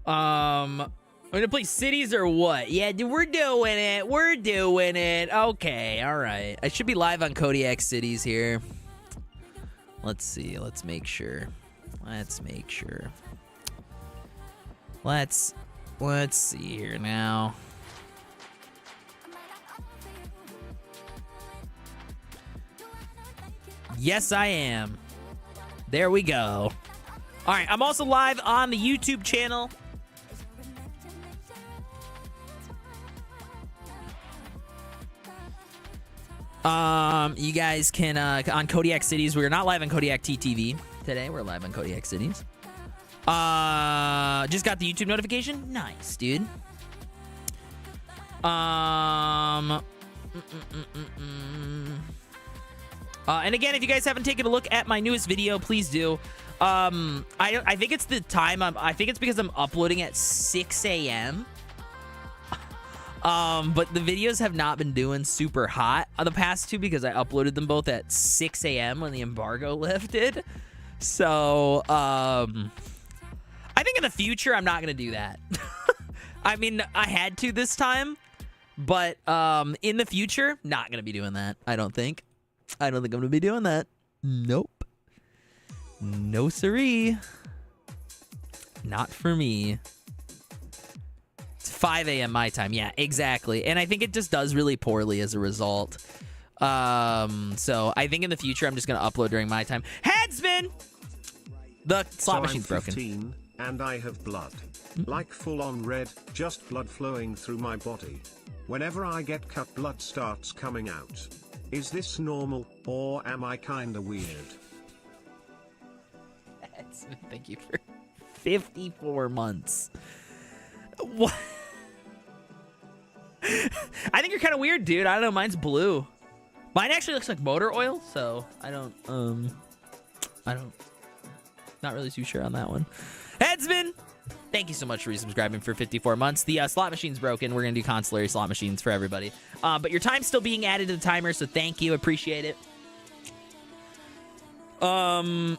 I'm gonna play Cities or what? Yeah, dude, we're doing it. We're doing it. Okay, all right. I should be live on Kodiak Cities here. Let's see. Let's make sure. Let's make sure. Let's see here now. Yes, I am. There we go. All right, I'm also live on the YouTube channel. You guys can on Kodiak Cities. We're not live on Kodiak TTV today. We're live on Kodiak Cities. Just got the YouTube notification. Nice, dude. And again, if you guys haven't taken a look at my newest video, please do. I think it's the time. I think it's because I'm uploading at 6 a.m. But the videos have not been doing super hot on the past two because I uploaded them both at 6 a.m. when the embargo lifted. So, I think in the future, I'm not going to do that. I mean, I had to this time, but, in the future, not going to be doing that. I don't think I'm going to be doing that. Nope. No siree. Not for me. 5 a.m. my time. Yeah, exactly. And I think it just does really poorly as a result. So I think in the future, I'm just going to upload during my time. Headsman! The slot machine's broken. 15, and I have blood. Like full-on red, just blood flowing through my body. Whenever I get cut, blood starts coming out. Is this normal, or am I kinda weird? Headsman, thank you for 54 months. What? I think you're kind of weird, dude. I don't know. Mine's blue. Mine actually looks like motor oil, so I don't, not really too sure on that one. Headsman, thank you so much for resubscribing for 54 months. The slot machine's broken. We're going to do consulary slot machines for everybody. But your time's still being added to the timer, so thank you. Appreciate it. I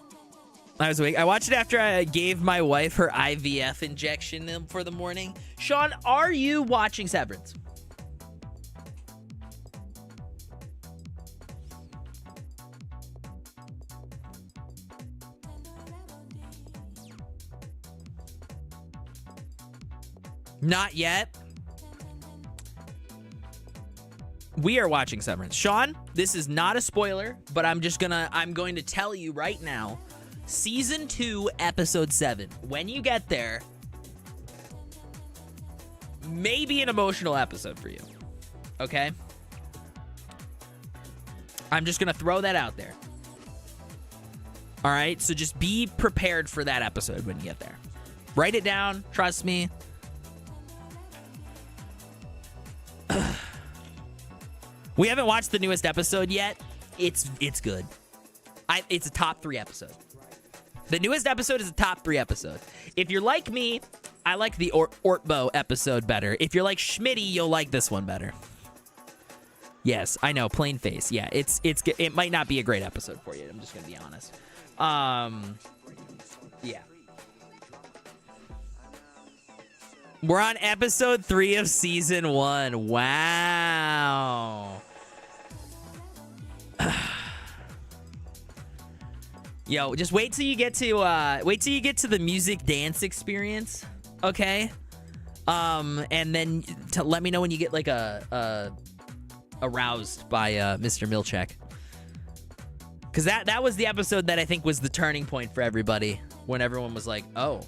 was awake. I watched it after I gave my wife her IVF injection for the morning. Sean, are you watching Severance? Not yet. We are watching Severance. Sean, this is not a spoiler, but I'm going to tell you right now. Season 2, Episode 7. When you get there, maybe an emotional episode for you. Okay? I'm just going to throw that out there. All right? So just be prepared for that episode when you get there. Write it down. Trust me. We haven't watched the newest episode yet. It's good. It's a top 3 episode. The newest episode is a top 3 episode. If you're like me, I like the Ortbo episode better. If you're like Schmitty, you'll like this one better. Yes, I know, plain face. Yeah, it might not be a great episode for you. I'm just gonna be honest. Yeah. We're on episode 3 of season 1. Wow. Yo, just wait till you get to the music dance experience, okay? And then let me know when you get like aroused by Mr. Milchek. Cause that was the episode that I think was the turning point for everybody, when everyone was like, oh.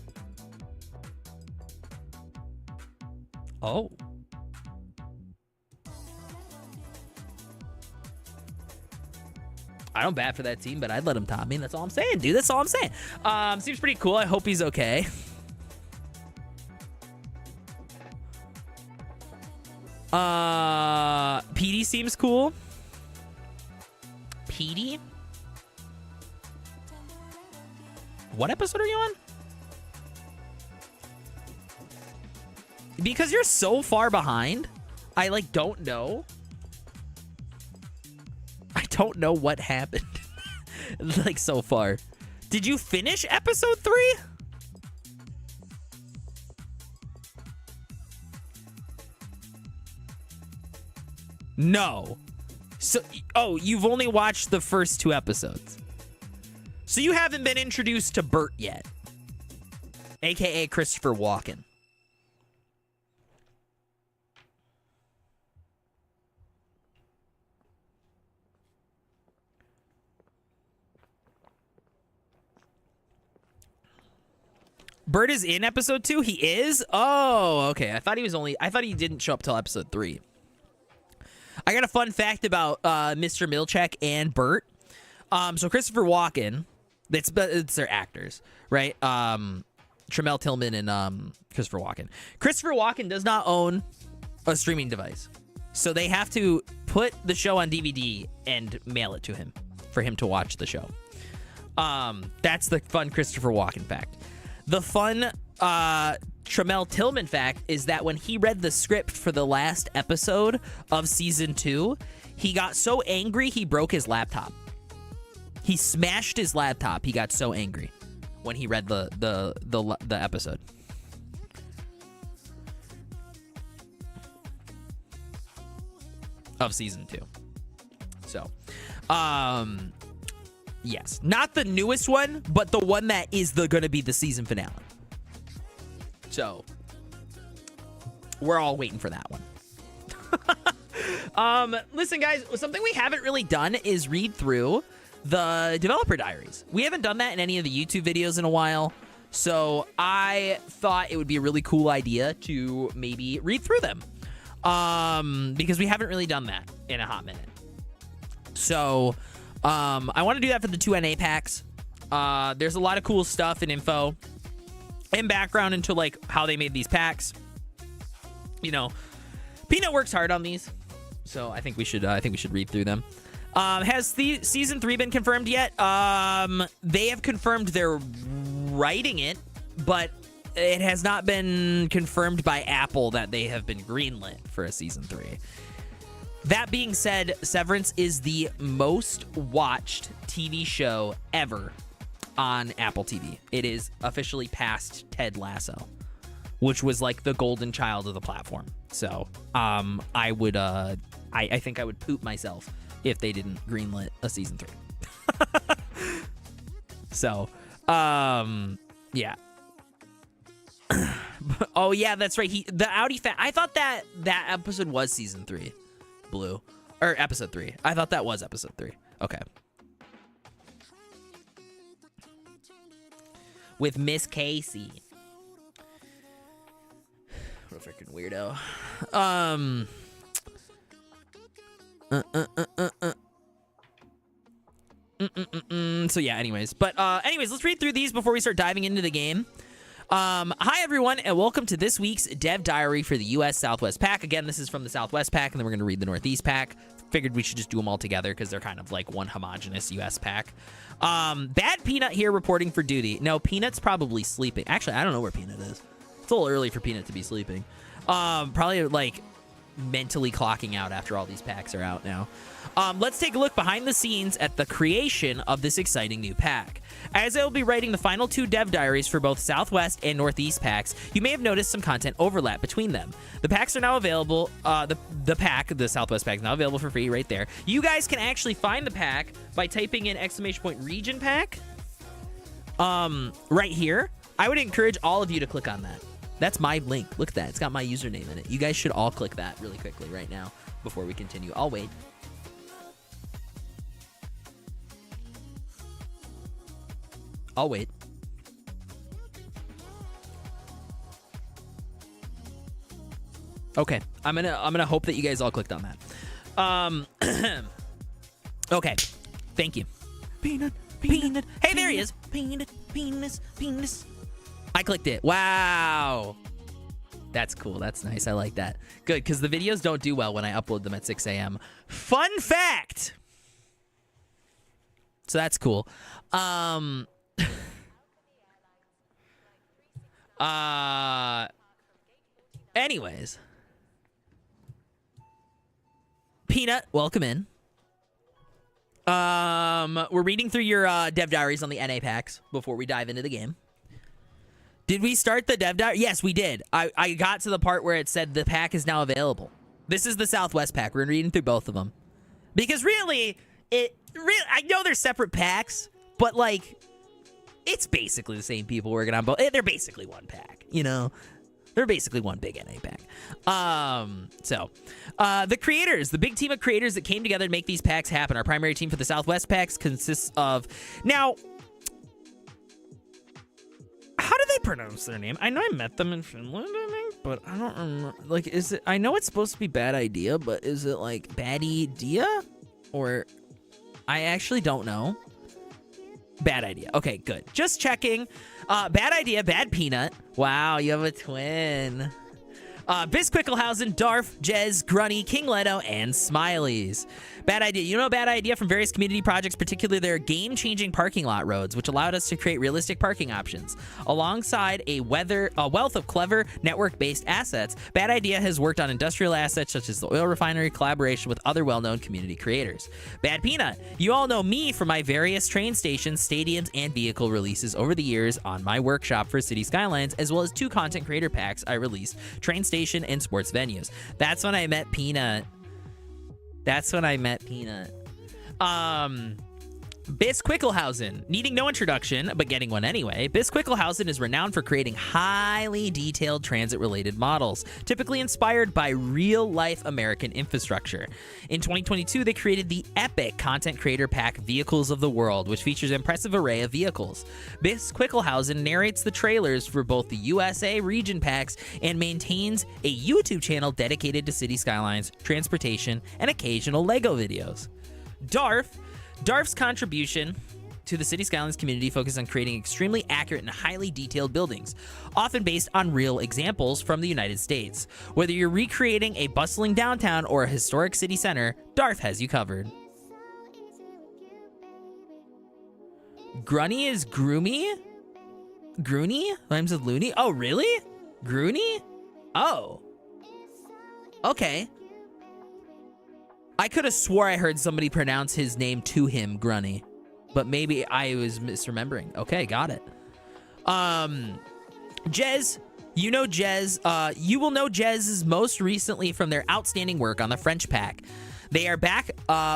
I don't bat for that team, but I'd let him top me. That's all I'm saying, dude. That's all I'm saying. Seems pretty cool. I hope he's okay. PD seems cool. PD? What episode are you on? Because you're so far behind, I don't know. I don't know what happened. So far. Did you finish episode 3? No. So, oh, you've only watched the first 2 episodes. So you haven't been introduced to Bert yet, aka Christopher Walken. Bert is in episode 2? He is? Oh, okay. I thought he didn't show up till episode 3. I got a fun fact about Mr. Milchek and Bert. So Christopher Walken, it's their actors, right? Tremel Tillman and Christopher Walken. Christopher Walken does not own a streaming device. So they have to put the show on DVD and mail it to him for him to watch the show. That's the fun Christopher Walken fact. The fun Tremel Tillman fact is that when he read the script for the last episode of season 2, he got so angry he broke his laptop. He smashed his laptop. He got so angry when he read the episode. Of season 2. So, yes, not the newest one, but the one that is going to be the season finale. So, we're all waiting for that one. Listen, guys, something we haven't really done is read through the developer diaries. We haven't done that in any of the YouTube videos in a while, so I thought it would be a really cool idea to maybe read through them, because we haven't really done that in a hot minute. So, I want to do that for the 2 NA packs. There's a lot of cool stuff and info and background into like how they made these packs. You know, Peanut works hard on these, so I think we should read through them. Has the season 3 been confirmed yet? They have confirmed they're writing it, but it has not been confirmed by Apple that they have been greenlit for a season 3. That being said, Severance is the most watched TV show ever on Apple TV. It is officially past Ted Lasso, which was like the golden child of the platform. So, I would, I think I would poop myself if they didn't greenlit a season 3. So, yeah. Oh yeah, that's right. The Audi I thought that episode was season 3. Blue, or episode 3. I thought that was episode 3. Okay. With Miss Casey. What a freaking weirdo. So yeah, anyways. But anyways, let's read through these before we start diving into the game. Hi everyone, and welcome to this week's Dev Diary for the US Southwest Pack. Again, this is from the Southwest Pack, and then we're going to read the Northeast Pack. Figured we should just do them all together because they're kind of like one homogenous US Pack. BadPeanut here reporting for duty. No, Peanut's probably sleeping. Actually, I don't know where Peanut is. It's a little early for Peanut to be sleeping. Probably like mentally clocking out after all these packs are out now. Let's take a look behind the scenes at the creation of this exciting new pack. As I will be writing the final 2 dev diaries for both Southwest and Northeast packs, you may have noticed some content overlap between them. The packs are now available. The Southwest pack is now available for free right there. You guys can actually find the pack by typing in !region pack right here. I would encourage all of you to click on that. That's my link. Look at that. It's got my username in it. You guys should all click that really quickly right now before we continue. I'll wait. I'll wait. Okay, I'm gonna hope that you guys all clicked on that. Okay, thank you. Peanut. Hey, there he is. Penis. I clicked it. Wow. That's cool. That's nice. I like that. Good, because the videos don't do well when I upload them at 6 a.m. Fun fact. So that's cool. Anyways. Peanut, welcome in. We're reading through your dev diaries on the NA packs before we dive into the game. Did we start the dev diary? Yes, we did. I got to the part where it said the pack is now available. This is the Southwest pack. We're reading through both of them. Because really, I know they're separate packs, but like, it's basically the same people working on both. They're basically one pack, you know? They're basically one big NA pack. The creators, the big team of creators that came together to make these packs happen. Our primary team for the Southwest packs consists of... Now, how do they pronounce their name? I know I met them in Finland, I think, but I don't remember. Like, is it... I know it's supposed to be Bad Idea, but is it like Bad Idea? Or... I actually don't know. Bad Idea. Okay, good. Just checking. Bad Idea, BadPeanut. Wow, you have a twin. Bsquiklehausen, Darf, Gèze, Gruny, King Leno, and Smilies. Bad Idea. You know Bad Idea from various community projects, particularly their game-changing parking lot roads, which allowed us to create realistic parking options. Alongside a wealth of clever network-based assets, Bad Idea has worked on industrial assets such as the oil refinery collaboration with other well-known community creators. BadPeanut. You all know me from my various train stations, stadiums, and vehicle releases over the years on my workshop for Cities Skylines, as well as 2 content creator packs I released, train station and sports venues. That's when I met Peanut. Bsquiklehausen. Needing no introduction, but getting one anyway, Bsquiklehausen is renowned for creating highly detailed transit-related models, typically inspired by real-life American infrastructure. In 2022, they created the epic content creator pack Vehicles of the World, which features an impressive array of vehicles. Bsquiklehausen narrates the trailers for both the USA region packs and maintains a YouTube channel dedicated to city skylines, transportation, and occasional LEGO videos. Darf's contribution to the City Skylines community focuses on creating extremely accurate and highly detailed buildings, often based on real examples from the United States. Whether you're recreating a bustling downtown or a historic city center, Darf has you covered. Gruny is Groomy? Gruny? Rhymes with loony? Oh, really? Gruny? Oh. Okay. I could have swore I heard somebody pronounce his name to him, Gruny, but maybe I was misremembering. Okay, got it. Gèze, you know Gèze. You will know Gèze most recently from their outstanding work on the French pack. They are back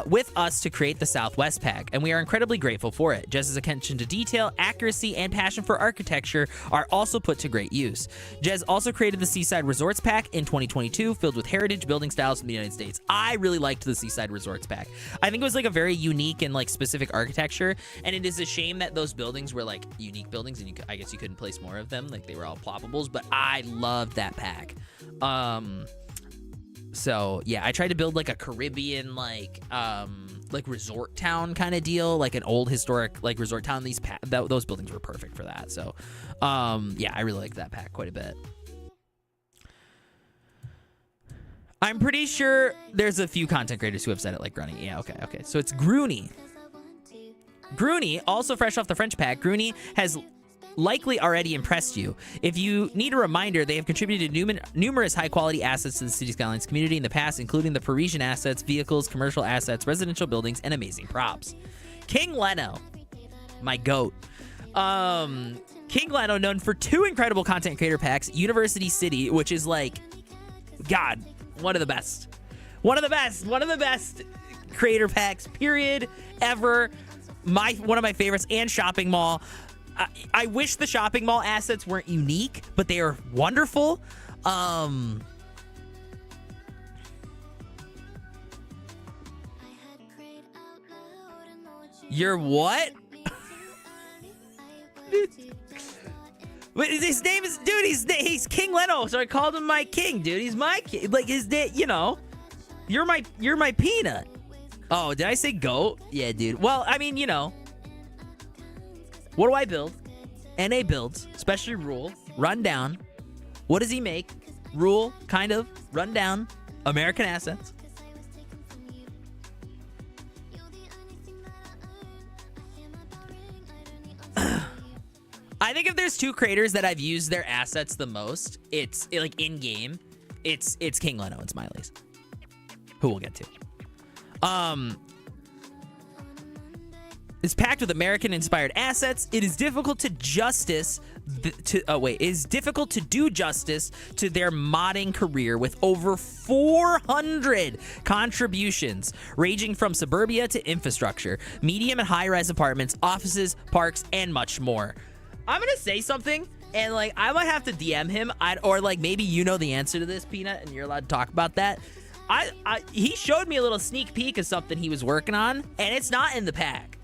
with us to create the Southwest pack, and we are incredibly grateful for it. Gèze's attention to detail, accuracy, and passion for architecture are also put to great use. Gèze also created the Seaside Resorts pack in 2022, filled with heritage building styles from the United States. I really liked the Seaside Resorts pack. I think it was like a very unique and like specific architecture, and it is a shame that those buildings were like unique buildings, and I guess you couldn't place more of them. Like they were all ploppables, but I loved that pack. So yeah, I tried to build like a Caribbean like resort town kind of deal, like an old historic like resort town. Those buildings were perfect for that. So yeah, I really like that pack quite a bit. I'm pretty sure there's a few content creators who have said it like Gruny. Yeah, okay. So it's Gruny. Gruny, also fresh off the French pack, Gruny has likely already impressed you. If you need a reminder, they have contributed numerous high-quality assets to the City Skylines community in the past, including the Parisian assets, vehicles, commercial assets, residential buildings, and amazing props. King Leno, my goat. King Leno, known for 2 incredible content creator packs, University City, which is like, God, one of the best creator packs, period, ever. One of my favorites, and Shopping Mall. I wish the shopping mall assets weren't unique, but they are wonderful. You're what? His name is, dude, he's King Leno, so I called him my king, dude. He's my king. Like his name, you know. You're my peanut. Oh, did I say goat? Yeah, dude. Well, I mean, you know. What do I build? NA builds, especially rule, rundown. What does he make? Rule, kind of, rundown, American assets. I think if there's 2 creators that I've used their assets the most, it's like in game, it's King Leno and Smilies, who we'll get to. is packed with American-inspired assets. It is difficult to is difficult to do justice to their modding career with over 400 contributions, ranging from suburbia to infrastructure, medium and high-rise apartments, offices, parks, and much more. I'm gonna say something, and like I might have to DM him, or like maybe you know the answer to this, Peanut, and you're allowed to talk about that. He showed me a little sneak peek of something he was working on, and it's not in the pack.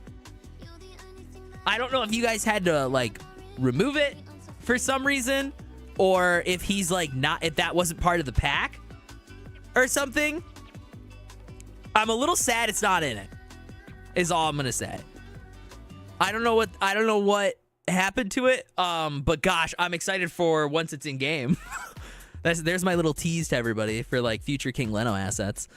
I don't know if you guys had to like remove it for some reason, or if he's like if that wasn't part of the pack or something. I'm a little sad it's not in it, is all I'm gonna say. I don't know what happened to it, but gosh, I'm excited for once it's in game. There's my little tease to everybody for like future King Leno assets.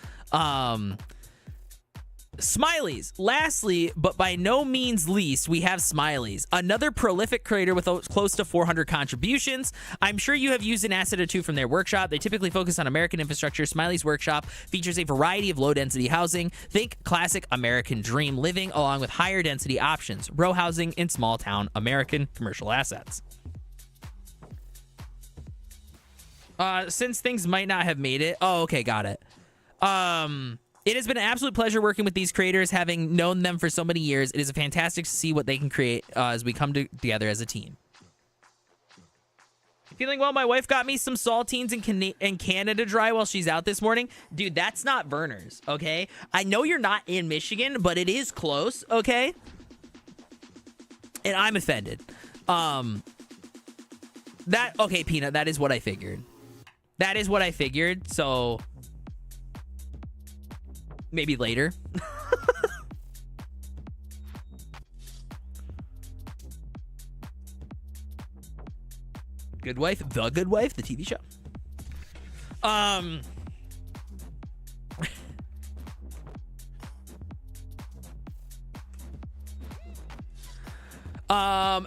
Smilies. Lastly, but by no means least, we have Smilies, another prolific creator with close to 400 contributions. I'm sure you have used an asset or two from their workshop. They typically focus on American infrastructure. Smilies workshop features a variety of low-density housing. Think classic American dream living, along with higher density options, row housing, and small-town American commercial assets. Since things might not have made it. Oh, okay, got it. It has been an absolute pleasure working with these creators, having known them for so many years. It is fantastic to see what they can create as we come together as a team. Feeling well, my wife got me some saltines and Canada Dry while she's out this morning. Dude, that's not Burners, okay? I know you're not in Michigan, but it is close, okay? And I'm offended. Okay, Peanut, that is what I figured. That is what I figured, so maybe later. Good Wife, The Good Wife, the TV show.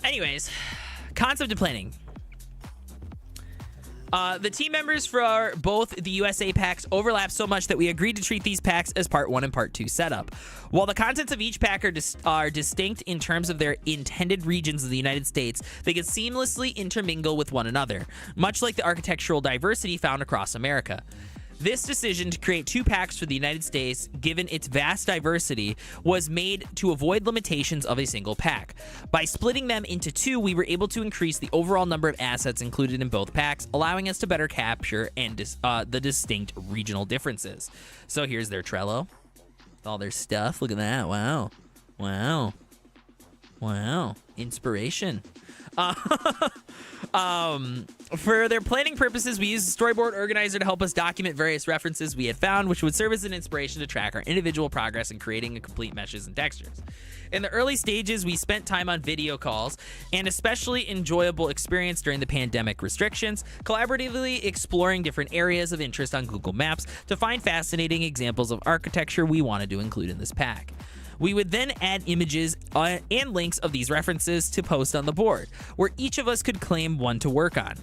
Anyways, concept of planning. The team members for both the USA packs overlap so much that we agreed to treat these packs as part 1 and part 2 setup. While the contents of each pack are distinct in terms of their intended regions of the United States, they can seamlessly intermingle with one another, much like the architectural diversity found across America. This decision to create 2 packs for the United States, given its vast diversity, was made to avoid limitations of a single pack. By splitting them into 2, we were able to increase the overall number of assets included in both packs, allowing us to better capture the distinct regional differences. So here's their Trello. All their stuff. Look at that. Wow. Wow. Wow. Inspiration. For their planning purposes, we used a storyboard organizer to help us document various references we had found, which would serve as an inspiration to track our individual progress in creating a complete meshes and textures. In the early stages, we spent time on video calls, an especially enjoyable experience during the pandemic restrictions, collaboratively exploring different areas of interest on Google Maps to find fascinating examples of architecture we wanted to include in this pack. We would then add images and links of these references to post on the board, where each of us could claim one to work on.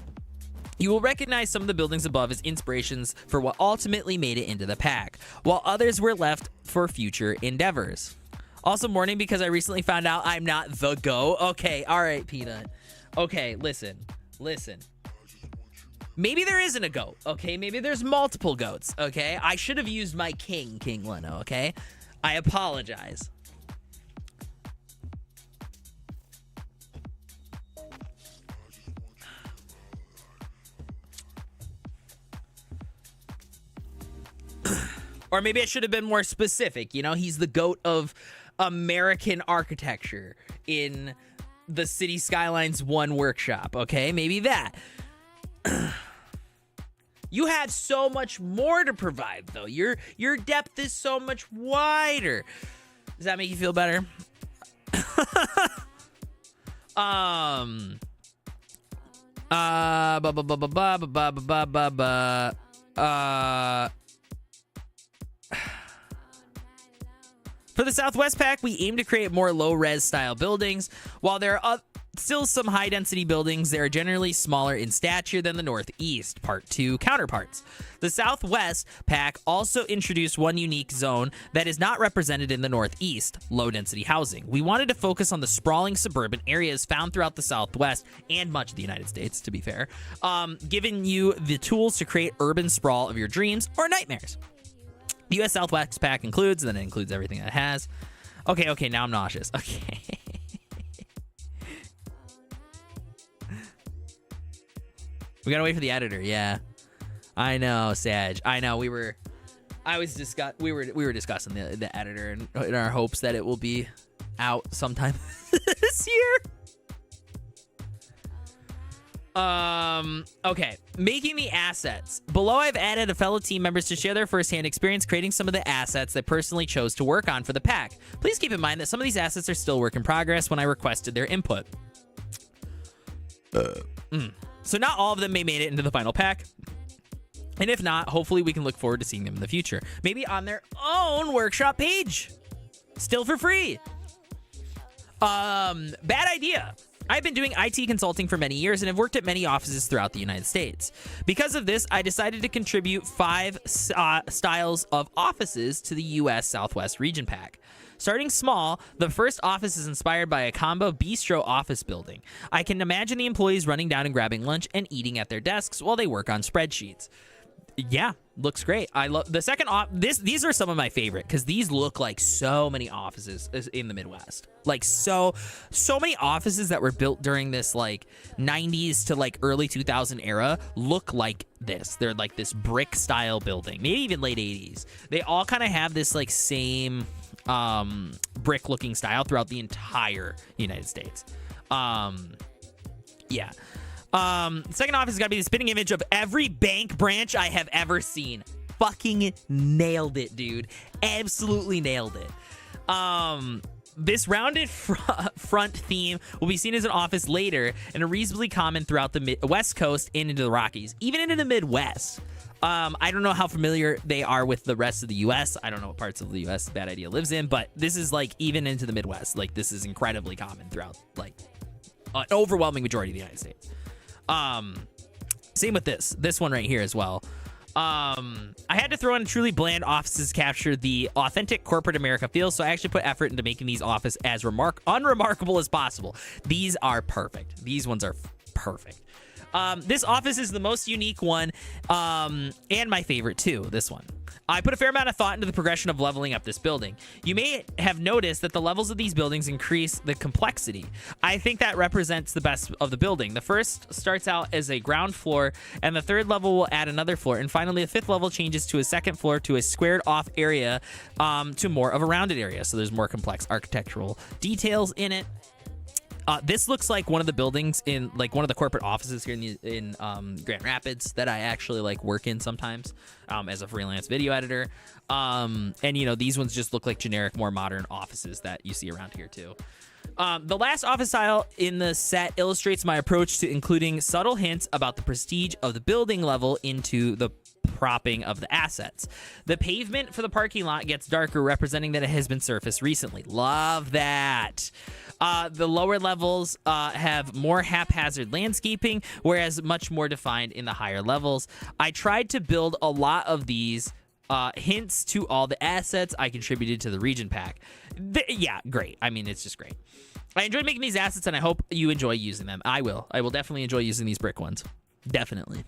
You will recognize some of the buildings above as inspirations for what ultimately made it into the pack, while others were left for future endeavors. Also mourning because I recently found out I'm not the GOAT. Okay, all right, Peanut. Okay, listen. Maybe there isn't a GOAT, okay? Maybe there's multiple GOATs, okay? I should have used my King Leno, okay? I apologize. Or maybe I should have been more specific. You know, he's the GOAT of American architecture in the Cities Skylines 1 workshop, okay? Maybe that. You have so much more to provide, though. Your depth is so much wider. Does that make you feel better? For the Southwest pack, we aim to create more low-res style buildings. While there are still some high-density buildings, they are generally smaller in stature than the Northeast, Part 2 counterparts. The Southwest pack also introduced one unique zone that is not represented in the Northeast, low-density housing. We wanted to focus on the sprawling suburban areas found throughout the Southwest and much of the United States, to be fair, giving you the tools to create urban sprawl of your dreams or nightmares. The U.S. Southwest pack includes, and then it includes everything that it has. Okay, now I'm nauseous. Okay. We gotta wait for the editor. Yeah, I know, Sag. I know. We were discussing the editor in our hopes that it will be out sometime this year. Okay. Making the assets. Below, I've added a fellow team members to share their firsthand experience creating some of the assets they personally chose to work on for the pack. Please keep in mind that some of these assets are still work in progress when I requested their input. So not all of them may made it into the final pack. And if not, hopefully we can look forward to seeing them in the future. Maybe on their own workshop page. Still for free. Bad idea. I've been doing IT consulting for many years and have worked at many offices throughout the United States. Because of this, I decided to contribute 5 styles of offices to the U.S. Southwest Region Pack. Starting small, the first office is inspired by a combo bistro office building. I can imagine the employees running down and grabbing lunch and eating at their desks while they work on spreadsheets. Yeah, looks great. I love the second these are some of my favorite because these look like so many offices in the Midwest. Like so many offices that were built during this like 90s to like early 2000 era look like this. They're like this brick style building, maybe even late 80s. They all kind of have this like same brick looking style throughout the entire United States. Yeah. Second office is gotta be the spinning image of every bank branch I have ever seen. Fucking nailed it, dude. Absolutely nailed it. This rounded front theme will be seen as an office later and are reasonably common throughout the West Coast and into the Rockies, even into the Midwest. I don't know how familiar they are with the rest of the U.S. I don't know what parts of the U.S. Bad Idea lives in, but this is like even into the Midwest. Like this is incredibly common throughout like an overwhelming majority of the United States. Same with this one right here as well. I had to throw in truly bland offices to capture the authentic corporate America feel, so I actually put effort into making these offices as unremarkable as possible. These are perfect. These ones are perfect. This office is the most unique one, and my favorite too, this one. I put a fair amount of thought into the progression of leveling up this building. You may have noticed that the levels of these buildings increase the complexity. I think that represents the best of the building. The first starts out as a ground floor, and the third level will add another floor, and finally the fifth level changes to a second floor to a squared off area to more of a rounded area, so there's more complex architectural details in it. This looks like one of the buildings in like one of the corporate offices here in Grand Rapids that I actually like work in sometimes as a freelance video editor. And you know, these ones just look like generic, more modern offices that you see around here too. The last office style in the set illustrates my approach to including subtle hints about the prestige of the building level into the propping of the assets. The pavement for the parking lot gets darker, representing that it has been surfaced recently. Love that. The lower levels have more haphazard landscaping, whereas much more defined in the higher levels. I tried to build a lot of these hints to all the assets I contributed to the region pack. Yeah, great. I mean, it's just great. I enjoyed making these assets, and I hope you enjoy using them. I will definitely enjoy using these brick ones. Definitely.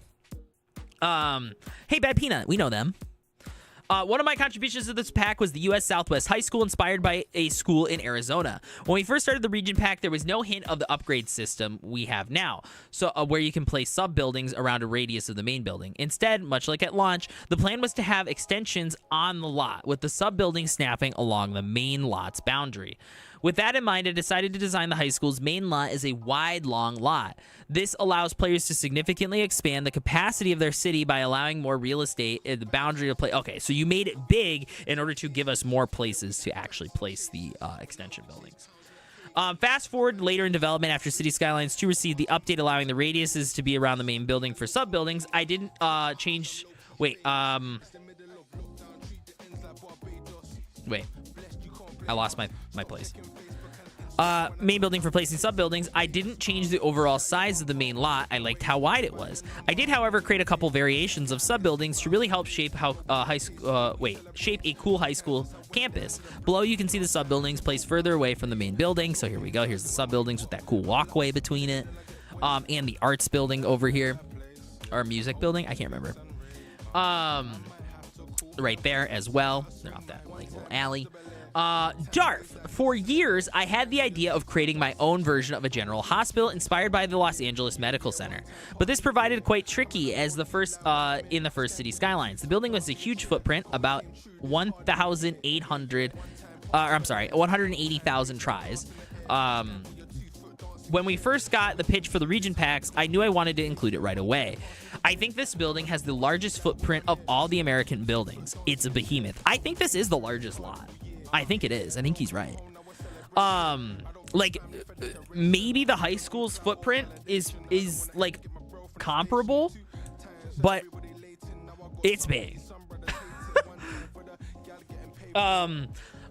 Hey, BadPeanut, we know them. One of my contributions to this pack was the U.S. Southwest High School, inspired by a school in Arizona. When we first started the region pack, there was no hint of the upgrade system we have now, so where you can place sub-buildings around a radius of the main building. Instead, much like at launch, the plan was to have extensions on the lot, with the sub-buildings snapping along the main lot's boundary. With that in mind, I decided to design the high school's main lot as a wide, long lot. This allows players to significantly expand the capacity of their city by allowing more real estate in the boundary to play. Okay, so you made it big in order to give us more places to actually place the extension buildings. Fast forward later in development, after Cities Skylines 2 received the update allowing the radiuses to be around the main building for sub-buildings, I didn't change... Wait, I lost my place. Main building for placing sub-buildings. I didn't change the overall size of the main lot. I liked how wide it was. I did, however, create a couple variations of sub-buildings to really help shape how shape a cool high school campus. Below, you can see the sub-buildings placed further away from the main building. So here we go. Here's the sub-buildings with that cool walkway between it, and the arts building over here, or music building. I can't remember. Right there as well. They're off that like little alley. Darf. For years, I had the idea of creating my own version of a general hospital inspired by the Los Angeles Medical Center. But this provided quite tricky as the first in the first Cities Skylines. The building was a huge footprint, about 180,000 tries. When we first got the pitch for the region packs, I knew I wanted to include it right away. I think this building has the largest footprint of all the American buildings. It's a behemoth. I think this is the largest lot. I think it is. I think he's right. Like maybe the high school's footprint is like comparable, but it's big.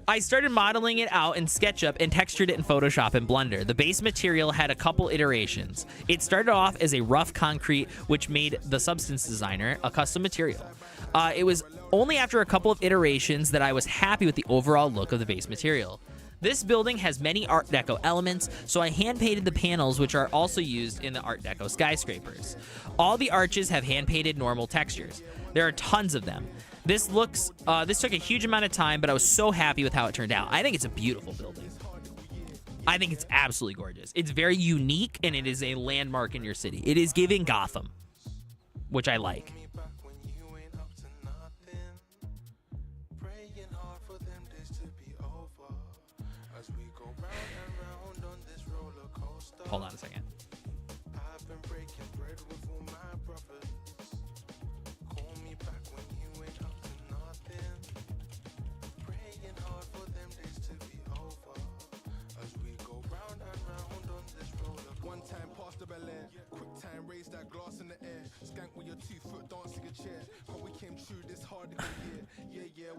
I started modeling it out in SketchUp and textured it in Photoshop and Blender. The base material had a couple iterations. It started off as a rough concrete, which made the substance designer a custom material. It was only after a couple of iterations that I was happy with the overall look of the base material. This building has many Art Deco elements, so I hand-painted the panels, which are also used in the Art Deco skyscrapers. All the arches have hand-painted normal textures. There are tons of them. This took a huge amount of time, but I was so happy with how it turned out. I think it's a beautiful building. I think it's absolutely gorgeous. It's very unique, and it is a landmark in your city. It is giving Gotham, which I like. Hold on a second.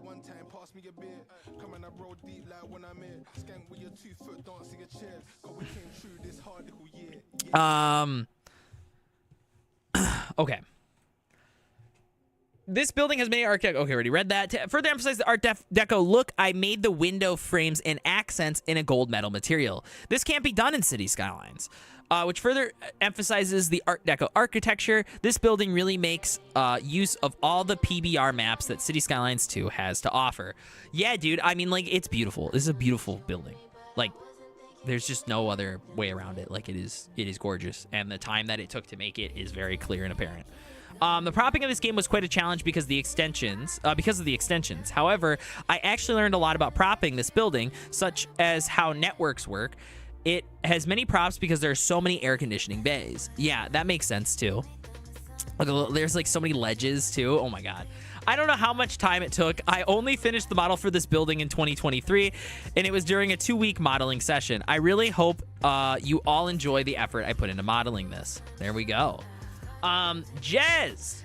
One time pass me a beer. Come and I roll deep like when I'm here. Skank with your 2 foot, dancing a chair. Cause we came through this hard little year. Okay. This building has many Art Deco. Okay, already read that. To further emphasize the Art Deco look, I made the window frames and accents in a gold metal material. This can't be done in City Skylines. Which further emphasizes the Art Deco architecture. This building really makes use of all the PBR maps that City Skylines 2 has to offer. Yeah, dude, I mean, like, it's beautiful. This is a beautiful building. Like, there's just no other way around it. Like, it is gorgeous, and the time that it took to make it is very clear and apparent. The propping of this game was quite a challenge because of the extensions. However, I actually learned a lot about propping this building, such as how networks work. It has many props because there are so many air conditioning bays. Yeah, that makes sense too. Look, there's like so many ledges too. Oh my God. I don't know how much time it took. I only finished the model for this building in 2023, and it was during a 2-week modeling session. I really hope you all enjoy the effort I put into modeling this. There we go. Gèze.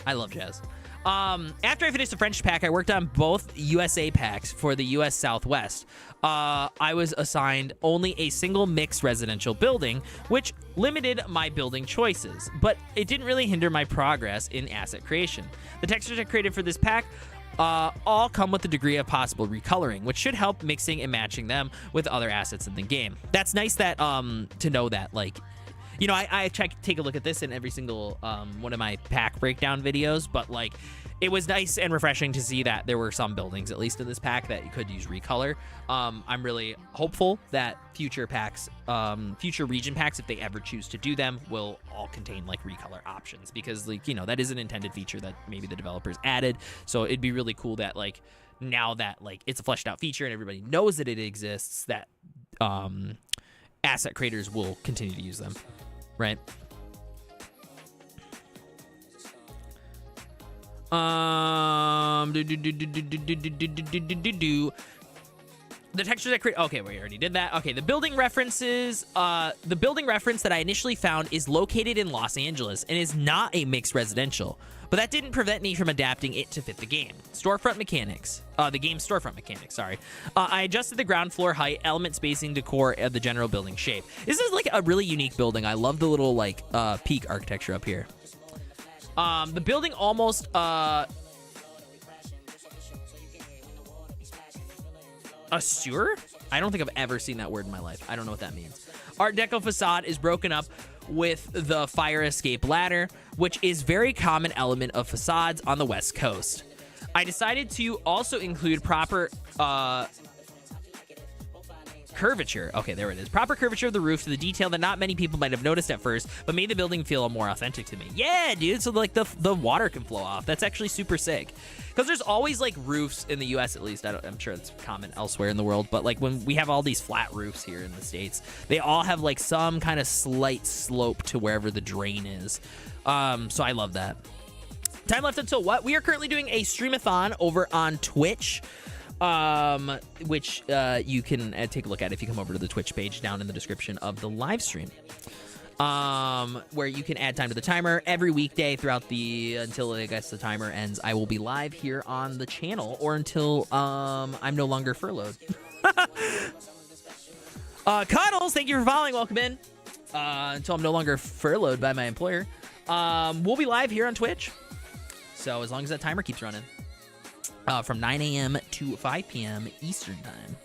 I love Gèze. After I finished the French pack, I worked on both USA packs for the US Southwest. I was assigned only a single mixed residential building, which limited my building choices, but it didn't really hinder my progress in asset creation. The textures I created for this pack all come with a degree of possible recoloring, which should help mixing and matching them with other assets in the game. That's nice that to know that, like, you know, I take a look at this in every single one of my pack breakdown videos, but like, it was nice and refreshing to see that there were some buildings, at least in this pack, that you could use recolor. I'm really hopeful that future packs, future region packs, if they ever choose to do them, will all contain like recolor options, because, like, you know, that is an intended feature that maybe the developers added. So it'd be really cool that, like, now that, like, it's a fleshed out feature and everybody knows that it exists, that asset creators will continue to use them. Right. The textures I create. Okay, we already did that. Okay, the building references. The building reference that I initially found is located in Los Angeles and is not a mixed residential, but that didn't prevent me from adapting it to fit the game. Storefront mechanics. The game's storefront mechanics. Sorry. I adjusted the ground floor height, element spacing, decor, and the general building shape. This is like a really unique building. I love the little like peak architecture up here. The building almost. A sewer? I don't think I've ever seen that word in my life. I don't know what that means. Art Deco facade is broken up with the fire escape ladder, which is very common element of facades on the West Coast. I decided to also include proper curvature. Okay, there it is. Proper curvature of the roof to the detail that not many people might have noticed at first, but made the building feel more authentic to me. Yeah, dude. So like the water can flow off. That's actually super sick. Because there's always like roofs in the U.S. at least. I'm sure it's common elsewhere in the world, but like when we have all these flat roofs here in the States, they all have like some kind of slight slope to wherever the drain is. So I love that. Time left until what? We are currently doing a streamathon over on Twitch. Which you can take a look at if you come over to the Twitch page down in the description of the live stream, where you can add time to the timer every weekday throughout until I guess the timer ends. I will be live here on the channel or until I'm no longer furloughed. Cuddles, thank you for following. Welcome in. Until I'm no longer furloughed by my employer. We'll be live here on Twitch. So as long as that timer keeps running. From 9 a.m. to 5 p.m. Eastern Time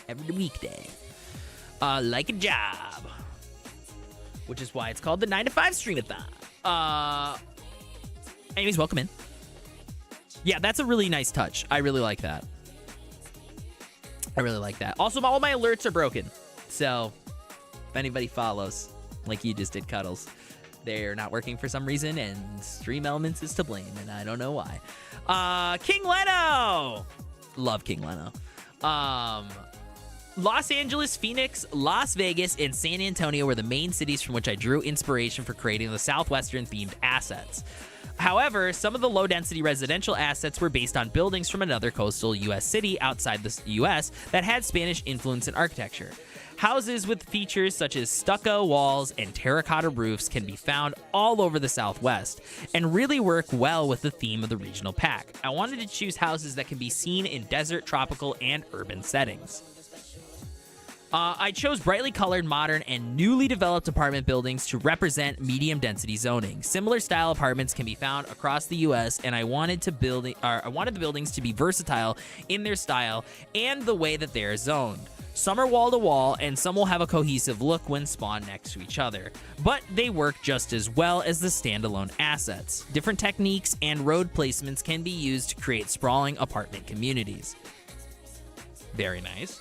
every weekday. Like a job. Which is why it's called the 9 to 5 streamathon. Anyways, welcome in. Yeah, that's a really nice touch. I really like that. Also, all my alerts are broken. So, if anybody follows, like you just did, Cuddles, they're not working for some reason, and Stream Elements is to blame, and I don't know why. King Leno! Love King Leno. Los Angeles, Phoenix, Las Vegas, and San Antonio were the main cities from which I drew inspiration for creating the Southwestern-themed assets. However, some of the low-density residential assets were based on buildings from another coastal U.S. city outside the U.S. that had Spanish influence in architecture. Houses with features such as stucco walls and terracotta roofs can be found all over the Southwest and really work well with the theme of the regional pack. I wanted to choose houses that can be seen in desert, tropical, and urban settings. I chose brightly colored, modern, and newly developed apartment buildings to represent medium density zoning. Similar style apartments can be found across the U.S., and I wanted the buildings to be versatile in their style and the way that they are zoned. Some are wall to wall, and some will have a cohesive look when spawned next to each other, but they work just as well as the standalone assets. Different techniques and road placements can be used to create sprawling apartment communities. Very nice.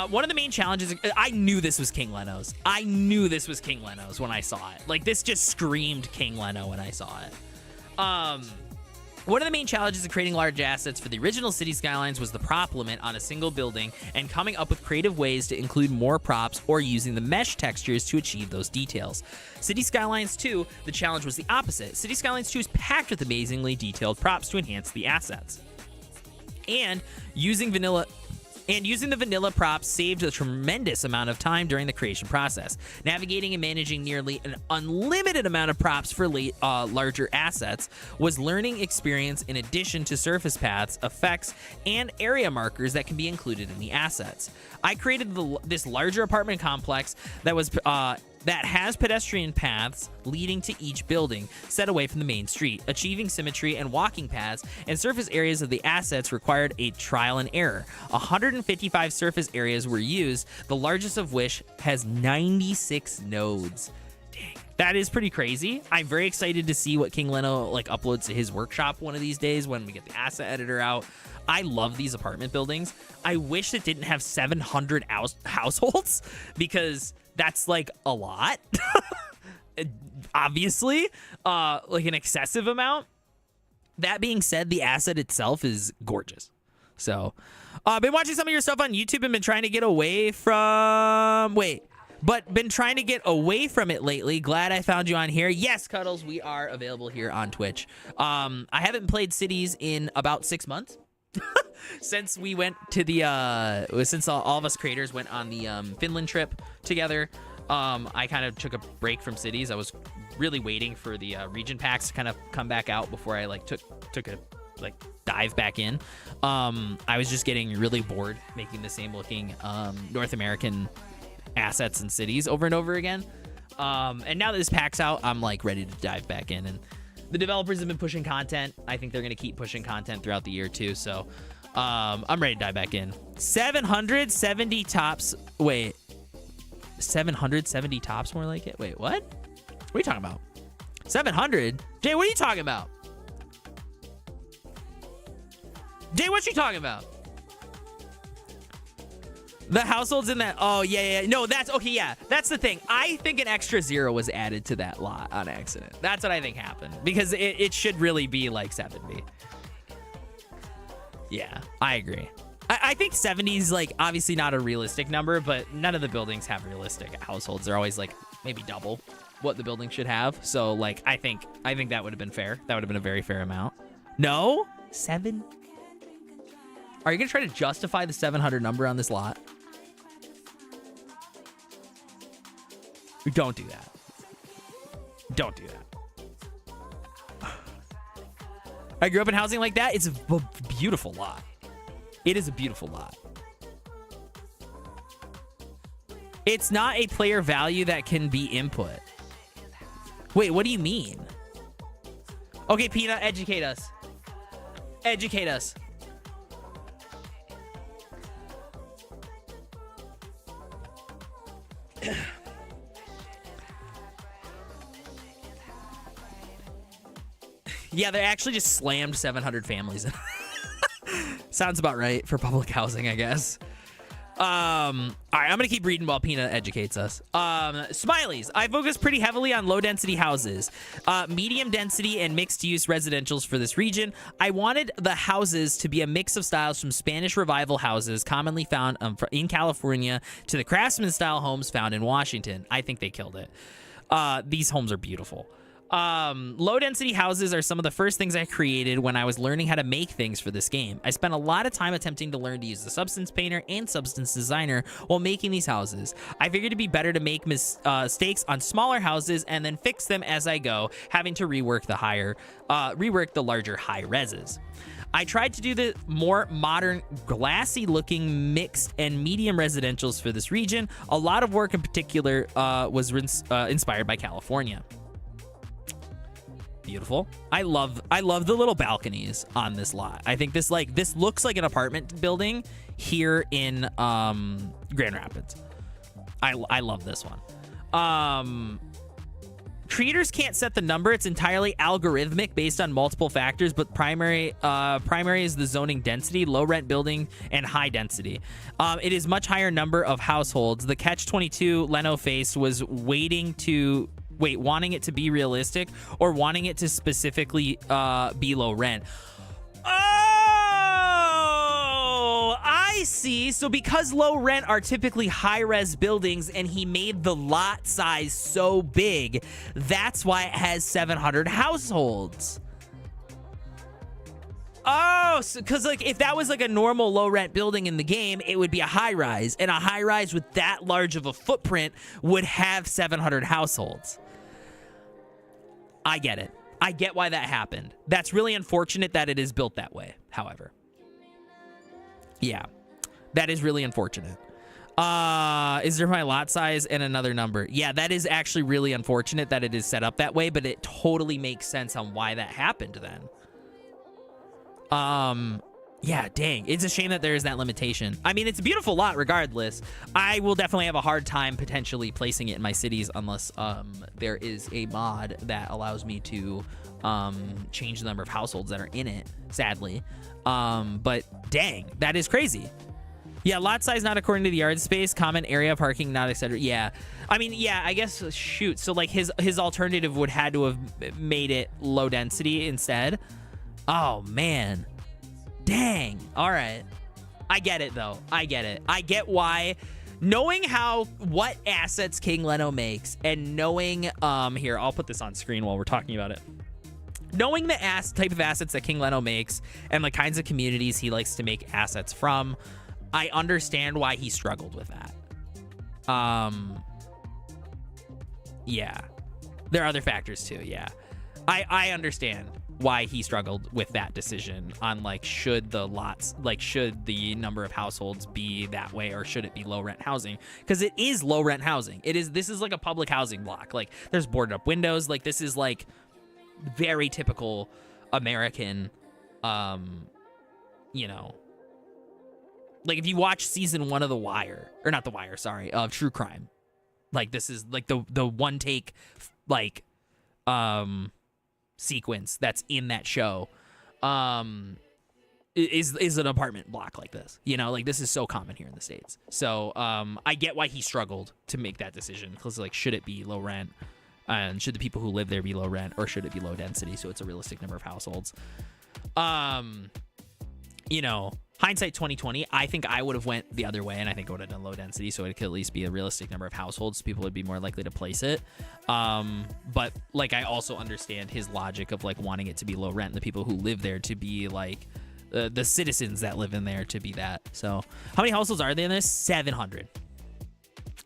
One of the main challenges, I knew this was King Leno's. I knew this was King Leno's when I saw it. Like, this just screamed King Leno when I saw it. One of the main challenges of creating large assets for the original Cities Skylines was the prop limit on a single building and coming up with creative ways to include more props or using the mesh textures to achieve those details. Cities Skylines 2, the challenge was the opposite. Cities Skylines 2 is packed with amazingly detailed props to enhance the assets. And using the vanilla props saved a tremendous amount of time during the creation process. Navigating and managing nearly an unlimited amount of props for larger assets was learning experience in addition to surface paths, effects, and area markers that can be included in the assets. I created this larger apartment complex that has pedestrian paths leading to each building, set away from the main street. Achieving symmetry and walking paths and surface areas of the assets required a trial and error. 155 surface areas were used, the largest of which has 96 nodes. Dang. That is pretty crazy. I'm very excited to see what King Leno uploads to his workshop one of these days when we get the asset editor out. I love these apartment buildings. I wish it didn't have 700 households because that's a lot. Obviously, an excessive amount. That being said, the asset itself is gorgeous. So, I've been watching some of your stuff on YouTube and been trying to get away from... been trying to get away from it lately. Glad I found you on here. Yes, Cuddles, we are available here on Twitch. I haven't played Cities in about 6 months. Since we went to the since all of us creators went on the Finland trip together, I kind of took a break from cities. I was really waiting for the region packs to kind of come back out before I like took a like dive back in. I was just getting really bored making the same looking North American assets and cities over and over again. And now that this pack's out, I'm like ready to dive back in. And the developers have been pushing content. I think they're going to keep pushing content throughout the year too. So I'm ready to dive back in. 770 tops. Wait, 770 tops more like it? Wait, what? What are you talking about? 700? Jay, what are you talking about? Jay, what you talking about? The households in that. Oh, yeah. No, that's okay. Yeah, that's the thing. I think an extra 0 was added to that lot on accident. That's what I think happened because it should really be like 70. Yeah, I agree. I think 70 is like obviously not a realistic number, but none of the buildings have realistic households. They're always like maybe double what the building should have. So like I think that would have been fair. That would have been a very fair amount. No? 7? Are you going to try to justify the 700 number on this lot? Don't do that. Don't do that. I grew up in housing like that. It's a beautiful lot. It is a beautiful lot. It's not a player value that can be input. Wait, what do you mean? Okay, Peanut, educate us. Educate us. Yeah, they actually just slammed 700 families in. Sounds about right for public housing, I guess. All right, I'm gonna keep reading while Peanut educates us. Smilies. I focus pretty heavily on low density houses, medium density and mixed use residentials for this region. I wanted the houses to be a mix of styles from Spanish Revival houses commonly found in California to the craftsman style homes found in Washington. I think they killed it. These homes are beautiful. Low density houses are some of the first things I created when I was learning how to make things for this game. I spent a lot of time attempting to learn to use the Substance Painter and Substance Designer while making these houses. I figured it'd be better to make mistakes on smaller houses and then fix them as I go, having to rework the larger high reses. I tried to do the more modern, glassy looking mixed and medium residentials for this region. A lot of work in particular was inspired by California. Beautiful. I love the little balconies on this lot. I think this looks like an apartment building here in Grand Rapids. I love this one. Creators can't set the number. It's entirely algorithmic based on multiple factors, but primary is the zoning density, low rent building, and high density. It is much higher number of households. The catch-22 Leno faced was wanting it to be realistic or wanting it to specifically be low rent. Oh, I see. So because low rent are typically high-res buildings and he made the lot size so big, that's why it has 700 households. Oh, because like if that was like a normal low rent building in the game, it would be a high rise, and a high rise with that large of a footprint would have 700 households. I get it. I get why that happened. That's really unfortunate that it is built that way, however. Yeah, that is really unfortunate. Is there my lot size and another number? Yeah, that is actually really unfortunate that it is set up that way, but it totally makes sense on why that happened then. Yeah, dang. It's a shame that there is that limitation. I mean, it's a beautiful lot regardless. I will definitely have a hard time potentially placing it in my cities unless there is a mod that allows me to change the number of households that are in it, sadly. But dang, that is crazy. Yeah, lot size not according to the yard space, common area parking not etc. Yeah. I mean, yeah, I guess shoot. So like his alternative would had to have made it low density instead. Oh man. Dang. All right. I get it though. I get it. I get why. Knowing what assets King Leno makes and knowing here, I'll put this on screen while we're talking about it. knowing the type of assets that King Leno makes and the kinds of communities he likes to make assets from, I understand why he struggled with that. Yeah. There are other factors too, yeah. I understand why he struggled with that decision on like should the number of households be that way or should it be low rent housing, because it is low rent housing. This is like a public housing block. Like there's boarded up windows. Like this is like very typical American you know, like if you watch season 1 of The Wire, or not The Wire, sorry, of True Crime, like this is like the one take like sequence that's in that show is an apartment block like this, you know, like this is so common here in the States. So I get why he struggled to make that decision, because like should it be low rent and should the people who live there be low rent, or should it be low density so it's a realistic number of households. You know, hindsight 2020, I think I would have went the other way, and I think I would have done low density so it could at least be a realistic number of households. People would be more likely to place it. But like I also understand his logic of like wanting it to be low rent and the people who live there to be like the citizens that live in there to be that. So how many households are there in this? 700.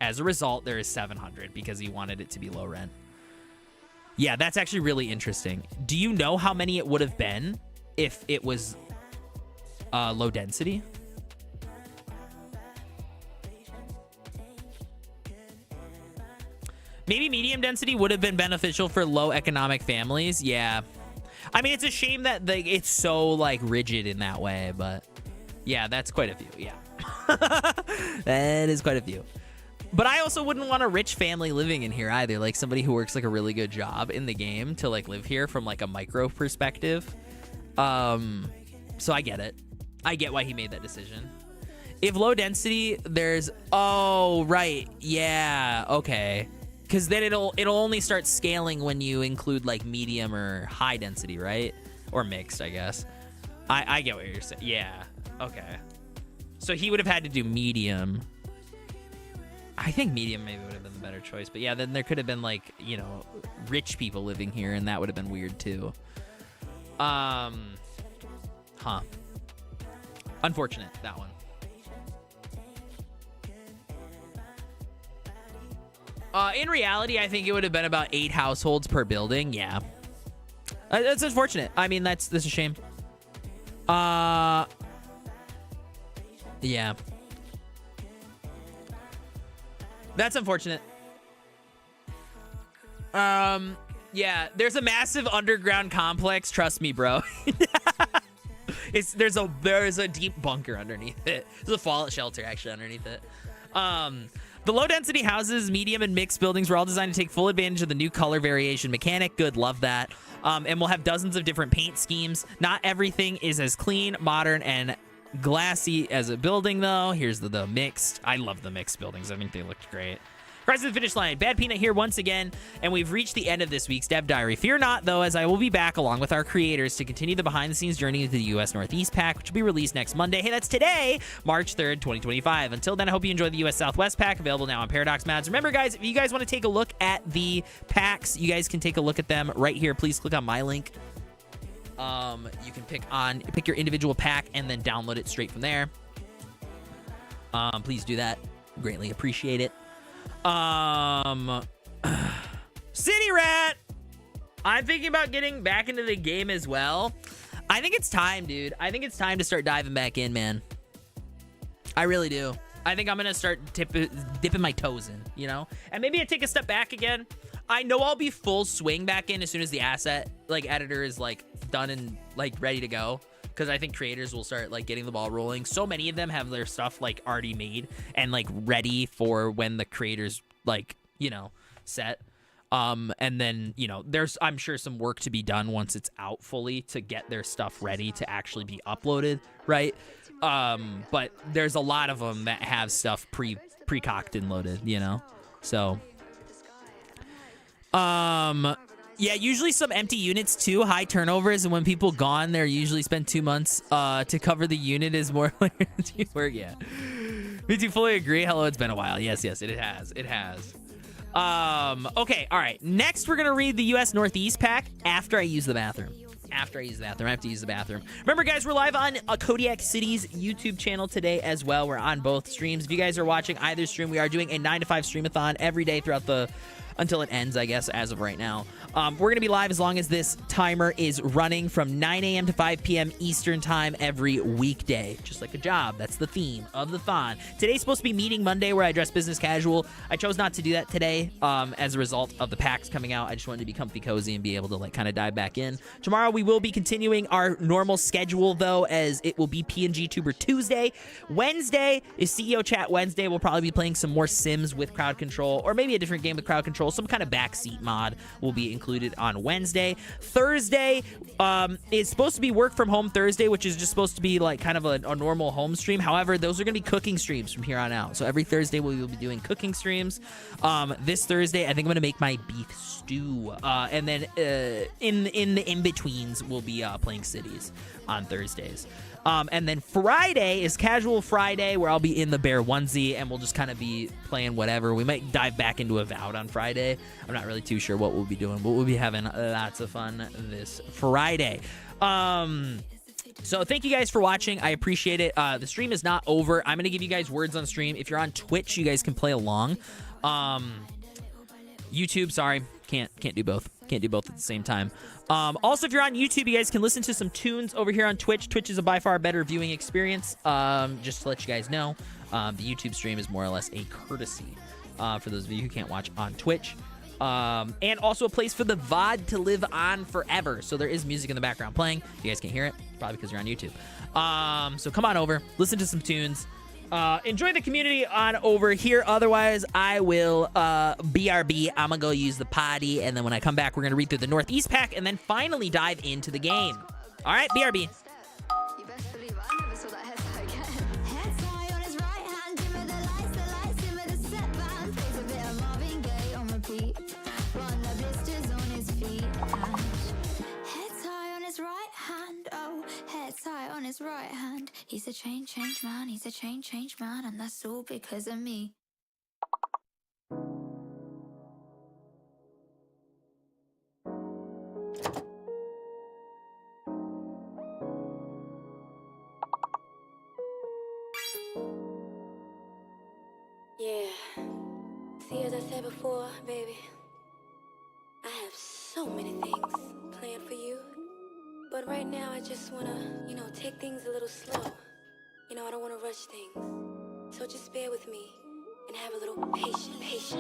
As a result, there is 700 because he wanted it to be low rent. Yeah, that's actually really interesting. Do you know how many it would have been if it was low density? Maybe medium density would have been beneficial for low economic families. Yeah. I mean, it's a shame that it's so like rigid in that way, but yeah, that's quite a few. Yeah. That is quite a few. But I also wouldn't want a rich family living in here either. Like somebody who works like a really good job in the game to like live here from like a micro perspective. So I get it. I get why he made that decision. If low density, there's... Oh, right. Yeah. Okay. Because then it'll only start scaling when you include like medium or high density, right? Or mixed, I guess. I get what you're saying. Yeah. Okay. So he would have had to do medium. I think medium maybe would have been the better choice. But yeah, then there could have been like, you know, rich people living here, and that would have been weird too. Huh. Unfortunate, that one. In reality, I think it would have been about 8 households per building. Yeah. That's unfortunate. I mean, that's a shame. Yeah. That's unfortunate. Yeah, there's a massive underground complex. Trust me, bro. There's a deep bunker underneath it. There's a fallout shelter actually underneath it. The low density houses, medium and mixed buildings were all designed to take full advantage of the new color variation mechanic. Good, love that. And we'll have dozens of different paint schemes. Not everything is as clean, modern, and glassy as a building though. Here's the mixed. I love the mixed buildings. I think they looked great. Rise to the finish line. BadPeanut here once again, and we've reached the end of this week's Dev Diary. Fear not, though, as I will be back along with our creators to continue the behind-the-scenes journey into the U.S. Northeast Pack, which will be released next Monday. Hey, that's today, March 3rd, 2025. Until then, I hope you enjoy the U.S. Southwest Pack, available now on Paradox Mods. Remember, guys, if you guys want to take a look at the packs, you guys can take a look at them right here. Please click on my link. You can pick your individual pack and then download it straight from there. Please do that. Greatly appreciate it. City Rat, I'm thinking about getting back into the game as well. I think it's time, dude. I think it's time to start diving back in, man. I really do. I think I'm gonna start dipping my toes in, you know, and maybe I take a step back again. I know I'll be full swing back in as soon as the asset editor is done and ready to go, because I think creators will start getting the ball rolling. So many of them have their stuff already made and ready for when the creators set. And then there's, I'm sure, some work to be done once it's out fully to get their stuff ready to actually be uploaded, right? But there's a lot of them that have stuff pre-cocked and loaded, so yeah, usually some empty units too, high turnovers, and when people gone, they're usually spend 2 months to cover the unit is more work. Yeah, me too, fully agree. Hello, it's been a while. Yes, it has. Okay, all right. Next, we're gonna read the U.S. Northeast Pack after I use the bathroom. after I use the bathroom. I have to use the bathroom. Remember, guys, we're live on Kodiak Cities YouTube channel today as well. We're on both streams. If you guys are watching either stream, we are doing a 9 to 5 streamathon every day throughout until it ends, I guess, as of right now. We're going to be live as long as this timer is running from 9 a.m. to 5 p.m. Eastern time every weekday. Just like a job. That's the theme of the thon. Today's supposed to be Meeting Monday, where I dress business casual. I chose not to do that today as a result of the packs coming out. I just wanted to be comfy cozy and be able to like kind of dive back in. Tomorrow we will be continuing our normal schedule, though, as it will be PNG Tuber Tuesday. Wednesday is CEO Chat Wednesday. We'll probably be playing some more Sims with crowd control, or maybe a different game with crowd control. Some kind of backseat mod will be included on Wednesday. Thursday is supposed to be work from home Thursday, which is just supposed to be like kind of a normal home stream. However, those are going to be cooking streams from here on out. So every Thursday we will be doing cooking streams. This Thursday, I think I'm going to make my beef stew. And then in the in-betweens, we'll be playing Cities on Thursdays. And then Friday is Casual Friday, where I'll be in the bear onesie, and we'll just kind of be playing whatever. We might dive back into Avowed on Friday. I'm not really too sure what we'll be doing, but we'll be having lots of fun this Friday. So thank you guys for watching. I appreciate it. The stream is not over. I'm going to give you guys words on stream. If you're on Twitch, you guys can play along. YouTube, sorry, can't do both. Can't do both at the same time. Also, if you're on YouTube, you guys can listen to some tunes over here on Twitch. Twitch is a by far better viewing experience. Just to let you guys know, the YouTube stream is more or less a courtesy for those of you who can't watch on Twitch. And also a place for the VOD to live on forever. So there is music in the background playing. You guys can't hear it, probably because you're on YouTube. So come on over, listen to some tunes. Enjoy the community on over here. Otherwise, I will BRB. I'm gonna go use the potty, and then when I come back, we're gonna read through the Northeast pack, and then finally dive into the game. All right, BRB. You best believe I never saw that hairstyle again. Head tie on his right hand, give me the lights, give me the set band. Plays a bit of Marvin Gaye on repeat. Run the blisters on his feet. Head tie on his right hand, oh, head tie on his right hand. He's a change man, he's a change man, and that's all because of me. Yeah, see, as I said before, baby, I have so many things planned for you. But right now, I just wanna, take things a little slow. I don't wanna rush things. So just bear with me and have a little patience.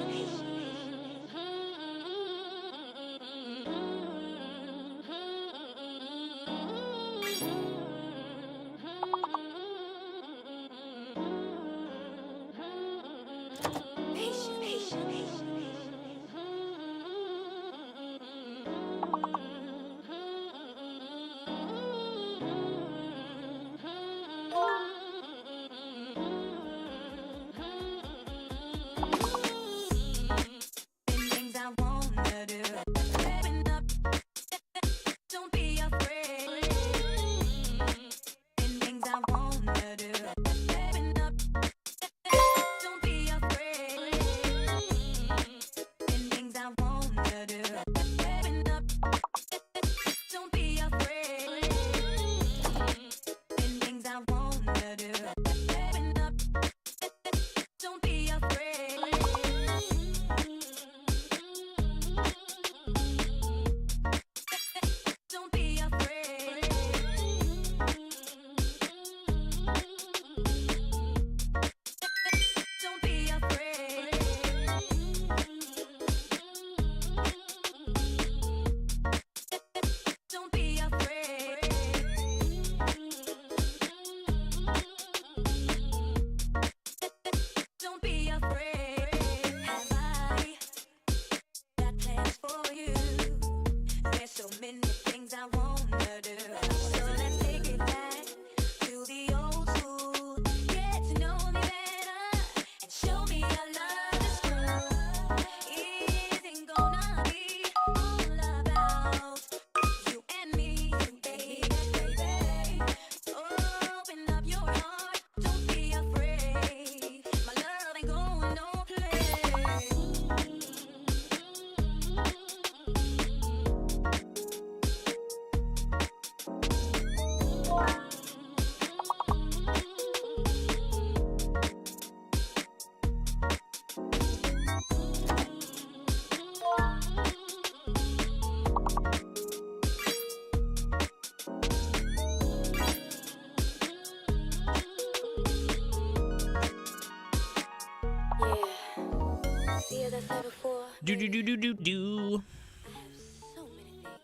Do do do do do do. I have so many things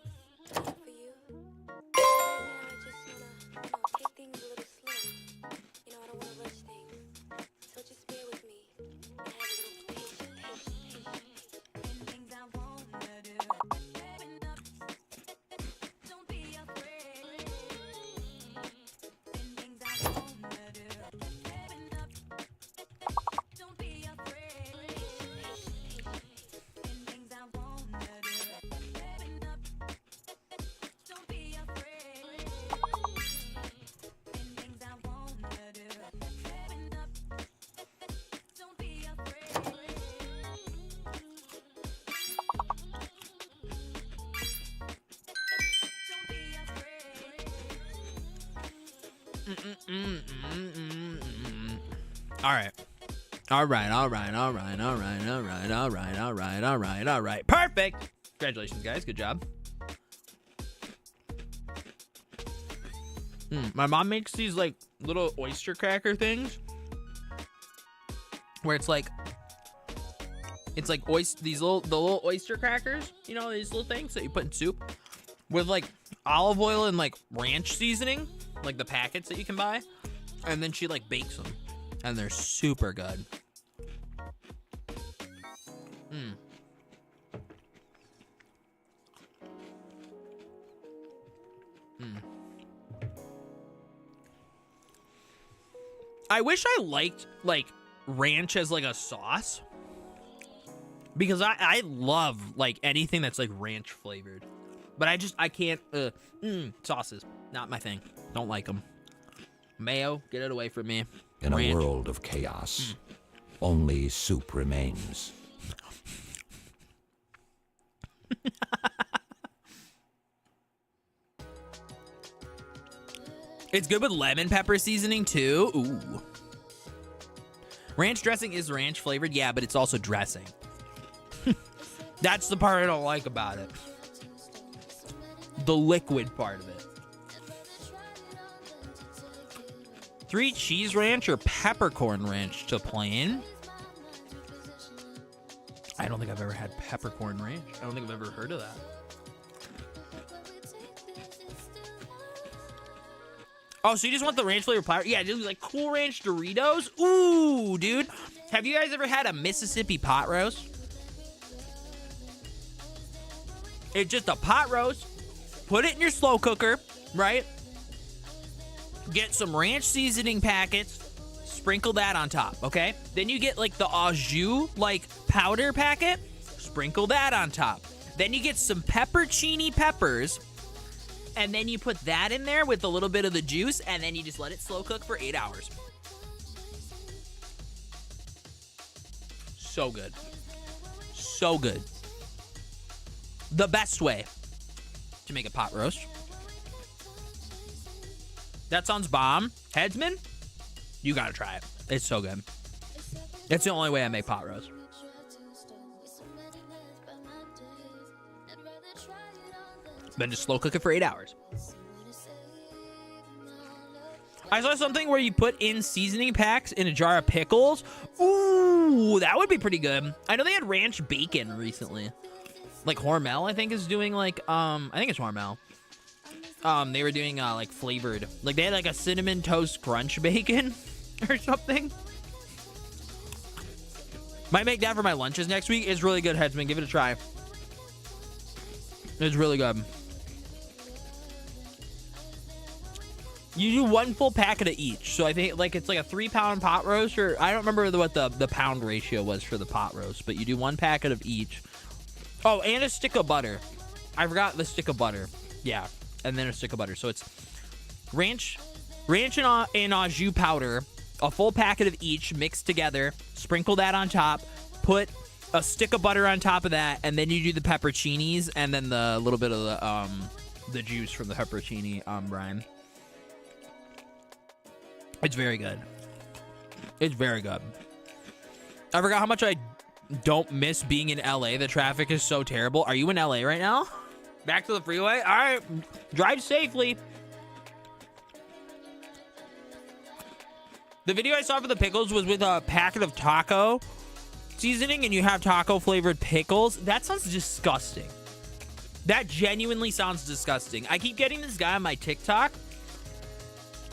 planned for you. Right now, I just wanna, take things a little slow. I don't wanna rush things. So just bear with me and have a little patience. Things I wanna do. Don't be afraid. Things I wanna do. Don't be afraid. Things I wanna do. Don't be afraid. Things I wanna do. Don't be afraid. All right. Perfect. Congratulations, guys. Good job. My mom makes these like little oyster cracker things where it's like these little oyster crackers, these little things that you put in soup with like olive oil and like ranch seasoning, like the packets that you can buy, and then she like bakes them, and they're super good. I wish I liked like ranch as like a sauce, because I love like anything that's like ranch flavored, but I can't. Sauces, not my thing. Don't like them. Mayo, get it away from me. In Ranch. a world of chaos, only soup remains. It's good with lemon pepper seasoning too. Ooh. Ranch dressing is ranch flavored, yeah, but it's also dressing. That's the part I don't like about it. The liquid part of it. 3 cheese ranch or peppercorn ranch to plain? I don't think I've ever had peppercorn ranch. I don't think I've ever heard of that. Oh, so you just want the ranch flavor platter? Yeah, just like Cool Ranch Doritos. Ooh, dude. Have you guys ever had a Mississippi pot roast? It's just a pot roast. Put it in your slow cooker, right? Get some ranch seasoning packets. Sprinkle that on top, okay? Then you get like the au jus, like powder packet. Sprinkle that on top. Then you get some peppercini peppers. And then you put that in there with a little bit of the juice, and then you just let it slow cook for 8 hours. So good. So good. The best way to make a pot roast. That sounds bomb. Headsman, you gotta try it. It's so good. It's the only way I make pot roast. Then just slow cook it for 8 hours. I saw something where you put in seasoning packs in a jar of pickles. Ooh, that would be pretty good. I know they had ranch bacon recently. Like Hormel, I think, is doing like, I think it's Hormel. They were doing like flavored. Like they had like a cinnamon toast crunch bacon or something. Might make that for my lunches next week. It's really good, Headsman. Give it a try. It's really good. You do 1 full packet of each. So I think like it's like a 3-pound pot roast, or I don't remember what the pound ratio was for the pot roast, but you do 1 packet of each. Oh, and a stick of butter. I forgot the stick of butter. Yeah, and then a stick of butter. So it's ranch and au jus powder, a full packet of each mixed together. Sprinkle that on top. Put a stick of butter on top of that, and then you do the pepperoncinis, and then the little bit of the juice from the pepperoni brine. It's very good. It's very good. I forgot how much I don't miss being in LA. The traffic is so terrible. Are you in LA right now? Back to the freeway? All right. Drive safely. The video I saw for the pickles was with a packet of taco seasoning and you have taco flavored pickles. That sounds disgusting. That genuinely sounds disgusting. I keep getting this guy on my TikTok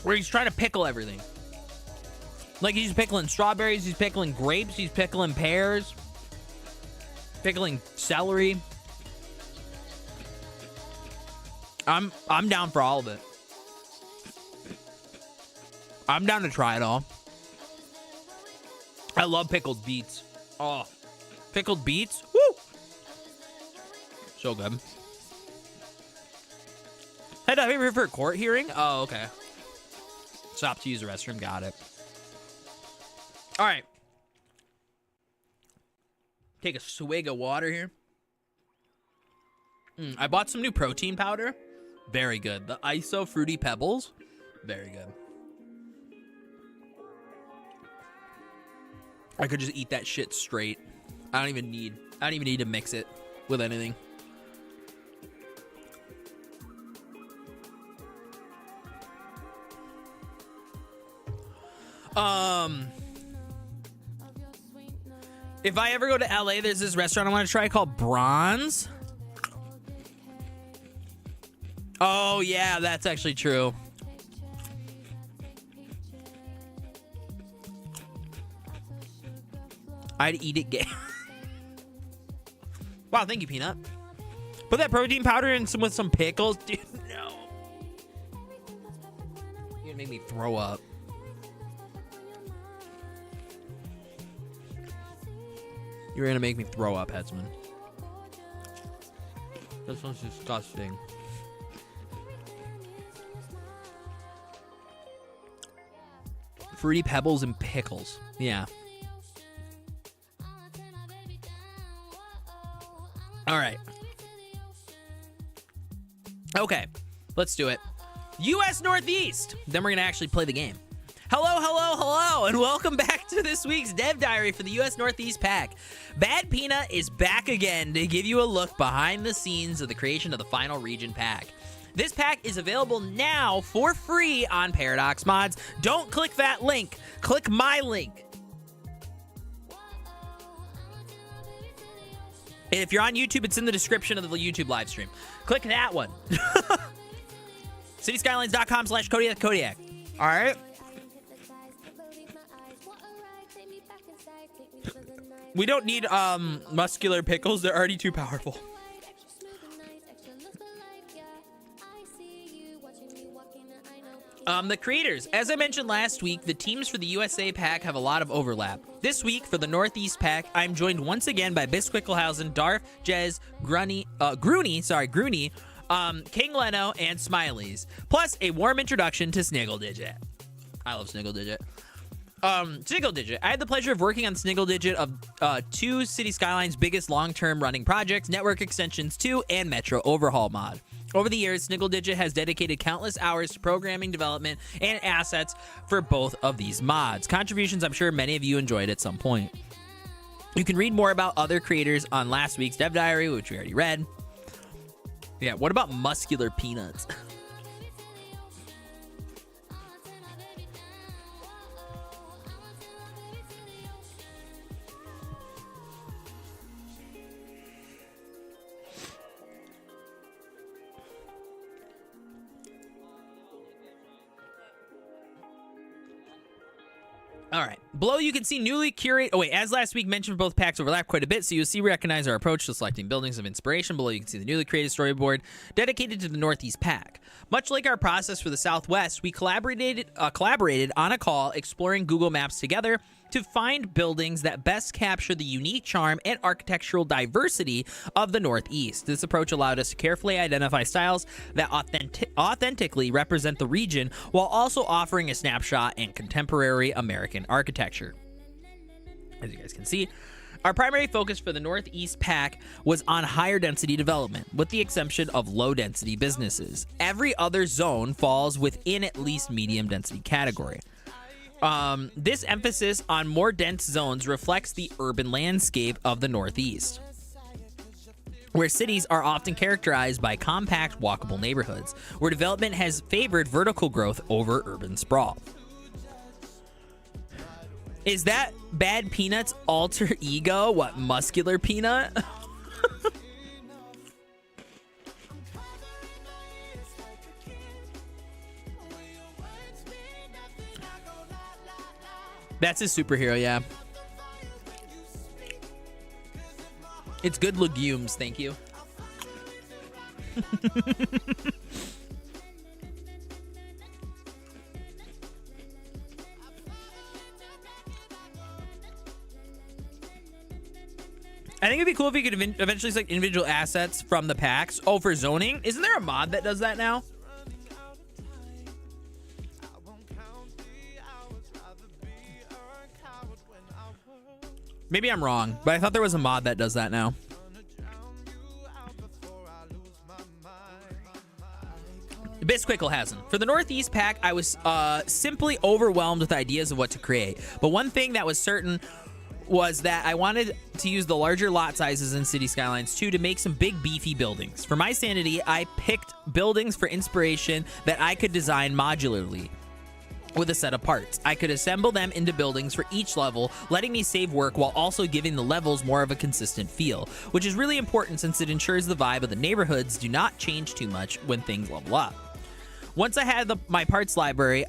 where he's trying to pickle everything. Like he's pickling strawberries, he's pickling grapes, he's pickling pears, pickling celery. I'm down for all of it. I'm down to try it all. I love pickled beets. Oh, pickled beets. Woo! So good. Hey, Darf, you ever here for a court hearing? Oh, okay. Stop to use the restroom. Got it. All right. Take a swig of water here. I bought some new protein powder. Very good. The ISO Fruity Pebbles. Very good. I could just eat that shit straight. I don't even need to mix it with anything. If I ever go to LA, there's this restaurant I want to try called Bronze. Oh yeah, that's actually true. I'd eat it gay. Wow, thank you, Peanut. Put that protein powder in with some pickles. Dude, no. You're gonna make me throw up. You're gonna make me throw up, Headsman. This one's disgusting. Fruity Pebbles and pickles. Yeah. All right. Okay, let's do it. U.S. Northeast. Then we're going to actually play the game. Hello, and welcome back to this week's Dev Diary for the U.S. Northeast Pack. BadPeanut is back again to give you a look behind the scenes of the creation of the final region pack. This pack is available now for free on Paradox Mods. Don't click that link. Click my link. And if you're on YouTube, it's in the description of the YouTube live stream. Click that one. Cityskylines.com/CodiakTheKodiak. All right. We don't need muscular pickles. They're already too powerful. The creators. As I mentioned last week, the teams for the USA pack have a lot of overlap. This week, for the Northeast pack, I'm joined once again by Bsquiklehausen, Darf, Gèze, Gruny, King Leno, and Smilies. Plus, a warm introduction to Sniggledigit. I love Sniggledigit. Sniggledigit. I had the pleasure of working on Sniggledigit of two Cities Skylines' biggest long-term running projects, Network Extensions 2 and Metro Overhaul Mod. Over the years, Sniggledigit has dedicated countless hours to programming, development, and assets for both of these mods. Contributions I'm sure many of you enjoyed at some point. You can read more about other creators on last week's Dev Diary, which we already read. Yeah, what about muscular peanuts? All right. Below, you can see newly curated... Oh, wait. As last week mentioned, both packs overlap quite a bit, so you'll see recognize our approach to selecting buildings of inspiration. Below, you can see the newly created storyboard dedicated to the Northeast pack. Much like our process for the Southwest, we collaborated on a call exploring Google Maps together to find buildings that best capture the unique charm and architectural diversity of the Northeast. This approach allowed us to carefully identify styles that authentically represent the region while also offering a snapshot in contemporary American architecture. As you guys can see, our primary focus for the Northeast pack was on higher density development, with the exception of low density businesses. Every other zone falls within at least medium density category. This emphasis on more dense zones reflects the urban landscape of the Northeast, where cities are often characterized by compact, walkable neighborhoods, where development has favored vertical growth over urban sprawl. Is that BadPeanut's alter ego? What, Muscular Peanut? That's his superhero, yeah. It's good legumes, thank you. I think it'd be cool if you could eventually select individual assets from the packs. Oh, for zoning? Isn't there a mod that does that now? Maybe I'm wrong, but I thought there was a mod that does that now. Bsquiklehausen. For the Northeast pack, I was simply overwhelmed with ideas of what to create. But one thing that was certain was that I wanted to use the larger lot sizes in Cities Skylines 2 to make some big beefy buildings. For my sanity, I picked buildings for inspiration that I could design modularly with a set of parts. I could assemble them into buildings for each level, letting me save work while also giving the levels more of a consistent feel, which is really important since it ensures the vibe of the neighborhoods do not change too much when things level up. Once I had my parts library,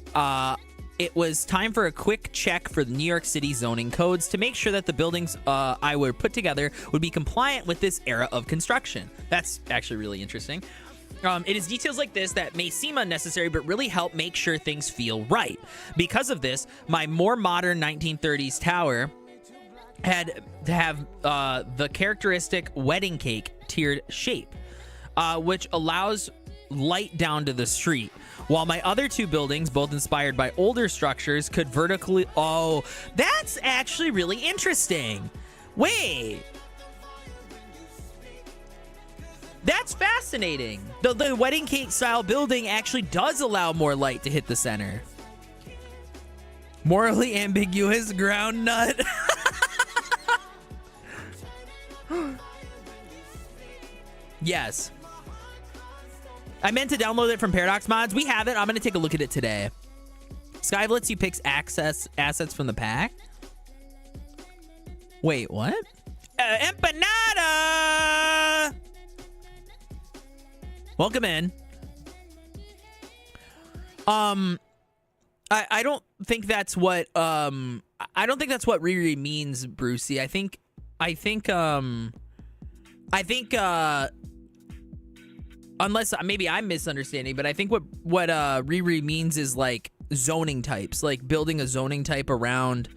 it was time for a quick check for the New York City zoning codes to make sure that the buildings I would put together would be compliant with this era of construction. That's actually really interesting. It is details like this that may seem unnecessary, but really help make sure things feel right. Because of this, my more modern 1930s tower had to have the characteristic wedding cake tiered shape, which allows light down to the street, while my other two buildings, both inspired by older structures, could vertically... Oh, that's actually really interesting. Wait. That's fascinating. The wedding cake style building actually does allow more light to hit the center. Morally ambiguous ground nut. Yes. I meant to download it from Paradox Mods. We have it. I'm going to take a look at it today. Skyve lets you pick assets from the pack. Wait, what? Empanada! Welcome in. I don't think that's what Riri means, Brucey. I think unless maybe I'm misunderstanding, but I think what Riri means is like zoning types, like building a zoning type around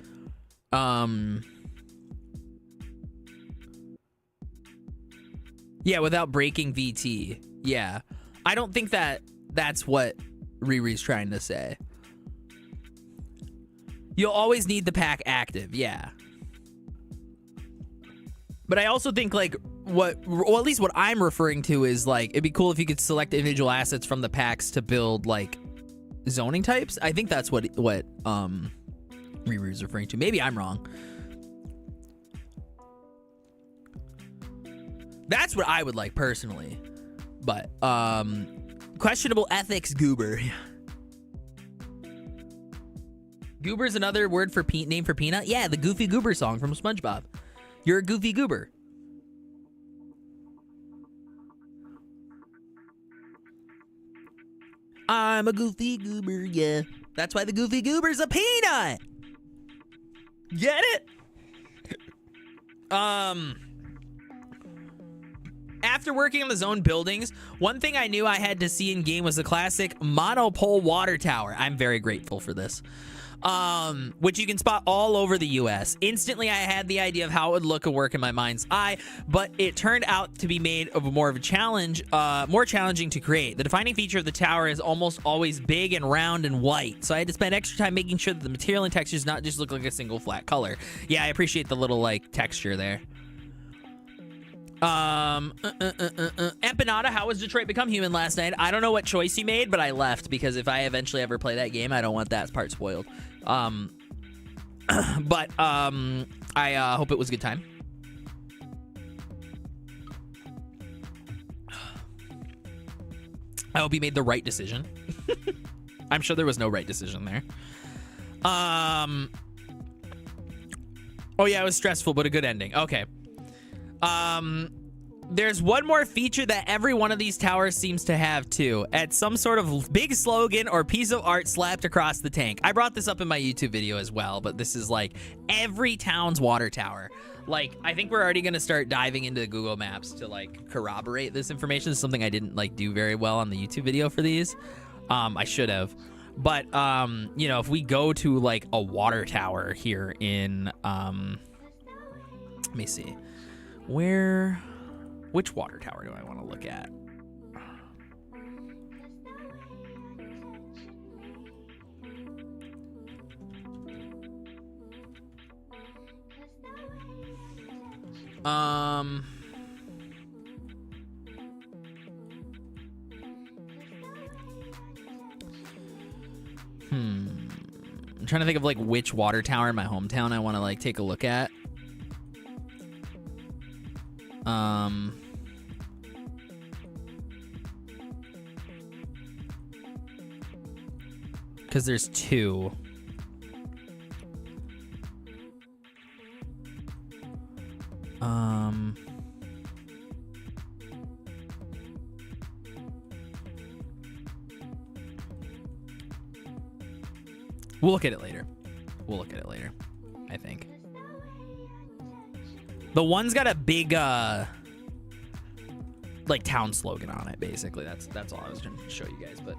yeah, without breaking VT. Yeah. I don't think that's what Riri's trying to say. You'll always need the pack active, yeah. But I also think like at least what I'm referring to is like it'd be cool if you could select individual assets from the packs to build like zoning types. I think that's what Riri's referring to. Maybe I'm wrong. That's what I would like personally. But questionable ethics, goober. Goober's another word for name for peanut. Yeah, the Goofy Goober song from SpongeBob. You're a goofy goober. I'm a goofy goober, yeah. That's why the Goofy Goober's a peanut. Get it? After working on the zone buildings, one thing I knew I had to see in game was the classic monopole water tower. I'm very grateful for this. Which you can spot all over the US. Instantly, I had the idea of how it would look and work in my mind's eye, but it turned out to be made of more of a challenge, more challenging to create. The defining feature of the tower is almost always big and round and white, so I had to spend extra time making sure that the material and textures not just look like a single flat color. Yeah, I appreciate the little like texture there. Empanada, how was Detroit Become Human last night? I don't know what choice you made, but I left because if I eventually ever play that game, I don't want that part spoiled. I hope it was a good time. I hope you made the right decision. I'm sure there was no right decision there. Oh yeah, it was stressful, but a good ending. Okay. There's one more feature that every one of these towers seems to have too. At some sort of big slogan or piece of art slapped across the tank. I brought this up in my YouTube video as well, but this is like every town's water tower. Like, I think we're already gonna start diving into Google Maps to like corroborate this information. It's something I didn't like do very well on the YouTube video for these. I should have. But, you know, if we go to like a water tower here in, let me see. Which water tower do I want to look at? I'm trying to think of like which water tower in my hometown I want to like take a look at. Because there's two. We'll look at it later. I think. The one's got a big like town slogan on it, basically. That's all I was trying to show you guys, but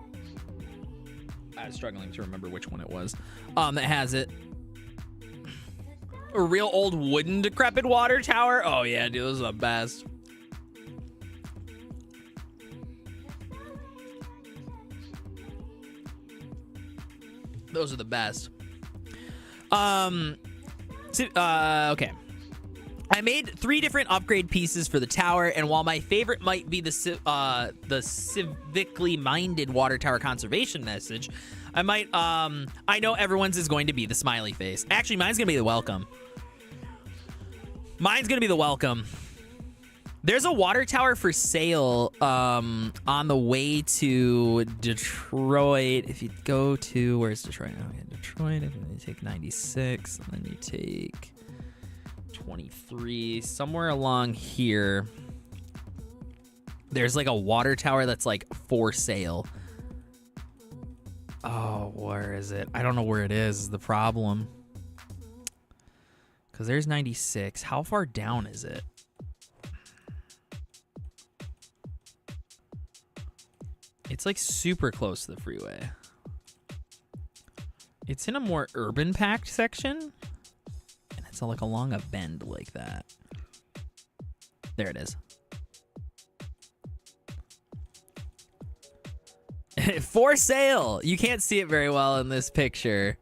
I was struggling to remember which one it was. That has it. A real old wooden decrepit water tower. Oh yeah, dude, those are the best. Those are the best. Okay. I made 3 different upgrade pieces for the tower, and while my favorite might be the civically minded water tower conservation message, I know everyone's is going to be the smiley face. Actually, mine's gonna be the welcome. There's a water tower for sale on the way to Detroit. If you go to, where's Detroit? Okay, Detroit, if you take 96, and then you take 23, somewhere along here, there's like a water tower that's like for sale. Oh, where is it? I don't know where it is the problem. Because there's 96. How far down is it? It's like super close to the freeway. It's in a more urban packed section. And it's like along a bend like that. There it is. For sale. You can't see it very well in this picture.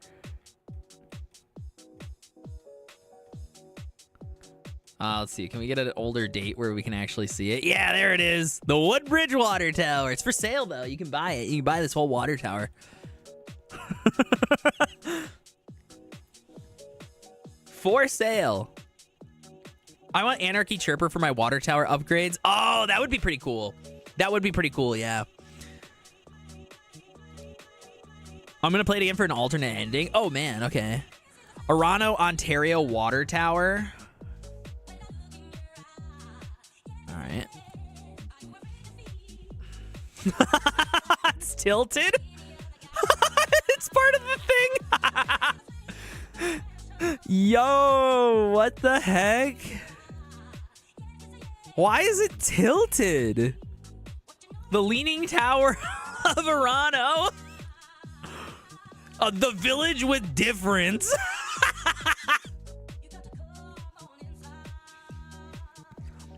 Let's see. Can we get an older date where we can actually see it? Yeah, there it is. The Woodbridge Water Tower. It's for sale, though. You can buy it. You can buy this whole water tower. For sale. I want Anarchy Chirper for my water tower upgrades. Oh, that would be pretty cool. That would be pretty cool, yeah. I'm going to play it again for an alternate ending. Oh, man. Okay. Orano, Ontario Water Tower. All right. It's tilted? It's part of the thing? Yo, what the heck? Why is it tilted? The Leaning Tower of Orano? The village with difference.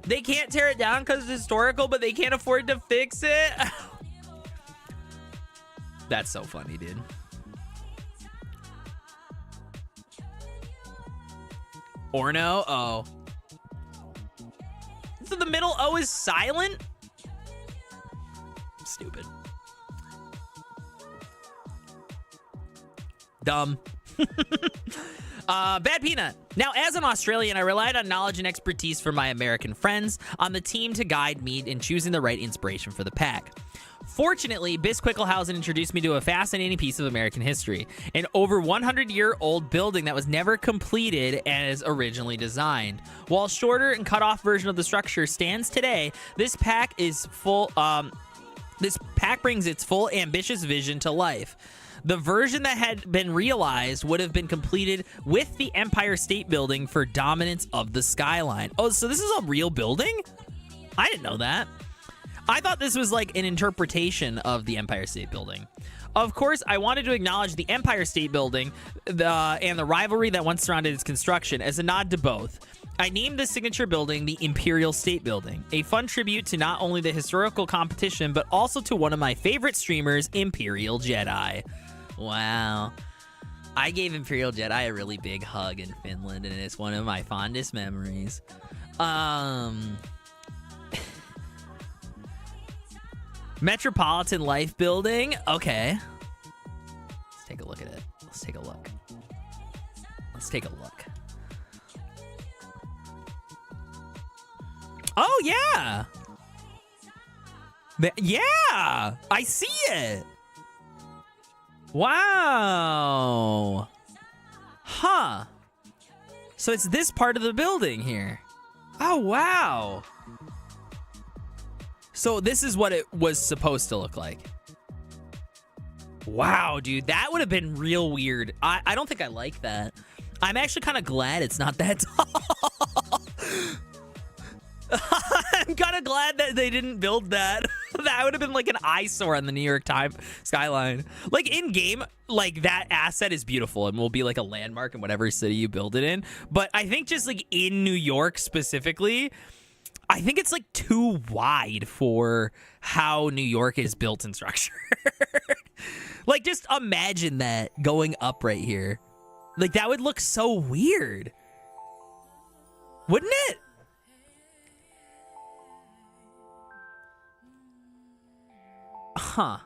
They can't tear it down because it's historical, but they can't afford to fix it. That's so funny, dude. Orno? Oh. So the middle O is silent? Stupid. Dumb. BadPeanut. Now, as an Australian, I relied on knowledge and expertise from my American friends on the team to guide me in choosing the right inspiration for the pack. Fortunately, Bsquiklehausen introduced me to a fascinating piece of American history, an over 100-year-old building that was never completed as originally designed. While shorter and cut-off version of the structure stands today, this pack is full. This pack brings its full ambitious vision to life. The version that had been realized would have been completed with the Empire State Building for dominance of the skyline. Oh, so this is a real building? I didn't know that. I thought this was like an interpretation of the Empire State Building. Of course, I wanted to acknowledge the Empire State Building and the rivalry that once surrounded its construction as a nod to both. I named the signature building the Imperial State Building, a fun tribute to not only the historical competition, but also to one of my favorite streamers, Imperial Jedi. Wow. I gave Imperial Jedi a really big hug in Finland, and it's one of my fondest memories. Metropolitan Life Building. Okay. Let's take a look at it. Let's take a look. Let's take a look. Oh, yeah. Yeah. I see it. Wow. Huh. So it's this part of the building here. Oh, wow. So this is what it was supposed to look like. Wow, dude, that would have been real weird. I don't think I like that. I'm actually kind of glad it's not that tall. I'm kind of glad that they didn't build that. That would have been like an eyesore on the New York Times skyline. Like in game, like that asset is beautiful and will be like a landmark in whatever city you build it in. But I think just like in New York specifically, I think it's like too wide for how New York is built and structured. Like, just imagine that going up right here. Like, that would look so weird. Wouldn't it? Huh.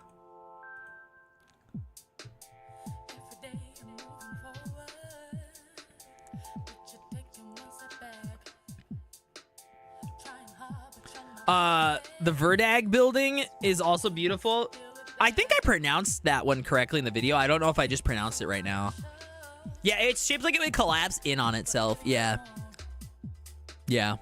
The Verdag building is also beautiful. I think I pronounced that one correctly in the video. I don't know if I just pronounced it right now. Yeah, it's shaped like it would collapse in on itself. Yeah. Yeah.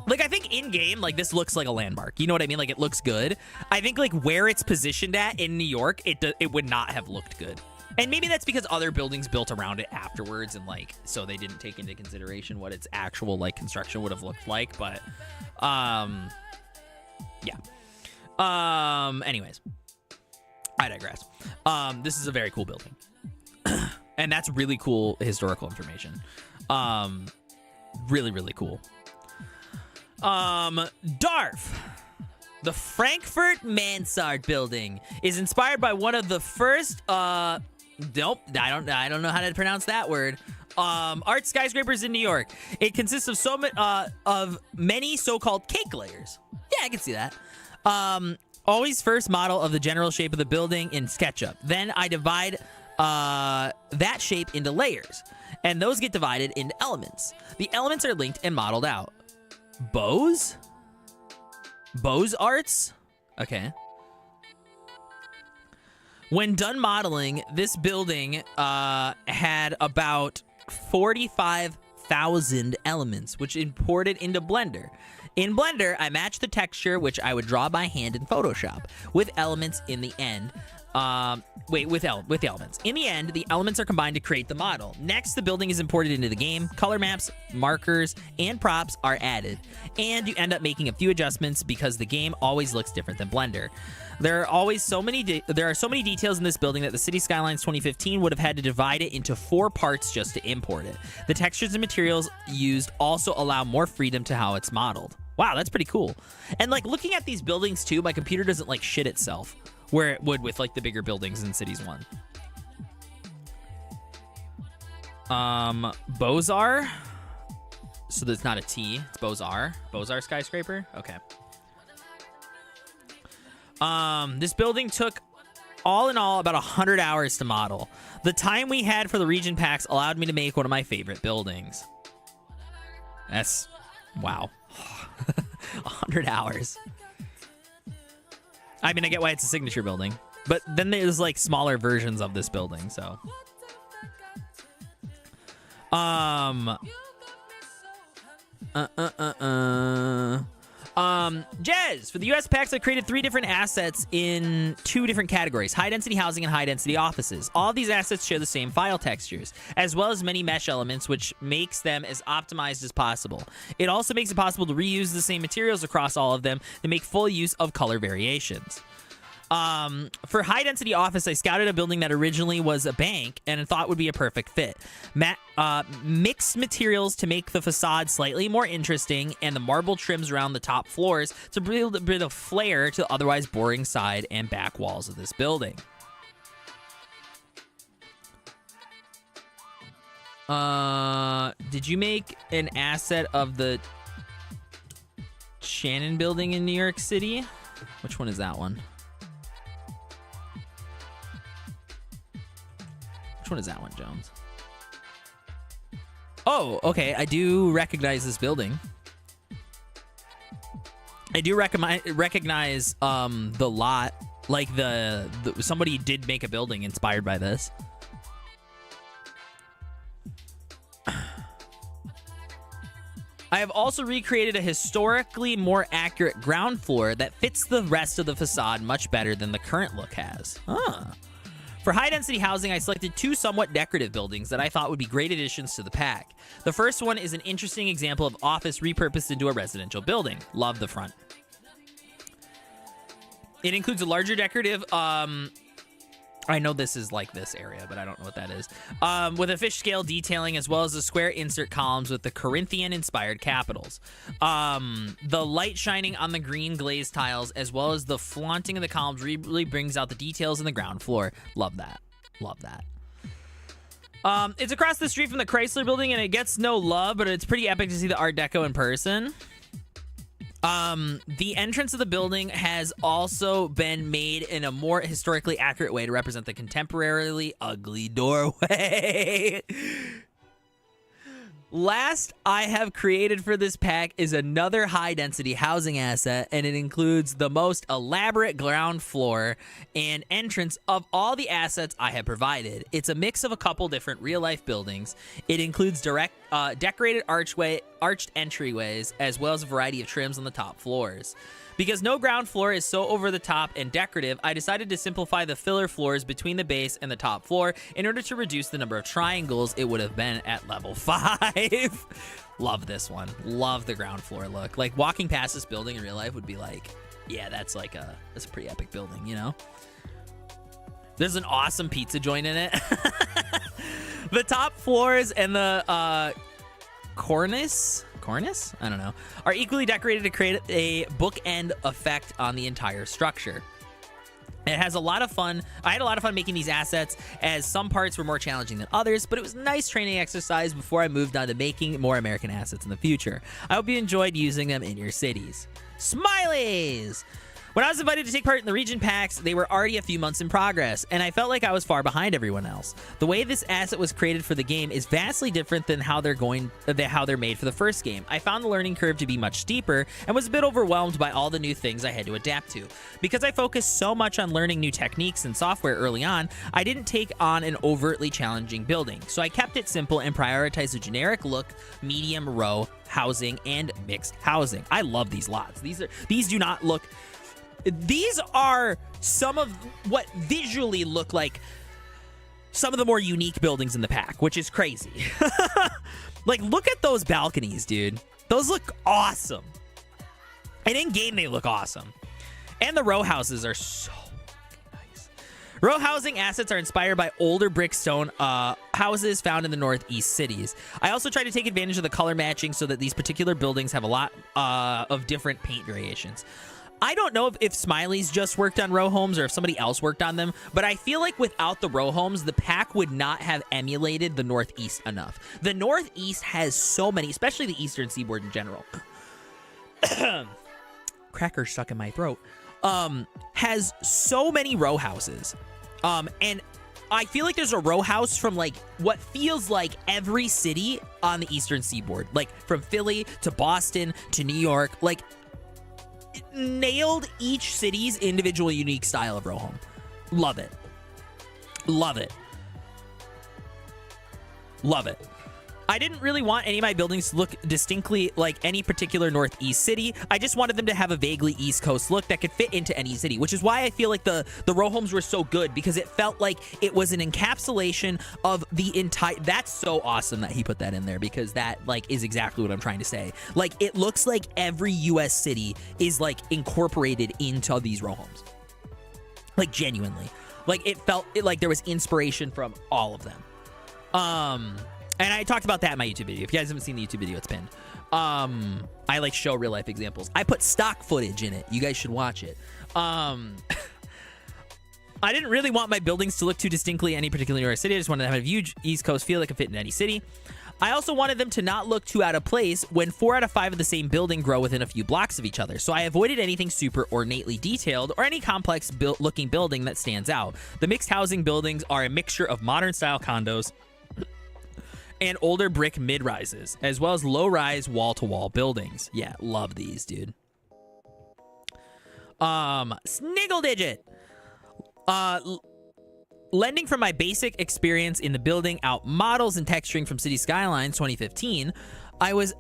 Like, I think in-game, like, this looks like a landmark. You know what I mean? Like, it looks good. I think, like, where it's positioned at in New York, it would not have looked good. And maybe that's because other buildings built around it afterwards, and, like, so they didn't take into consideration what its actual, like, construction would have looked like. But, yeah. Anyways, I digress. This is a very cool building. And that's really cool historical information. Really, really cool. Darf, the Frankfurt Mansard building, is inspired by one of the first nope, I don't know how to pronounce that word. Art skyscrapers in New York. It consists of many so-called cake layers. Yeah, I can see that. Always first model of the general shape of the building in SketchUp. Then I divide that shape into layers, and those get divided into elements. The elements are linked and modeled out. Bose Arts? Okay. When done modeling, this building had about 45,000 elements, which imported into Blender. In Blender, I matched the texture, which I would draw by hand in Photoshop, with elements in the end. With the elements. In the end, the elements are combined to create the model. Next, the building is imported into the game. Color maps, markers, and props are added. And you end up making a few adjustments because the game always looks different than Blender. There are so many details in this building that the Cities Skylines 2015 would have had to divide it into 4 parts just to import it. The textures and materials used also allow more freedom to how it's modeled. Wow, that's pretty cool. And like looking at these buildings too, my computer doesn't like shit itself where it would with like the bigger buildings in Cities 1. Bozar. So that's not a T, it's Bozar. Bozar skyscraper? Okay. This building took all in all about 100 hours to model. The time we had for the region packs allowed me to make one of my favorite buildings. That's wow. 100 hours. I mean, I get why it's a signature building, but then there's like smaller versions of this building, so. Gèze, for the US packs, I created 3 different assets in 2 different categories, high density housing and high density offices. All of these assets share the same file textures, as well as many mesh elements, which makes them as optimized as possible. It also makes it possible to reuse the same materials across all of them to make full use of color variations. For high density office, I scouted a building that originally was a bank and thought would be a perfect fit. Mixed materials to make the facade slightly more interesting, and the marble trims around the top floors to build a bit of flair to the otherwise boring side and back walls of this building. Did you make an asset of the Shannon building in New York City? Which one is that one? Which one is that one, Jones? Oh, okay. I do recognize this building. I do recognize the lot. Like somebody did make a building inspired by this. I have also recreated a historically more accurate ground floor that fits the rest of the facade much better than the current look has. For high-density housing, I selected 2 somewhat decorative buildings that I thought would be great additions to the pack. The first one is an interesting example of office repurposed into a residential building. Love the front. It includes a larger decorative, I know this is like this area, but I don't know what that is, with a fish scale detailing, as well as the square insert columns with the Corinthian-inspired capitals. The light shining on the green glazed tiles, as well as the flaunting of the columns, really brings out the details in the ground floor. Love that. Love that. It's across the street from the Chrysler building, and it gets no love, but it's pretty epic to see the Art Deco in person. The entrance of the building has also been made in a more historically accurate way to represent the contemporarily ugly doorway. Last I have created for this pack is another high-density housing asset, and it includes the most elaborate ground floor and entrance of all the assets I have provided. It's a mix of a couple different real-life buildings. It includes decorated arched entryways, as well as a variety of trims on the top floors. Because no ground floor is so over the top and decorative, I decided to simplify the filler floors between the base and the top floor in order to reduce the number of triangles it would have been at level 5. Love this one. Love the ground floor look. Like, walking past this building in real life would be like, yeah, that's a pretty epic building, you know? There's an awesome pizza joint in it. The top floors and the cornice, I don't know, are equally decorated to create a bookend effect on the entire structure. It has a lot of fun. I had a lot of fun making these assets, as some parts were more challenging than others, but it was a nice training exercise before I moved on to making more American assets in the future. I hope you enjoyed using them in your cities. Smilies! When I was invited to take part in the region packs, they were already a few months in progress, and I felt like I was far behind everyone else. The way this asset was created for the game is vastly different than how they're made for the first game. I found the learning curve to be much steeper and was a bit overwhelmed by all the new things I had to adapt to. Because I focused so much on learning new techniques and software early on, I didn't take on an overtly challenging building, so I kept it simple and prioritized a generic look, medium row housing, and mixed housing. I love these lots. These are some of what visually look like some of the more unique buildings in the pack, which is crazy. Like, look at those balconies, dude. Those look awesome. And in-game, they look awesome. And the row houses are so nice. Row housing assets are inspired by older brick stone houses found in the northeast cities. I also try to take advantage of the color matching so that these particular buildings have a lot of different paint variations. I don't know if Smilies just worked on row homes or if somebody else worked on them, but I feel like without the row homes, the pack would not have emulated the Northeast enough. The Northeast has so many, especially the Eastern Seaboard in general. Cracker stuck in my throat. Has so many row houses. And I feel like there's a row house from like what feels like every city on the Eastern Seaboard. Like from Philly to Boston to New York. Like, nailed each city's individual unique style of row home. Love it. Love it. Love it. I didn't really want any of my buildings to look distinctly like any particular Northeast city. I just wanted them to have a vaguely East Coast look that could fit into any city, which is why I feel like the row homes were so good, because it felt like it was an encapsulation of the entire... That's so awesome that he put that in there, because that like is exactly what I'm trying to say. Like, it looks like every U.S. city is like incorporated into these row homes. Like, genuinely. Like, it felt like there was inspiration from all of them. And I talked about that in my YouTube video. If you guys haven't seen the YouTube video, it's pinned. I like show real life examples. I put stock footage in it. You guys should watch it. I didn't really want my buildings to look too distinctly any particular New York City. I just wanted to have a huge East Coast feel that could fit in any city. I also wanted them to not look too out of place when 4 out of 5 of the same building grow within a few blocks of each other. So I avoided anything super ornately detailed or any complex looking building that stands out. The mixed housing buildings are a mixture of modern style condos and older brick mid-rises, as well as low-rise wall-to-wall buildings. Yeah, love these, dude. Sniggledigit. Lending from my basic experience in the building out models and texturing from Cities Skylines 2015, I was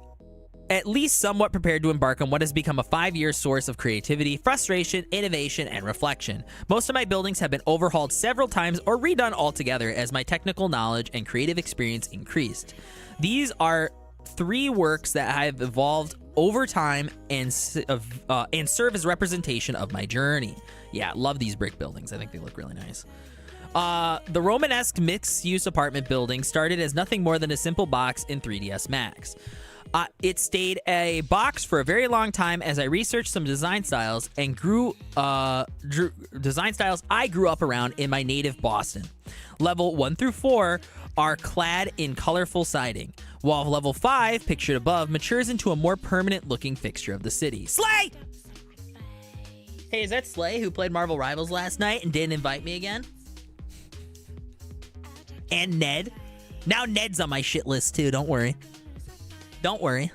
at least somewhat prepared to embark on what has become a 5-year source of creativity, frustration, innovation, and reflection. Most of my buildings have been overhauled several times or redone altogether as my technical knowledge and creative experience increased. These are 3 works that have evolved over time and serve as representation of my journey. Yeah, love these brick buildings. I think they look really nice. The Romanesque mixed-use apartment building started as nothing more than a simple box in 3ds Max. It stayed a box for a very long time as I researched some design styles and design styles I grew up around in my native Boston. Level 1 through 4 are clad in colorful siding, while level 5, pictured above, matures into a more permanent looking fixture of the city. Slay! Hey, is that Slay who played Marvel Rivals last night and didn't invite me again? And Ned. Now Ned's on my shit list too, don't worry. Don't worry.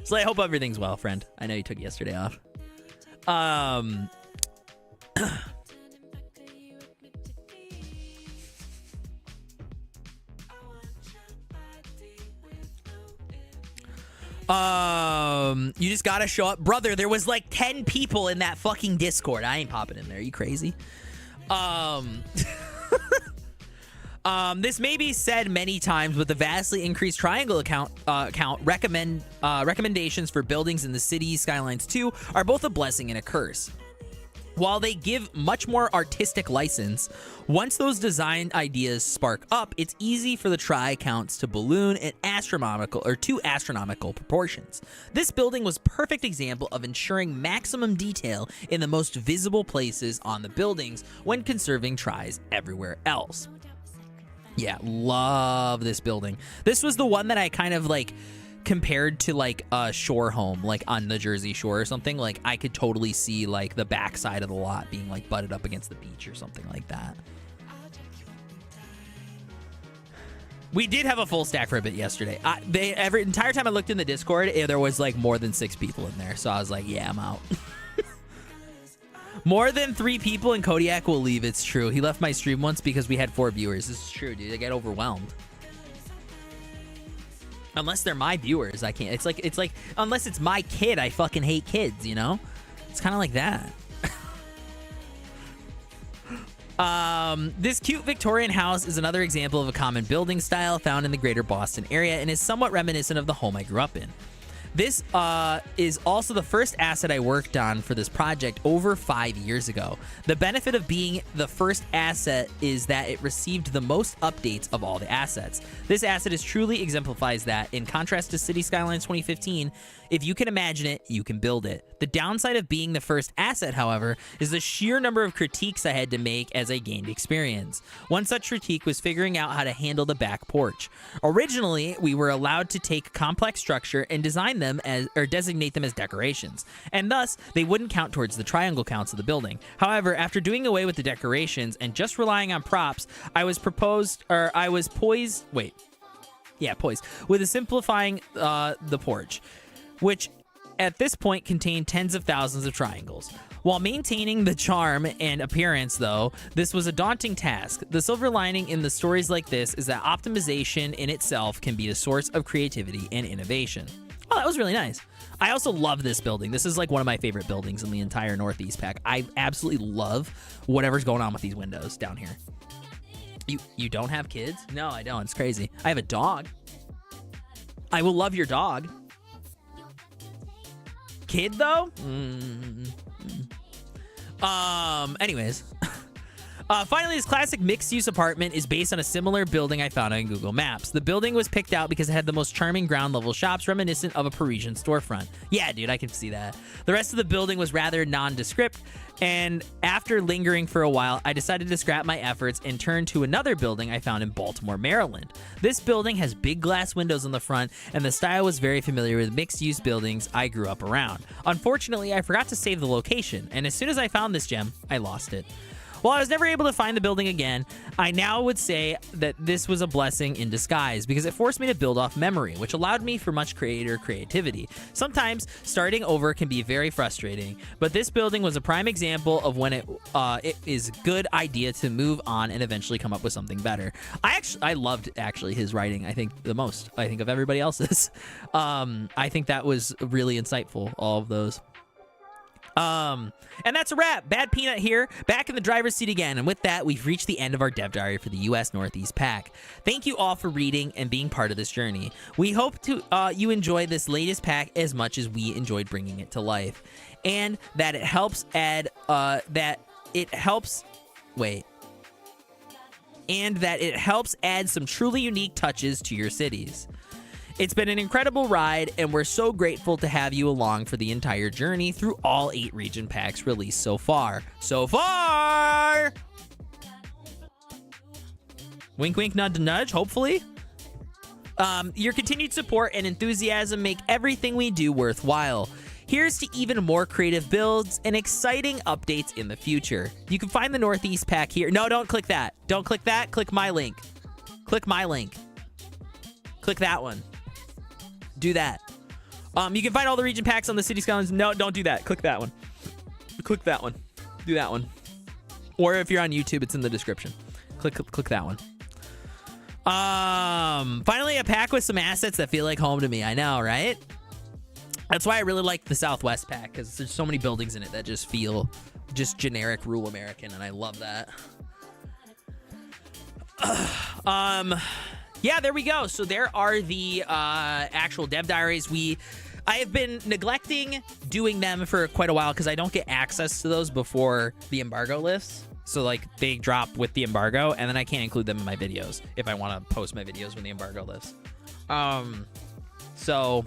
So I hope everything's well, friend. I know you took yesterday off. You just gotta show up. Brother, there was like 10 people in that fucking Discord. I ain't popping in there. Are you crazy? This may be said many times, but the vastly increased triangle recommendations for buildings in the Cities Skylines 2 are both a blessing and a curse. While they give much more artistic license, once those design ideas spark up, it's easy for the tri-counts to balloon in astronomical proportions. This building was a perfect example of ensuring maximum detail in the most visible places on the buildings when conserving tries everywhere else. Yeah, love this building. This was the one that I kind of like compared to like a shore home, like on the Jersey Shore or something. Like I could totally see like the backside of the lot being like butted up against the beach or something like that. We did have a full stack for a bit yesterday. Every entire time I looked in the Discord, there was like more than 6 people in there. So I was like, yeah, I'm out. More than 3 people and Kodiak will leave. It's true. He left my stream once because we had 4 viewers. This is true, dude. I get overwhelmed. Unless they're my viewers, I can't. It's like unless it's my kid, I fucking hate kids, you know? It's kind of like that. This cute Victorian house is another example of a common building style found in the greater Boston area and is somewhat reminiscent of the home I grew up in. This is also the first asset I worked on for this project over 5 years ago. The benefit of being the first asset is that it received the most updates of all the assets. This asset truly exemplifies that. In contrast to Cities Skylines 2015, if you can imagine it, you can build it. The downside of being the first asset, however, is the sheer number of critiques I had to make as I gained experience. One such critique was figuring out how to handle the back porch. Originally, we were allowed to take complex structure and design them as, or designate them as decorations, and thus they wouldn't count towards the triangle counts of the building. However, after doing away with the decorations and just relying on props, I was poised Yeah, poise. With a simplifying the porch, which at this point contained tens of thousands of triangles. While maintaining the charm and appearance, though, this was a daunting task. The silver lining in the stories like this is that optimization in itself can be a source of creativity and innovation. Oh, that was really nice. I also love this building. This is like one of my favorite buildings in the entire Northeast pack. I absolutely love whatever's going on with these windows down here. You don't have kids? No, I don't. It's crazy. I have a dog. I will love your dog. Kid, though? Anyways. Finally, this classic mixed-use apartment is based on a similar building I found on Google Maps. The building was picked out because it had the most charming ground-level shops reminiscent of a Parisian storefront. Yeah, dude, I can see that. The rest of the building was rather nondescript, and after lingering for a while, I decided to scrap my efforts and turn to another building I found in Baltimore, Maryland. This building has big glass windows on the front, and the style was very familiar with mixed-use buildings I grew up around. Unfortunately, I forgot to save the location, and as soon as I found this gem, I lost it. While I was never able to find the building again, I now would say that this was a blessing in disguise because it forced me to build off memory, which allowed me for much creativity. Sometimes starting over can be very frustrating, but this building was a prime example of when it is a good idea to move on and eventually come up with something better. I loved actually his writing, I think, the most. I think of everybody else's. I think that was really insightful, all of those. And that's a wrap. BadPeanut here, back in the driver's seat again. And with that, we've reached the end of our dev diary for the U.S. Northeast pack. Thank you all for reading and being part of this journey. We hope to you enjoy this latest pack as much as we enjoyed bringing it to life, and that it helps add some truly unique touches to your cities. It's been an incredible ride, and we're so grateful to have you along for the entire journey through all 8 region packs released so far. Wink, wink, nudge, nudge, hopefully. Your continued support and enthusiasm make everything we do worthwhile. Here's to even more creative builds and exciting updates in the future. You can find the Northeast pack here. No, don't click that. Don't click that. Click my link. Click my link. Click that one. Do that. You can find all the region packs on the Cities Skylines. No, don't do that. Click that one. Click that one. Do that one. Or if you're on YouTube, it's in the description. Click that one. Finally, a pack with some assets that feel like home to me. I know, right? That's why I really like the Southwest pack, because there's so many buildings in it that just feel just generic rural American, and I love that. Yeah, there we go. So there are the actual dev diaries. I have been neglecting doing them for quite a while because I don't get access to those before the embargo lifts. So like they drop with the embargo, and then I can't include them in my videos if I want to post my videos when the embargo lifts. So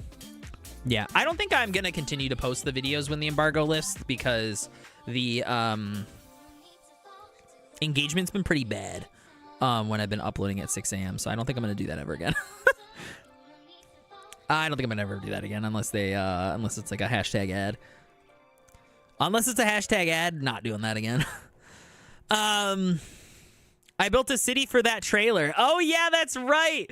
yeah, I don't think I'm gonna continue to post the videos when the embargo lifts because the engagement's been pretty bad. When I've been uploading at 6 a.m. So I don't think I'm going to do that ever again. I don't think I'm going to ever do that again unless it's like a hashtag ad. Unless it's a hashtag ad, not doing that again. I built a city for that trailer. Oh, yeah, that's right.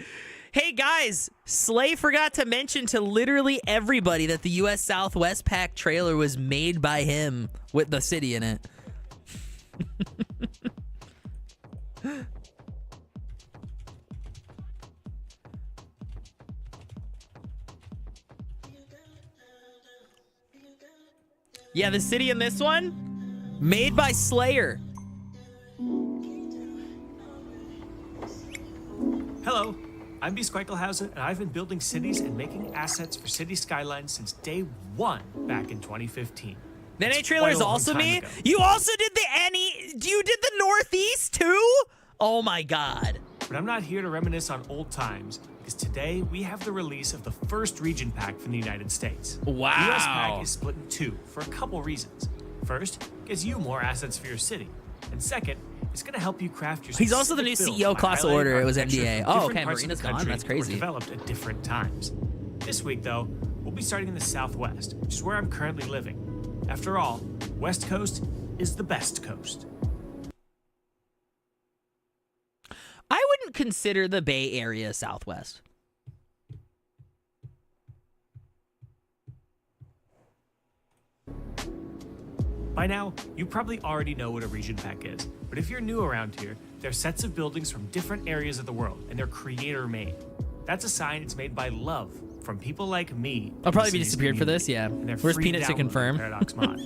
Hey, guys, Slay forgot to mention to literally everybody that the U.S. Southwest Pack trailer was made by him with the city in it. Yeah, the city in this one, made by Slayer. Hello, I'm Bsquiklehausen, and I've been building cities and making assets for Cities Skylines since day 1 back in 2015. The NA trailer is also me? Ago. You also did the NE? You did the Northeast too? Oh my God. But I'm not here to reminisce on old times, because today we have the release of the first region pack from the United States. Wow. The US pack is split in 2 for a couple reasons. First, gives you more assets for your city. And second, it's going to help you craft your. He's also the new CEO class order. It was MDA. Oh, okay. Marina's gone. That's crazy. Developed at different times. This week, though, we'll be starting in the Southwest, which is where I'm currently living. After all, West Coast is the best coast. I wouldn't consider the Bay Area Southwest. By now, you probably already know what a region pack is, but if you're new around here, they're sets of buildings from different areas of the world, and they're creator-made. That's a sign it's made by love from people like me. I'll probably be Cities disappeared for this, yeah. and they're Where's free Peanut to download confirm? Paradox mods.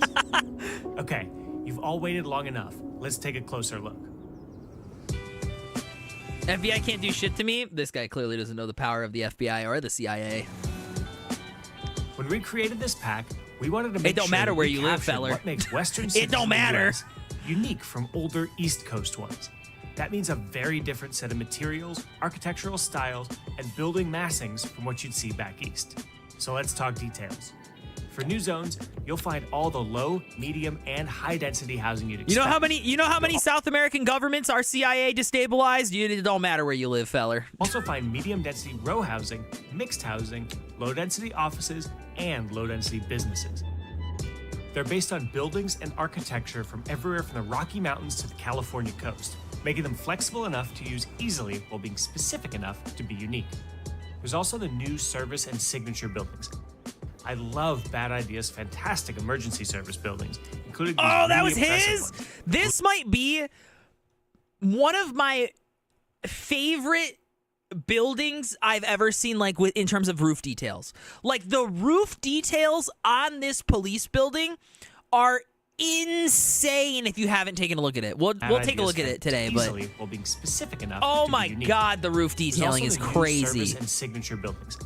Okay, you've all waited long enough. Let's take a closer look. FBI can't do shit to me. This guy clearly doesn't know the power of the FBI or the CIA. When we created this pack, we wanted to make It don't sure matter that where we you live, captured feller. What makes Western It cities don't in the matter. US unique from older East Coast ones. That means a very different set of materials, architectural styles, and building massings from what you'd see back east. So let's talk details. For new zones, you'll find all the low, medium, and high-density housing you'd expect. You know how many South American governments are CIA destabilized? It don't matter where you live, feller. Also find medium-density row housing, mixed housing, low-density offices, and low-density businesses. They're based on buildings and architecture from everywhere from the Rocky Mountains to the California coast, making them flexible enough to use easily while being specific enough to be unique. There's also the new service and signature buildings. I love Bad Idea's fantastic emergency service buildings, including these Oh, that really was impressive his? ones. This might be one of my favorite buildings I've ever seen, like in terms of roof details. Like the roof details on this police building are insane if you haven't taken a look at it. We'll take a Ideas look at it today, but easily while being specific enough oh to my be unique. god, the roof There's detailing also is the new crazy. Service and signature buildings.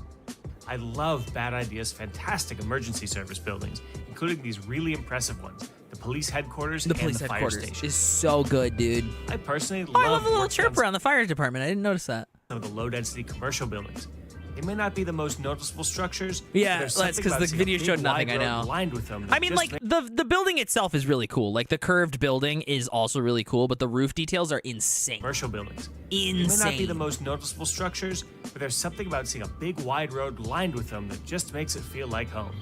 I love Bad Idea's fantastic emergency service buildings, including these really impressive ones. The police headquarters The and police the fire headquarters station. is so good, dude. I personally Oh, I love the little working on chirper on the fire department. I didn't notice that. some of the low-density commercial buildings. They may not be the most noticeable structures. Yeah, but there's that's something 'cause about the seeing a video big showed nothing, wide I road know. lined with them that I mean, just like the building itself is really cool. Like the curved building is also really cool, but the roof details are insane. commercial buildings. They may not be Insane. the most noticeable structures, but there's something about seeing a big wide road lined with them that just makes it feel like home.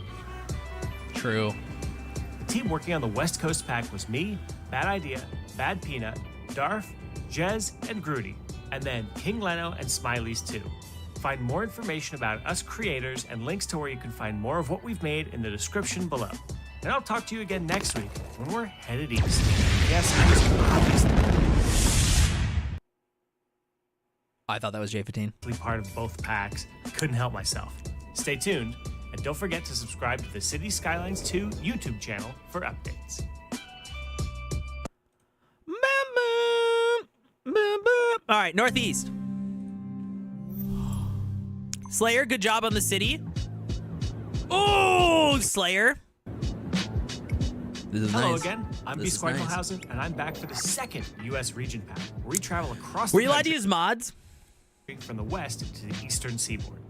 True. The team working on the West Coast pack was me, Bad Idea, BadPeanut, Darf, Gèze, and Gruny, and then King Leno and Smilies too. Find more information about us creators and links to where you can find more of what we've made in the description below. And I'll talk to you again next week when we're headed east. Yes, I thought that was J15. I'm part of both packs. Couldn't help myself. Stay tuned, and don't forget to subscribe to the Cities Skylines 2 YouTube channel for updates. All right, Northeast. Slayer, good job on the city. Oh, Slayer. This is Hello nice. again, I'm This is nice. Bsquiklehausen, and I'm back for the second US region pack, where we travel across Were the you allowed to country use mods? from the west to the eastern seaboard.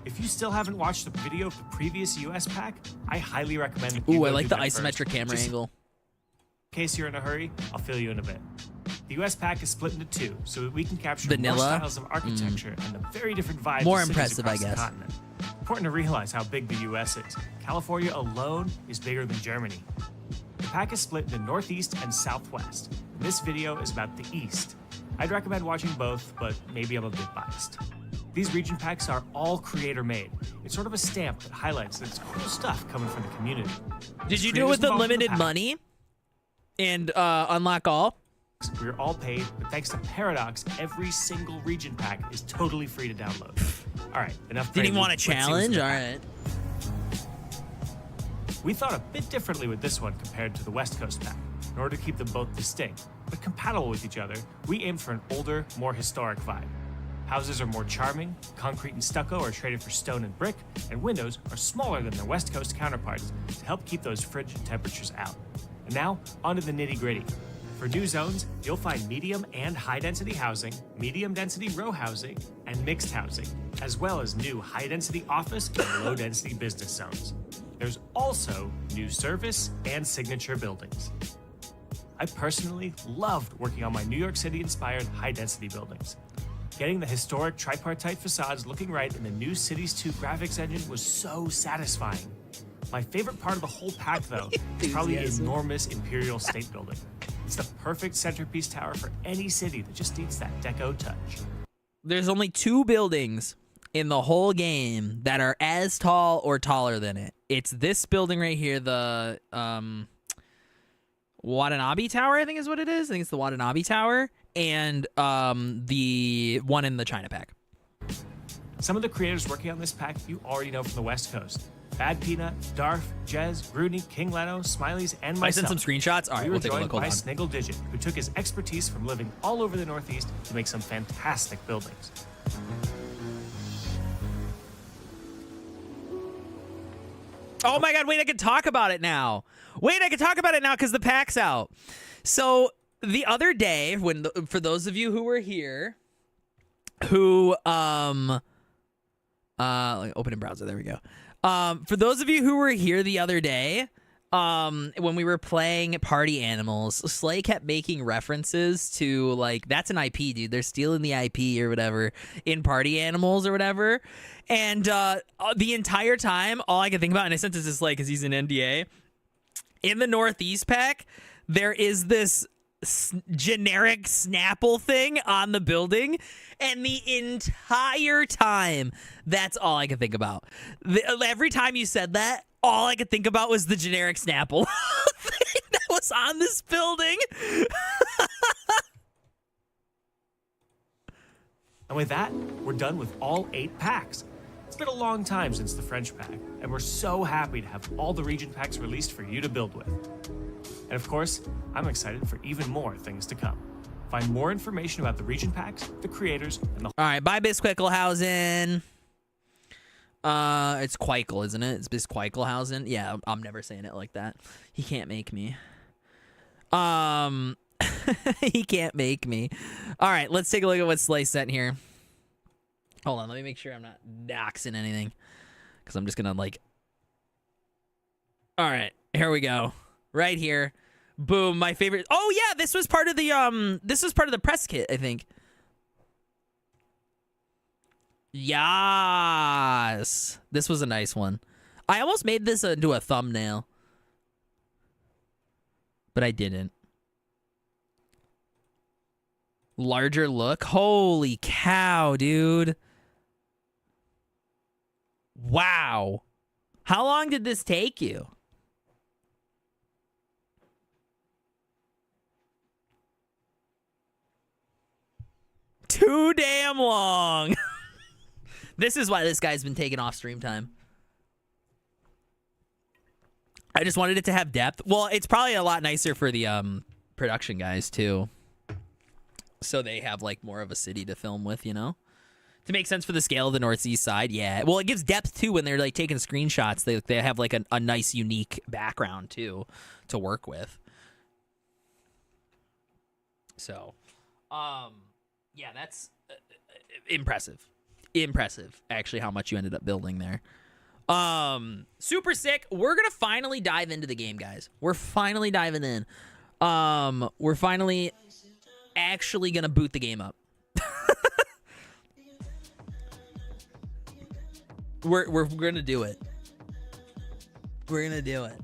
If you still haven't watched the video of the previous US pack, I highly recommend that you Ooh, I go like do the that isometric first. camera Just angle. In case you're in a hurry, I'll fill you in a bit. The US pack is split into two, so that we can capture Vanilla? more styles of architecture and the very different vibes More of cities impressive, I across the guess. continent. Important to realize how big the US is. California alone is bigger than Germany. The pack is split into Northeast and Southwest. And this video is about the East. I'd recommend watching both, but maybe I'm a bit biased. These region packs are all creator made. It's sort of a stamp that highlights that it's cool stuff coming from the community. Did you do it Creators with involved in the unlimited pack. money and unlock all? We're all paid, but thanks to Paradox, every single region pack is totally free to download. All right, enough. Did he prelude. want a Let's see what's challenge? in the All pack. right. We thought a bit differently with this one compared to the West Coast pack. In order to keep them both distinct, but compatible with each other, we aimed for an older, more historic vibe. Houses are more charming, concrete and stucco are traded for stone and brick, and windows are smaller than their West Coast counterparts to help keep those frigid temperatures out. And now, onto the nitty-gritty. For new zones, you'll find medium and high-density housing, medium-density row housing, and mixed housing, as well as new high-density office and low-density business zones. There's also new service and signature buildings. I personally loved working on my New York City-inspired high-density buildings. Getting the historic tripartite facades looking right in the new Cities 2 graphics engine was so satisfying. My favorite part of the whole pack, though, is probably the Enthusiasm. enormous Imperial State Building. It's the perfect centerpiece tower for any city that just needs that deco touch. There's only 2 buildings in the whole game that are as tall or taller than it. It's this building right here, the Watanabe Tower, I think is what it is. I think it's the Watanabe Tower and the one in the China pack. Some of the creators working on this pack you already know from the West Coast. BadPeanut, Darf, Gèze, Gruny, King Leno, Smilies, and myself. I sent some screenshots. All right, we'll take a look. Hold on. We were joined by Sniggledigit, who took his expertise from living all over the Northeast to make some fantastic buildings. Oh my God, wait, I can talk about it now. Wait, I can talk about it now because the pack's out. So the other day, for those of you who were here, who, open in browser, there we go. For those of you who were here the other day, when we were playing Party Animals, Slay kept making references to, like, that's an IP, dude. They're stealing the IP or whatever in Party Animals or whatever. And the entire time, all I could think about, and I sent this to Slay because he's an NDA, in the Northeast pack, there is this generic Snapple thing on the building, and the entire time, that's all I could think about. Every time you said that, all I could think about was the generic Snapple thing that was on this building. And with that, we're done with all 8 packs. It's been a long time since the French pack, and we're so happy to have all the region packs released for you to build with. And of course, I'm excited for even more things to come. Find more information about the region packs, the creators, and the... All right, bye, Bsquiklehausen. It's Queikel, isn't it? It's Bsquiklehausen. Yeah, I'm never saying it like that. He can't make me. He can't make me. All right, let's take a look at what Slay sent here. Hold on, let me make sure I'm not doxing anything, because I'm just gonna like. All right, here we go. Right here, boom. My favorite. Oh yeah, this was part of the This was part of the press kit, I think. Yes, this was a nice one. I almost made this into a thumbnail, but I didn't. Larger look. Holy cow, dude. Wow. How long did this take you? Too damn long. This is why this guy's been taking off stream time. I just wanted it to have depth. Well, it's probably a lot nicer for the production guys too. So they have like more of a city to film with, you know? To make sense for the scale of the Northeast side, yeah. Well, it gives depth too when they're like taking screenshots. They have like a nice, unique background too to work with. So, yeah, that's impressive. Impressive, actually, how much you ended up building there. Super sick. We're gonna finally dive into the game, guys. We're finally diving in. We're finally actually gonna boot the game up. We're gonna do it. We're gonna do it.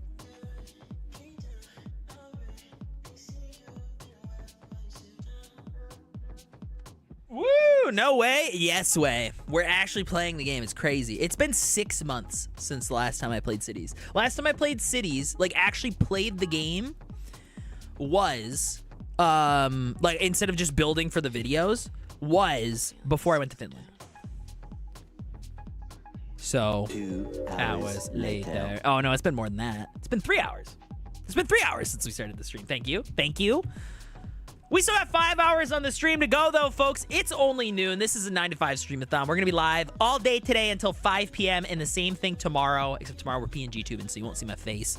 Woo! No way? Yes way. We're actually playing the game. It's crazy. It's been 6 months since the last time I played Cities. Last time I played Cities, like actually played the game, was like instead of just building for the videos, was before I went to Finland. So 2 that hours was later. Oh no, it's been more than that. It's been 3 hours. It's been 3 hours since we started the stream. Thank you. Thank you. We still have 5 hours on the stream to go, though, folks. It's only noon. This is a 9 to 5 stream-a-thon. We're going to be live all day today until 5 p.m. and the same thing tomorrow, except tomorrow we're PNG-tubing, so you won't see my face.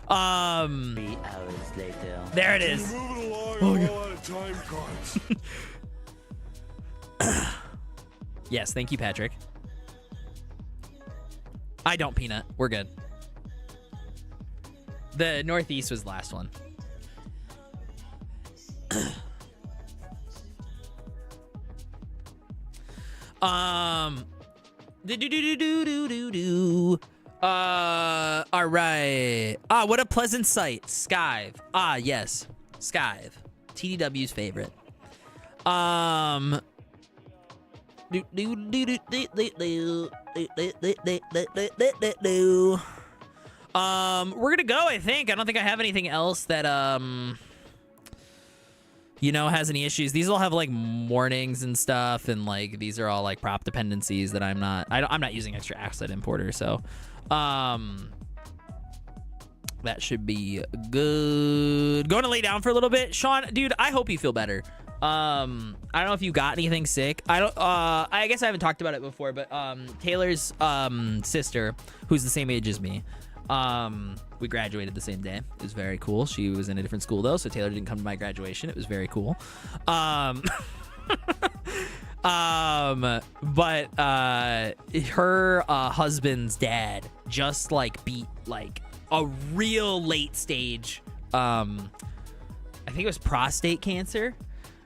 3 hours later. There it is. Moving along, a whole lot of time cards. Yes, thank you, Patrick. I don't, Peanut. We're good. The Northeast was the last one. All right. Ah, what a pleasant sight. Skive. Ah, yes. Skive. TDW's favorite. We're gonna go, I think. I don't think I have anything else that you know, has any issues. These all have like warnings and stuff, and like these are all like prop dependencies that I'm not using extra asset importer, so that should be good. Going to lay down for a little bit. Sean, dude, I hope you feel better. I don't know if you got anything sick. I guess I haven't talked about it before, but Taylor's sister, who's the same age as me, we graduated the same day. It was very cool. She was in a different school though, so Taylor didn't come to my graduation. It was very cool. But her husband's dad just like beat like a real late stage, I think it was prostate cancer,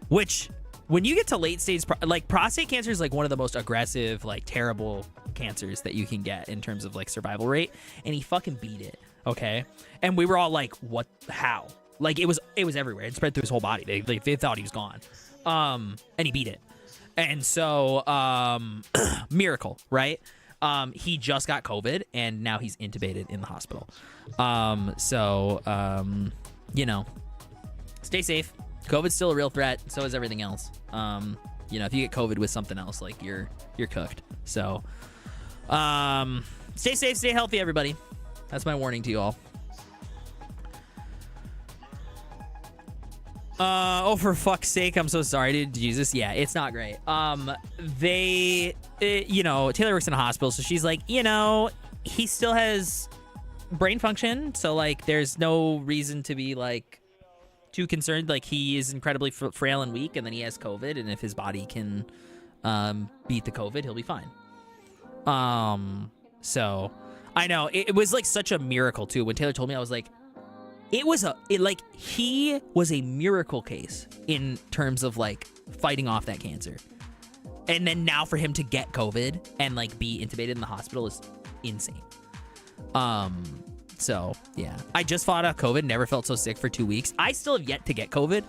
which when you get to late stage, like prostate cancer is like one of the most aggressive, like terrible cancers that you can get in terms of like survival rate, and he fucking beat it. Okay, and we were all like, what, how? Like it was everywhere. It spread through his whole body. They thought he was gone, and he beat it. And so miracle, right? He just got COVID and now he's intubated in the hospital. You know, stay safe. COVID's still a real threat. So is everything else. You know, if you get COVID with something else, like you're cooked. So stay safe, stay healthy, everybody. That's my warning to you all. Oh, for fuck's sake, I'm so sorry, dude. Jesus, yeah, it's not great. You know, Taylor works in a hospital, so she's like, you know, he still has brain function, so like there's no reason to be like too concerned. Like he is incredibly frail and weak, and then he has COVID, and if his body can beat the COVID, he'll be fine. So I know it was like such a miracle too. When Taylor told me, I was like, he was a miracle case in terms of like fighting off that cancer. And then now for him to get COVID and like be intubated in the hospital is insane. So yeah, I just fought off COVID, never felt so sick for 2 weeks. I still have yet to get COVID.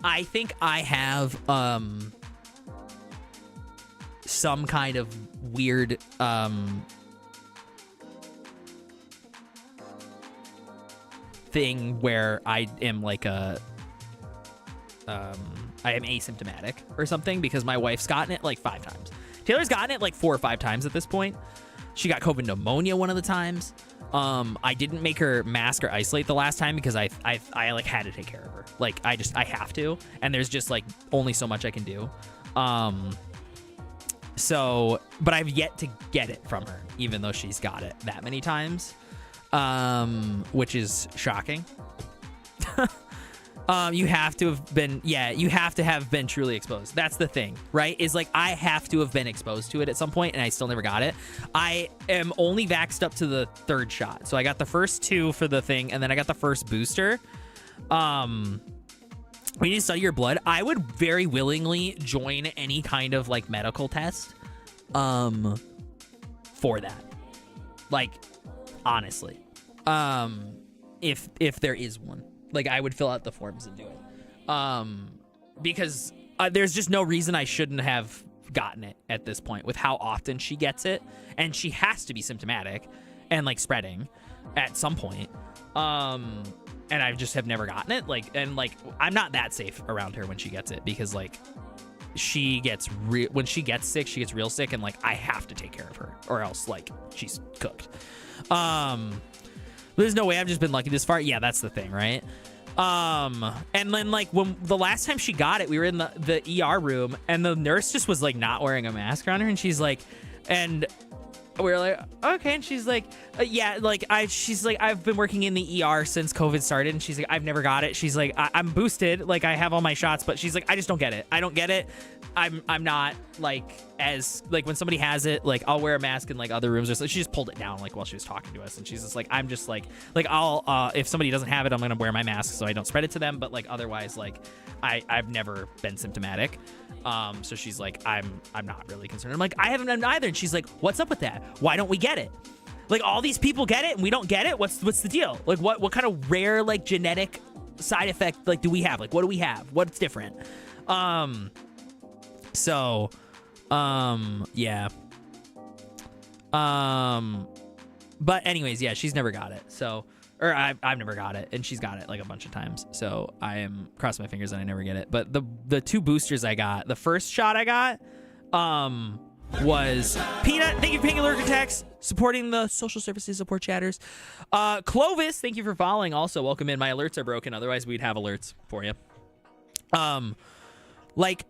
I think I have some kind of weird thing where I am like I am asymptomatic or something, because my wife's gotten it like 5 times. Taylor's gotten it like 4 or 5 times at this point. She got COVID pneumonia one of the times. I didn't make her mask or isolate the last time because I like had to take care of her. Like I have to, and there's just like only so much I can do. So, but I've yet to get it from her, even though she's got it that many times. Which is shocking. You have to have been, you have to have been truly exposed. That's the thing, right? Is like, I have to have been exposed to it at some point, and I still never got it. I am only vaxxed up to the 3rd shot. So I got the first 2 for the thing, and then I got the first booster. When you study your blood, I would very willingly join any kind of like medical test, for that. Like, honestly, if there is one, like I would fill out the forms and do it, because there's just no reason I shouldn't have gotten it at this point with how often she gets it, and she has to be symptomatic and like spreading at some point, and I just have never gotten it. Like, and like I'm not that safe around her when she gets it, because like she gets when she gets sick, she gets real sick, and like I have to take care of her or else like she's cooked. There's no way I've just been lucky this far. Yeah, that's the thing, right? And then like when the last time she got it, we were in the ER room, and the nurse just was like not wearing a mask around her, and she's like, and we were like, okay, and she's like, yeah, like she's like, I've been working in the ER since COVID started, and she's like, I've never got it. She's like, I'm boosted, like I have all my shots, but she's like, I just don't get it. I don't get it. I'm not like as like when somebody has it, like I'll wear a mask in like other rooms or so. She just pulled it down like while she was talking to us, and she's just like, I'm just like I'll if somebody doesn't have it, I'm gonna wear my mask so I don't spread it to them, but like otherwise like I've never been symptomatic. So she's like, I'm not really concerned. I'm like, I haven't been either, and she's like, what's up with that? Why don't we get it? Like all these people get it and we don't get it. What's the deal? Like what kind of rare like genetic side effect like do we have? Like what do we have? What's different? So, yeah. But anyways, yeah, she's never got it. So, or I've never got it, and she's got it like a bunch of times. So I am crossing my fingers that I never get it. But the 2 boosters I got, the first shot I got, was Peanut. Thank you for paying lurker text, supporting the social services support chatters. Clovis, thank you for following. Also, welcome in. My alerts are broken. Otherwise, we'd have alerts for you. Like,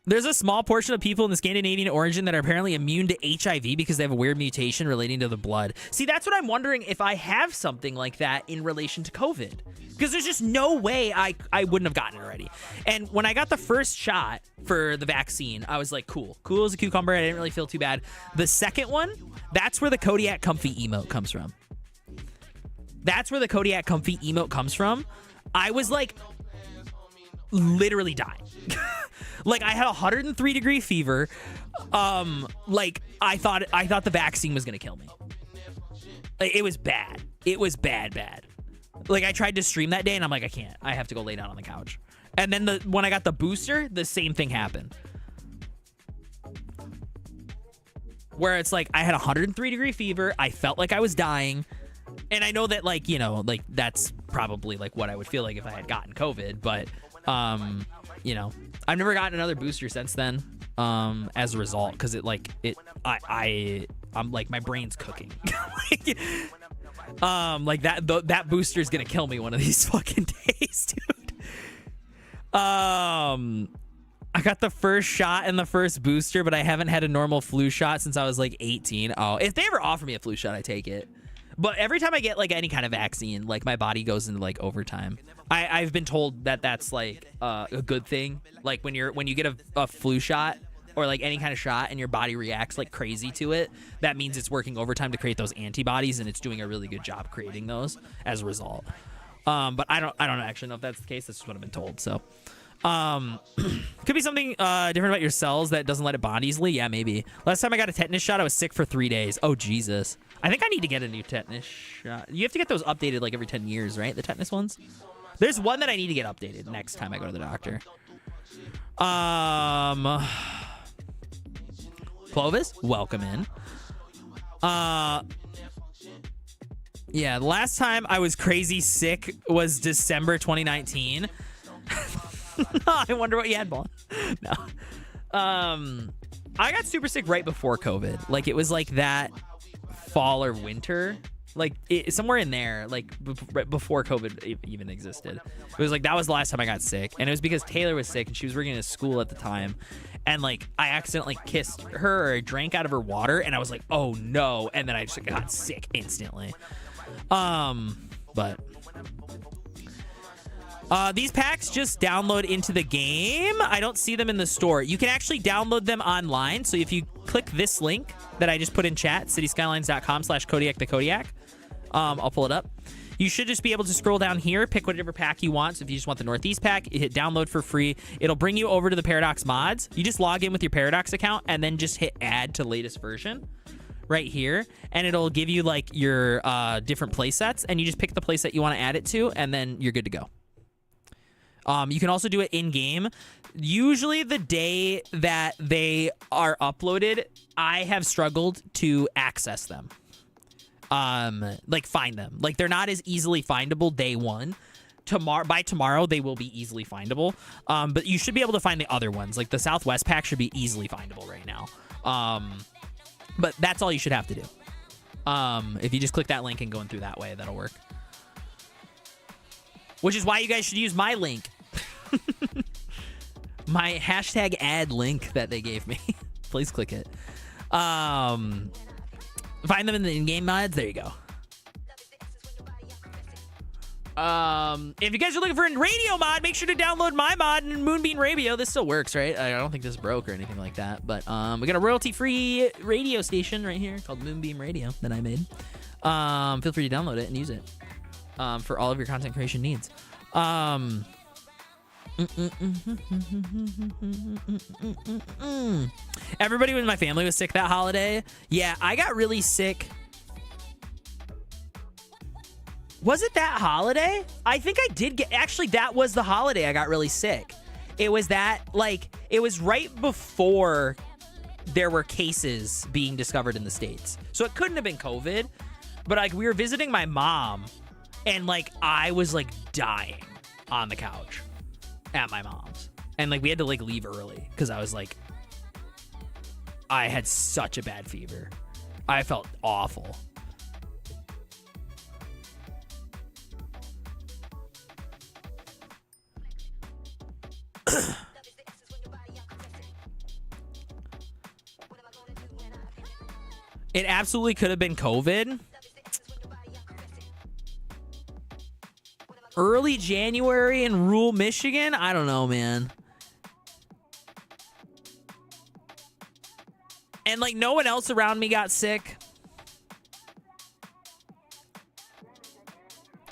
there's a small portion of people in the Scandinavian origin that are apparently immune to HIV because they have a weird mutation relating to the blood. See, that's what I'm wondering, if I have something like that in relation to COVID. Because there's just no way I wouldn't have gotten it already. And when I got the first shot for the vaccine, I was like, cool. Cool as a cucumber. I didn't really feel too bad. The second one, that's where the Kodiak Comfy emote comes from. That's where the Kodiak Comfy emote comes from. I was like, literally dying. Like, I had 103-degree fever. Like, I thought the vaccine was gonna kill me. Like, it was bad. It was bad. Like, I tried to stream that day, and I'm like, I can't. I have to go lay down on the couch. And then when I got the booster, the same thing happened. Where it's like, I had 103-degree fever. I felt like I was dying. And I know that, like, you know, like, that's probably, like, what I would feel like if I had gotten COVID. But, you know, I've never gotten another booster since then, as a result. Because I'm like, my brain's cooking. Like that booster is gonna kill me one of these fucking days, dude. I got the first shot and the first booster, but I haven't had a normal flu shot since I was like 18. Oh, if they ever offer me a flu shot, I take it. But every time I get like any kind of vaccine, like my body goes into like overtime. I've been told that that's like a good thing. Like when you get a flu shot or like any kind of shot and your body reacts like crazy to it, that means it's working overtime to create those antibodies, and it's doing a really good job creating those as a result. But I don't actually know if that's the case. That's just what I've been told. So could be something different about your cells that doesn't let it bond easily. Yeah, maybe. Last time I got a tetanus shot, I was sick for 3 days. Oh, Jesus. I think I need to get a new tetanus shot. You have to get those updated like every 10 years, right? The tetanus ones? There's one that I need to get updated next time I go to the doctor. Clovis, welcome in. Yeah, the last time I was crazy sick was December 2019. I wonder what you had, Ball. No. I got super sick right before COVID. Like, it was like that fall or winter. Like, somewhere in there, like, right before COVID even existed. It was like, that was the last time I got sick. And it was because Taylor was sick, and she was working at school at the time. And, like, I accidentally kissed her or drank out of her water, and I was like, oh, no. And then I just got sick instantly. But these packs just download into the game. I don't see them in the store. You can actually download them online. So if you click this link that I just put in chat, cityskylines.com/CodiakTheKodiak, I'll pull it up. You should just be able to scroll down here, pick whatever pack you want. So if you just want the Northeast pack, you hit download for free. It'll bring you over to the Paradox mods. You just log in with your Paradox account and then just hit add to latest version right here. And it'll give you like your different play sets, and you just pick the play set you want to add it to, and then you're good to go. You can also do it in game. Usually the day that they are uploaded, I have struggled to access them. Like find them. Like they're not as easily findable day one. By tomorrow, they will be easily findable. But you should be able to find the other ones. Like the Southwest pack should be easily findable right now. But that's all you should have to do. If you just click that link and going through that way, that'll work. Which is why you guys should use my link. My hashtag ad link that they gave me. Please click it. Find them in the in-game mods. There you go. If you guys are looking for a radio mod, make sure to download my mod and Moonbeam Radio. This still works, right? I don't think this broke or anything like that. But we got a royalty-free radio station right here called Moonbeam Radio that I made. Feel free to download it and use it for all of your content creation needs. Everybody in my family was sick that holiday. Yeah, I got really sick. Was it that holiday? I think I did get... Actually, that was the holiday I got really sick. It was that, like... It was right before there were cases being discovered in the States. So it couldn't have been COVID. But like we were visiting my mom, and like I was like dying on the couch at my mom's, and like we had to like leave early because I was like, I had such a bad fever. I felt awful. It absolutely could have been COVID. Early January in rural Michigan? I don't know, man. And like no one else around me got sick.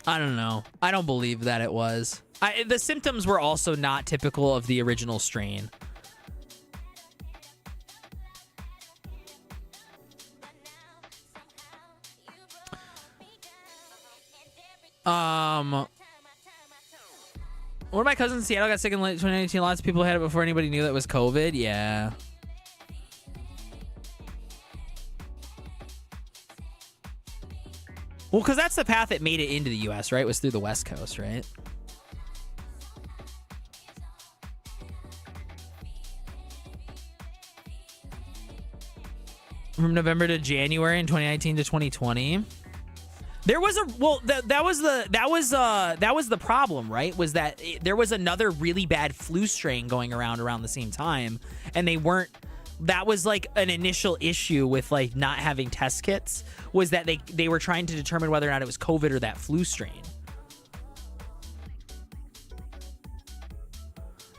I don't know. I don't believe that it was. The symptoms were also not typical of the original strain. One of my cousins in Seattle got sick in late 2019. Lots of people had it before anybody knew that it was COVID. Yeah. Well, because that's the path that made it into the U.S., right? It was through the West Coast, right? From November to January in 2019 to 2020. There was a that was the problem, right? Was that there was another really bad flu strain going around the same time, and they weren't. That was like an initial issue with like not having test kits, was that they were trying to determine whether or not it was COVID or that flu strain.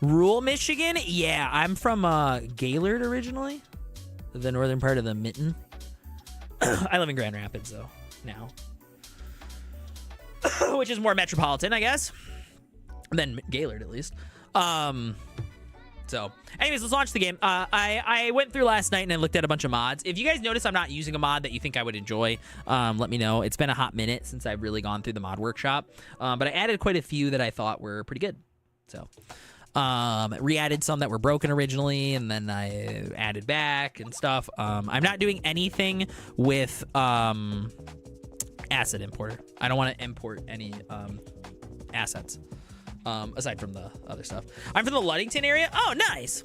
Rural Michigan? Yeah, I'm from Gaylord originally, the northern part of the Mitten. I live in Grand Rapids though now. Which is more metropolitan, I guess, than Gaylord, at least. So, anyways, let's launch the game. I went through last night and I looked at a bunch of mods. If you guys notice I'm not using a mod that you think I would enjoy, let me know. It's been a hot minute since I've really gone through the mod workshop, but I added quite a few that I thought were pretty good. So, re-added some that were broken originally, and then I added back and stuff. I'm not doing anything with asset importer. I don't want to import any assets aside from the other stuff. I'm from the Ludington area. Oh, nice.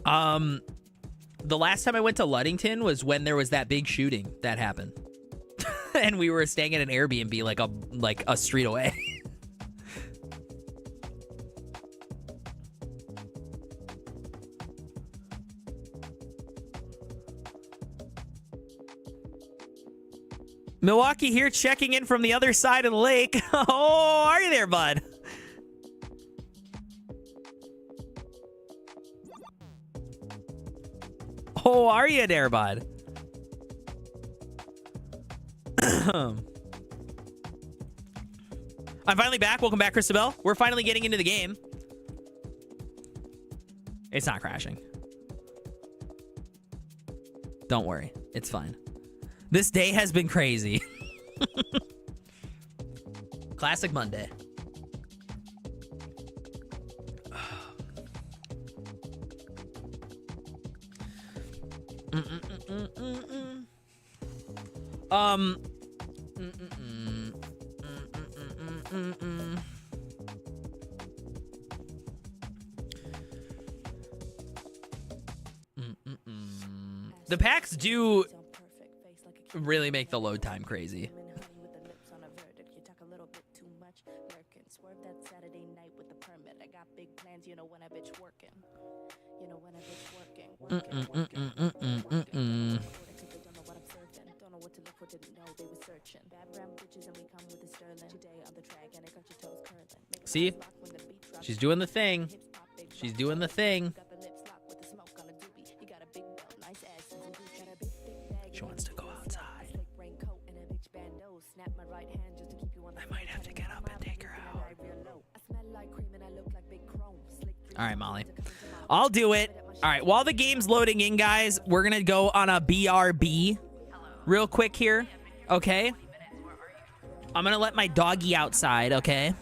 The last time I went to Ludington was when there was that big shooting that happened, and we were staying at an Airbnb like a street away. Milwaukee here, checking in from the other side of the lake. Oh, are you there, bud? Oh, are you there, bud? I'm finally back. Welcome back, Christabel. We're finally getting into the game. It's not crashing. Don't worry. It's fine. This day has been crazy. Classic Monday. The packs do really make the load time crazy. See? She's doing the thing. She's doing the thing. She wants to go outside. I might have to get up and take her out. All right, Molly. I'll do it. All right, while the game's loading in, guys, we're going to go on a BRB real quick here, okay? I'm going to let my doggy outside, okay?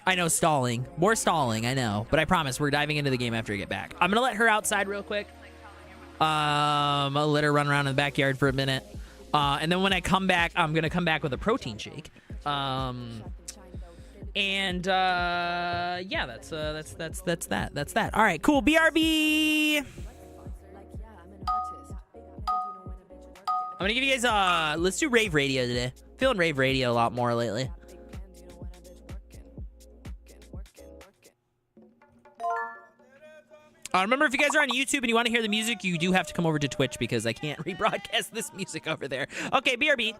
I know, stalling. More stalling, I know. But I promise we're diving into the game after I get back. I'm going to let her outside real quick. I'll let her run around in the backyard for a minute. And then when I come back, I'm going to come back with a protein shake. Yeah, that's that. All right, cool. BRB. I'm going to give you guys, let's do rave radio today. Feeling rave radio a lot more lately. Remember, if you guys are on YouTube and you want to hear the music, you do have to come over to Twitch because I can't rebroadcast this music over there. Okay, BRB.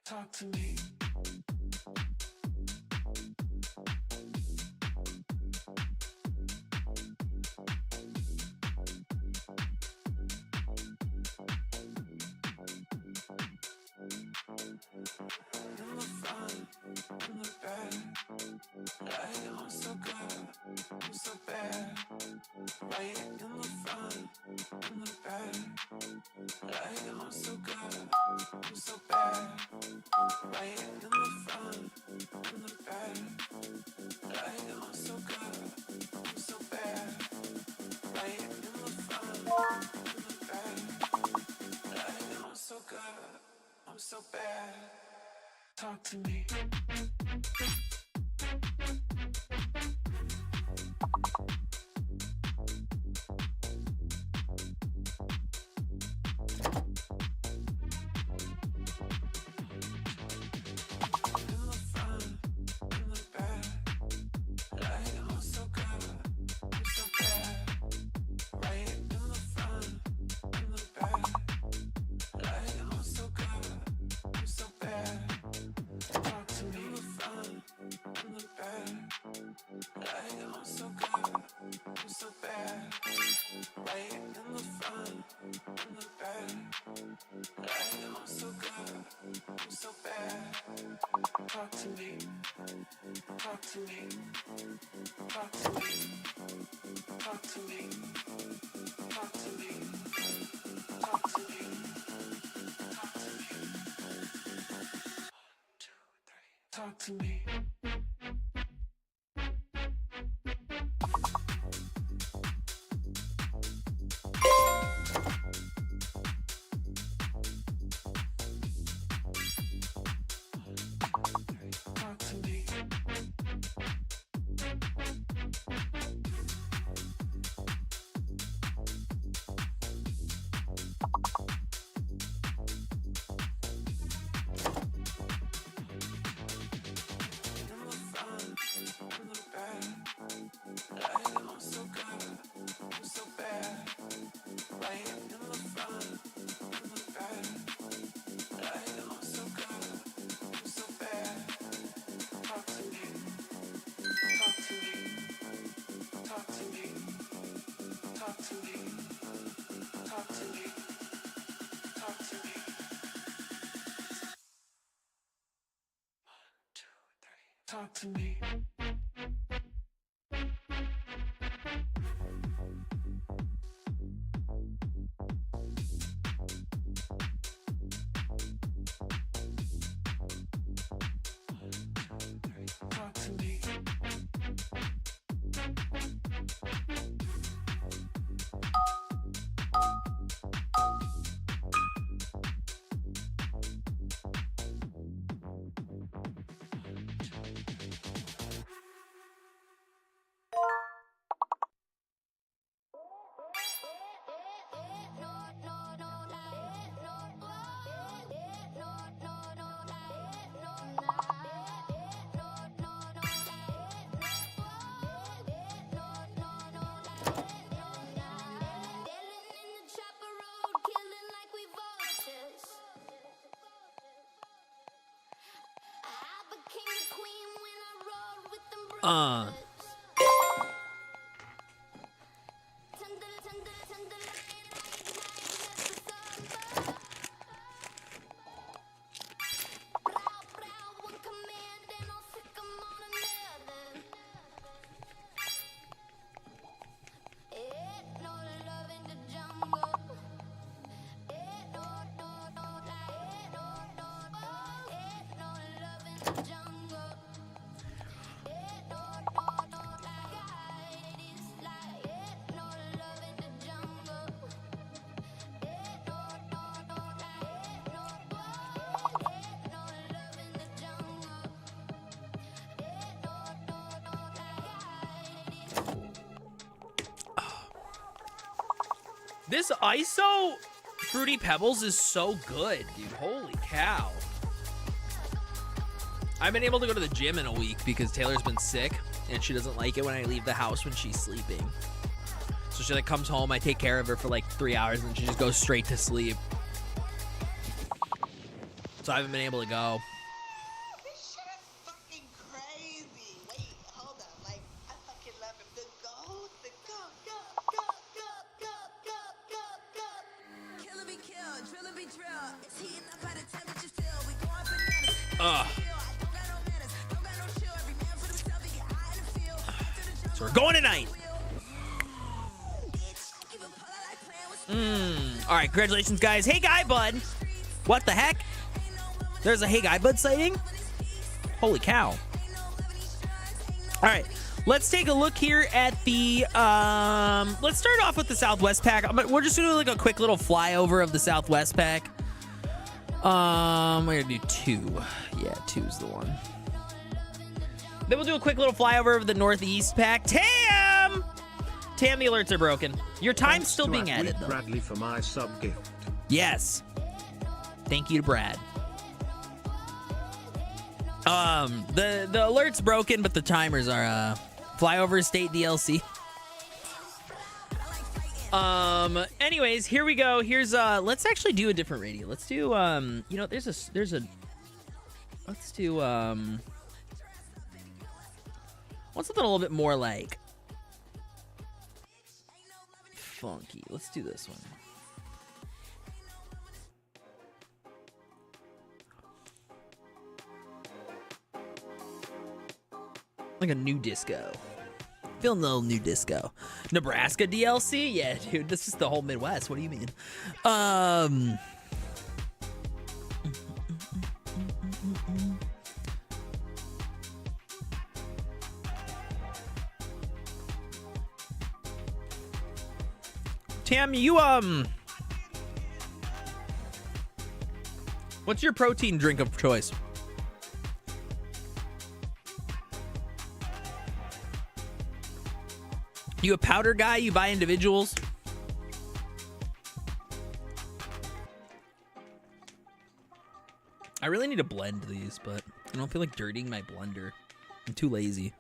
Talk to me. So bad. Talk to me. Talk to me. talk to me. Talk to me. This ISO Fruity Pebbles is so good, dude. Holy cow. I've been able to go to the gym in a week because Taylor's been sick and she doesn't like it when I leave the house when she's sleeping. So she like comes home, I take care of her for like 3 hours and she just goes straight to sleep. So I haven't been able to go. This shit is fucking crazy. Wait, hold up. Like, I fucking love him. The goat, the goat, Killer be killed, driller be drilled. It's heating up at a temperature still. We going bananas. So we're going tonight. All right, congratulations, guys. Hey, Guy Bud. What the heck? There's a Hey Guy Bud sighting? Holy cow. All right, let's take a look here at the, let's start off with the Southwest pack. We're just gonna do like a quick little flyover of the Southwest pack. We're gonna do 2. Yeah, 2's the one. Then we'll do a quick little flyover of the Northeast pack. Tam! Tam, the alerts are broken. Your time's still being added, though. Bradley for my sub gift. Yes. Thank you to Brad. The alert's broken, but the timers are flyover state DLC. Anyways, here we go. Here's let's actually do a different radio. Let's do you know, let's do what's something a little bit more like funky. Let's do this one. Like a new disco. Feeling a little new disco. Nebraska DLC? Yeah, dude, this is the whole Midwest. What do you mean? Tam, you, what's your protein drink of choice? You a powder guy? You buy individuals? I really need to blend these, but I don't feel like dirtying my blender. I'm too lazy.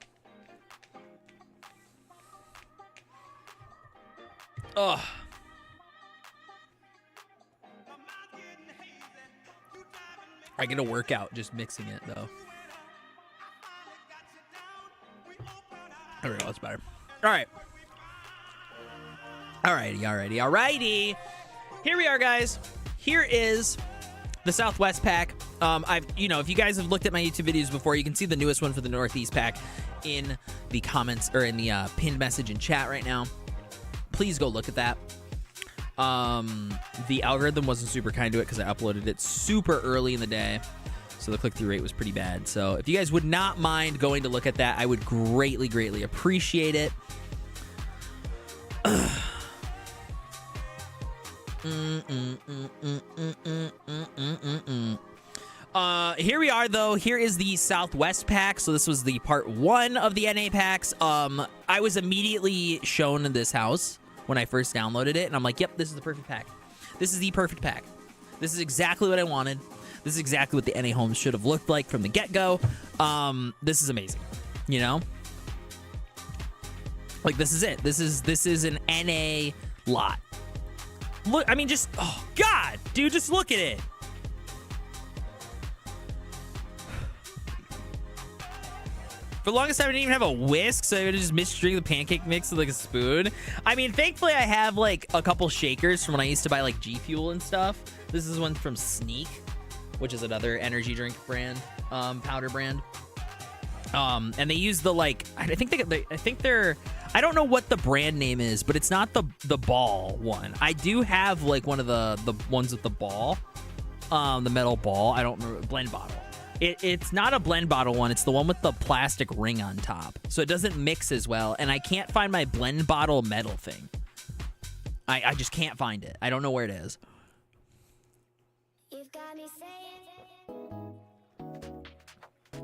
Ugh. I get a workout just mixing it, though. There we go, that's better. All right. Alrighty. Here we are, guys. Here is the Southwest pack. if you guys have looked at my YouTube videos before, you can see the newest one for the Northeast pack in the comments or in the pinned message in chat right now. Please go look at that. The algorithm wasn't super kind to it because I uploaded it super early in the day, so the click-through rate was pretty bad. So if you guys would not mind going to look at that, I would greatly appreciate it. Here we are, though. Here is the Southwest pack. So this was the part 1 of the NA packs. I was immediately shown this house when I first downloaded it, and I'm like, yep, this is the perfect pack. This is the perfect pack. This is exactly what I wanted. This is exactly what the NA homes should have looked like from the get-go. This is amazing, you know? Like, this is it. This is an NA lot. Look, I mean, just, oh, God, dude, just look at it. For the longest time, I didn't even have a whisk, so I would just mix-drink the pancake mix with, like, a spoon. I mean, thankfully, I have, like, a couple shakers from when I used to buy, like, G Fuel and stuff. This is one from Sneak, which is another energy drink brand, powder brand. And they use the, like, I think they're, I don't know what the brand name is, but it's not the ball one. I do have, like, one of the ones with the ball, the metal ball. I don't remember, blend bottle. It's not a blend bottle one. It's the one with the plastic ring on top. So it doesn't mix as well. And I can't find my blend bottle metal thing. I just can't find it. I don't know where it is.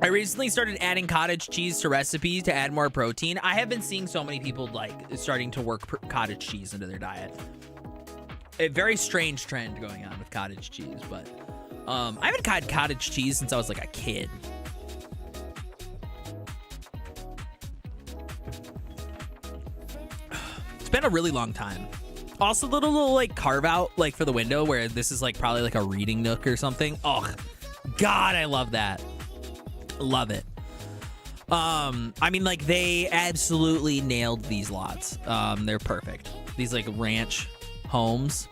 I recently started adding cottage cheese to recipes to add more protein. I have been seeing so many people like starting to work cottage cheese into their diet. A very strange trend going on with cottage cheese, but I haven't had cottage cheese since I was like a kid. It's been a really long time. Also, the little like carve out like for the window where this is like probably like a reading nook or something. Oh, God, I love that. Love it. I mean, like they absolutely nailed these lots. They're perfect. These like ranch homes.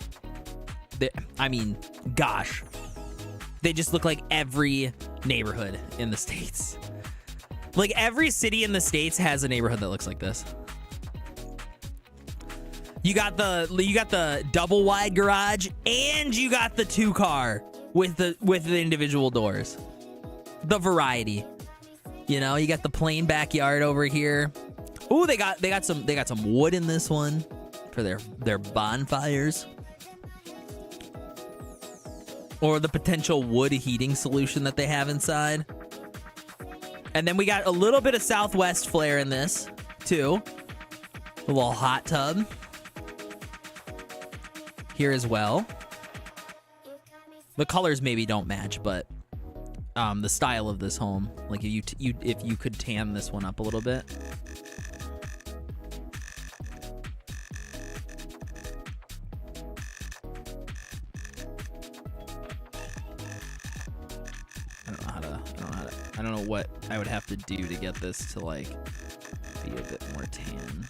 I mean, gosh. They just look like every neighborhood in the States. Like every city in the States has a neighborhood that looks like this. You got the double wide garage and you got the 2-car with the individual doors. The variety. You know, you got the plain backyard over here. Ooh, they got some wood in this one for their bonfires. Or the potential wood heating solution that they have inside. And then we got a little bit of Southwest flair in this, too. A little hot tub. Here as well. The colors maybe don't match, but the style of this home, like if you could tan this one up a little bit. I don't know what I would have to do to get this to like be a bit more tan,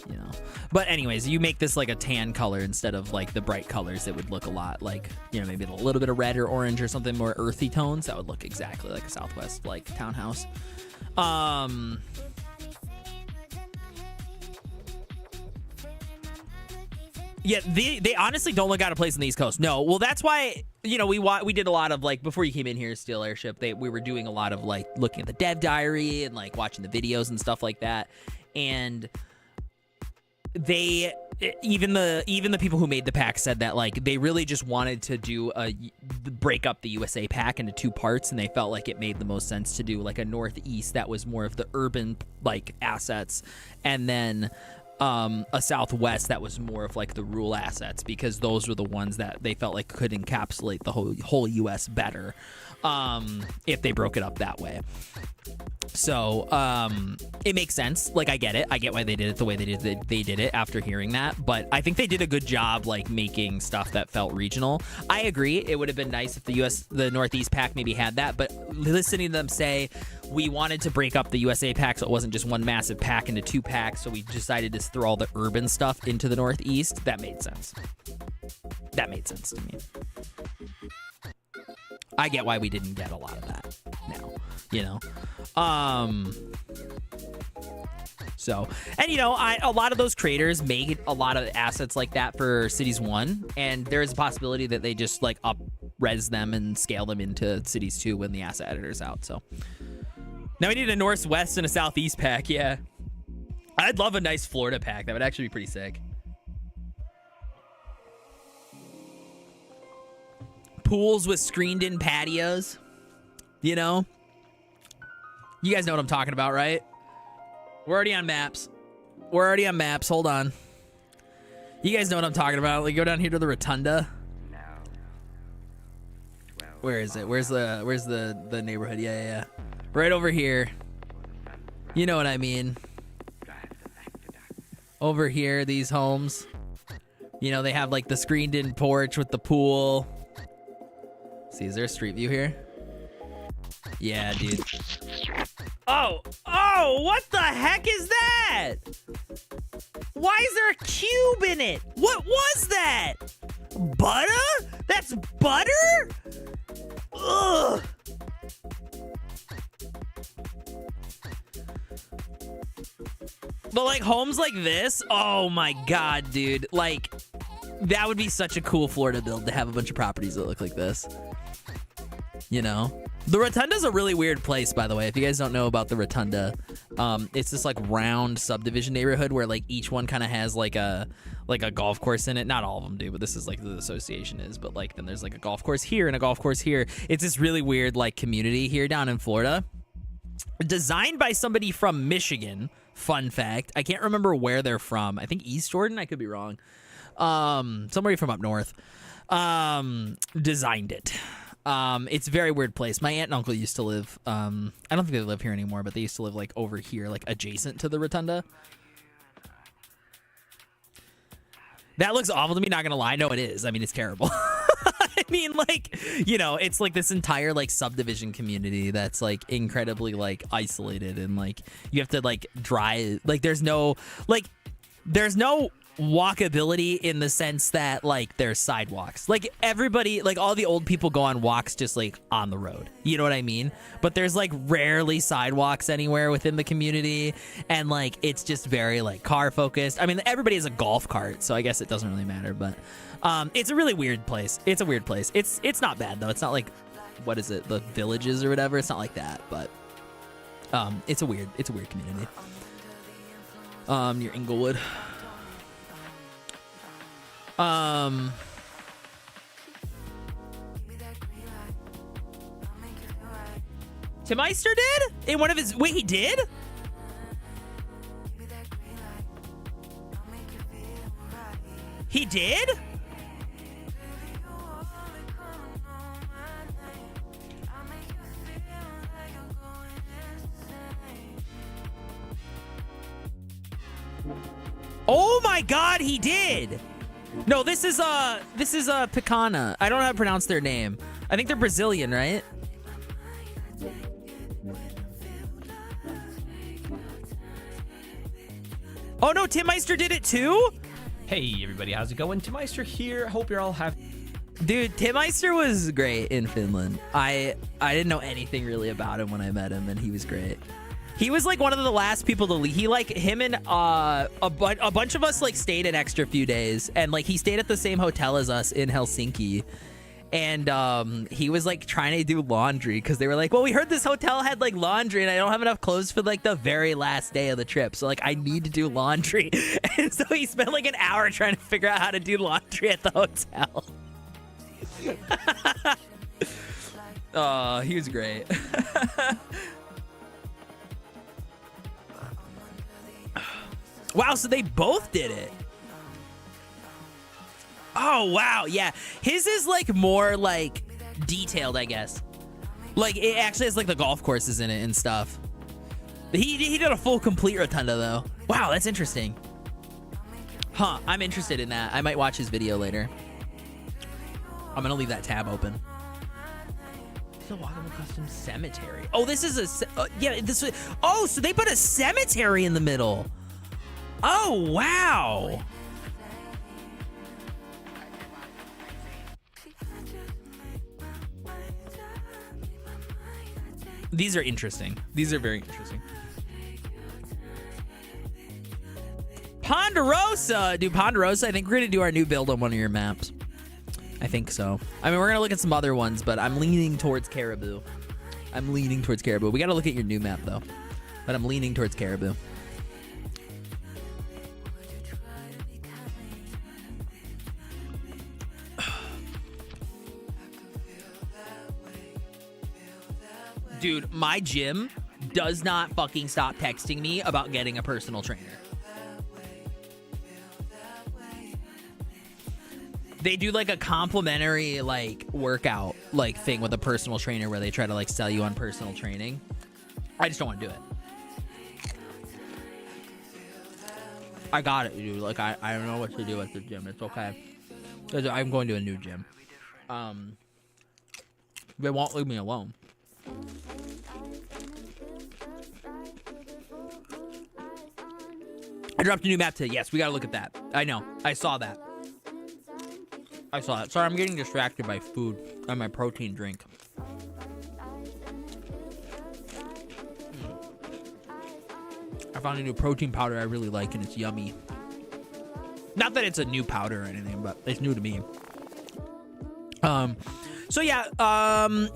you know. But anyways, you make this like a tan color instead of like the bright colors. It would look a lot like, you know, maybe a little bit of red or orange or something more earthy tones. That would look exactly like a Southwest like townhouse. Yeah, they honestly don't look out of place on the East Coast. No, well, that's why, you know, we did a lot of, like, before you came in here, Steel Airship, we were doing a lot of, like, looking at the dev diary and, like, watching the videos and stuff like that. And even the people who made the pack said that, like, they really just wanted to break up the USA pack into 2 parts, and they felt like it made the most sense to do, like, a Northeast that was more of the urban, like, assets, and then a Southwest that was more of like the rural assets, because those were the ones that they felt like could encapsulate the whole US better if they broke it up that way. So it makes sense. Like, I get it. I get why they did it the way they did it after hearing that. But I think they did a good job, like, making stuff that felt regional. I agree. It would have been nice if the Northeast pack maybe had that. But listening to them say we wanted to break up the USA pack so it wasn't just one massive pack into 2 packs, so we decided to throw all the urban stuff into the Northeast, that made sense. That made sense to me. I get why we didn't get a lot of that now, you know. So, and you know, a lot of those creators make a lot of assets like that for Cities 1, and there is a possibility that they just like up-res them and scale them into Cities 2 when the asset editor's out. So now we need a Northwest and a Southeast pack. Yeah, I'd love a nice Florida pack. That would actually be pretty sick. Pools with screened-in patios. You know, you guys know what I'm talking about, right? We're already on maps. Hold on. You guys know what I'm talking about. Like, go down here to the Rotunda. Where is it? Where's the neighborhood? Yeah. Right over here. You know what I mean. Over here, these homes. You know, they have like the screened-in porch with the pool. See, is there a street view here? Yeah, dude. Oh, what the heck is that? Why is there a cube in it? What was that? Butter? That's butter? Ugh. But like homes like this, oh my God, dude. Like, that would be such a cool Florida build to have a bunch of properties that look like this. You know? The Rotunda's a really weird place, by the way. If you guys don't know about the Rotunda, it's this like round subdivision neighborhood where like each one kind of has like a golf course in it. Not all of them do, but this is like the association is. But like then there's like a golf course here and a golf course here. It's this really weird like community here down in Florida, designed by somebody from Michigan. Fun fact, I can't remember where they're from. I think East Jordan. I could be wrong. Somebody from up north designed it. It's a very weird place. My aunt and uncle used to live, I don't think they live here anymore, but they used to live like over here, like adjacent to the Rotunda. That looks awful to me, not gonna lie. No, it is. I mean, it's terrible. I mean, like, you know, it's like this entire like subdivision community that's like incredibly like isolated, and like you have to like drive, like there's no walkability in the sense that like there's sidewalks. Like everybody, like all the old people go on walks just like on the road. You know what I mean? But there's like rarely sidewalks anywhere within the community, and like it's just very like car focused. I mean, everybody has a golf cart, so I guess it doesn't really matter. But it's a really weird place. It's a weird place. It's not bad though. It's not like, what is it, the Villages or whatever. It's not like that, but it's a weird community. Near Inglewood. Tim Meister did? In one of his... Wait, he did? He did? Oh my God, he did! No, this is Picana. I don't know how to pronounce their name. I think they're Brazilian, right? Oh no, Tim Meister did it too? Hey everybody, how's it going? Tim Meister here. Hope you're all happy. Dude, Tim Meister was great in Finland. I didn't know anything really about him when I met him, and he was great. He was like one of the last people to leave. He like him and a bunch of us like stayed an extra few days, and like he stayed at the same hotel as us in Helsinki, and he was like trying to do laundry because they were like, well, we heard this hotel had like laundry, and I don't have enough clothes for like the very last day of the trip, so like I need to do laundry. And so he spent like an hour trying to figure out how to do laundry at the hotel. Oh, he was great. Wow, so they both did it. Oh, wow. Yeah. His is like more like detailed, I guess. Like it actually has like the golf courses in it and stuff. He did a full complete Rotunda though. Wow, that's interesting. Huh, I'm interested in that. I might watch his video later. I'm gonna leave that tab open. It's a walkable custom cemetery. Oh, this is a, yeah, this is, oh, so they put a cemetery in the middle. Oh, wow. These are interesting. These are very interesting. Ponderosa, dude, Ponderosa. I think we're gonna do our new build on one of your maps. I think so. I mean, we're gonna look at some other ones, but I'm leaning towards Caribou. We gotta look at your new map though, but I'm leaning towards Caribou. Dude, my gym does not fucking stop texting me about getting a personal trainer. They do like a complimentary like workout like thing with a personal trainer where they try to like sell you on personal training. I just don't want to do it. I got it, dude. Like I don't know what to do at the gym. It's okay. I'm going to a new gym. They won't leave me alone. I dropped a new map today. Yes, we gotta look at that. I know. I saw that. Sorry, I'm getting distracted by food and my protein drink. I found a new protein powder I really like, and it's yummy. Not that it's a new powder or anything, but it's new to me. So yeah,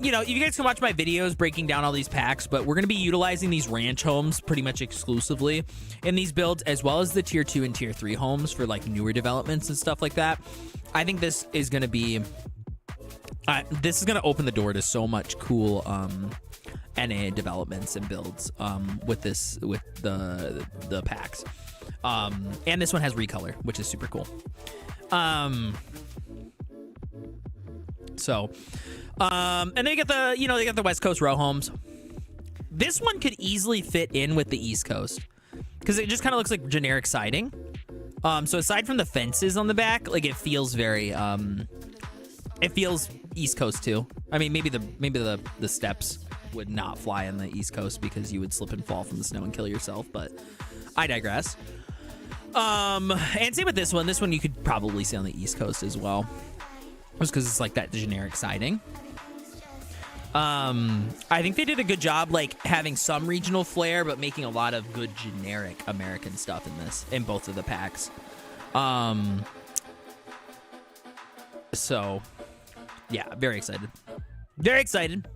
you know, you guys can watch my videos breaking down all these packs, but we're going to be utilizing these ranch homes pretty much exclusively in these builds, as well as the tier 2 and tier 3 homes for like newer developments and stuff like that. I think this is going to be, this is going to open the door to so much cool, NA developments and builds, with the packs. And this one has recolor, which is super cool. So, and then you get the, you know, they got the West Coast row homes. This one could easily fit in with the East Coast because it just kind of looks like generic siding. So aside from the fences on the back, like it feels very, it feels East Coast too. I mean, maybe the steps would not fly on the East Coast because you would slip and fall from the snow and kill yourself, but I digress. And same with this one. This one you could probably see on the East Coast as well. Just because it's like that generic siding. I think they did a good job like having some regional flair, but making a lot of good generic American stuff in both of the packs. So yeah, very excited. Very excited.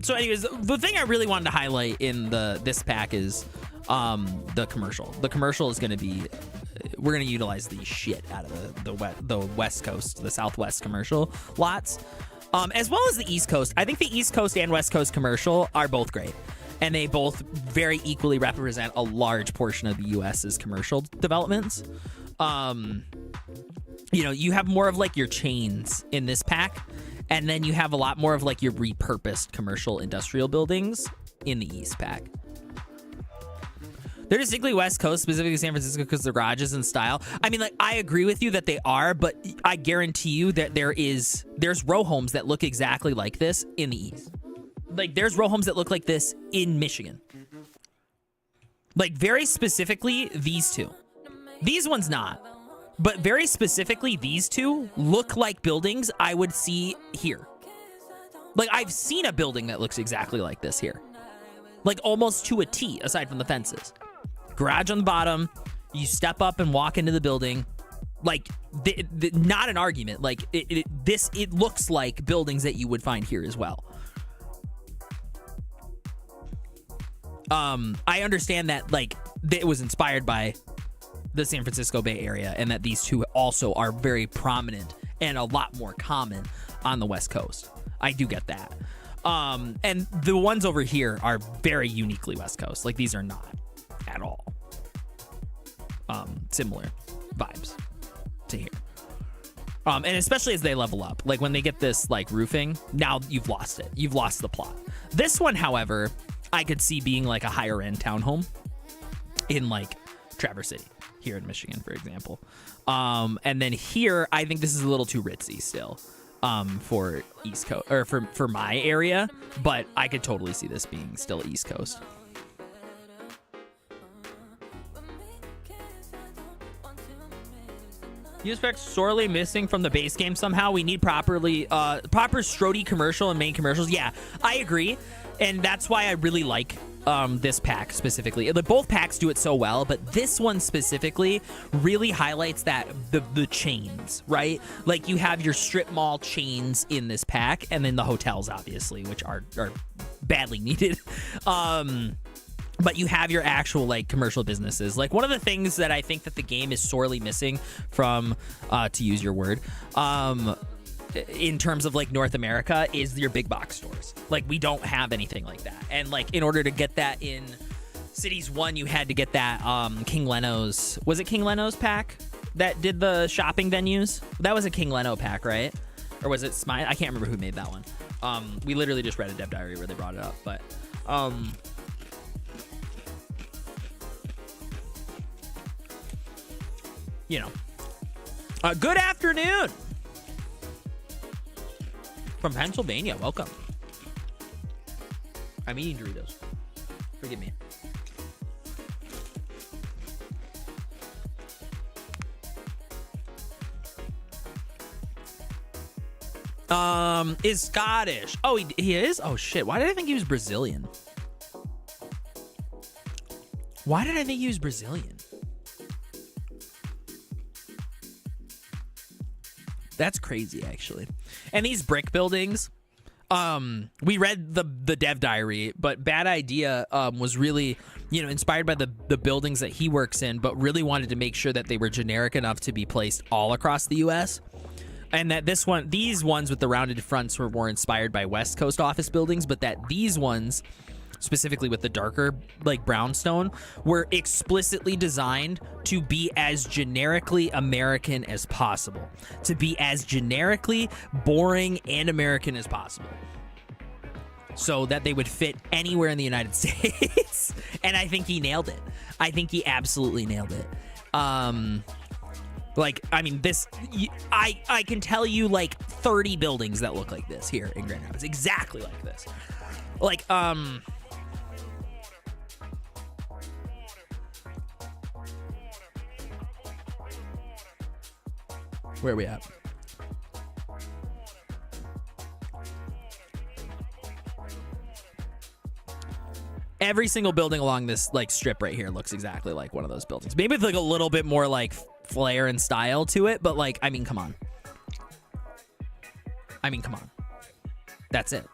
So anyways, the thing I really wanted to highlight in this pack is the commercial. The commercial is going to be, we're going to utilize the shit out of the West Coast, the Southwest commercial lots, as well as the East Coast. I think the East Coast and West Coast commercial are both great, and they both very equally represent a large portion of the US's commercial developments. You know, you have more of like your chains in this pack, and then you have a lot more of like your repurposed commercial industrial buildings in the East pack. They're distinctly West Coast, specifically San Francisco, because the garages and style. I mean, like, I agree with you that they are, but I guarantee you that there's row homes that look exactly like this in the East. Like, there's row homes that look like this in Michigan. Like, very specifically, these two. These ones not. But very specifically, these two look like buildings I would see here. Like, I've seen a building that looks exactly like this here. Like, almost to a T, aside from the fences. Garage on the bottom, you step up and walk into the building. Like, not an argument. Like, it looks like buildings that you would find here as well. I understand that, like, it was inspired by the San Francisco Bay Area, and that these two also are very prominent and a lot more common on the West Coast. I do get that. And the ones over here are very uniquely West Coast. Like, these are not at all similar vibes to here. And especially as they level up, like when they get this like roofing, now you've lost it. You've lost the plot. This one, however, I could see being like a higher end townhome in like Traverse City here in Michigan, for example. And then here, I think this is a little too ritzy still for East Coast, or for my area, but I could totally see this being still East Coast. Use packs sorely missing from the base game somehow. We need proper Strody commercial and main commercials. Yeah, I agree. And that's why I really like this pack specifically. Both packs do it so well, but this one specifically really highlights that the chains, right? Like you have your strip mall chains in this pack, and then the hotels, obviously, which are badly needed. But you have your actual like commercial businesses. Like one of the things that I think that the game is sorely missing from, to use your word, in terms of like North America is your big box stores. Like we don't have anything like that. And like in order to get that in Cities 1, you had to get that King Leno's, was it King Leno's pack that did the shopping venues? That was a King Leno pack, right? Or was it Smile? I can't remember who made that one. We literally just read a dev diary where they brought it up, but you know, good afternoon from Pennsylvania. Welcome. I'm eating Doritos. Forgive me. Is Scottish. Oh, he is? Oh, shit. Why did I think he was Brazilian? Why did I think he was Brazilian? That's crazy, actually. And these brick buildings, we read the dev diary, but Bad Idea was really, inspired by the buildings that he works in, but really wanted to make sure that they were generic enough to be placed all across the U.S. And that these ones with the rounded fronts were more inspired by West Coast office buildings, but that these ones, specifically with the darker like brownstone, were explicitly designed to be as generically American as possible, to be as generically boring and American as possible, so that they would fit anywhere in the United States. And I think he nailed it. I think he absolutely nailed it. Like, I mean, this, I can tell you like 30 buildings that look like this here in Grand Rapids, exactly like this. Like, where are we at? Every single building along this like strip right here looks exactly like one of those buildings. Maybe with like a little bit more like flair and style to it, but like, I mean, come on. That's it.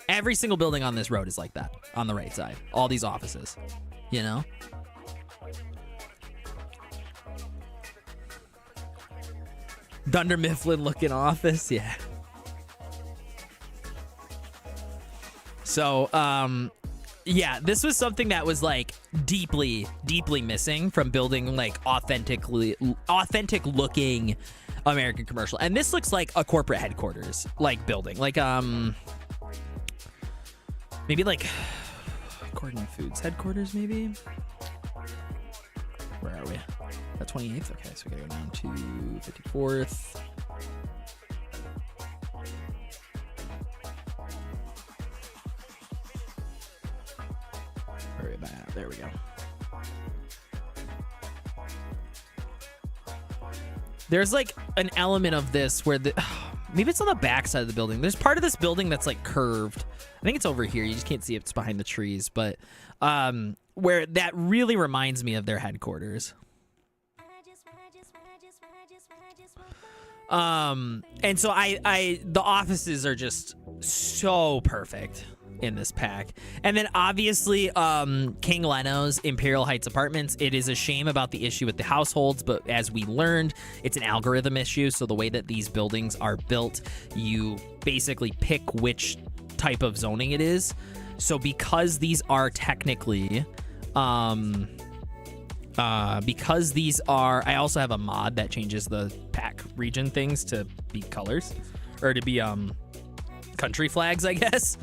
Every single building on this road is like that on the right side. All these offices, Dunder Mifflin looking office, yeah. So, yeah, this was something that was like deeply missing from building like authentic looking American commercial. And this looks like a corporate headquarters like building, like maybe like Gordon Foods headquarters, maybe. Where are we? At 28th. Okay, so we gotta go down to 54th. Where are we at? There we go. There's like an element of this where maybe it's on the back side of the building. There's part of this building that's like curved. I think it's over here. You just can't see it. It's behind the trees, but where that really reminds me of their headquarters. And so the offices are just so perfect in this pack. And then obviously King Leno's Imperial Heights Apartments. It is a shame about the issue with the households, but as we learned, it's an algorithm issue. So the way that these buildings are built, you basically pick which type of zoning it is. So because these are technically because these are, I also have a mod that changes the pack region things to be colors, or to be country flags, I guess.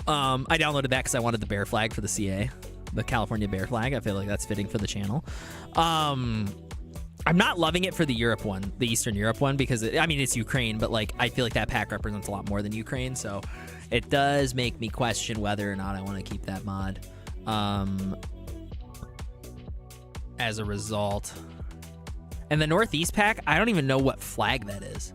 I downloaded that because I wanted the bear flag for the CA, the California bear flag. I feel like that's fitting for the channel. I'm not loving it for the Europe one, the Eastern Europe one, because it's Ukraine, but like I feel like that pack represents a lot more than Ukraine, so it does make me question whether or not I want to keep that mod. As a result. And the Northeast pack, I don't even know what flag that is.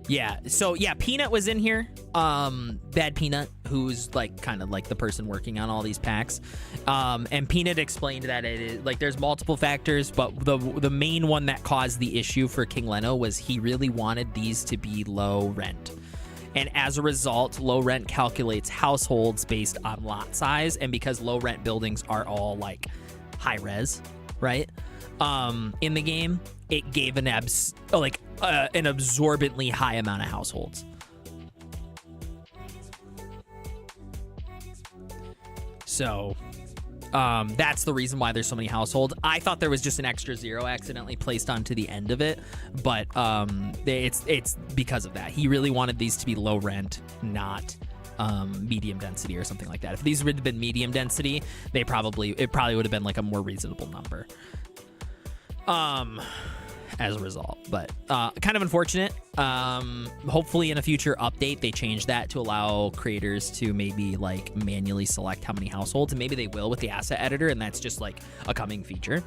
Yeah, so yeah, Peanut was in here. BadPeanut, who's like kind of like the person working on all these packs. And Peanut explained that it is like there's multiple factors, but the main one that caused the issue for King Leno was he really wanted these to be low rent. And as a result, low rent calculates households based on lot size. And because low rent buildings are all like high res, right? In the game, it gave an absorbently high amount of households. So that's the reason why there's so many households. I thought there was just an extra 0 accidentally placed onto the end of it, but it's because of that. He really wanted these to be low rent, not medium density or something like that. If these would have been medium density, it probably would have been like a more reasonable number. As a result, but kind of unfortunate. Hopefully in a future update they change that to allow creators to maybe like manually select how many households, and maybe they will with the asset editor, and that's just like a coming feature.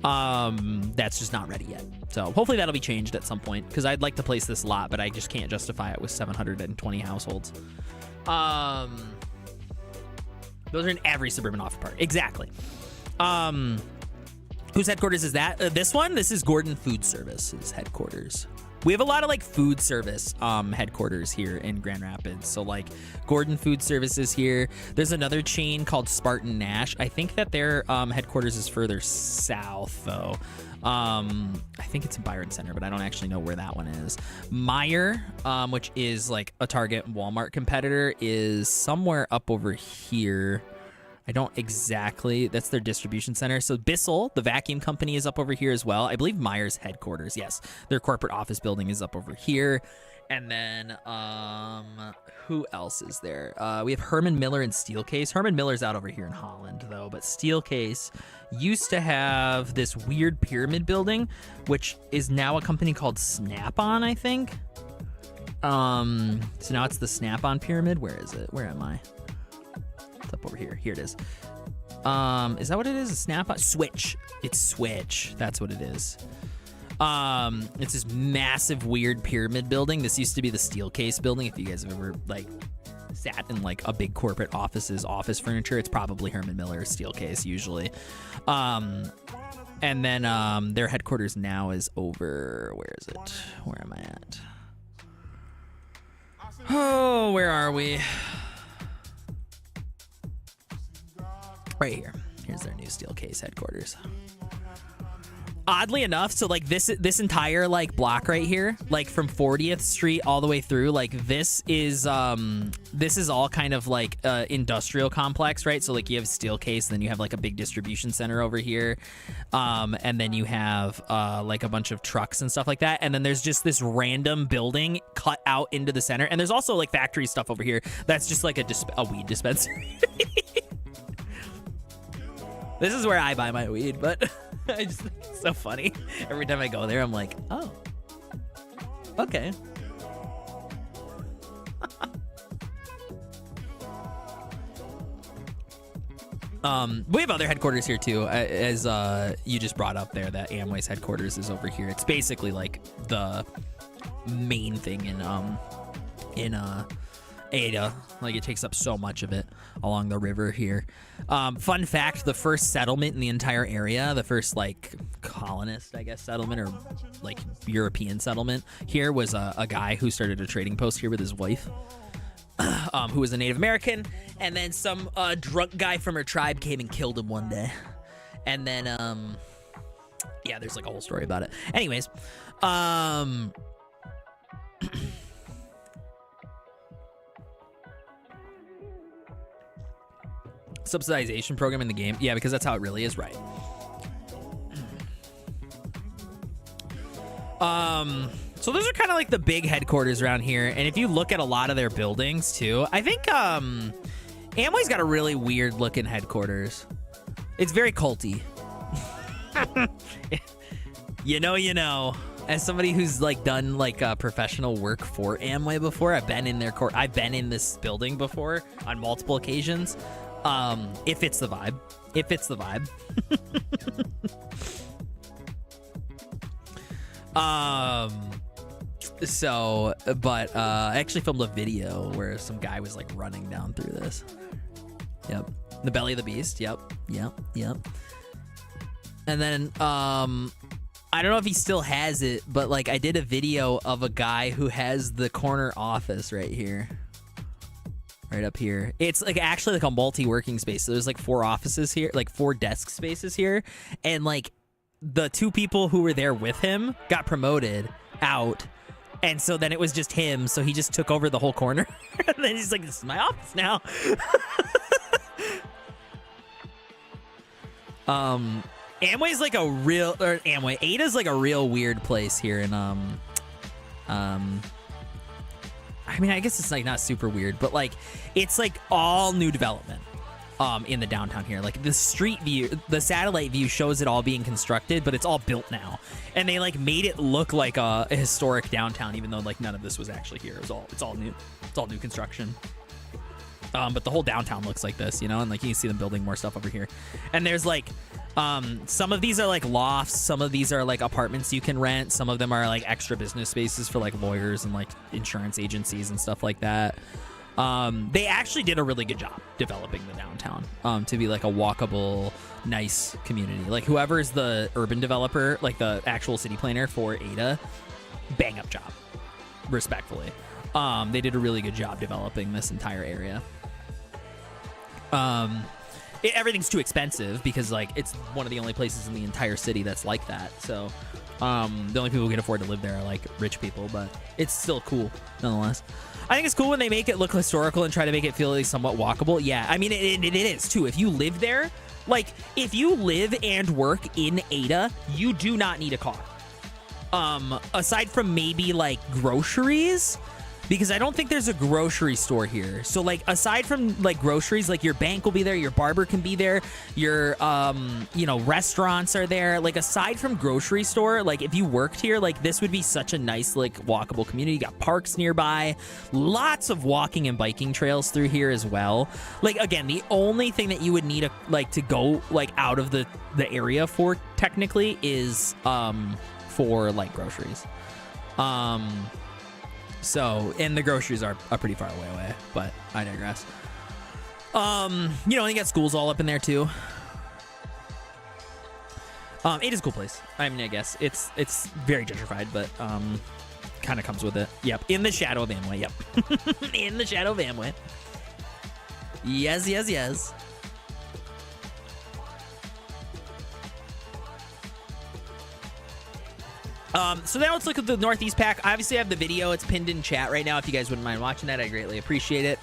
That's just not ready yet, so hopefully that'll be changed at some point, because I'd like to place this lot, but I just can't justify it with 720 households. Those are in every suburban office park. Exactly. Whose headquarters is that? This one? This is Gordon Food Service's headquarters. We have a lot of like food service headquarters here in Grand Rapids. So like Gordon Food Service is here. There's another chain called Spartan Nash. I think that their headquarters is further south though. I think it's in Byron Center, but I don't actually know where that one is. Meijer, which is like a Target and Walmart competitor, is somewhere up over here. I don't exactly, that's their distribution center. So Bissell, the vacuum company, is up over here as well. I believe Meijer's headquarters, yes. Their corporate office building is up over here. And then, who else is there? We have Herman Miller and Steelcase. Herman Miller's out over here in Holland, though. But Steelcase used to have this weird pyramid building, which is now a company called Snap-on, I think. So now it's the Snap-on pyramid. Where is it? Where am I? Up over here. Here it is. Is that what it is? A Snap-on? Switch. It's Switch. That's what it is. It's this massive, weird pyramid building. This used to be the Steelcase building. If you guys have ever like sat in like a big corporate office's office furniture, it's probably Herman Miller or Steelcase usually. And then their headquarters now is over. Where is it? Where am I at? Oh, where are we? Right here. Here's their new Steelcase headquarters. Oddly enough, so like this entire like block right here, like from 40th Street all the way through, like this is all kind of like industrial complex, right? So like you have Steelcase, then you have like a big distribution center over here, and then you have like a bunch of trucks and stuff like that, and then there's just this random building cut out into the center, and there's also like factory stuff over here that's just like a weed dispensary. This is where I buy my weed, but I just think it's so funny. Every time I go there, I'm like, oh, okay. We have other headquarters here too, as you just brought up there, that Amway's headquarters is over here. It's basically like the main thing in Ada. Like, it takes up so much of it along the river here. Fun fact, the first settlement in the entire area, the first like colonist, I guess, settlement, or like European settlement here, was a guy who started a trading post here with his wife, who was a Native American, and then some drunk guy from her tribe came and killed him one day. And then yeah, there's like a whole story about it. Anyways, subsidization program in the game. Yeah, because that's how it really is, right? So those are kind of like the big headquarters around here. And if you look at a lot of their buildings too, I think Amway's got a really weird looking headquarters. It's very culty. You know. As somebody who's like done like professional work for Amway before, I've been in their I've been in this building before on multiple occasions. It fits the vibe. It fits the vibe. So, but I actually filmed a video where some guy was like running down through this. Yep. The belly of the beast. Yep. And then, I don't know if he still has it, but like I did a video of a guy who has the corner office right here. Right up here. It's like actually like a multi-working space. So there's like 4 offices here, like 4 desk spaces here. And like the 2 people who were there with him got promoted out. And so then it was just him. So he just took over the whole corner. And then he's like, this is my office now. Amway's like a real, or Amway, Ada's like a real weird place here in, I mean, I guess it's like not super weird, but like, it's like all new development, in the downtown here. Like the street view, the satellite view shows it all being constructed, but it's all built now. And they like made it look like a historic downtown, even though like none of this was actually here. It's all new construction. But the whole downtown looks like this, you know, and like you can see them building more stuff over here. And there's like, some of these are like lofts, some of these are like apartments you can rent, some of them are like extra business spaces for like lawyers and like insurance agencies and stuff like that. They actually did a really good job developing the downtown to be like a walkable, nice community. Like whoever is the urban developer, like the actual city planner for Ada, bang up job, respectfully. They did a really good job developing this entire area. Everything's too expensive because like it's one of the only places in the entire city that's like that. So the only people who can afford to live there are like rich people, but it's still cool nonetheless. I think it's cool when they make it look historical and try to make it feel like somewhat walkable. Yeah, I mean it is too. If you live there, like if you live and work in Ada, you do not need a car. Aside from maybe like groceries, because I don't think there's a grocery store here. So like aside from like groceries, like your bank will be there, your barber can be there, your you know, restaurants are there. Like aside from grocery store, like if you worked here, like this would be such a nice like walkable community. You got parks nearby, lots of walking and biking trails through here as well. Like again, the only thing that you would need to go like out of the area for technically is for like groceries. So, and the groceries are pretty far away, but I digress. You know, you got schools all up in there too. It is a cool place. I mean, I guess it's very gentrified, but kind of comes with it. Yep, in the shadow of Amway. Yep, in the shadow of Amway. Yes. So now let's look at the Northeast Pack. Obviously, I have the video. It's pinned in chat right now. If you guys wouldn't mind watching that, I greatly appreciate it.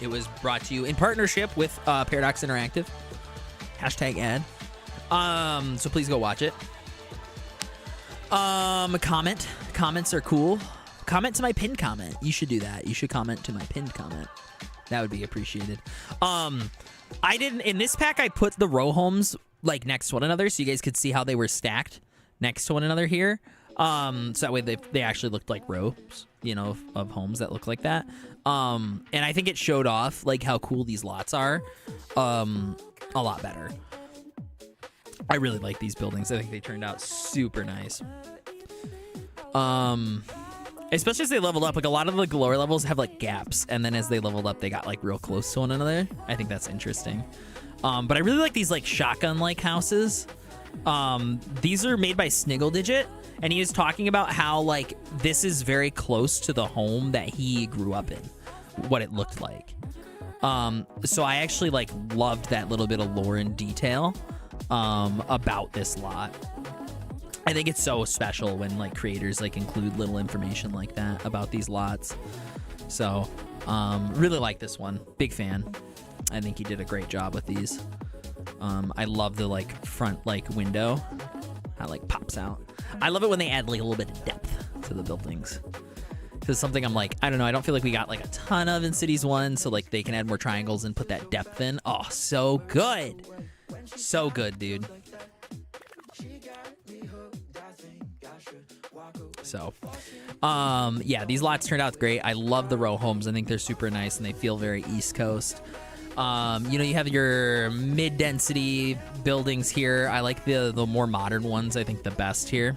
It was brought to you in partnership with Paradox Interactive. #ad. So please go watch it. Comment. Comments are cool. Comment to my pinned comment. You should do that. You should comment to my pinned comment. That would be appreciated. I didn't, in this pack, I put the row homes like next to one another so you guys could see how they were stacked next to one another here. So that way they actually looked like rows, you know, of homes that look like that. And I think it showed off like how cool these lots are a lot better. I really like these buildings. I think they turned out super nice. Especially as they leveled up, like a lot of the lower levels have like gaps, and then as they leveled up they got like real close to one another. I think that's interesting. But I really like these like shotgun like houses. These are made by Sniggledigit, and he was talking about how like this is very close to the home that he grew up in, what it looked like. So I actually like loved that little bit of lore and detail about this lot. I think it's so special when like creators like include little information like that about these lots. So really like this one. Big fan. I think he did a great job with these. I love the like front like window, how it like pops out. I love it when they add like a little bit of depth to the buildings. This is something I'm like, I don't know, I don't feel like we got like a ton of in Cities 1, so like they can add more triangles and put that depth in. Oh, so good. So good, dude. So, yeah, these lots turned out great. I love the row homes. I think they're super nice and they feel very East Coast. You know, you have your mid-density buildings here. I like the more modern ones. I think the best here.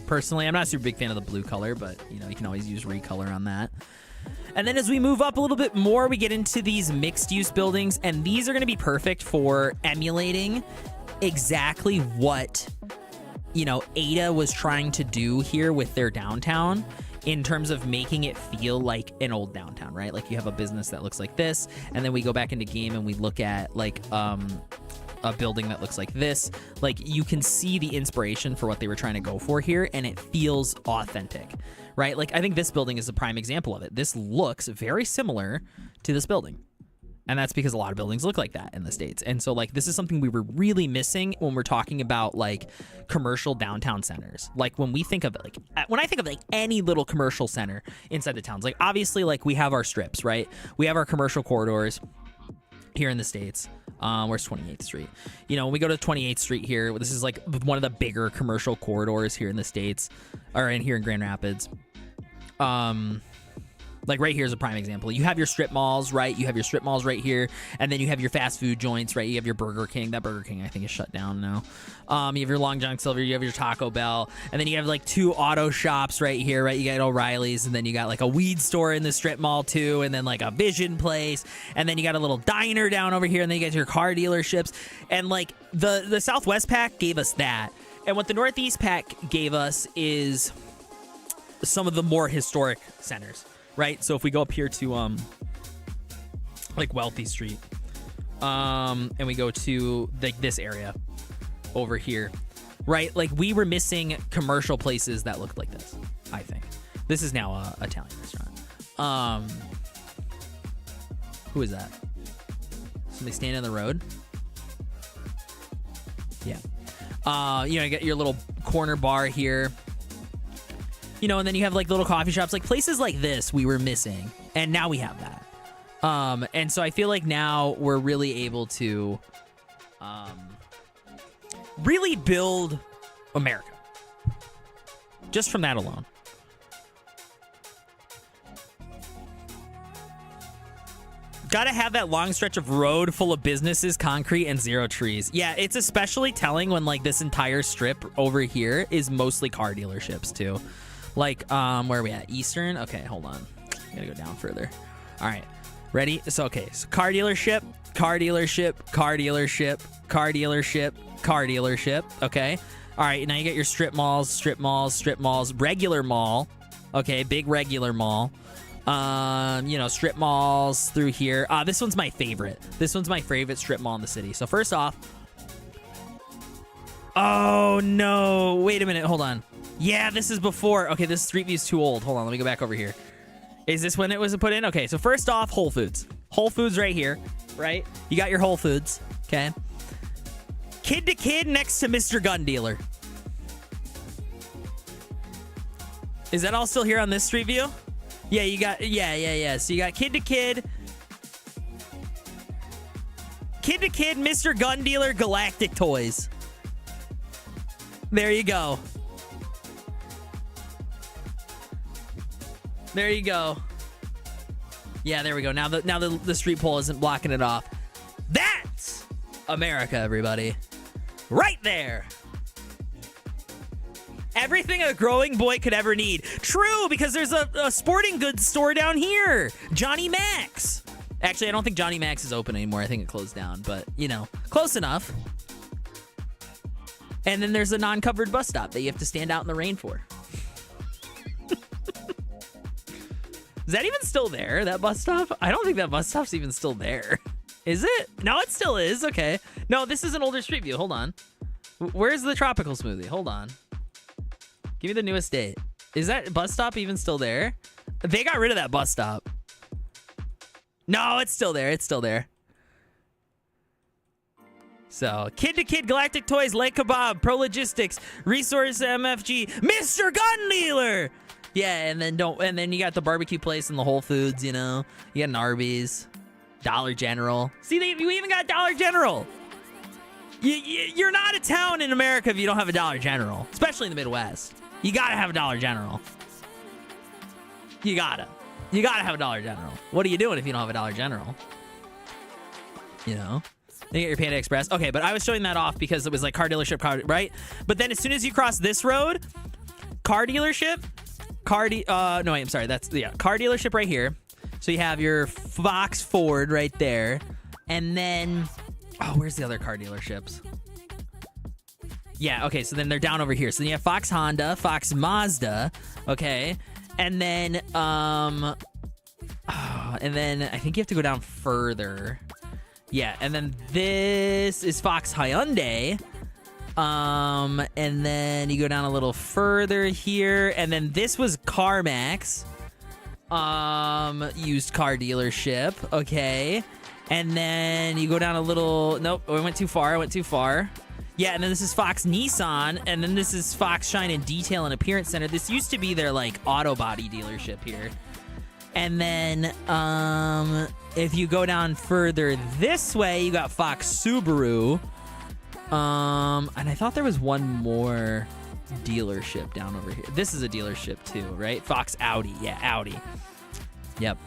Personally, I'm not a super big fan of the blue color, but you know, you can always use recolor on that. And then as we move up a little bit more, we get into these mixed-use buildings, and these are going to be perfect for emulating exactly what, you know, Ada was trying to do here with their downtown in terms of making it feel like an old downtown, right? Like you have a business that looks like this, and then we go back into game and we look at like a building that looks like this. Like you can see the inspiration for what they were trying to go for here, and it feels authentic, right? Like I think this building is a prime example of it. This looks very similar to this building. And that's because a lot of buildings look like that in the States. And so like this is something we were really missing when we're talking about like commercial downtown centers. Like when we think of it, like when I think of like any little commercial center inside the towns, like obviously like we have our strips, right? We have our commercial corridors here in the States. Where's 28th Street? You know, when we go to 28th Street here, this is like one of the bigger commercial corridors here in the States, or here in Grand Rapids. Like right here is a prime example. You have your strip malls, right? You have your strip malls right here. And then you have your fast food joints, right? You have your Burger King. That Burger King, I think, is shut down now. You have your Long John Silver. You have your Taco Bell. And then you have like 2 auto shops right here, right? You got O'Reilly's. And then you got like a weed store in the strip mall too. And then like a Vision place. And then you got a little diner down over here. And then you got your car dealerships. And like the Southwest Pack gave us that. And what the Northeast Pack gave us is some of the more historic centers. Right, so if we go up here to like Wealthy Street, and we go to like this area over here, right? Like we were missing commercial places that looked like this. I think this is now a Italian restaurant. Who is that? Somebody standing on the road? Yeah. You know, you got your little corner bar here. You know, and then you have like little coffee shops, like places like this we were missing, and now we have that. And so I feel like now we're really able to really build America just from that alone. Gotta have that long stretch of road full of businesses, concrete, and 0 trees. Yeah, it's especially telling when like this entire strip over here is mostly car dealerships too. Like, where are we at? Eastern? Okay, hold on. I gotta go down further. All right, ready? So, okay, so car dealership, car dealership, car dealership, car dealership, car dealership, okay? All right, now you get your strip malls, strip malls, strip malls, regular mall, okay, big regular mall. You know, strip malls through here. This one's my favorite. This one's my favorite strip mall in the city. So, first off, oh, no, wait a minute, hold on. Yeah, this is before. Okay, this Street View's too old. Hold on, let me go back over here. Is this when it was put in? Okay, so first off, Whole Foods. Whole Foods right here, right? You got your Whole Foods, okay? Kid to kid next to Mr. Gun Dealer. Is that all still here on this Street View? Yeah, you got, yeah. So you got kid to kid, Mr. Gun Dealer, Galactic Toys. There you go. There you go. Yeah, there we go. Now the street pole isn't blocking it off. That's America, everybody. Right there. Everything a growing boy could ever need. True, because there's a sporting goods store down here. Johnny Max. Actually, I don't think Johnny Max is open anymore. I think it closed down, but, you know, close enough. And then there's a non-covered bus stop that you have to stand out in the rain for. Is that even still there, that bus stop? I don't think that bus stop's even still there. Is it? No, it still is. Okay. No, this is an older Street View. Hold on. Where's the tropical smoothie? Hold on. Give me the newest date. Is that bus stop even still there? They got rid of that bus stop. No, it's still there. It's still there. So, Kid to Kid, Galactic Toys, Lake Kebab, Pro Logistics, Resource MFG, Mr. Gun Dealer. Yeah, and then you got the barbecue place and the Whole Foods, you know. You got an Arby's, Dollar General. See, we even got Dollar General. You're not a town in America if you don't have a Dollar General, especially in the Midwest. You gotta have a Dollar General. You gotta have a Dollar General. What are you doing if you don't have a Dollar General? You know? Then you get your Panda Express. Okay, but I was showing that off because it was like car dealership, right? But then as soon as you cross this road, car dealership, car dealership right here. So you have your Fox Ford right there. And then, oh, where's the other car dealerships? Yeah, okay, so then they're down over here. So then you have Fox Honda, Fox Mazda, okay? And then, and then I think you have to go down further. Yeah, and then this is Fox Hyundai. And then you go down a little further here, and then this was CarMax, used car dealership, okay? And then you go down a little, nope, I went too far. Yeah, and then this is Fox Nissan, and then this is Fox Shine and Detail and Appearance Center. This used to be their, like, auto body dealership here. And then, if you go down further this way, you got Fox Subaru. And I thought there was one more dealership down over here. This is a dealership too, right? Fox Audi. Yeah, Audi. Yep.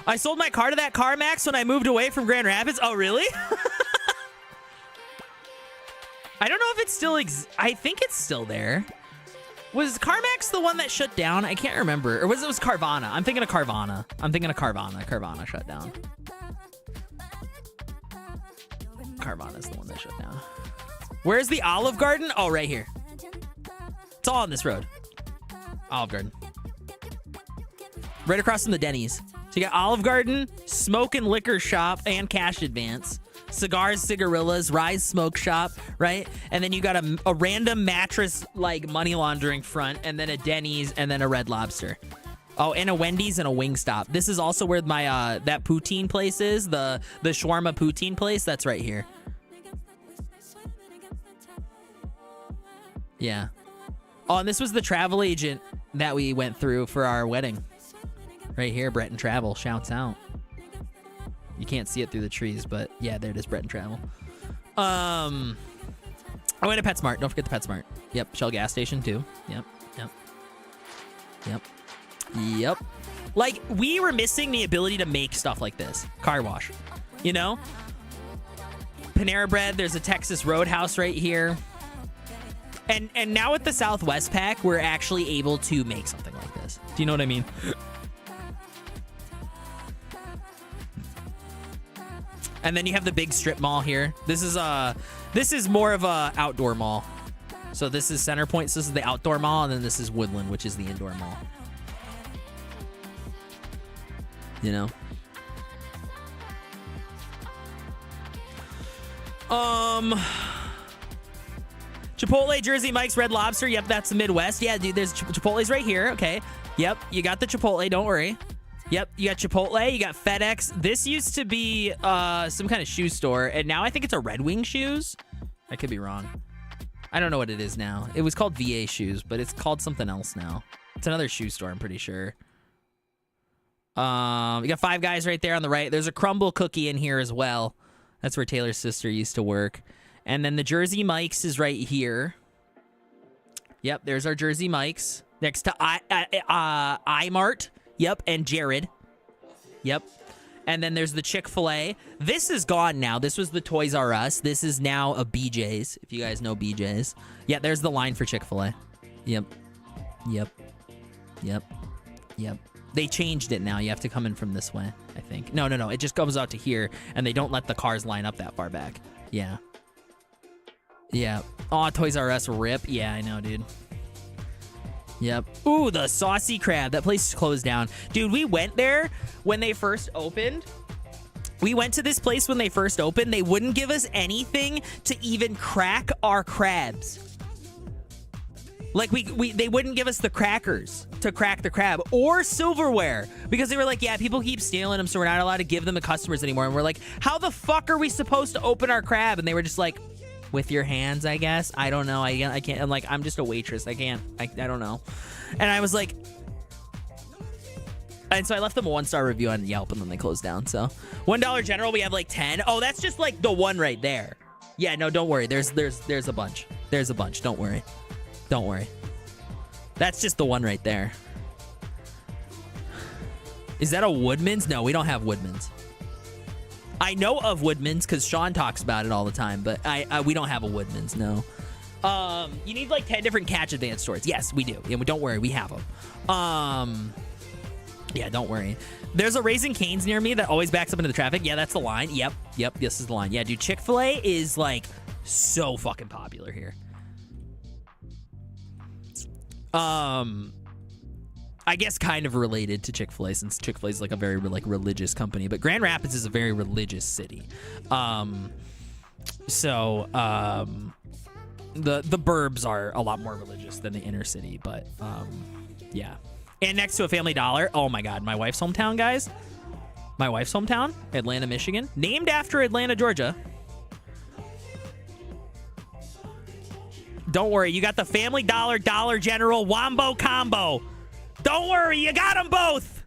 I sold my car to that CarMax when I moved away from Grand Rapids. Oh, really? I don't know if it's still I think it's still there. Was CarMax the one that shut down? I can't remember. Or was Carvana? I'm thinking of Carvana. Carvana shut down. Carvana's the one that shut down. Where's the Olive Garden? Oh, right here. It's all on this road. Olive Garden. Right across from the Denny's. So you got Olive Garden, Smoke and Liquor Shop, and Cash Advance. Cigars, Cigarillas, Rise Smoke Shop, right? And then you got a random mattress, like, money laundering front, and then a Denny's, and then a Red Lobster. Oh, and a Wendy's and a Wingstop. This is also where my, that poutine place is, the shawarma poutine place. That's right here. Yeah. Oh, and this was the travel agent that we went through for our wedding. Right here, Breton Travel. Shouts out. You can't see it through the trees, but yeah, there it is, Breton Travel. I went to PetSmart. Don't forget the PetSmart. Yep, Shell gas station too. Yep. Like, we were missing the ability to make stuff like this. Car wash. You know? Panera Bread, there's a Texas Roadhouse right here. And now with the Southwest Pack, we're actually able to make something like this. Do you know what I mean? And then you have the big strip mall here. This is more of a outdoor mall. So this is Center Point. So this is the outdoor mall, and then this is Woodland, which is the indoor mall. You know. Chipotle, Jersey Mike's, Red Lobster. Yep, that's the Midwest. Yeah, dude, there's Chipotle's right here. Okay. Yep, you got the Chipotle. Don't worry. Yep, you got Chipotle, you got FedEx. This used to be some kind of shoe store, and now I think it's a Red Wing Shoes. I could be wrong. I don't know what it is now. It was called VA Shoes, but it's called something else now. It's another shoe store, I'm pretty sure. You got Five Guys right there on the right. There's a Crumble Cookie in here as well. That's where Taylor's sister used to work. And then the Jersey Mike's is right here. Yep, there's our Jersey Mike's. Next to iMart. Yep, and Jared. Yep. And then there's the Chick-fil-A. This is gone now. This was the Toys R Us. This is now a BJ's, if you guys know BJ's. Yeah, there's the line for Chick-fil-A. Yep. They changed it now. You have to come in from this way, I think. No. It just comes out to here, and they don't let the cars line up that far back. Yeah. Aw, Toys R Us rip. Yeah, I know, dude. Yep. Ooh, the Saucy Crab. That place is closed down. Dude, we went there when they first opened. We went to this place when they first opened. They wouldn't give us anything to even crack our crabs. Like, they wouldn't give us the crackers to crack the crab or silverware because they were like, yeah, people keep stealing them, so we're not allowed to give them to customers anymore. And we're like, how the fuck are we supposed to open our crab? And they were just like, with your hands, I guess. I don't know. I can't. I'm like, I'm just a waitress. I can't. I don't know. And I was like, and so I left them a 1-star review on Yelp, and then they closed down. So $1 General, we have like 10. Oh, that's just like the one right there. Yeah, no, don't worry. There's a bunch. There's a bunch. Don't worry. That's just the one right there. Is that a Woodman's? No, we don't have Woodman's. I know of Woodman's because Sean talks about it all the time, but we don't have a Woodman's, no. You need like 10 different Catch Advance stores. Yes, we do. Yeah, don't worry, we have them. Yeah, don't worry. There's a Raising Cane's near me that always backs up into the traffic. Yeah, that's the line. Yep, this is the line. Yeah, dude, Chick-fil-A is like so fucking popular here. I guess kind of related to Chick-fil-A since Chick-fil-A is like a very like religious company, but Grand Rapids is a very religious city. The burbs are a lot more religious than the inner city, but yeah. And next to a Family Dollar. Oh my God, my wife's hometown, guys. My wife's hometown, Atlanta, Michigan, named after Atlanta, Georgia. Don't worry, you got the Family Dollar, Dollar General, Wombo combo. Don't worry, you got them both.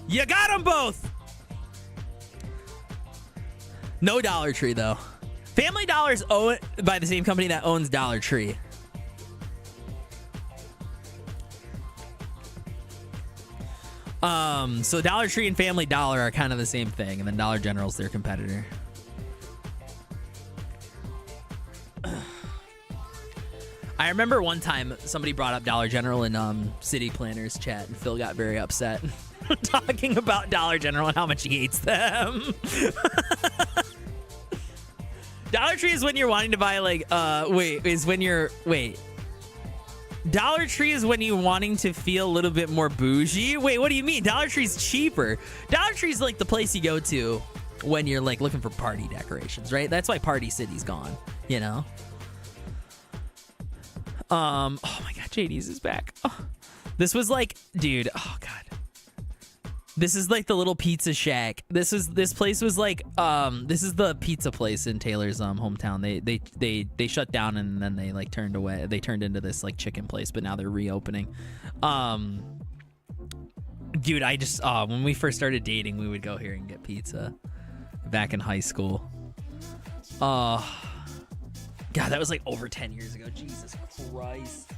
You got them both. No Dollar Tree, though. Family Dollar's owned by the same company that owns Dollar Tree. So Dollar Tree and Family Dollar are kind of the same thing, and then Dollar General's their competitor. I remember one time somebody brought up Dollar General in City Planners chat, and Phil got very upset talking about Dollar General and how much he hates them. Dollar Tree is when you're wanting to buy like Dollar Tree is when you're wanting to feel a little bit more bougie. Wait, what do you mean? Dollar Tree's cheaper. Dollar Tree's like the place you go to when you're like looking for party decorations, right? That's why Party City's gone, you know? Oh my God, JD's is back. Oh. This was like, dude, oh God. This is like the little pizza shack. This place was like, this is the pizza place in Taylor's hometown. They shut down and then they like turned away. They turned into this like chicken place, but now they're reopening. Dude, I just when we first started dating, we would go here and get pizza back in high school. God, that was like over 10 years ago. Jesus Christ.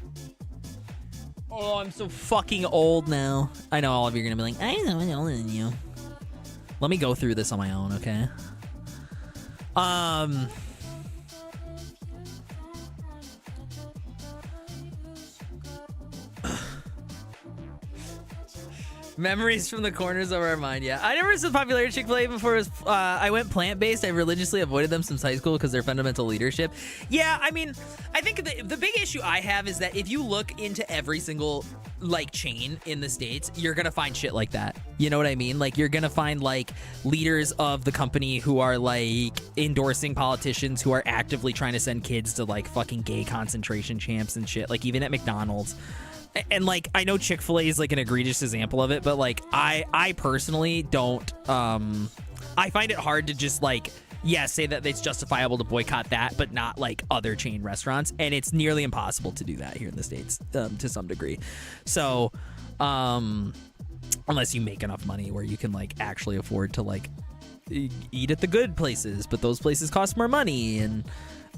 Oh, I'm so fucking old now. I know all of you are going to be like, I know I'm older than you. Let me go through this on my own, okay? Memories from the corners of our mind. Yeah, I never resisted the popularity of Chick-fil-A before it was, I went plant-based. I religiously avoided them since high school because their fundamental leadership. Yeah, I mean, I think the big issue I have is that if you look into every single like chain in the States, you're gonna find shit like that. You know what I mean? Like you're gonna find like leaders of the company who are like endorsing politicians who are actively trying to send kids to like fucking gay concentration camps and shit. Like even at McDonald's. And like I know Chick-fil-A is like an egregious example of it, but like I personally don't I find it hard to just like say that it's justifiable to boycott that but not like other chain restaurants, and it's nearly impossible to do that here in the States to some degree. So unless you make enough money where you can like actually afford to like eat at the good places, but those places cost more money, and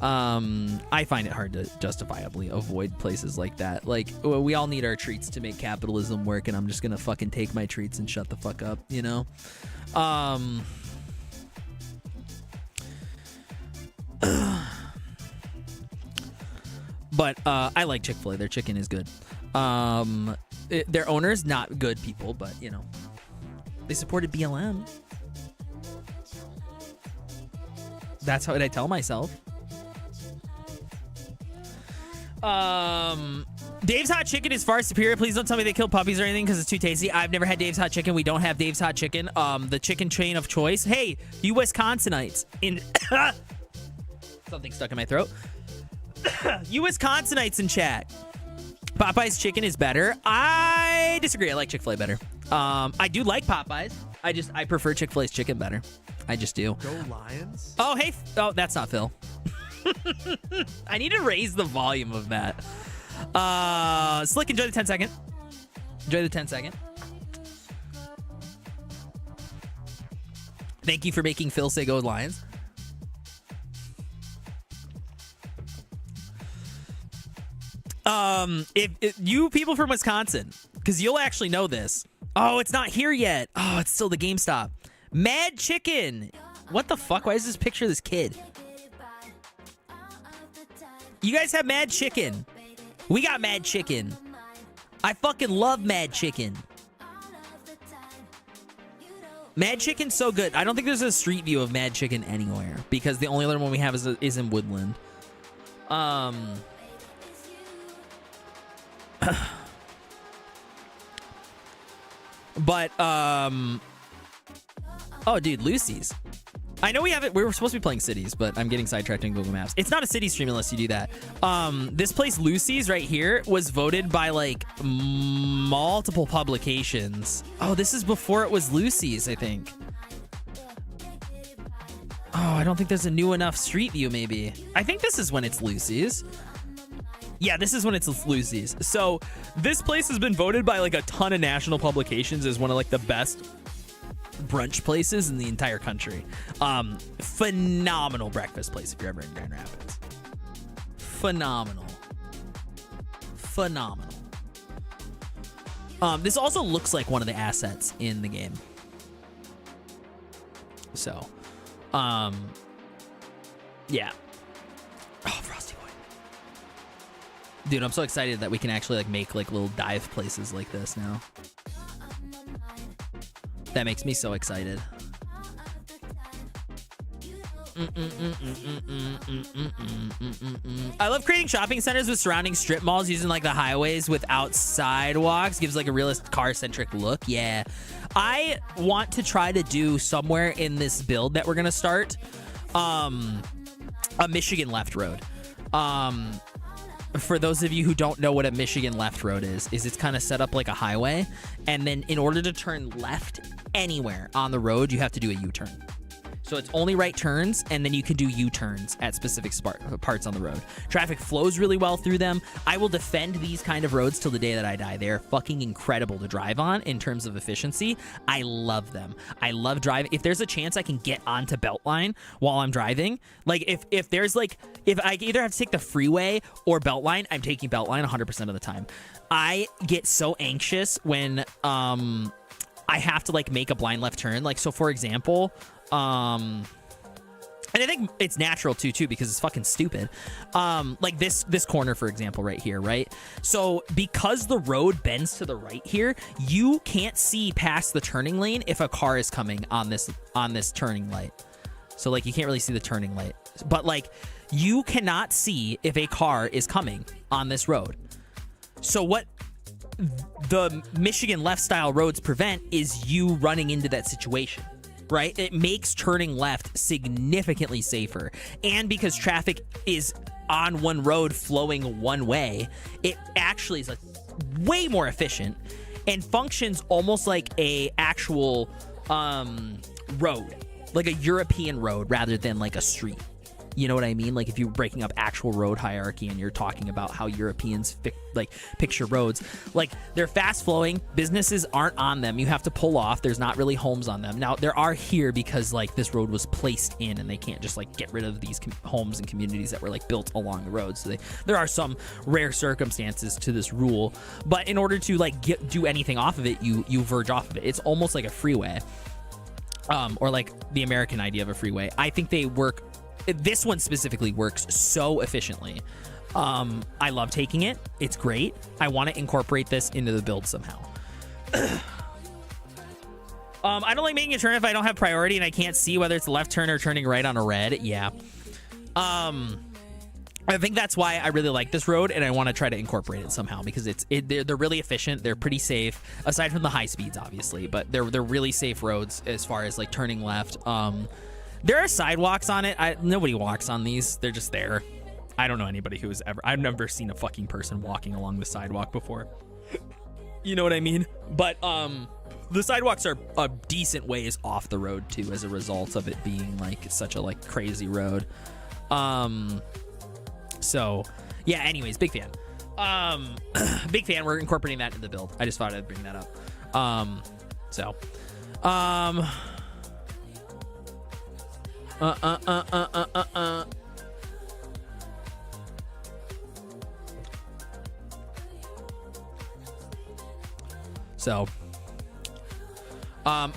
I find it hard to justifiably avoid places like that. Like, we all need our treats to make capitalism work, and I'm just gonna fucking take my treats and shut the fuck up, you know? But I like Chick-fil-A. Their chicken is good. Their owners, not good people, but, you know, they supported BLM. That's how I tell myself. Dave's Hot Chicken is far superior. Please don't tell me they kill puppies or anything because it's too tasty. I've never had Dave's Hot Chicken. We don't have Dave's Hot Chicken. The chicken chain of choice. Hey, you Wisconsinites. Something stuck in my throat. You Wisconsinites in chat. Popeye's chicken is better. I disagree. I like Chick-fil-A better. I do like Popeyes. I prefer Chick-fil-A's chicken better. I just do. Go Lions. Oh, hey. Oh, that's not Phil. I need to raise the volume of that. Slick, enjoy the 10 second. Enjoy the 10 second. Thank you for making Phil say Go Lions. if you people from Wisconsin, because you'll actually know this. Oh, it's not here yet. Oh, it's still the GameStop. Mad Chicken. What the fuck? Why is this picture of this kid? You guys have Mad Chicken. We got Mad Chicken. I fucking love Mad Chicken. Mad Chicken's so good. I don't think there's a street view of Mad Chicken anywhere because the only other one we have is in Woodland. But oh, dude, Lucy's. I know we have it. We were supposed to be playing Cities, but I'm getting sidetracked in Google Maps. It's not a city stream unless you do that. This place, Lucy's, right here, was voted by like multiple publications. Oh, this is before it was Lucy's, I think. Oh, I don't think there's a new enough street view, maybe. I think this is when it's Lucy's. Yeah, this is when it's Lucy's. So this place has been voted by like a ton of national publications as one of like the best brunch places in the entire country. Phenomenal breakfast place if you're ever in Grand Rapids. Phenomenal. This also looks like one of the assets in the game. So, yeah. Oh, Frosty Boy. Dude, I'm so excited that we can actually like make like little dive places like this now. That makes me so excited. I love creating shopping centers with surrounding strip malls using like the highways without sidewalks. Gives like a realist car-centric look. Yeah. I want to try to do somewhere in this build that we're going to start a Michigan left road. For those of you who don't know what a Michigan left road is it's kind of set up like a highway, and then in order to turn left anywhere on the road, you have to do a U-turn. So it's only right turns, and then you can do U-turns at specific parts on the road. Traffic flows really well through them. I will defend these kind of roads till the day that I die. They're fucking incredible to drive on in terms of efficiency. I love them. I love driving. If there's a chance I can get onto Beltline while I'm driving, like if I either have to take the freeway or Beltline, I'm taking Beltline 100% of the time. I get so anxious when I have to like make a blind left turn. Like, so for example, and I think it's natural too because it's fucking stupid. Like this corner, for example, right here, right? So because the road bends to the right here, you can't see past the turning lane if a car is coming on this turning light. So like you can't really see the turning light, but like you cannot see if a car is coming on this road. So what the Michigan left style roads prevent is you running into that situation. Right? It makes turning left significantly safer. And because traffic is on one road flowing one way, it actually is like way more efficient and functions almost like a actual road, like a European road rather than like a street. You know what I mean? Like if you're breaking up actual road hierarchy and you're talking about how Europeans picture roads, like they're fast flowing, businesses aren't on them. You have to pull off. There's not really homes on them. Now there are here because like this road was placed in and they can't just like get rid of these homes and communities that were like built along the road. So there are some rare circumstances to this rule, but in order to like do anything off of it, you verge off of it. It's almost like a freeway, or like the American idea of a freeway. I think they work. This one specifically works so efficiently. I love taking it. It's great. I want to incorporate this into the build somehow. I don't like making a turn if I don't have priority and I can't see whether it's a left turn or turning right on a red. Yeah. I think that's why I really like this road and I want to try to incorporate it somehow because they're really efficient. They're pretty safe aside from the high speeds, obviously, but they're really safe roads as far as like turning left. There are sidewalks on it. Nobody walks on these. They're just there. I don't know anybody who's ever... I've never seen a fucking person walking along the sidewalk before. You know what I mean? But the sidewalks are a decent ways off the road, too, as a result of it being, like, such a, like, crazy road. So, yeah, anyways, big fan. Big fan. We're incorporating that into the build. I just thought I'd bring that up. So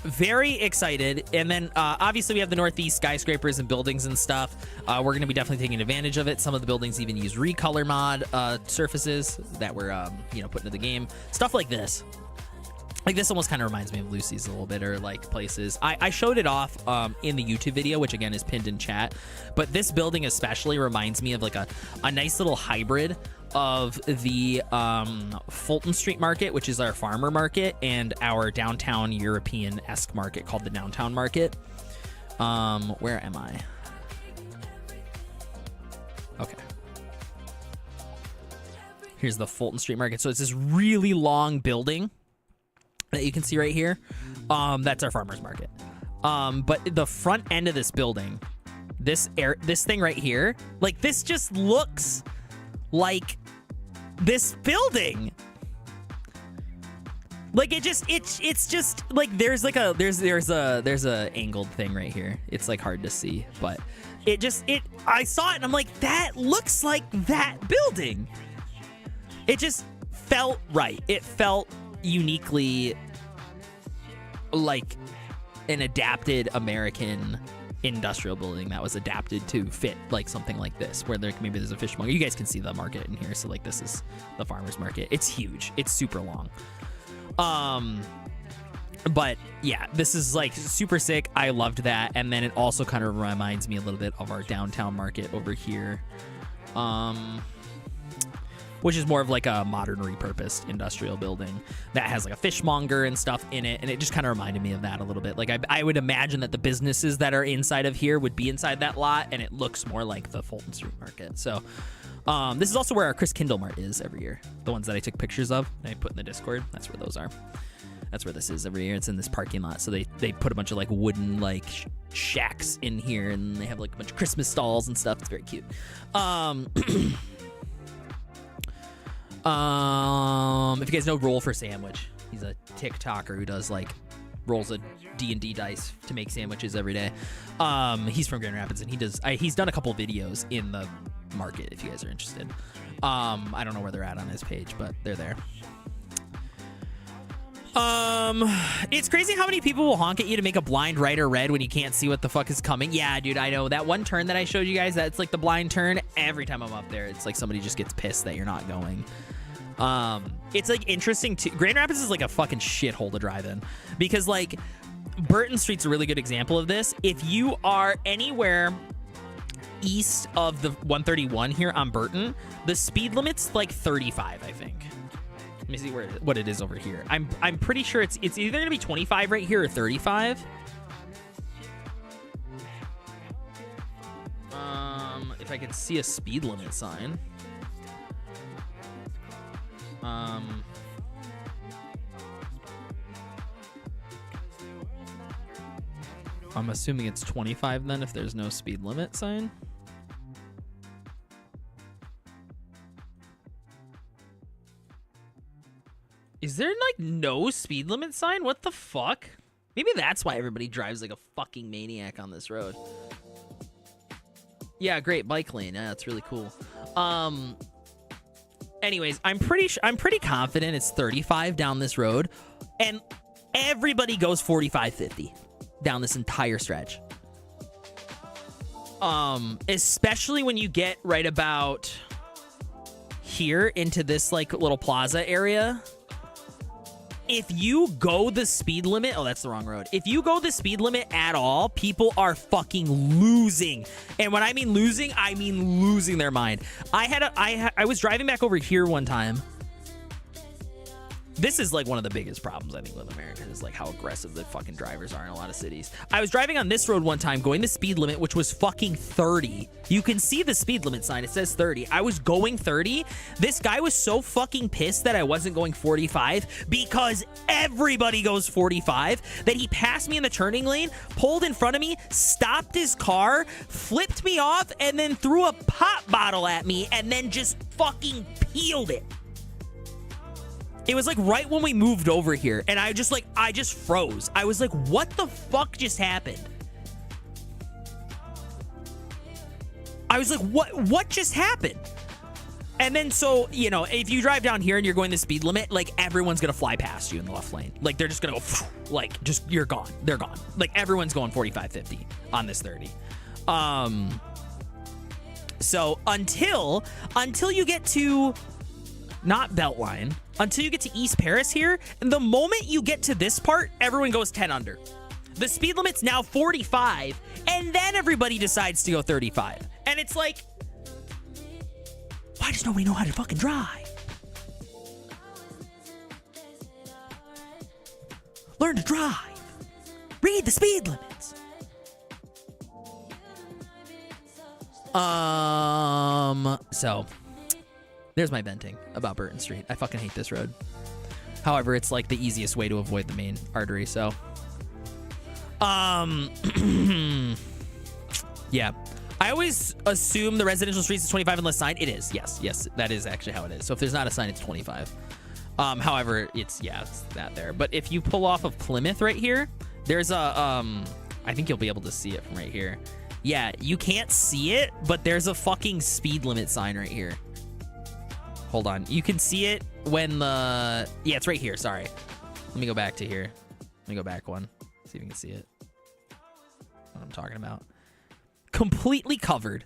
very excited. And then obviously we have the Northeast skyscrapers and buildings and stuff. We're going to be definitely taking advantage of it. Some of the buildings even use recolor mod surfaces that we're put into the game. Stuff like this. Like this almost kind of reminds me of Lucy's a little bit, or like places. I showed it off in the YouTube video, which again is pinned in chat. But this building especially reminds me of like a nice little hybrid of the Fulton Street Market, which is our farmer market, and our downtown European-esque market called the Downtown Market. Where am I? Okay. Here's the Fulton Street Market. So it's this really long building that you can see right here. That's our farmer's market. But the front end of this building, this thing right here, like this just looks like this building. Like it's just like there's a angled thing right here. It's like hard to see, but I saw it and I'm like, that looks like that building. It just felt right. It felt uniquely like an adapted American industrial building that was adapted to fit like something like this, where maybe there's a fishmonger. You guys can see the market in here. So like this is the farmer's market. It's huge. It's super long. But yeah, this is like super sick. I loved that. And then it also kind of reminds me a little bit of our downtown market over here. Which is more of like a modern repurposed industrial building that has like a fishmonger and stuff in it. And it just kind of reminded me of that a little bit. Like I would imagine that the businesses that are inside of here would be inside that lot, and it looks more like the Fulton Street Market. So this is also where our Chris Kindle Mart is every year. The ones that I took pictures of and I put in the Discord. That's where those are. That's where this is every year. It's in this parking lot. So they put a bunch of like wooden like shacks in here, and they have like a bunch of Christmas stalls and stuff. It's very cute. If you guys know Roll for Sandwich, he's a TikToker who does like rolls a D&D dice to make sandwiches every day. He's from Grand Rapids, and he's done a couple videos in the market if you guys are interested. I don't know where they're at on his page, but they're there. It's crazy how many people will honk at you to make a blind right or red when you can't see what the fuck is coming. Yeah, dude, I know. That one turn that I showed you guys, that's like the blind turn. Every time I'm up there, it's like somebody just gets pissed that you're not going. It's like interesting too. Grand Rapids is like a fucking shithole to drive in, because like Burton Street's a really good example of this. If you are anywhere east of the 131 here on Burton, the speed limit's like 35, I think. Let me see what it is over here. I'm pretty sure it's either gonna be 25 right here or 35. If I could see a speed limit sign. I'm assuming it's 25 then if there's no speed limit sign. Is there like no speed limit sign? What the fuck? Maybe that's why everybody drives like a fucking maniac on this road. Yeah, great bike lane. Yeah, that's really cool. Anyways, I'm pretty confident it's 35 down this road, and everybody goes 45, 50 down this entire stretch. Especially when you get right about here into this like little plaza area. If you go the speed limit, oh, that's the wrong road. If you go the speed limit at all, people are fucking losing. And when I mean losing their mind. I was driving back over here one time. This is like one of the biggest problems I think with America is like how aggressive the fucking drivers are in a lot of cities. I was driving on this road one time going the speed limit, which was fucking 30. You can see the speed limit sign. It says 30. I was going 30. This guy was so fucking pissed that I wasn't going 45 because everybody goes 45 that he passed me in the turning lane, pulled in front of me, stopped his car, flipped me off, and then threw a pop bottle at me and then just fucking peeled it. It was like right when we moved over here, and I just froze. I was like, what the fuck just happened? I was like, what just happened? And then, so, you know, if you drive down here and you're going the speed limit, like, everyone's going to fly past you in the left lane. Like, they're just going to go, like, just, you're gone. They're gone. Like, everyone's going 45, 50 on this 30. So until you get to, not Beltline, until you get to East Paris here, and the moment you get to this part, everyone goes 10 under. The speed limit's now 45, and then everybody decides to go 35. And it's like, why does nobody know how to fucking drive? Learn to drive. Read the speed limits. So there's my venting about Burton Street. I fucking hate this road. However, it's like the easiest way to avoid the main artery, so yeah. I always assume the residential streets is 25 unless signed. It is. Yes, that is actually how it is. So if there's not a sign, it's 25. However, it's that there. But if you pull off of Plymouth right here, there's a I think you'll be able to see it from right here. Yeah, you can't see it, but there's a fucking speed limit sign right here. Hold on. You can see it when the... Yeah, it's right here. Sorry. Let me go back to here. Let me go back one. See if you can see it. What I'm talking about. Completely covered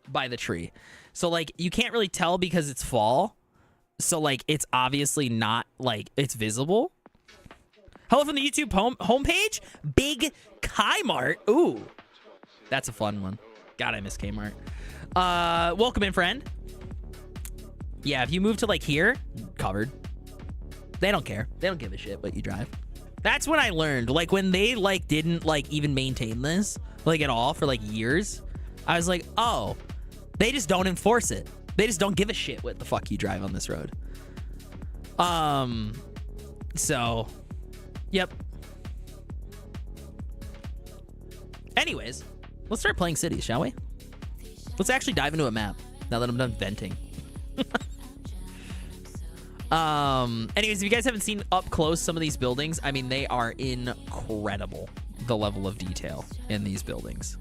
by the tree. So, like, you can't really tell because it's fall. So, like, it's obviously not, like, it's visible. Hello from the YouTube homepage. Big Kmart. Ooh. That's a fun one. God, I miss Kmart. Welcome in, friend. Yeah, if you move to, like, here, covered. They don't care. They don't give a shit what you drive. That's when I learned. Like, when they, like, didn't, like, even maintain this, like, at all for, like, years, I was like, oh, they just don't enforce it. They just don't give a shit what the fuck you drive on this road. So, yep. Anyways, let's start playing cities, shall we? Let's actually dive into a map now that I'm done venting. Anyways, if you guys haven't seen up close some of these buildings, I mean, they are incredible, the level of detail in these buildings.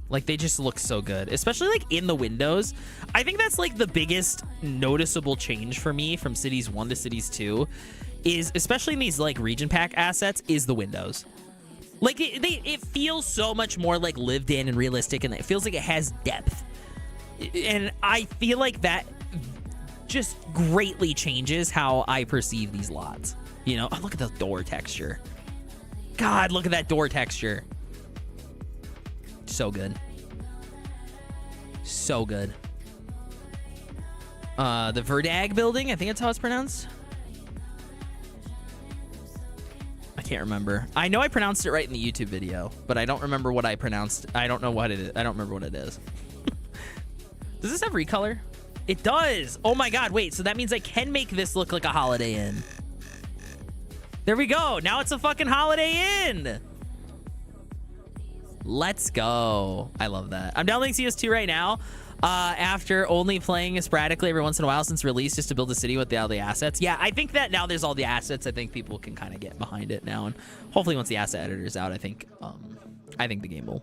Like, they just look so good, especially like in the windows. I think that's like the biggest noticeable change for me from Cities 1 to Cities 2 is, especially in these like region pack assets, is the windows. Like, it feels so much more like lived in and realistic, and it feels like it has depth. And I feel like that just greatly changes how I perceive these lots. You know, oh, look at the door texture. God, look at that door texture. So good. So good. The Verdag building, I think that's how it's pronounced. I can't remember. I know I pronounced it right in the YouTube video, but I don't remember what I pronounced. I don't know what it is. I don't remember what it is. Does this have recolor? It does. Oh my God, wait, so that means I can make this look like a Holiday Inn. There we go. Now it's a fucking Holiday Inn. Let's go. I love that. I'm downloading CS2 right now after only playing sporadically every once in a while since release just to build a city with all the assets. Yeah, I think that now there's all the assets. I think people can kind of get behind it now. And hopefully once the asset editor's out, I think the game will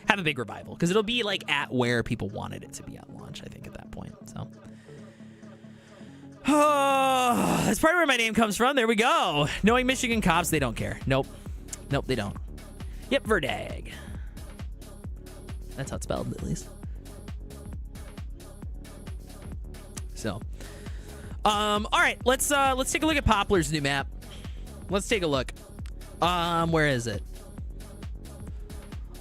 have a big revival because it'll be like at where people wanted it to be at launch, I think, at that point. So that's part of where my name comes from. There we go. Knowing Michigan cops, they don't care. Nope, they don't. Yep, Verdag. That's how it's spelled, at least. So, all right, let's take a look at Poplar's new map. Let's take a look. Where is it?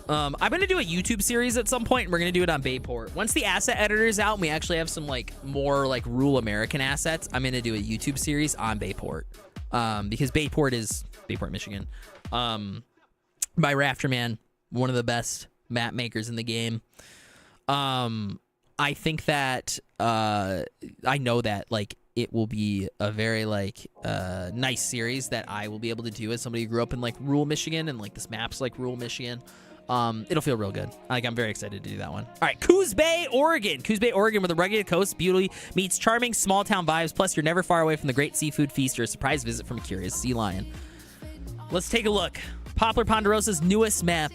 I'm gonna do a YouTube series at some point, and we're gonna do it on Bayport. Once the asset editor is out, and we actually have some like more like rural American assets, I'm gonna do a YouTube series on Bayport. Because Bayport is Bayport, Michigan. By Rafterman, one of the best map makers in the game. I think that I know that like it will be a very like nice series that I will be able to do as somebody who grew up in like rural Michigan, and like this map's like rural Michigan. It'll feel real good. Like, I'm very excited to do that one. All right, Coos Bay, Oregon. Coos Bay, Oregon, where the rugged coast beauty meets charming small town vibes. Plus, you're never far away from the great seafood feast or a surprise visit from a curious sea lion. Let's take a look. Poplar Ponderosa's newest map.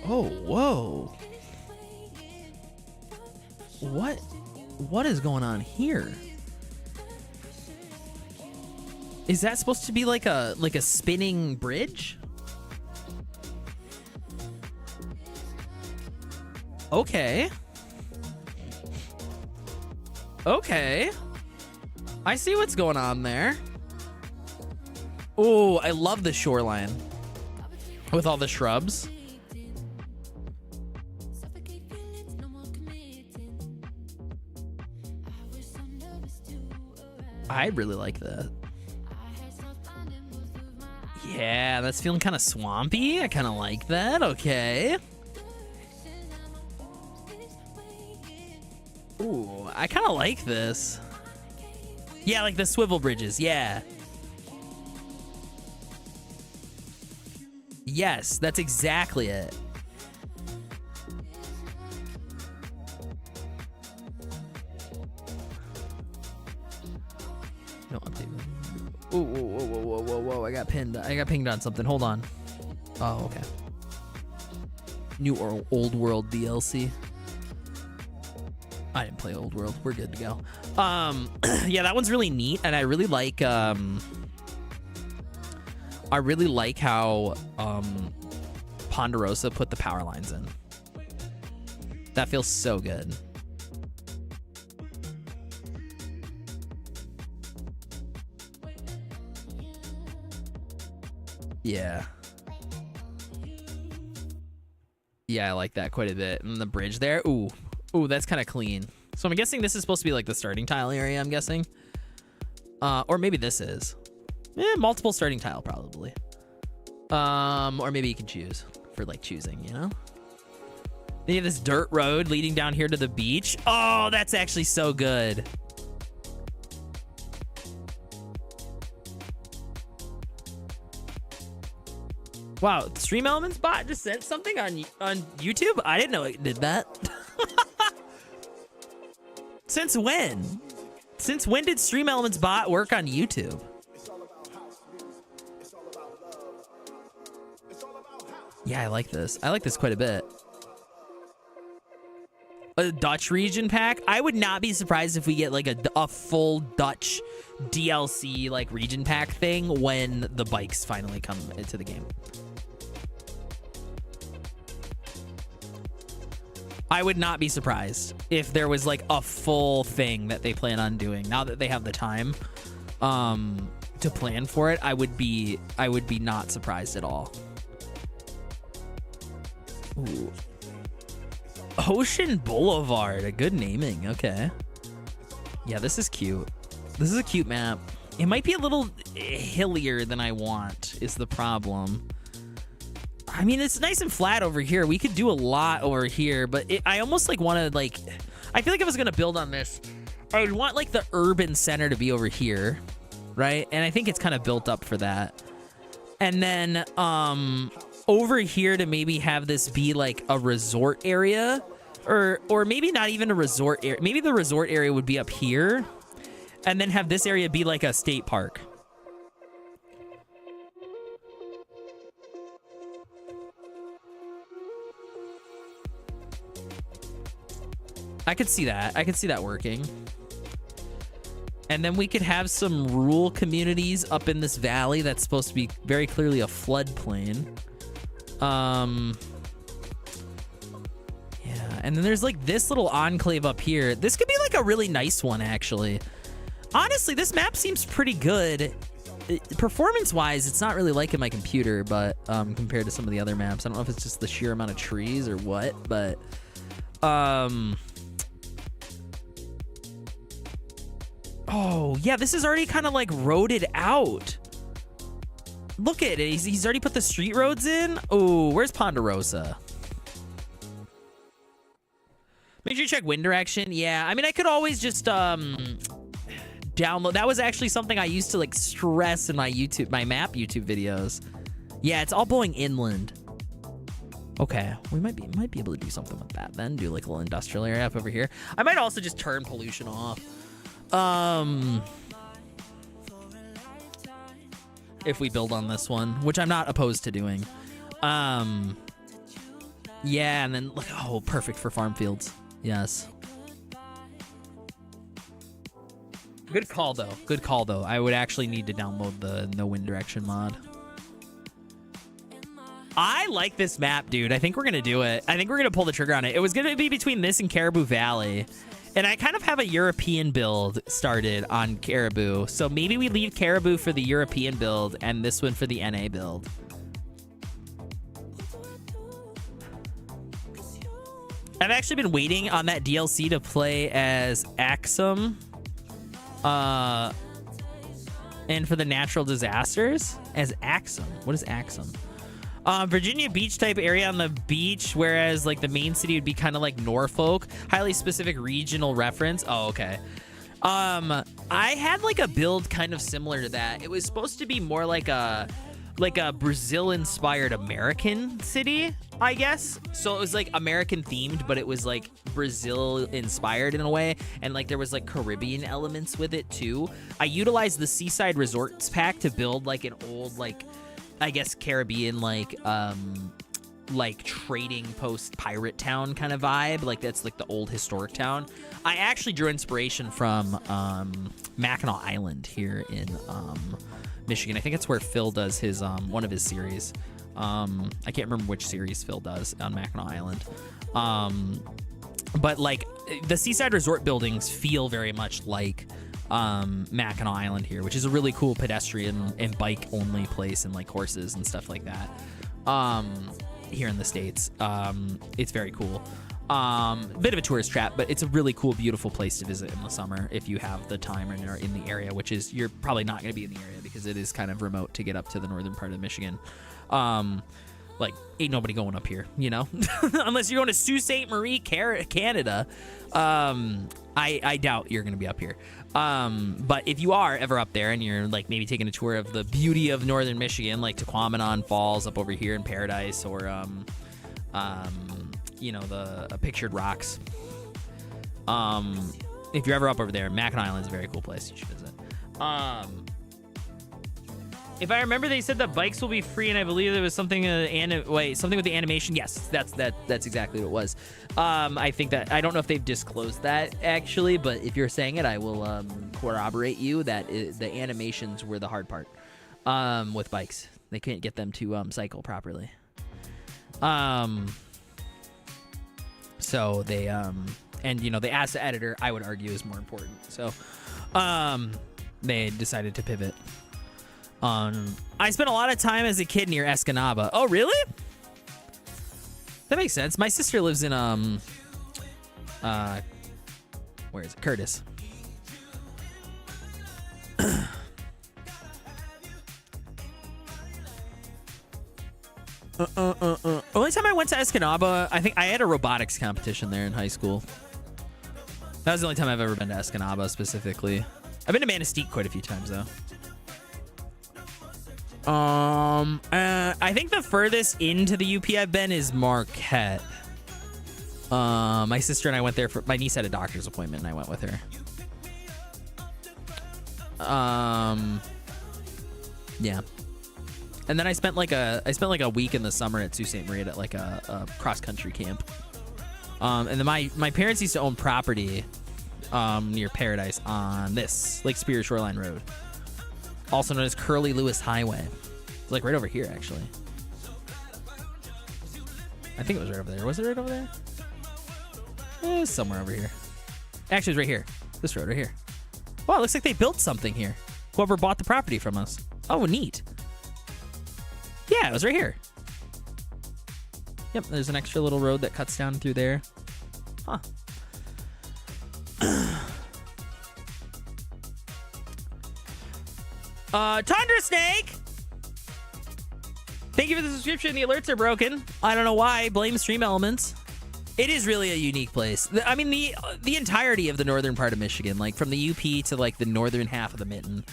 Oh, whoa. What is going on here? Is that supposed to be like a spinning bridge? Okay. Okay. I see what's going on there. Oh, I love the shoreline with all the shrubs. I really like that. Yeah, that's feeling kind of swampy. I kind of like that. Okay. Ooh, I kind of like this. Yeah, like the swivel bridges. Yeah. Yes, that's exactly it. No update. Whoa, whoa, whoa, whoa, whoa, whoa! I got pinned. I got pinged on something. Hold on. Oh, okay. New or old world DLC. I didn't play Old World. We're good to go. Yeah, that one's really neat, and I really like how Ponderosa put the power lines in. That feels so good. Yeah. Yeah, I like that quite a bit. And the bridge there. Ooh. Ooh, that's kind of clean. So I'm guessing this is supposed to be like the starting tile area, I'm guessing. Or maybe this is. Multiple starting tile, probably. Or maybe you can choose for like choosing, you know? Then you have this dirt road leading down here to the beach. Oh, that's actually so good. Wow, Stream Elements bot just sent something on YouTube? I didn't know it did that. Since when? Since when did Stream Elements bot work on YouTube? Yeah, I like this. I like this quite a bit. A Dutch region pack? I would not be surprised if we get like a full Dutch DLC like region pack thing when the bikes finally come into the game. I would not be surprised if there was like a full thing that they plan on doing now that they have the time to plan for it. I would be not surprised at all. Ooh. Ocean Boulevard, a good naming. Okay. Yeah, this is cute. This is a cute map. It might be a little hillier than I want is the problem. I mean, it's nice and flat over here. We could do a lot over here, but I almost like want to like, I feel like if I was going to build on this, I would want like the urban center to be over here, right? And I think it's kind of built up for that. And then over here to maybe have this be like a resort area or maybe not even a resort area. Maybe the resort area would be up here and then have this area be like a state park. I could see that. I could see that working. And then we could have some rural communities up in this valley that's supposed to be very clearly a floodplain. Yeah, and then there's like this little enclave up here. This could be like a really nice one, actually. Honestly, this map seems pretty good. Performance-wise, it's not really liking my computer, but compared to some of the other maps, I don't know if it's just the sheer amount of trees or what, but oh, yeah, this is already kind of like roaded out. Look at it. He's already put the street roads in. Oh, where's Ponderosa? Make sure you check wind direction. Yeah, I mean, I could always just download. That was actually something I used to like stress in my map YouTube videos. Yeah, it's all blowing inland. Okay, we might be able to do something with that then. Do like a little industrial area up over here. I might also just turn pollution off. If we build on this one, which I'm not opposed to doing. Yeah, and then like, oh, perfect for farm fields. Yes. Good call though. Good call though. I would actually need to download the No Wind Direction mod. I like this map, dude. I think we're gonna do it. I think we're gonna pull the trigger on it. It was gonna be between this and Caribou Valley. And I kind of have a European build started on Caribou. So maybe we leave Caribou for the European build and this one for the NA build. I've actually been waiting on that DLC to play as Axum. And for the natural disasters as Axum. What is Axum? Virginia Beach type area on the beach, whereas like the main city would be kind of like Norfolk. Highly specific regional reference. Oh, okay. I had like a build kind of similar to that. It was supposed to be more like a Brazil-inspired American city, I guess. So it was like American themed, but it was like Brazil-inspired in a way, and like there was like Caribbean elements with it too. I utilized the Seaside Resorts pack to build like an old like, I guess, Caribbean like trading post pirate town kind of vibe. Like that's like the old historic town. I actually drew inspiration from Mackinac Island here in Michigan. I think it's where Phil does his one of his series. I can't remember which series Phil does on Mackinac Island. But like the Seaside Resort buildings feel very much like Mackinac Island here, which is a really cool pedestrian and bike only place and like horses and stuff like that. Here in the States. It's very cool. Bit of a tourist trap, but it's a really cool, beautiful place to visit in the summer if you have the time and are in the area, which is, you're probably not going to be in the area because it is kind of remote to get up to the northern part of Michigan. Like, ain't nobody going up here, you know? Unless you're going to Sault Ste. Marie, Canada. I doubt you're going to be up here. But if you are ever up there and you're like maybe taking a tour of the beauty of northern Michigan, like Tequamanon Falls up over here in Paradise, or you know, the Pictured Rocks. If you're ever up over there, Mackinac Island is a very cool place you should visit. If I remember, they said that bikes will be free, and I believe there was something something with the animation. Yes, that's exactly what it was. I think that, I don't know if they've disclosed that actually, but if you're saying it, I will corroborate you that the animations were the hard part with bikes. They couldn't get them to cycle properly. So they and you know, the asset editor, I would argue, is more important. So they decided to pivot. I spent a lot of time as a kid near Escanaba. Oh, really? That makes sense. My sister lives in where is it? Curtis. Only time I went to Escanaba, I think I had a robotics competition there in high school. That was the only time I've ever been to Escanaba specifically. I've been to Manistee quite a few times though. I think the furthest into the UP I've been is Marquette. My sister and I went there for, my niece had a doctor's appointment and I went with her. Yeah. And then I spent like a week in the summer at Sault Ste. Marie at like a cross country camp. And then my parents used to own property near Paradise on this Lake Superior Shoreline Road, also known as Curly Lewis Highway. It's like right over here, actually. I think it was right over there. Was it right over there? It was somewhere over here. Actually, it was right here. This road right here. Wow, it looks like they built something here. Whoever bought the property from us. Oh, neat. Yeah, it was right here. Yep, there's an extra little road that cuts down through there. Huh. Tundra Snake! Thank you for the subscription. The alerts are broken. I don't know why. Blame Stream Elements. It is really a unique place. I mean, the entirety of the northern part of Michigan, like from the UP to like the northern half of the Mitten,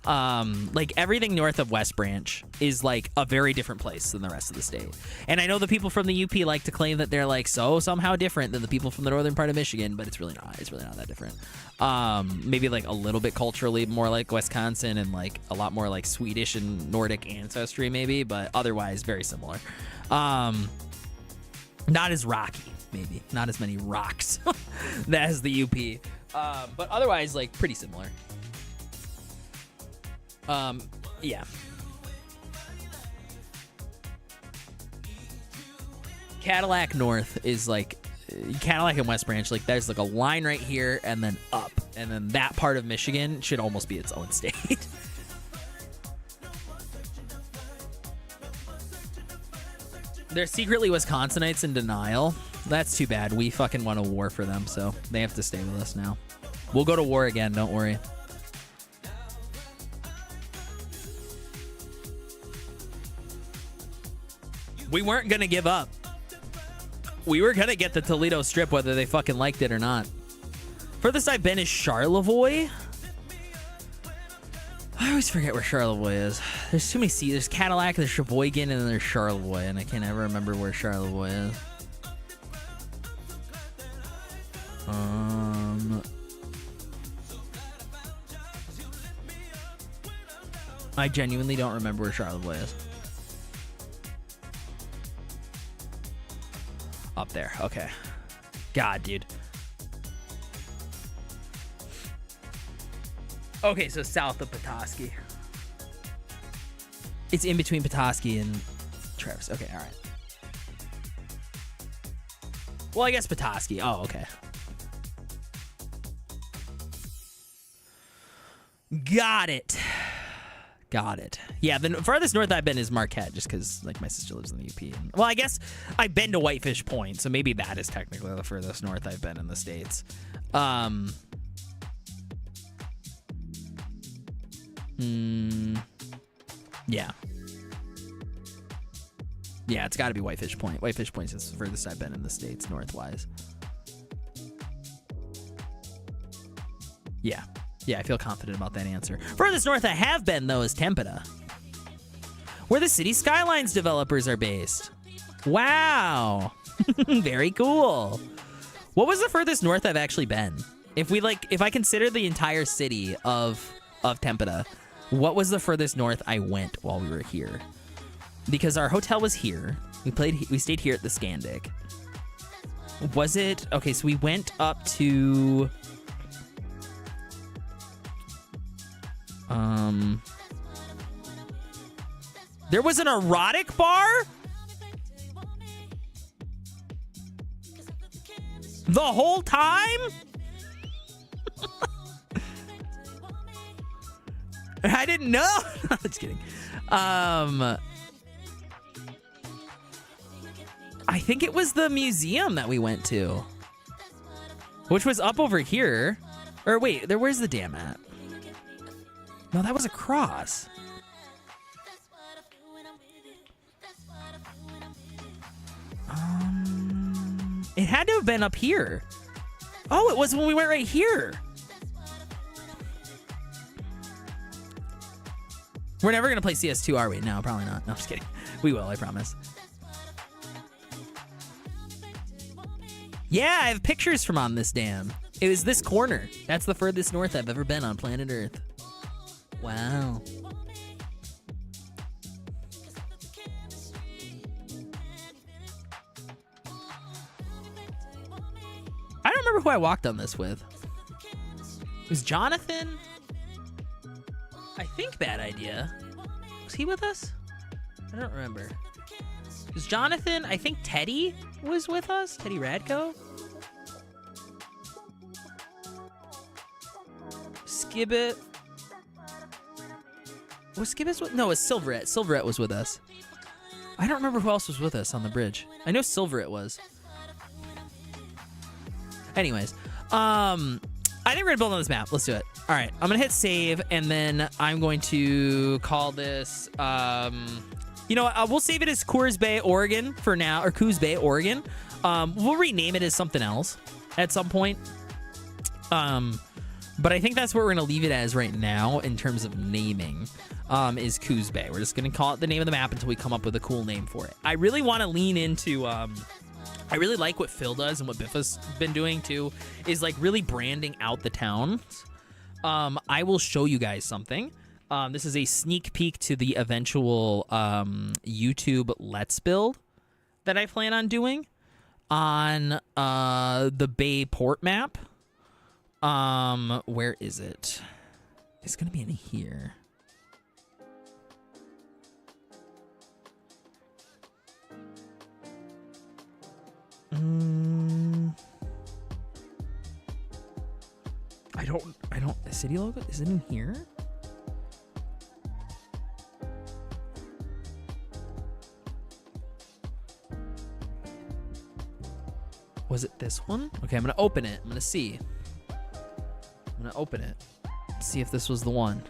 like everything north of West Branch is like a very different place than the rest of the state. And I know the people from the UP like to claim that they're like somehow different than the people from the northern part of Michigan, but it's really not. It's really not that different. Maybe like a little bit culturally more like Wisconsin and like a lot more like Swedish and Nordic ancestry maybe, but otherwise very similar. Not as rocky, maybe. Not as many rocks as the UP. But otherwise, like, pretty similar. Yeah. Cadillac North is like Cadillac and West Branch. Like, there's like a line right here and then up, and then that part of Michigan should almost be its own state. They're secretly Wisconsinites in denial. That's too bad. We fucking won a war for them, so they have to stay with us now. We'll go to war again, don't worry. We weren't going to give up. We were going to get the Toledo Strip whether they fucking liked it or not. Furthest I've been is Charlevoix. I always forget where Charlevoix is. There's too many cities. There's Cadillac, there's Sheboygan, and then there's Charlevoix, and I can't ever remember where Charlevoix is. I genuinely don't remember where Charlevoix is. Up there. Okay. God, dude. Okay, so south of Petoskey. It's in between Petoskey and Travis. Okay, all right. Well, I guess Petoskey. Oh, okay. Got it. Got it. Yeah, the farthest north I've been is Marquette, just because, like, my sister lives in the UP. And, well, I guess I've been to Whitefish Point, so maybe that is technically the furthest north I've been in the States. Yeah. Yeah, it's got to be Whitefish Point. Whitefish Point is the furthest I've been in the States, northwise. Yeah. Yeah, I feel confident about that answer. Furthest north I have been, though, is Tempata, where the Cities Skylines developers are based. Wow. Very cool. What was the furthest north I've actually been? If I consider the entire city of Tempata, what was the furthest north I went while we were here? Because our hotel was here. We stayed here at the Scandic. Was it? Okay, so we went up to... There was an erotic bar? The whole time? I didn't know. Just kidding. I think it was the museum that we went to, which was up over here. Or wait, where's the dam at? No, that was across. It had to have been up here. Oh, it was when we went right here. We're never going to play CS2, are we? No, probably not. No, I'm just kidding. We will, I promise. Yeah, I have pictures from on this dam. It was this corner. That's the furthest north I've ever been on planet Earth. Wow. I don't remember who I walked on this with. It was Jonathan? I think Bad Idea. Was he with us? I don't remember. It was Jonathan? I think Teddy was with us? Teddy Radko? Skibbit. Was Skibbit with? No, it was Silverette. Silverette was with us. I don't remember who else was with us on the bridge. I know Silverette was. Anyways, I think we're gonna build on this map. Let's do it. All right, I'm gonna hit save, and then I'm going to call this. You know what? We'll save it as Coors Bay, Oregon for now, or Coos Bay, Oregon. We'll rename it as something else at some point. But I think that's what we're gonna leave it as right now in terms of naming. Is Coos Bay. We're just gonna call it the name of the map until we come up with a cool name for it. I really want to lean into. I really like what Phil does and what Biffa's been doing too, is like really branding out the towns. I will show you guys something. This is a sneak peek to the eventual YouTube Let's Build that I plan on doing. on the Bay Port map. Where is it? It's gonna be in here. I don't, the city logo, is it in here? Was it this one? Okay, I'm gonna open it. I'm gonna see. I'm gonna open it. See if this was the one.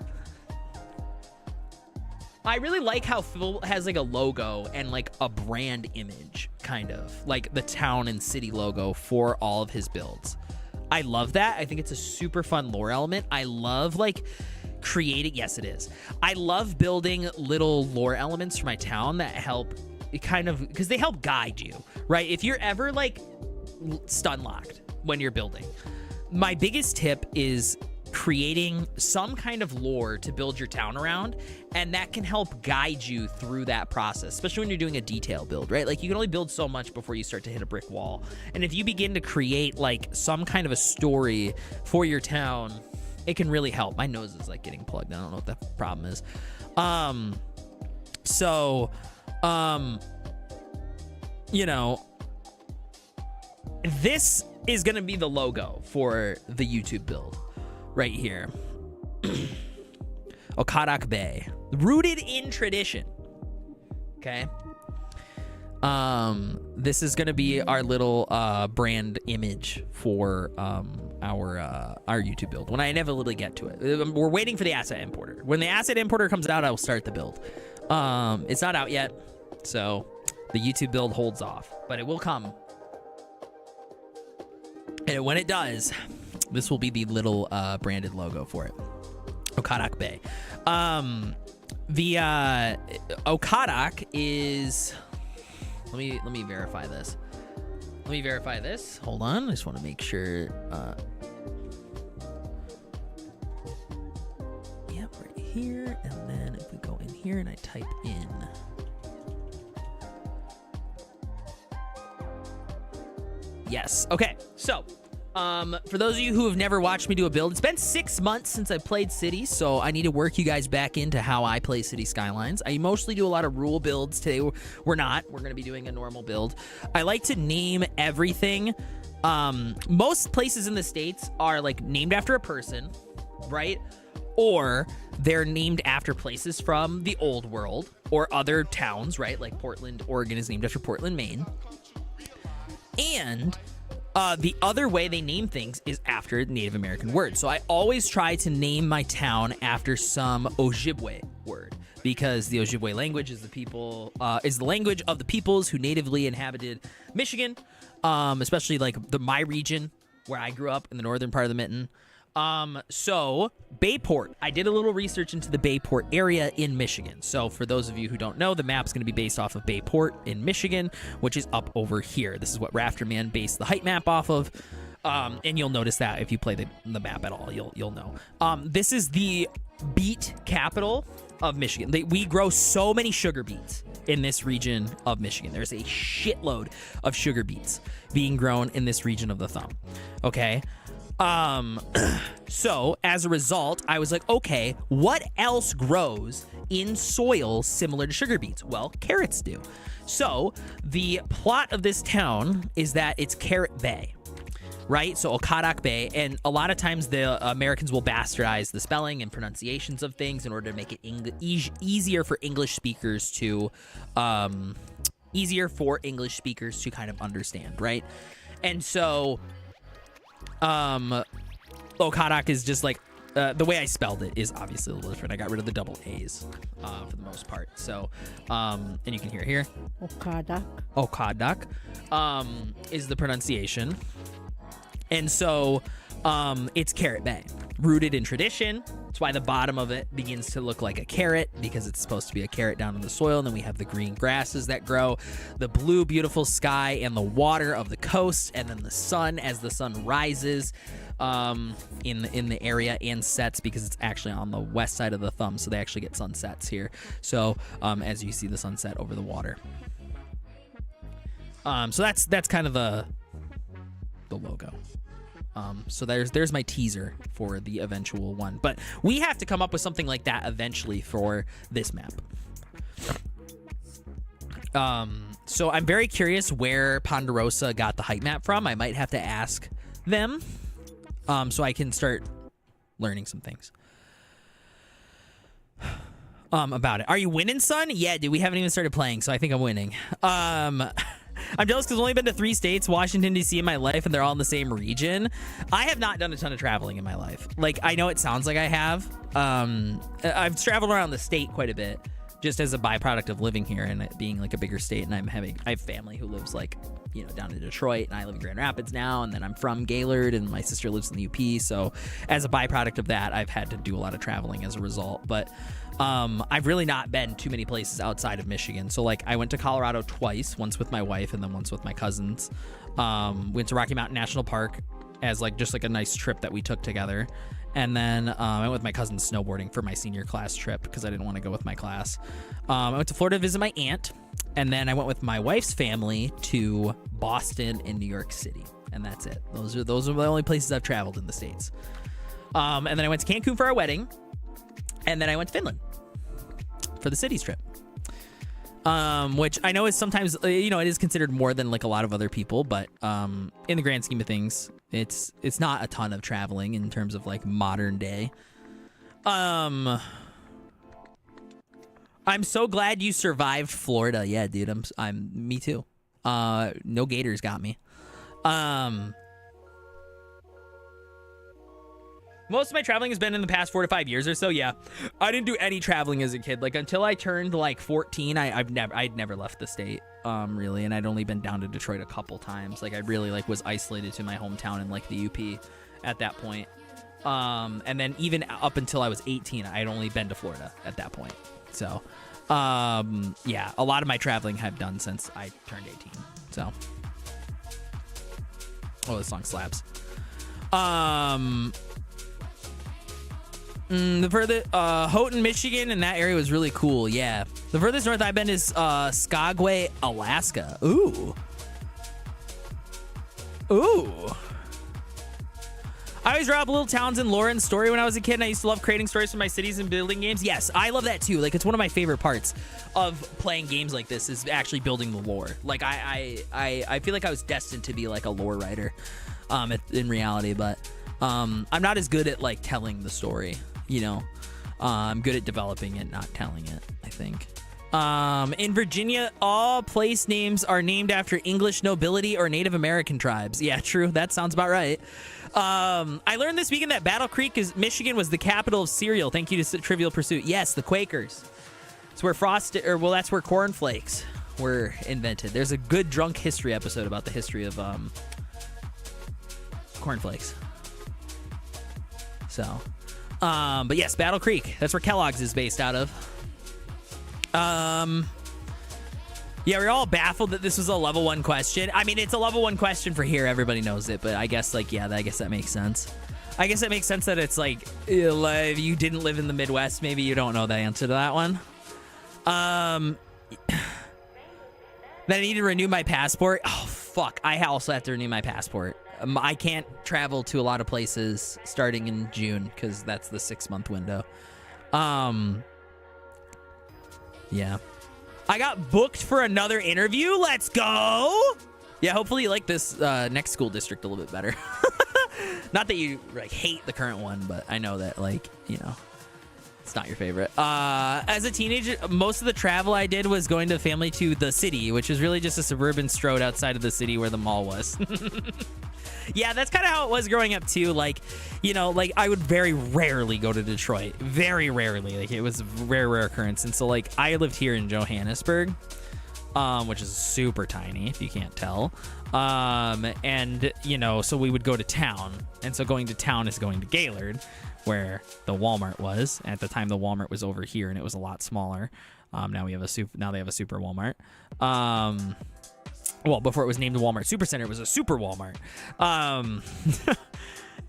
I really like how Phil has like a logo and like a brand image, kind of like the town and city logo for all of his builds. I love that. I think it's a super fun lore element. I love like creating. Yes, it is. I love building little lore elements for my town that help kind of, because they help guide you, right? If you're ever like stun locked when you're building, my biggest tip is creating some kind of lore to build your town around, and that can help guide you through that process, especially when you're doing a detail build, right? Like you can only build so much before you start to hit a brick wall, and if you begin to create like some kind of a story for your town, it can really help. My nose is like getting plugged. I don't know what the problem is. You know, this is gonna be the logo for the YouTube build right here. CodiakTheKodiak Bay, rooted in tradition. Okay. This is gonna be our little brand image for our YouTube build when I inevitably get to it. We're waiting for the asset importer. When the asset importer comes out, I will start the build. It's not out yet, so the YouTube build holds off, but it will come. And when it does, this will be the little branded logo for it. CodiakTheKodiak Bay. The CodiakTheKodiak is. Let me verify this. Let me verify this. Hold on. I just want to make sure. Yep, right here. And then if we go in here and I type in. Yes. Okay. So, for those of you who have never watched me do a build, it's been 6 months since I played Cities, so I need to work you guys back into how I play Cities Skylines. I mostly do a lot of rule builds. Today, we're not. We're going to be doing a normal build. I like to name everything. Most places in the States are, like, named after a person, right? Or they're named after places from the old world or other towns, right? Like Portland, Oregon is named after Portland, Maine. And the other way they name things is after Native American words. So I always try to name my town after some Ojibwe word, because the Ojibwe language is the language of the peoples who natively inhabited Michigan, especially like my region where I grew up in the northern part of the Mitten. So Bayport, I did a little research into the Bayport area in Michigan. So for those of you who don't know, the map's going to be based off of Bayport in Michigan, which is up over here. This is what Rafterman based the height map off of. And you'll notice that if you play the map at all, you'll know. This is the beet capital of Michigan. We grow so many sugar beets in this region of Michigan. There's a shitload of sugar beets being grown in this region of the thumb. Okay. So as a result, I was like, okay, what else grows in soil similar to sugar beets? Well, carrots do. So the plot of this town is that it's Carrot Bay, right? So CodiakTheKodiak Bay, and a lot of times the Americans will bastardize the spelling and pronunciations of things in order to make it easier for English speakers to, kind of understand, right? And so CodiakTheKodiak is just like, the way I spelled it is obviously a little different. I got rid of the double A's for the most part. So, and you can hear it here. CodiakTheKodiak is the pronunciation. And so it's Carrot Bay, rooted in tradition. That's why the bottom of it begins to look like a carrot, because it's supposed to be a carrot down in the soil. And then we have the green grasses that grow, the blue, beautiful sky, and the water of the coast, and then the sun as the sun rises in the area and sets, because it's actually on the west side of the thumb, so they actually get sunsets here. So as you see the sunset over the water. So that's kind of the logo. So there's my teaser for the eventual one. But we have to come up with something like that eventually for this map. So I'm very curious where Ponderosa got the height map from. I might have to ask them, so I can start learning some things about it. Are you winning, son? Yeah, dude, we haven't even started playing, so I think I'm winning. I'm jealous because I've only been to 3 states, Washington, D.C. in my life, and they're all in the same region. I have not done a ton of traveling in my life. Like, I know it sounds like I have. I've traveled around the state quite a bit, just as a byproduct of living here and it being like a bigger state. And I have family who lives like, you know, down in Detroit, and I live in Grand Rapids now, and then I'm from Gaylord, and my sister lives in the UP. So as a byproduct of that, I've had to do a lot of traveling as a result. But I've really not been too many places outside of Michigan. So like I went to Colorado twice, once with my wife and then once with my cousins. Went to Rocky Mountain National Park as like just like a nice trip that we took together. And then I went with my cousin snowboarding for my senior class trip because I didn't want to go with my class. I went to Florida to visit my aunt, and then I went with my wife's family to Boston and New York City, and that's it. Those are the only places I've traveled in the States. And then I went to Cancun for our wedding, and then I went to Finland for the cities trip. Which I know is sometimes, you know, it is considered more than like a lot of other people, but in the grand scheme of things, it's not a ton of traveling in terms of like modern day. I'm so glad you survived Florida. Yeah, dude, I'm me too. No gators got me. Most of my traveling has been in the past 4 to 5 years or so. Yeah, I didn't do any traveling as a kid. Like until I turned like 14, I'd never left the state, really, and I'd only been down to Detroit a couple times. Like I really like was isolated to my hometown in like the UP at that point. And then even up until I was 18, I'd only been to Florida at that point. So, yeah, a lot of my traveling I've done since I turned 18. So, oh, this song slaps. The further Houghton, Michigan, and that area was really cool. Yeah, the furthest north I've been is Skagway, Alaska. Ooh. I always draw up little towns in lore and story when I was a kid, and I used to love creating stories for my cities and building games. Yes, I love that too. Like, it's one of my favorite parts of playing games like this is actually building the lore. Like, I feel like I was destined to be like a lore writer, in reality, but I'm not as good at like telling the story. You know, I'm good at developing it, not telling it, I think. In Virginia, all place names are named after English nobility or Native American tribes. Yeah, true. That sounds about right. I learned this weekend that Battle Creek, Michigan was the capital of cereal. Thank you to Trivial Pursuit. Yes, the Quakers. It's where that's where cornflakes were invented. There's a good drunk history episode about the history of cornflakes. So, but yes, Battle Creek. That's where Kellogg's is based out of. Yeah, we're all baffled that this was a level 1 question. I mean, it's a level 1 question for here. Everybody knows it, but I guess, like, yeah, I guess that makes sense. I guess it makes sense that it's like, if you didn't live in the Midwest, maybe you don't know the answer to that one. Then I need to renew my passport. Oh, fuck. I also have to renew my passport. I can't travel to a lot of places starting in June because that's the 6-month window. Yeah. I got booked for another interview. Let's go. Yeah, hopefully you like this next school district a little bit better. Not that you like hate the current one, but I know that, like, you know, it's not your favorite. As a teenager, most of the travel I did was going to family to the city, which is really just a suburban stroad outside of the city where the mall was. Yeah, that's kind of how it was growing up too. Like, you know, like I would very rarely go to Detroit. Very rarely. Like it was a rare occurrence. And so like I lived here in Johannesburg, which is super tiny if you can't tell. And you know, so we would go to town. And so going to town is going to Gaylord, where the Walmart was. At the time the Walmart was over here and it was a lot smaller. Now they have a super Walmart. Well, before it was named the Walmart Supercenter, it was a super Walmart.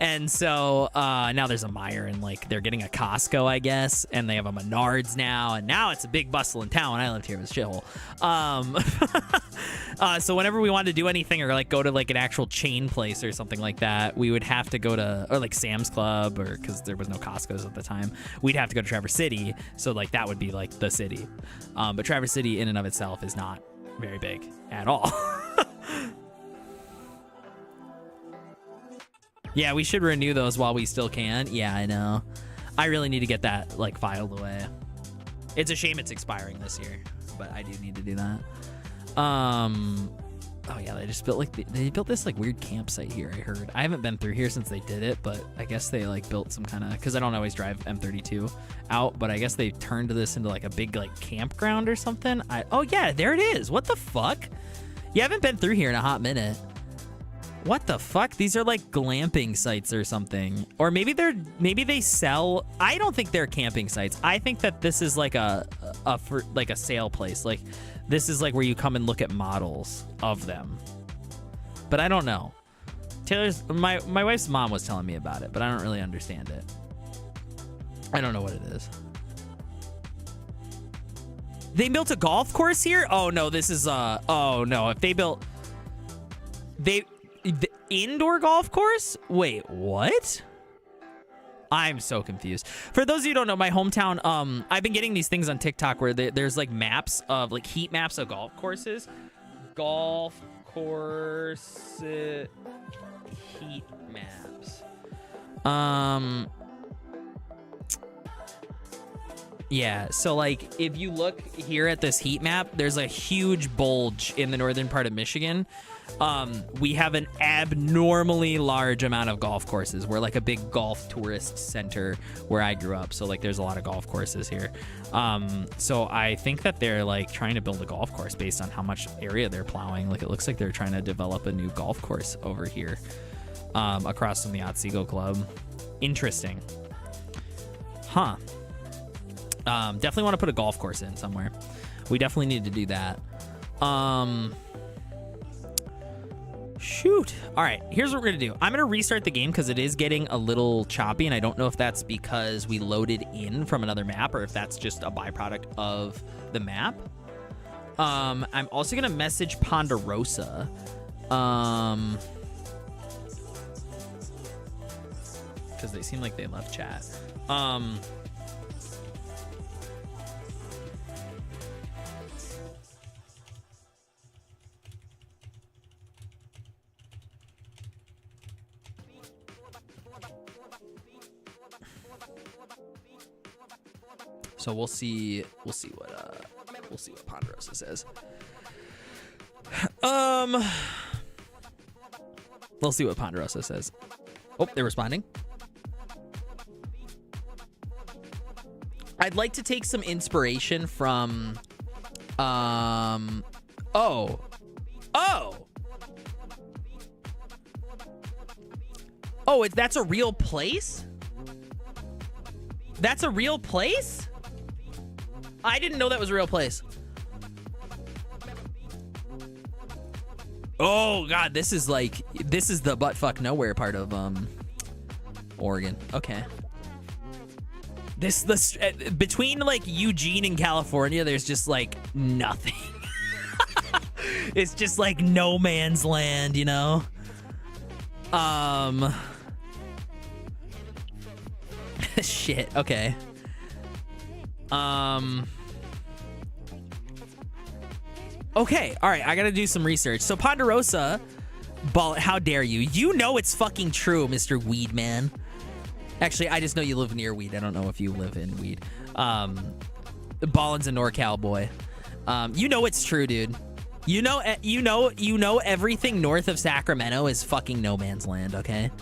And so now there's a Meijer, and like they're getting a Costco, I guess, and they have a Menards now, and now it's a big bustling town. When I lived here, it was a shithole. So whenever we wanted to do anything or like go to like an actual chain place or something like that, we would have to go to, or like Sam's Club, or because there was no Costco's at the time, we'd have to go to Traverse City. So like that would be like the city. But Traverse City in and of itself is not very big at all. Yeah, we should renew those while we still can. Yeah, I know. I really need to get that like filed away. It's a shame it's expiring this year, but I do need to do that. Oh yeah, they just built like they built this like weird campsite here. I heard. I haven't been through here since they did it, but I guess they like built some kind of, because I don't always drive M32 out, but I guess they turned this into like a big like campground or something. Oh yeah, there it is. What the fuck? You haven't been through here in a hot minute. What the fuck? These are like glamping sites or something. Or maybe they sell. I don't think they're camping sites. I think that this is like a sale place. Like this is like where you come and look at models of them. But I don't know. My wife's mom was telling me about it, but I don't really understand it. I don't know what it is. They built a golf course here? Oh no, this is oh no, if they built the indoor golf course? Wait, what? I'm so confused. For those of you who don't know, my hometown, I've been getting these things on TikTok where there's like maps of like heat maps of golf courses. Golf course heat maps. Yeah, so like if you look here at this heat map, there's a huge bulge in the northern part of Michigan. We have an abnormally large amount of golf courses. We're like a big golf tourist center where I grew up. So like there's a lot of golf courses here. So I think that they're like trying to build a golf course based on how much area they're plowing. Like it looks like they're trying to develop a new golf course over here across from the Otsego Club. Interesting. Huh. Definitely want to put a golf course in somewhere. We definitely need to do that. Shoot. All right, here's what we're gonna do. I'm gonna restart the game because it is getting a little choppy, and I don't know if that's because we loaded in from another map or if that's just a byproduct of the map. I'm also gonna message Ponderosa. Because they seem like they left chat. So we'll see what Ponderosa says. We'll see what Ponderosa says. Oh, they're responding. I'd like to take some inspiration from that's a real place? That's a real place? I didn't know that was a real place. Oh god, this is the buttfuck nowhere part of Oregon. Okay. This between like Eugene and California, there's just like nothing. It's just like no man's land, you know? Shit, okay. Okay, all right, I gotta do some research. So Ponderosa, how dare you? You know it's fucking true, Mr. Weed Man. Actually, I just know you live near Weed. I don't know if you live in Weed. Ballin's a NorCal boy. You know it's true, dude. You know everything north of Sacramento is fucking no man's land, okay?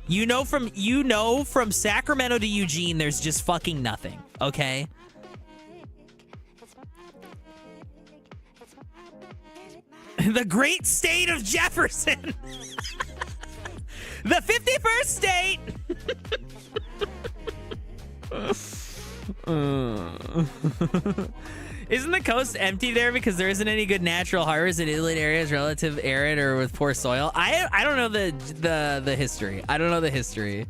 You know from Sacramento to Eugene, there's just fucking nothing, okay? The great state of Jefferson. The 51st state. Isn't the coast empty there because there isn't any good natural harbors in inland areas, relative arid or with poor soil? I don't know the history. I don't know the history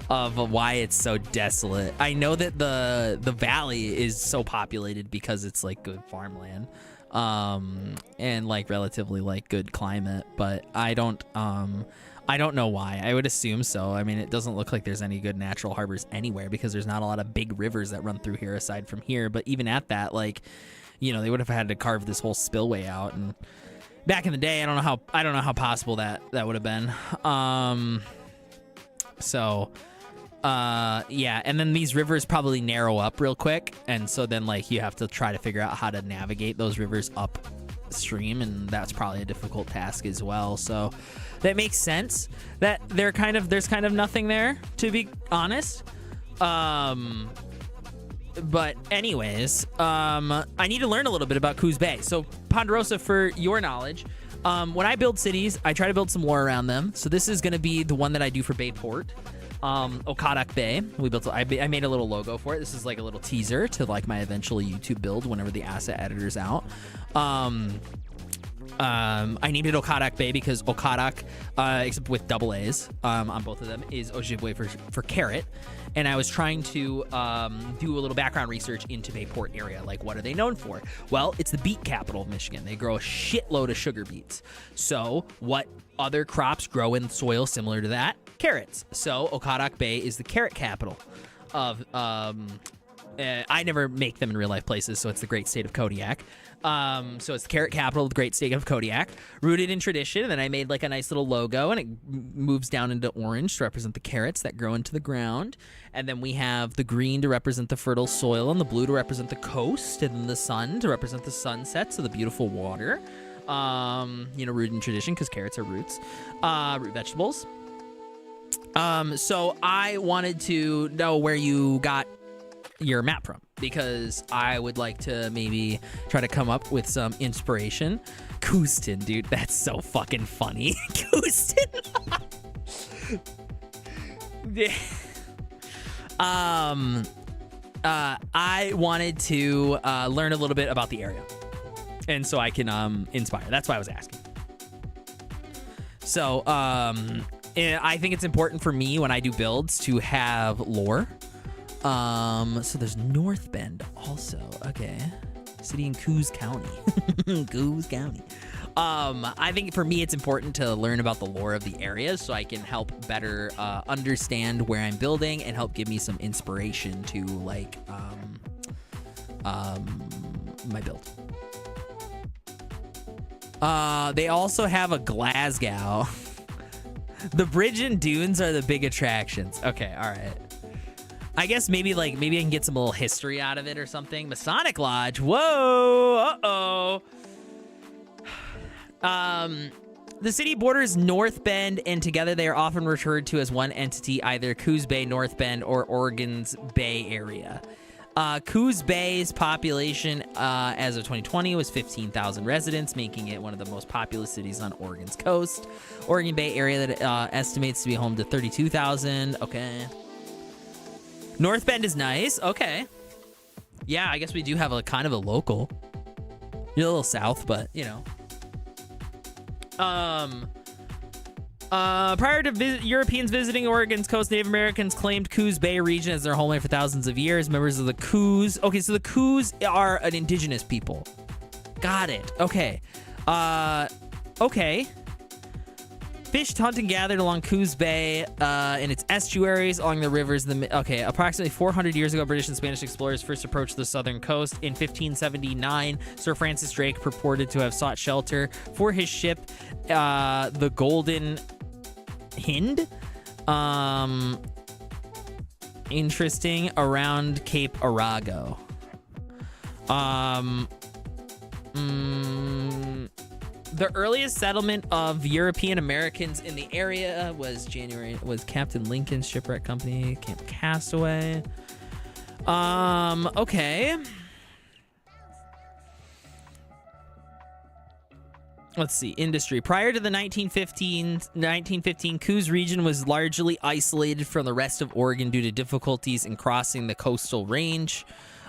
of why it's so desolate. I know that the valley is so populated because it's like good farmland, and like relatively like good climate. But I don't know why. I would assume so. I mean, it doesn't look like there's any good natural harbors anywhere because there's not a lot of big rivers that run through here aside from here. But even at that, like, you know, they would have had to carve this whole spillway out. And back in the day, I don't know how possible that would have been. Yeah, and then these rivers probably narrow up real quick, and so then like you have to try to figure out how to navigate those rivers upstream, and that's probably a difficult task as well. So that makes sense that there's kind of nothing there, to be honest. But anyways, I need to learn a little bit about Coos Bay. So Ponderosa, for your knowledge, when I build cities, I try to build some lore around them. So this is going to be the one that I do for Bayport. CodiakTheKodiak Bay. I made a little logo for it. This is like a little teaser to like my eventual YouTube build whenever the asset editor's out. I named it CodiakTheKodiak Bay because CodiakTheKodiak, except with double A's on both of them, is Ojibwe for carrot. And I was trying to do a little background research into Bayport area. Like, what are they known for? Well, it's the beet capital of Michigan. They grow a shitload of sugar beets. So what other crops grow in soil similar to that? Carrots. So CodiakTheKodiak Bay is the carrot capital of I never make them in real life places, so it's the great state of Kodiak. So it's the carrot capital of the great state of Kodiak, rooted in tradition. And then I made like a nice little logo, and it moves down into orange to represent the carrots that grow into the ground. And then we have the green to represent the fertile soil, and the blue to represent the coast, and then the sun to represent the sunset, so the beautiful water. Rooted in tradition because carrots are roots, root vegetables. So I wanted to know where you got your map from, because I would like to maybe try to come up with some inspiration. Cooston, dude, that's so fucking funny. Cooston. I wanted to learn a little bit about the area, and so I can inspire. That's why I was asking. So I think it's important for me when I do builds to have lore. So there's North Bend also. Okay. City in Coos County. Coos County. I think for me it's important to learn about the lore of the area so I can help better understand where I'm building and help give me some inspiration to like my build. They also have a Glasgow. The bridge and dunes are the big attractions. Okay, all right. I guess maybe I can get some little history out of it or something. Masonic Lodge. Whoa. The city borders North Bend, and together they are often referred to as one entity, either Coos Bay, North Bend, or Oregon's Bay Area. Coos Bay's population as of 2020 was 15,000 residents, making it one of the most populous cities on Oregon's coast. Oregon Bay Area that estimates to be home to 32,000. Okay. North Bend is nice. Okay. Yeah, I guess we do have a kind of a local. You're a little south, but you know. Prior to Europeans visiting Oregon's coast, Native Americans claimed Coos Bay region as their homeland for thousands of years. Members of the Coos. Okay, so the Coos are an indigenous people. Got it. Okay. Okay. Fished, hunt, and gathered along Coos Bay and its estuaries along the rivers. Okay, approximately 400 years ago, British and Spanish explorers first approached the southern coast. In 1579, Sir Francis Drake purported to have sought shelter for his ship, the Golden Hind. Interesting. Around Cape Arago. The earliest settlement of European Americans in the area was Captain Lincoln's Shipwreck Company, Camp Castaway. Okay. Let's see. Industry. Prior to the 1915 Coos region was largely isolated from the rest of Oregon due to difficulties in crossing the coastal range.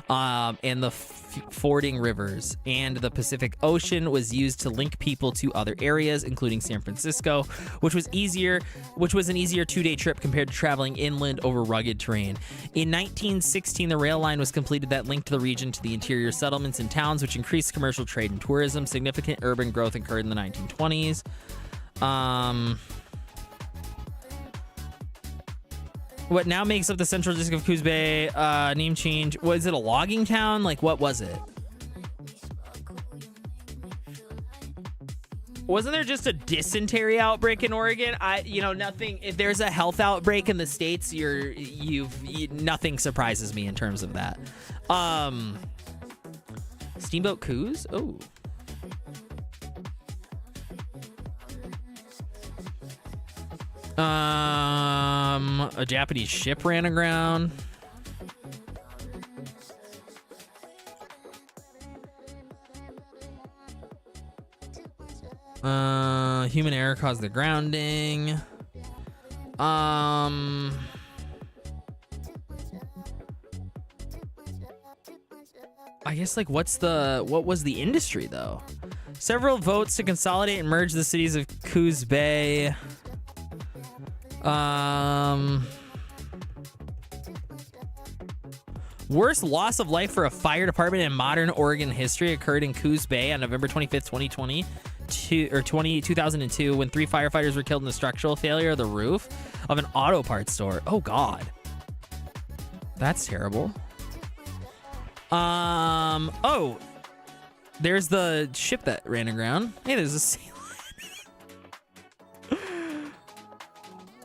and the fording rivers, and the Pacific Ocean was used to link people to other areas, including San Francisco, which was an easier 2-day trip compared to traveling inland over rugged terrain. In 1916, the rail line was completed that linked the region to the interior settlements and towns, which increased commercial trade and tourism. Significant urban growth occurred in the 1920s. What now makes up the central district of Coos Bay, name change. Was it a logging town? Like, what was it? Wasn't there just a dysentery outbreak in Oregon? Nothing. If there's a health outbreak in the States, nothing surprises me in terms of that. Steamboat Coos? Oh. A Japanese ship ran aground. Human error caused the grounding. I guess what was the industry though? Several votes to consolidate and merge the cities of Coos Bay. Worst loss of life for a fire department in modern Oregon history occurred in Coos Bay on November 25th, 2002, when 3 firefighters were killed in a structural failure of the roof of an auto parts store. Oh God, that's terrible. Oh, there's the ship that ran aground. Hey, there's a sea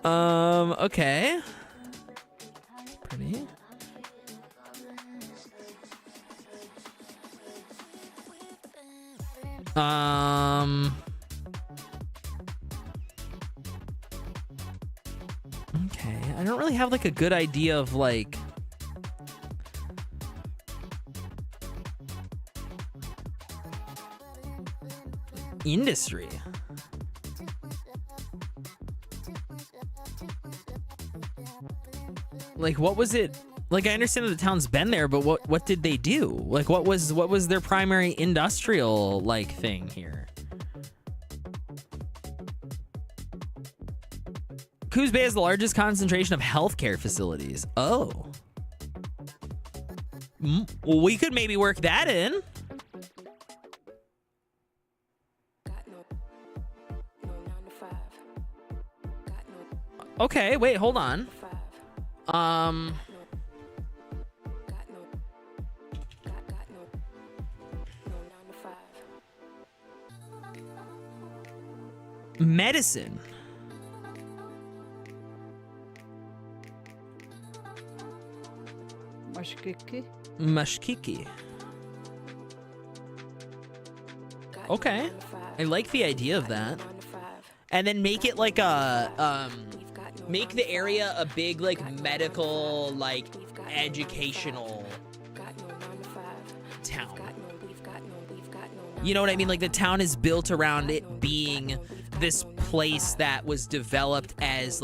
lion. Okay. Pretty. Okay, I don't really have a good idea of industry. What was it? I understand that the town's been there, but what did they do? What was their primary industrial thing here? Coos Bay has the largest concentration of healthcare facilities. Oh. Well, we could maybe work that in. Okay, wait, hold on. Medicine. Mashkiki. Okay. I like the idea of that. And then make it make the area a big medical educational town. You know what I mean? The town is built around it being this place that was developed as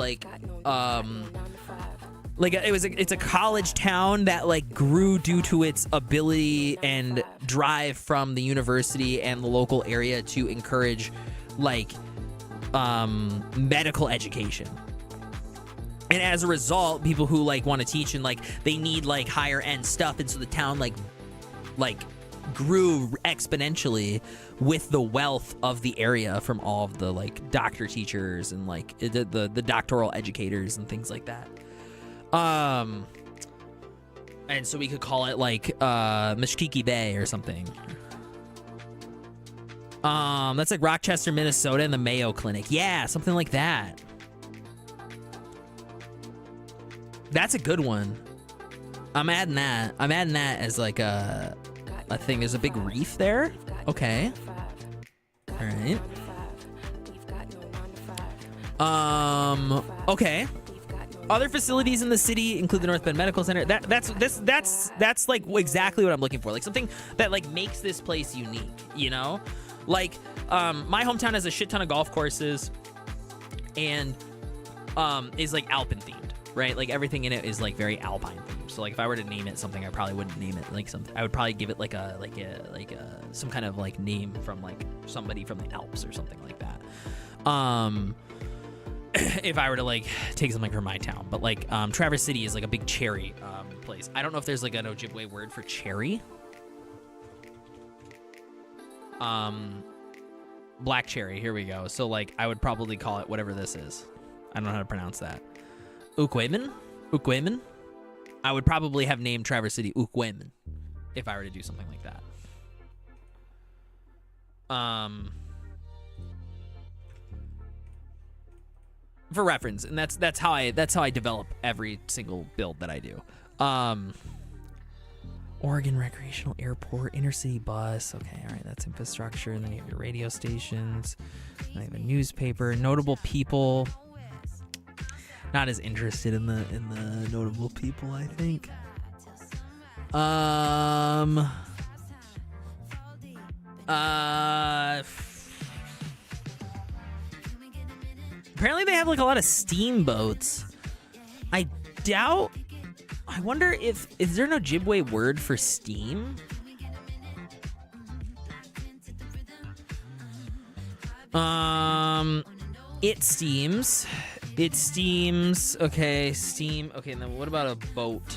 it's a college town that grew due to its ability and drive from the university and the local area to encourage medical education. And as a result, people who want to teach and they need higher end stuff, and so the town grew exponentially with the wealth of the area from all of the doctor teachers and the doctoral educators and things like that. And so we could call it Mashkiki Bay or something. That's Rochester, Minnesota, and the Mayo Clinic. Yeah, something like that. That's a good one. I'm adding that as a thing. There's a big reef there. Okay. All right. Okay. Other facilities in the city include the North Bend Medical Center. That's exactly what I'm looking for. Something that makes this place unique, you know? My hometown has a shit ton of golf courses and is Alpine themed, right? Everything in it is very Alpine themed. So like if I were to name it something, I probably wouldn't name it like something. I would probably give it like a some kind of like name from like somebody from the Alps or something like that. If I were to like take something from my town, but like Traverse City is like a big cherry place. I don't know if there's like an Ojibwe word for cherry. Black cherry. Here we go. So like I would probably call it whatever this is. I don't know how to pronounce that. Ukwemen. I would probably have named Traverse City Ukwemen if I were to do something like that. For reference, and that's how I develop every single build that I do. Oregon Recreational Airport, intercity bus. Okay, all right, that's infrastructure. And then you have your radio stations. Then you have a newspaper. Notable people. Not as interested in the notable people, I think. Apparently they have like a lot of steamboats. I wonder is there an Ojibwe word for steam? It steams. Okay, steam. Okay, and then what about a boat?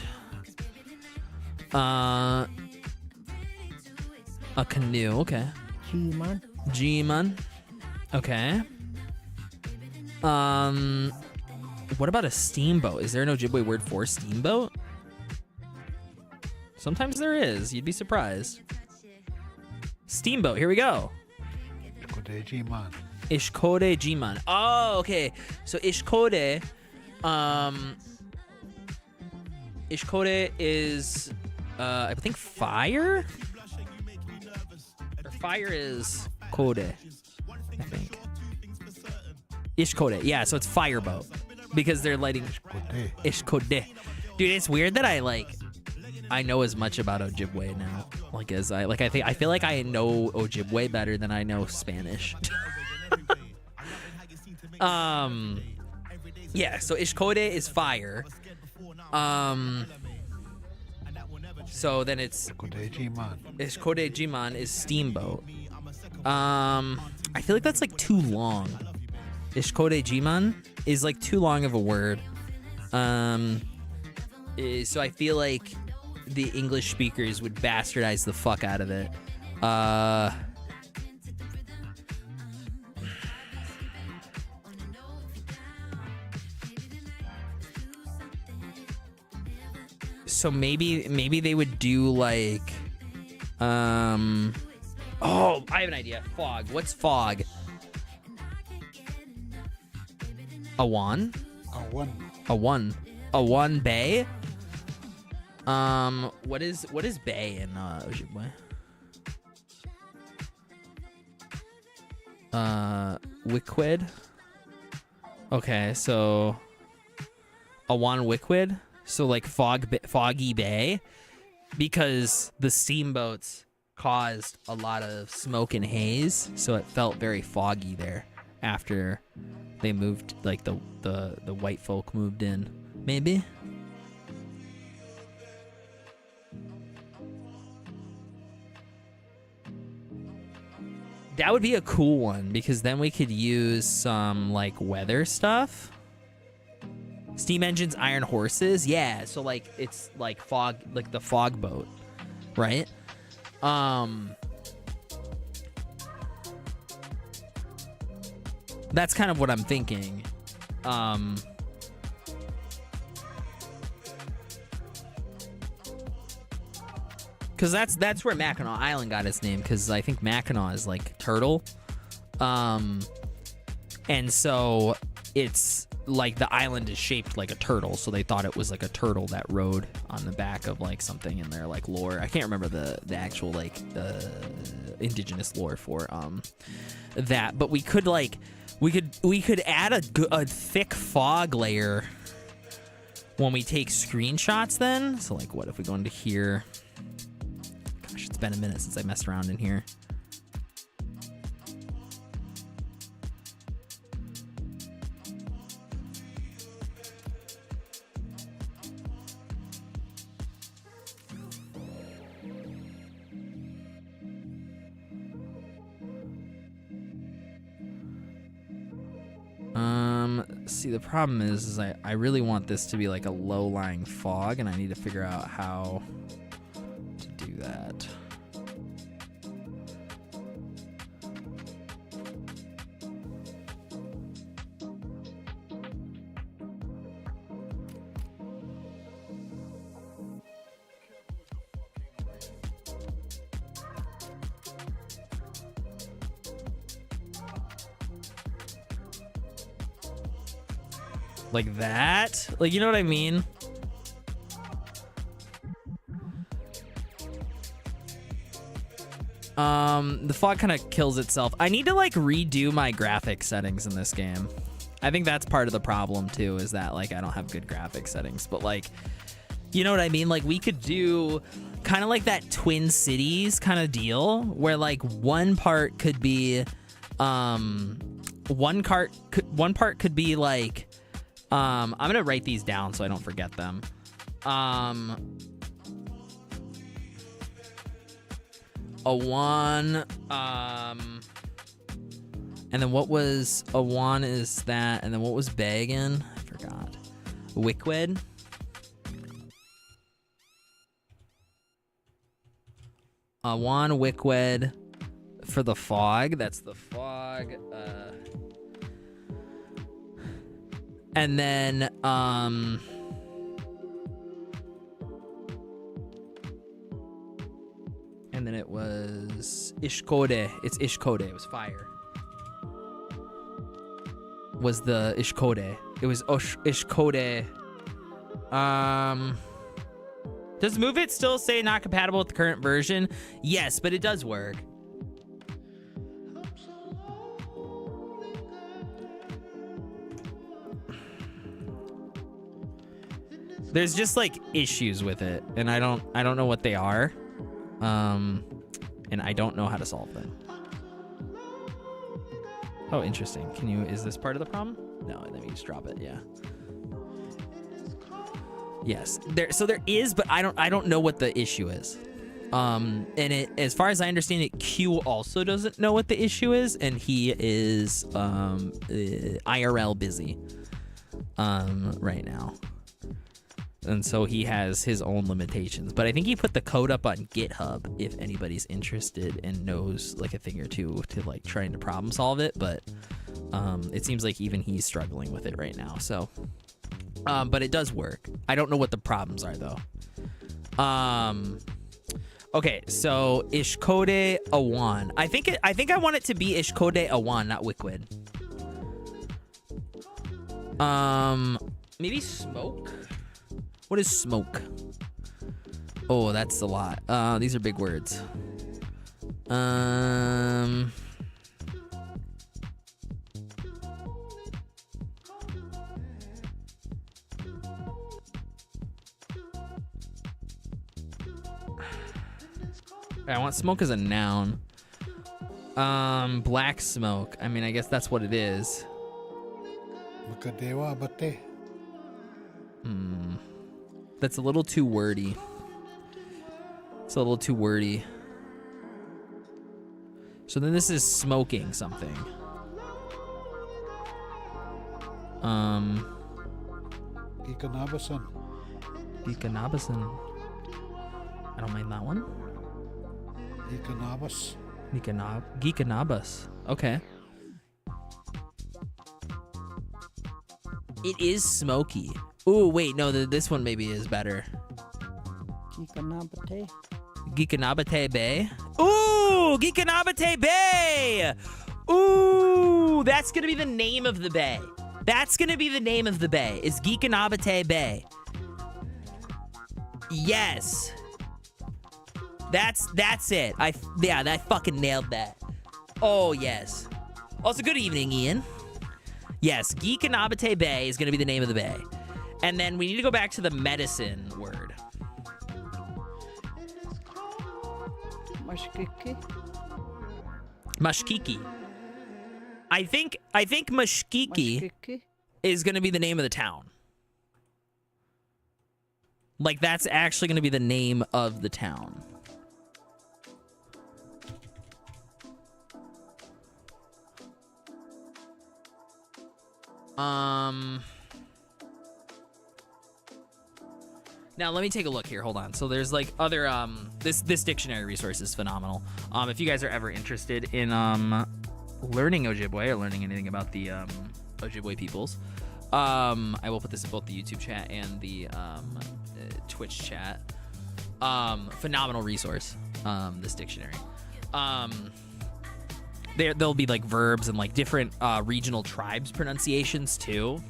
A canoe. Okay. G-man. Okay. What about a steamboat? Is there an Ojibwe word for steamboat? Sometimes there is. You'd be surprised. Steamboat. Here we go. Ishkode G-man. Oh, okay. So Ishkode, Ishkode is, I think fire? Or fire is Kode, I think. Ishkode. Yeah, so it's fireboat. Because they're lighting Ishkode. Dude, it's weird that I know as much about Ojibwe now. I feel like I know Ojibwe better than I know Spanish. Yeah, so Ishkode is fire. So then it's Ishkode Jiman is steamboat. I feel like that's like too long. Ishkode Jiman is like too long of a word. So I feel like the English speakers would bastardize the fuck out of it. So maybe they would do like oh, I have an idea. Fog. What's fog? Awan? Awan Bay? What is bay in Ojibwe? Wiquid? Okay, so Awan Wiquid? So like foggy bay, because the steamboats caused a lot of smoke and haze, so it felt very foggy there after they moved, like the white folk moved in. Maybe. That would be a cool one, because then we could use some like weather stuff. Steam engines, iron horses. Yeah, so like it's like fog, like the fog boat, right? That's kind of what I'm thinking. Because that's where Mackinac Island got its name, because I think Mackinac is like turtle. And so it's like the island is shaped like a turtle, so they thought it was like a turtle that rode on the back of like something in their like lore. I can't remember the actual like the indigenous lore for that, but we could add a thick fog layer when we take screenshots then. So like what if we go into here? Gosh, it's been a minute since I messed around in here. See, the problem is I really want this to be like a low-lying fog, and I need to figure out how to do that. Like that? Like, you know what I mean? The fog kind of kills itself. I need to like redo my graphic settings in this game. I think that's part of the problem too, is that like I don't have good graphic settings, but like, you know what I mean? Like we could do kind of like that Twin Cities kind of deal where like one part could be, one part could be like, I'm gonna write these down so I don't forget them. A one, and then what was a one is that, and then what was Bay again? I forgot. Wickwed. A one Wickwed for the fog. That's the fog. And then, and then it was Ishkode. It's Ishkode. It was fire. Was the Ishkode. It was Ishkode. Does Move It still say not compatible with the current version? Yes, but it does work. There's just like issues with it, and I don't know what they are, and I don't know how to solve them. Oh, interesting. Is this part of the problem? No, let me just drop it. Yeah. Yes. So there is, but I don't know what the issue is. And as far as I understand it, Q also doesn't know what the issue is, and he is IRL busy right now. And so he has his own limitations. But I think he put the code up on GitHub if anybody's interested and knows like a thing or two to like trying to problem solve it. But it seems like even he's struggling with it right now. So, but it does work. I don't know what the problems are though. Okay, so Ishkode Awan. I think I want it to be Ishkode Awan, not Wickwed. Maybe Smoke. What is smoke? Oh, that's a lot. These are big words. I want smoke as a noun. Black smoke. I mean, I guess that's what it is. That's a little too wordy. It's a little too wordy. So then this is smoking something. Geekanabasan. I don't mind that one. Geekanabas. Okay. It is smoky. Ooh, wait, no, this one maybe is better. Geekanabate Bay. Ooh, Geekanabate Bay. Ooh, that's gonna be the name of the bay. That's gonna be the name of the bay. Is Geekanabate Bay. Yes. That's it. I fucking nailed that. Oh yes. Also, good evening, Ian. Yes, Geekanabate Bay is gonna be the name of the bay. And then we need to go back to the medicine word. Mashkiki. I think Mashkiki is going to be the name of the town. Like that's actually going to be the name of the town. Now let me take a look here. Hold on. So there's like other this dictionary resource is phenomenal. If you guys are ever interested in learning Ojibwe or learning anything about the Ojibwe peoples, I will put this in both the YouTube chat and the Twitch chat. Phenomenal resource. This dictionary. There'll be like verbs and like different regional tribes pronunciations too.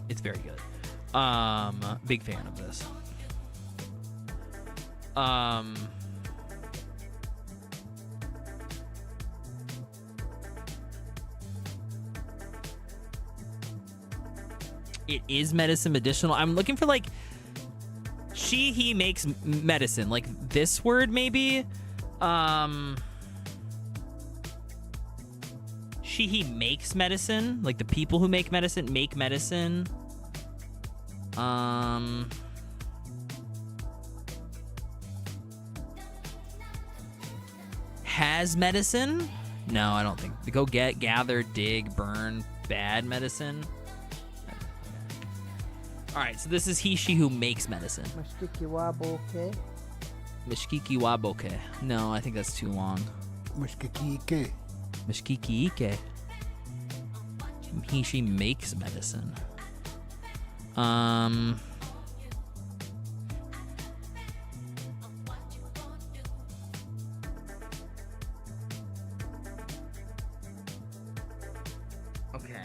It's very good. Big fan of this. It is medicine medicinal. I'm looking for like he makes medicine. Like this word maybe. He makes medicine. Like the people who make medicine make medicine. Has medicine? No, I don't think. Go get, gather, dig, burn, bad medicine. All right, so this is he, she who makes medicine. Mashkikiwaboke. Mashkikiwaboke. No, I think that's too long. Mashkikike. Mashkikiike. He, she makes medicine. Okay.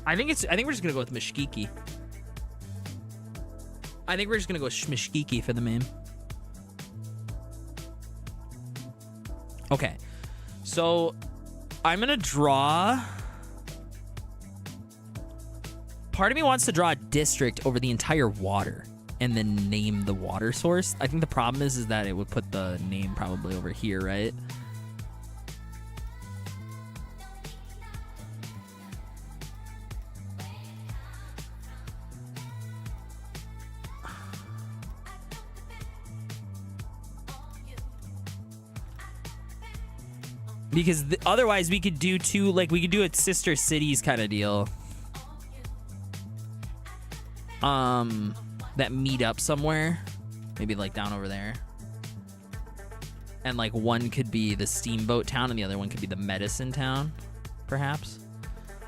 I think we're just gonna go with Mashkiki. I think we're just gonna go with Mashkiki for the name. Okay. So I'm gonna draw. Part of me wants to draw a district over the entire water and then name the water source. I think the problem is that it would put the name probably over here, right? Because otherwise we could do two, like we could do a sister cities kind of deal. That meet up somewhere. Maybe like down over there. And like one could be the steamboat town and the other one could be the medicine town, perhaps.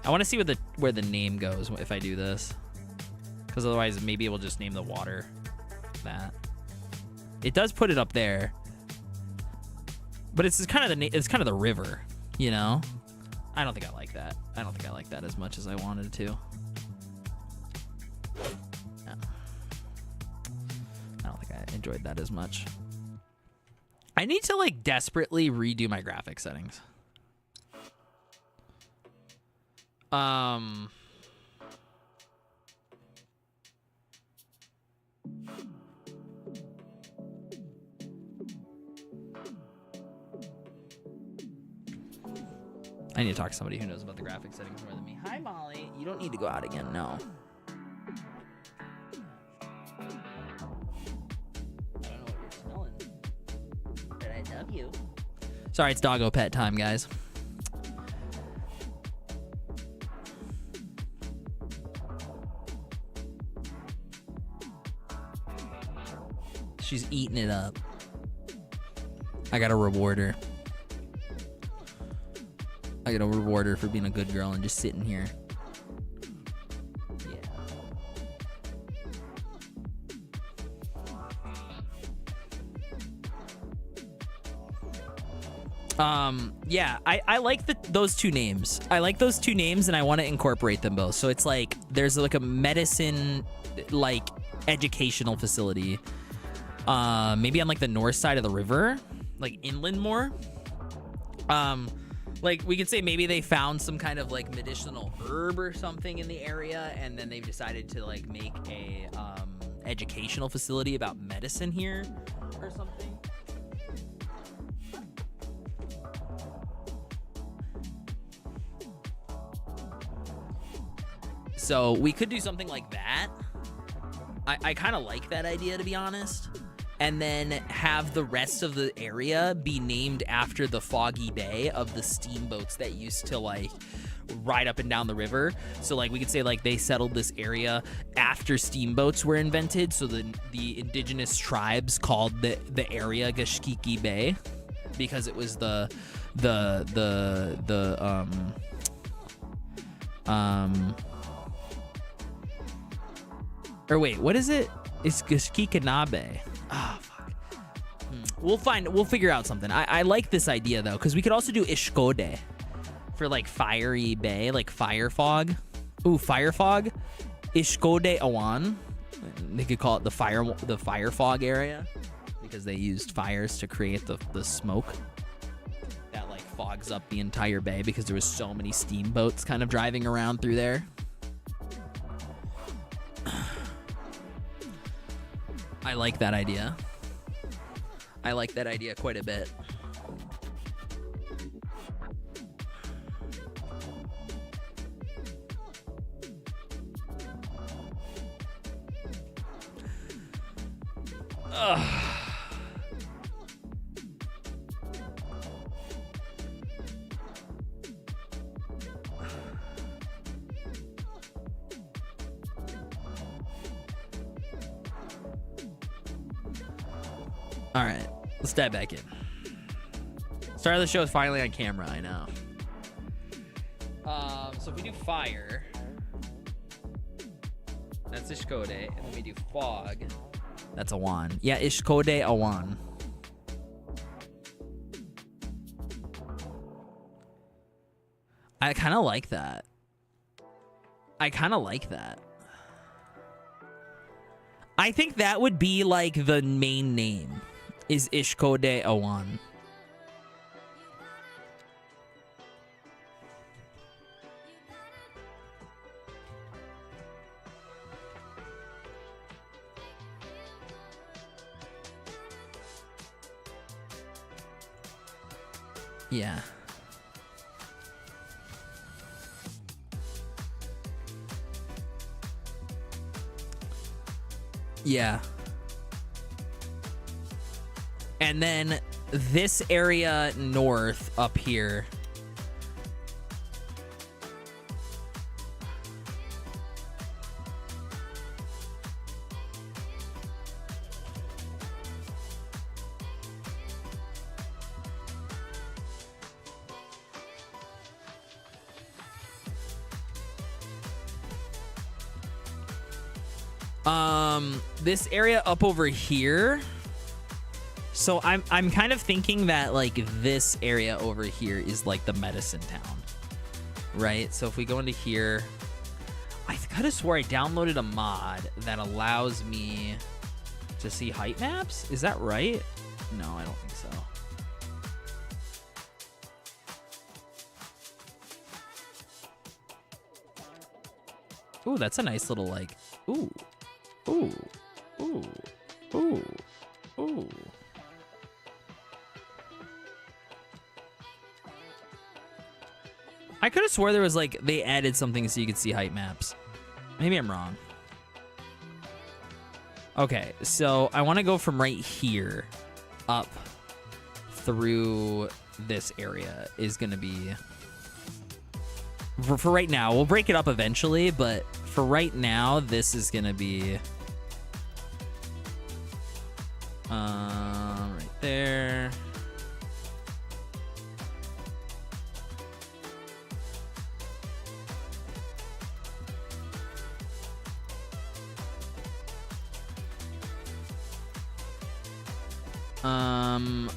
I want to see where the name goes if I do this. Because otherwise maybe it will just name the water that. It does put it up there. But it's kind of the river, you know? I don't think I like that. I don't think I like that as much as I wanted to. No. I don't think I enjoyed that as much. I need to like desperately redo my graphic settings. I need to talk to somebody who knows about the graphic settings more than me. Hi, Molly. You don't need to go out again. No. I don't know what you're smelling, but I love you. Sorry, it's doggo pet time, guys. She's eating it up. I gotta reward her. I gotta reward her for being a good girl and just sitting here. Yeah, I like those two names. I like those two names and I want to incorporate them both. So it's like there's like a medicine like educational facility. Maybe on like the north side of the river, like inland more. Like we could say maybe they found some kind of like medicinal herb or something in the area, and then they've decided to like make a educational facility about medicine here or something. So we could do something like that. I kind of like that idea, to be honest. and then have the rest of the area be named after the foggy bay of the steamboats that used to like ride up and down the river. So like we could say like they settled this area after steamboats were invented, so the indigenous tribes called the area Bsquiklehausen Bay because it was or wait, what is it? It's Bsquiklehausen Bay. Oh, fuck. We'll figure out something. I like this idea though, because we could also do Ishkode for like fiery bay, like fire fog. Ooh, fire fog. Ishkode Awan. They could call it the fire fog area because they used fires to create the smoke that like fogs up the entire bay because there was so many steamboats kind of driving around through there. I like that idea. I like that idea quite a bit. All right, let's dive back in. Start of the show is finally on camera, I know. So if we do fire, that's Ishkode, and then we do fog, that's Awan. Yeah, Ishkode Awan. I kind of like that. I think that would be like the main name. Is Ishkode Awan. Yeah. Yeah. And then this area north up here. This area up over here. So I'm kind of thinking that like this area over here is like the medicine town, right? So if we go into here, I could have swore I downloaded a mod that allows me to see height maps. Is that right? No, I don't think so. Ooh, that's a nice little like, ooh, ooh, ooh, ooh, ooh. I could have swore there was like, they added something so you could see height maps. Maybe I'm wrong. Okay, so I want to go from right here up through this area is going to be... For right now, we'll break it up eventually, but for right now, this is going to be... right there.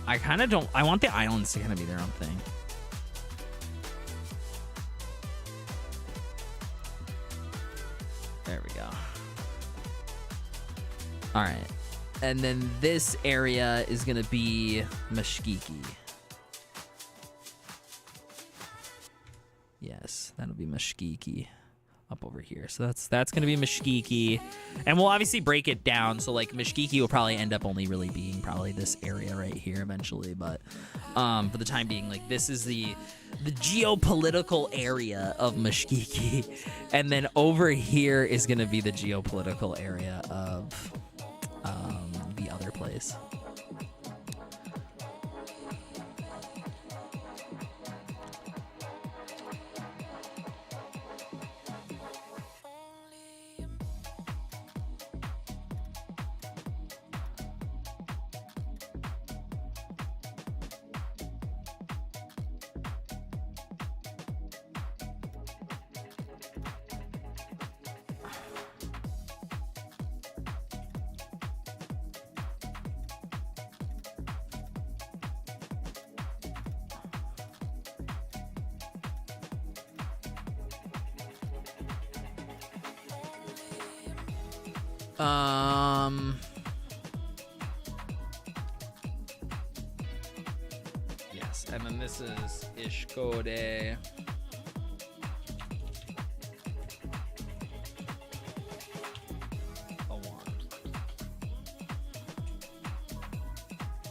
I kind of don't... I want the islands to kind of be their own thing. There we go. All right. And then this area is going to be Bsquiklehausen. Yes, that'll be Bsquiklehausen up over here. So that's going to be Bsquiklehausen. And we'll obviously break it down. So like Bsquiklehausen will probably end up only really being probably this area right here eventually. But for the time being, like this is the geopolitical area of Bsquiklehausen. And then over here is going to be the geopolitical area of the other place. place. Yes, and then this is Ishkode. A wand.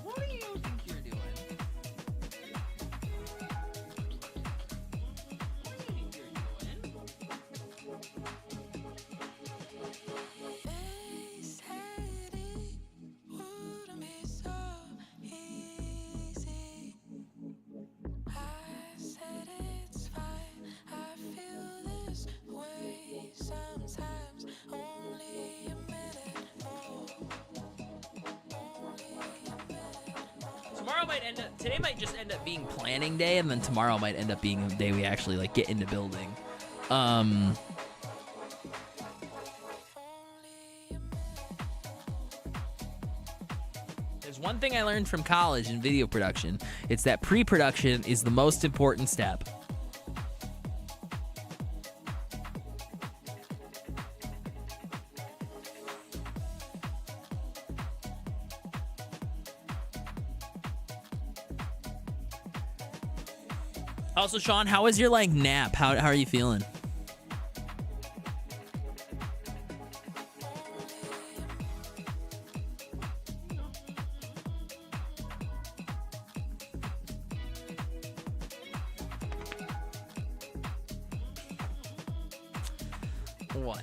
What do you think you're doing? What do you think you're doing? Tomorrow might end up, today might just end up being planning day, and then tomorrow might end up being the day we actually like get into building. There's one thing I learned from college in video production. It's that pre-production is the most important step. Also, Sean, how was your like nap? How are you feeling? What?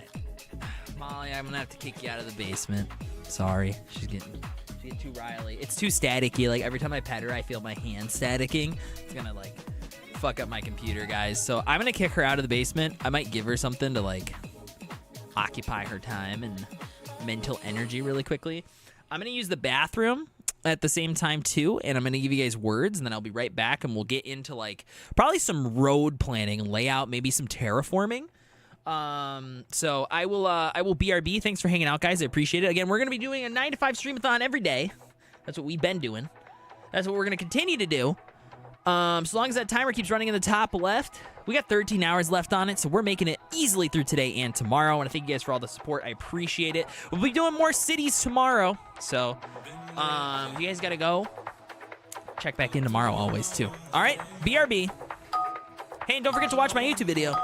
Molly, I'm gonna have to kick you out of the basement. Sorry, she's getting too riley. It's too staticky. Like every time I pet her, I feel my hand staticking. It's gonna like fuck up my computer, guys. So I'm gonna kick her out of the basement. I might give her something to like occupy her time and mental energy really quickly. I'm gonna use the bathroom at the same time too, and I'm gonna give you guys words, and then I'll be right back, and we'll get into like probably some road planning, layout, maybe some terraforming. So I will BRB. Thanks for hanging out, guys. I appreciate it. Again, we're gonna be doing a 9 to 5 streamathon every day. That's what we've been doing. That's what we're gonna continue to do. So long as that timer keeps running in the top left, we got 13 hours left on it, so we're making it easily through today and tomorrow. I want to thank you guys for all the support. I appreciate it. We'll be doing more cities tomorrow, so you guys got to go. Check back in tomorrow always, too. All right, BRB. Hey, and don't forget to watch my YouTube video.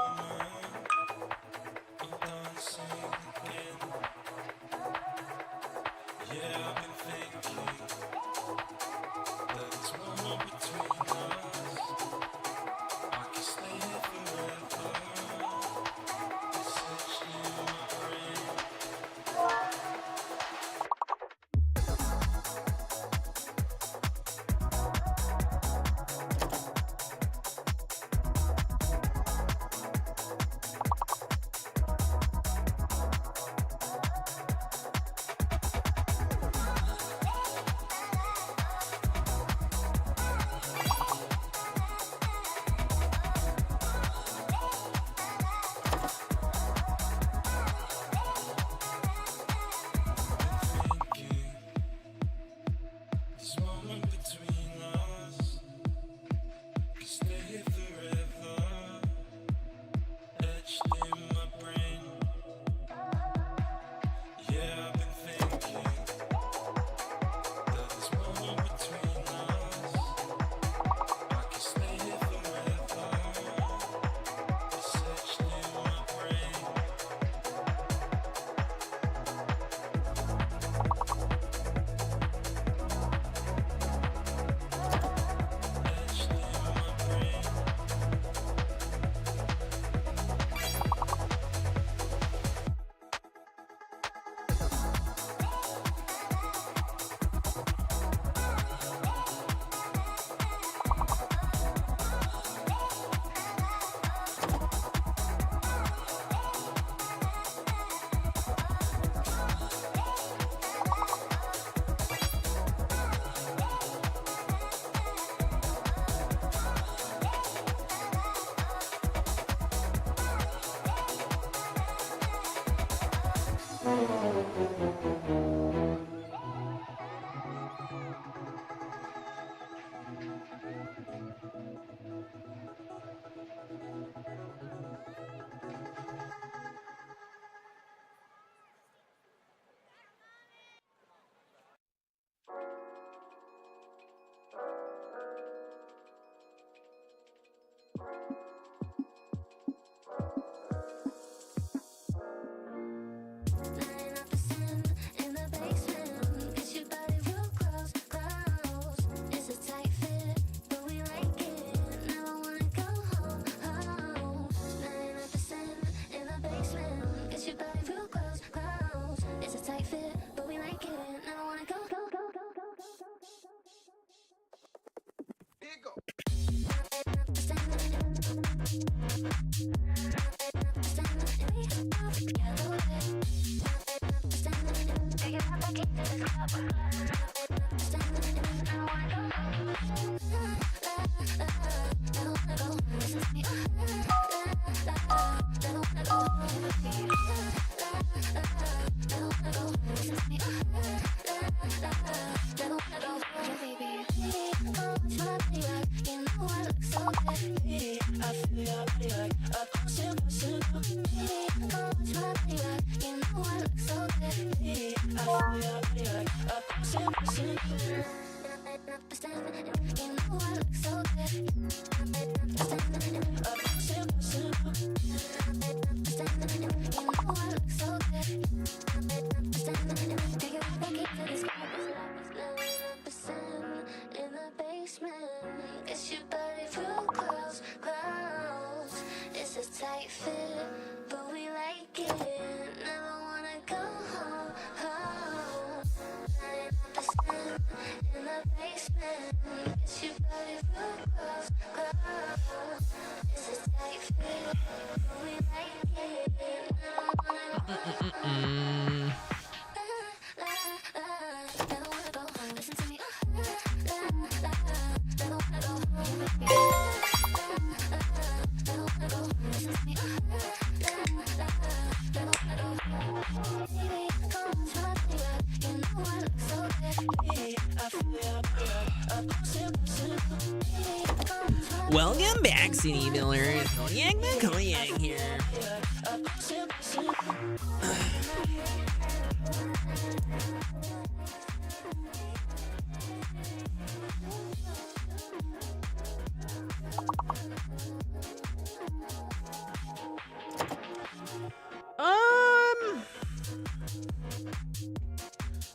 Welcome back, City Miller. CodiakTheKodiak here.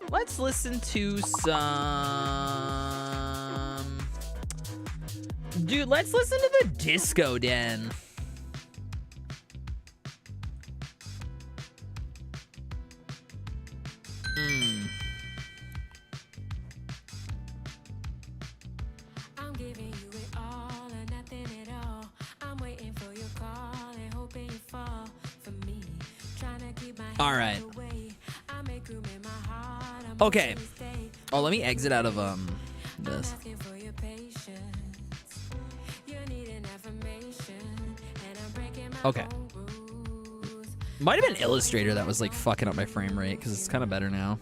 Let's listen to some... Dude, let's listen to the Disco Den. I'm giving you it all or nothing at all. I'm waiting for your call and hoping you fall for me. Trying to keep my All right. away. I make room in my heart. I'm Okay. Oh, let me exit out of this. asking for your patience. You need an affirmation, and I'm breaking my Okay. Might have been Illustrator that was like fucking up my frame rate because it's kind of better now.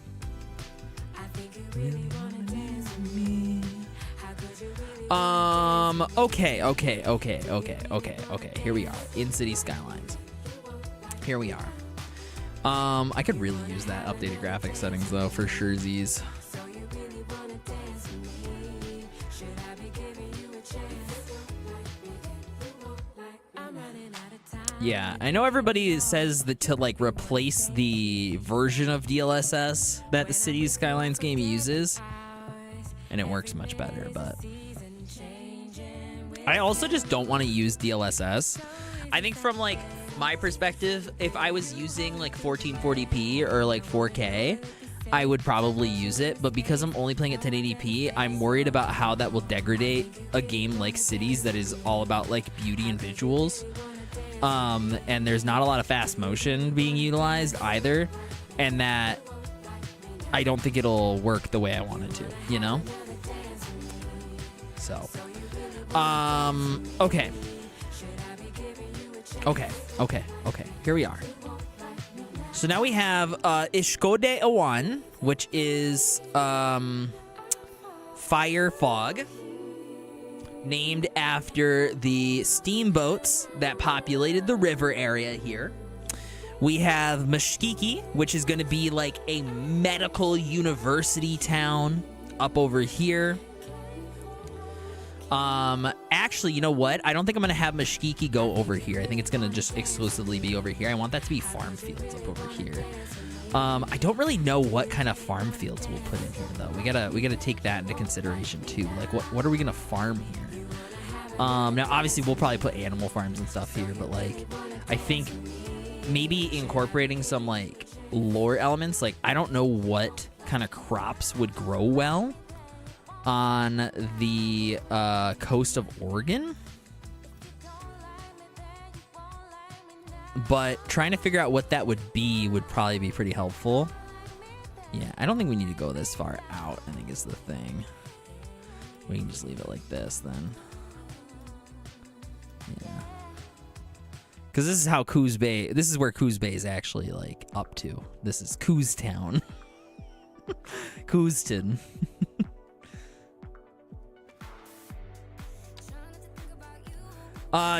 Okay. Here we are in Cities Skylines. Here we are. I could really use that updated graphic settings though for sure. Z's. Yeah, I know everybody says that to like replace the version of DLSS that the Cities Skylines game uses, and it works much better, but I also just don't want to use DLSS. I think from like my perspective, if I was using like 1440p or like 4K, I would probably use it, but because I'm only playing at 1080p, I'm worried about how that will degrade a game like Cities that is all about like beauty and visuals. And there's not a lot of fast motion being utilized either, and that I don't think it'll work the way I want it to, you know? So, okay. Here we are. So now we have Bsquiklehausen, which is fire fog, named after the steamboats that populated the river area here. We have Bsquiklehausen, which is going to be like a medical university town up over here. Actually, you know what? I don't think I'm going to have Bsquiklehausen go over here. I think it's going to just exclusively be over here. I want that to be farm fields up over here. I don't really know what kind of farm fields we'll put in here, though. We gotta take that into consideration too. Like, what are we gonna farm here? Now obviously we'll probably put animal farms and stuff here, but like, I think maybe incorporating some like lore elements. Like, I don't know what kind of crops would grow well on the coast of Oregon, but trying to figure out what that would be would probably be pretty helpful. Yeah, I don't think we need to go this far out, I think is the thing. We can just leave it like this then. Yeah. Because this is how Coos Bay, this is where Coos Bay is actually like up to. This is Coos Town. Cooston.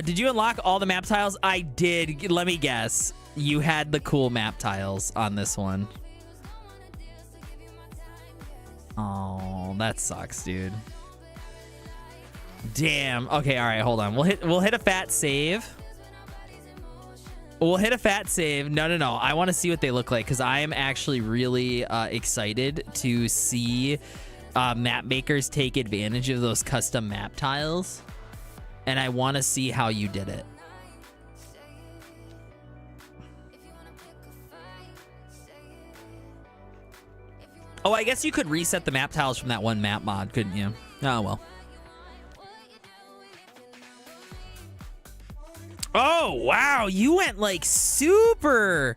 Did you unlock all the map tiles? I did. Let me guess. You had the cool map tiles on this one. Oh, that sucks, dude. Damn. Okay, all right, hold on. We'll hit a fat save. We'll hit a fat save. No. I want to see what they look like because I am actually really excited to see map makers take advantage of those custom map tiles. And I want to see how you did it. Oh, I guess you could reset the map tiles from that one map mod, couldn't you? Oh, well. Oh, wow. You went like super.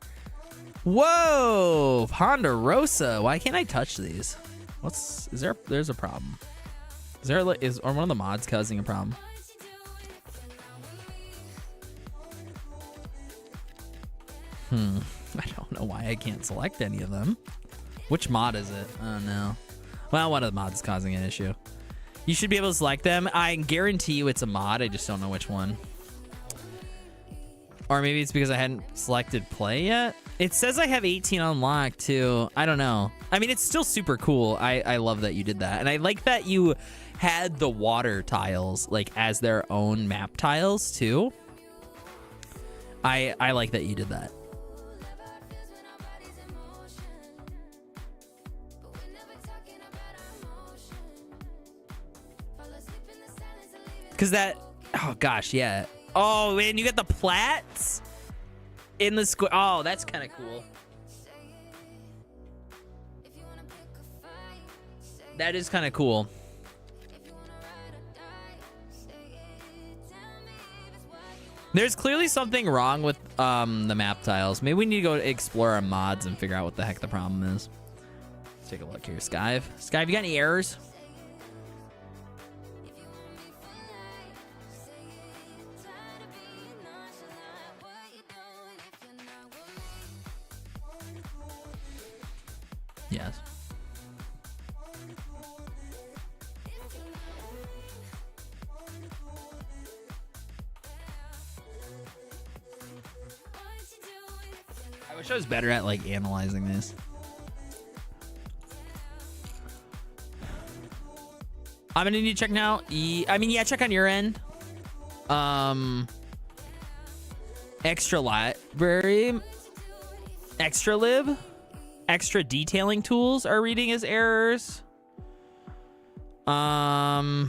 Whoa. Ponderosa. Why can't I touch these? There's a problem. Are one of the mods causing a problem? I don't know why I can't select any of them. Which mod is it? Oh, no. Well, one of the mods is causing an issue. You should be able to select them. I guarantee you it's a mod. I just don't know which one. Or maybe it's because I hadn't selected play yet. It says I have 18 unlocked, too. I don't know. I mean, it's still super cool. I love that you did that. And I like that you had the water tiles, like, as their own map tiles, too. I like that you did that. Because that... Oh, gosh, yeah. Oh, man, you got the plats in the square. Oh, that's kind of cool. That is kind of cool. There's clearly something wrong with the map tiles. Maybe we need to go explore our mods and figure out what the heck the problem is. Let's take a look here. Skyve, you got any errors? Yes. I wish I was better at like analyzing this. I'm gonna need to check now. I mean, yeah, check on your end. Extra library, extra lib. Extra detailing tools are reading as errors. Are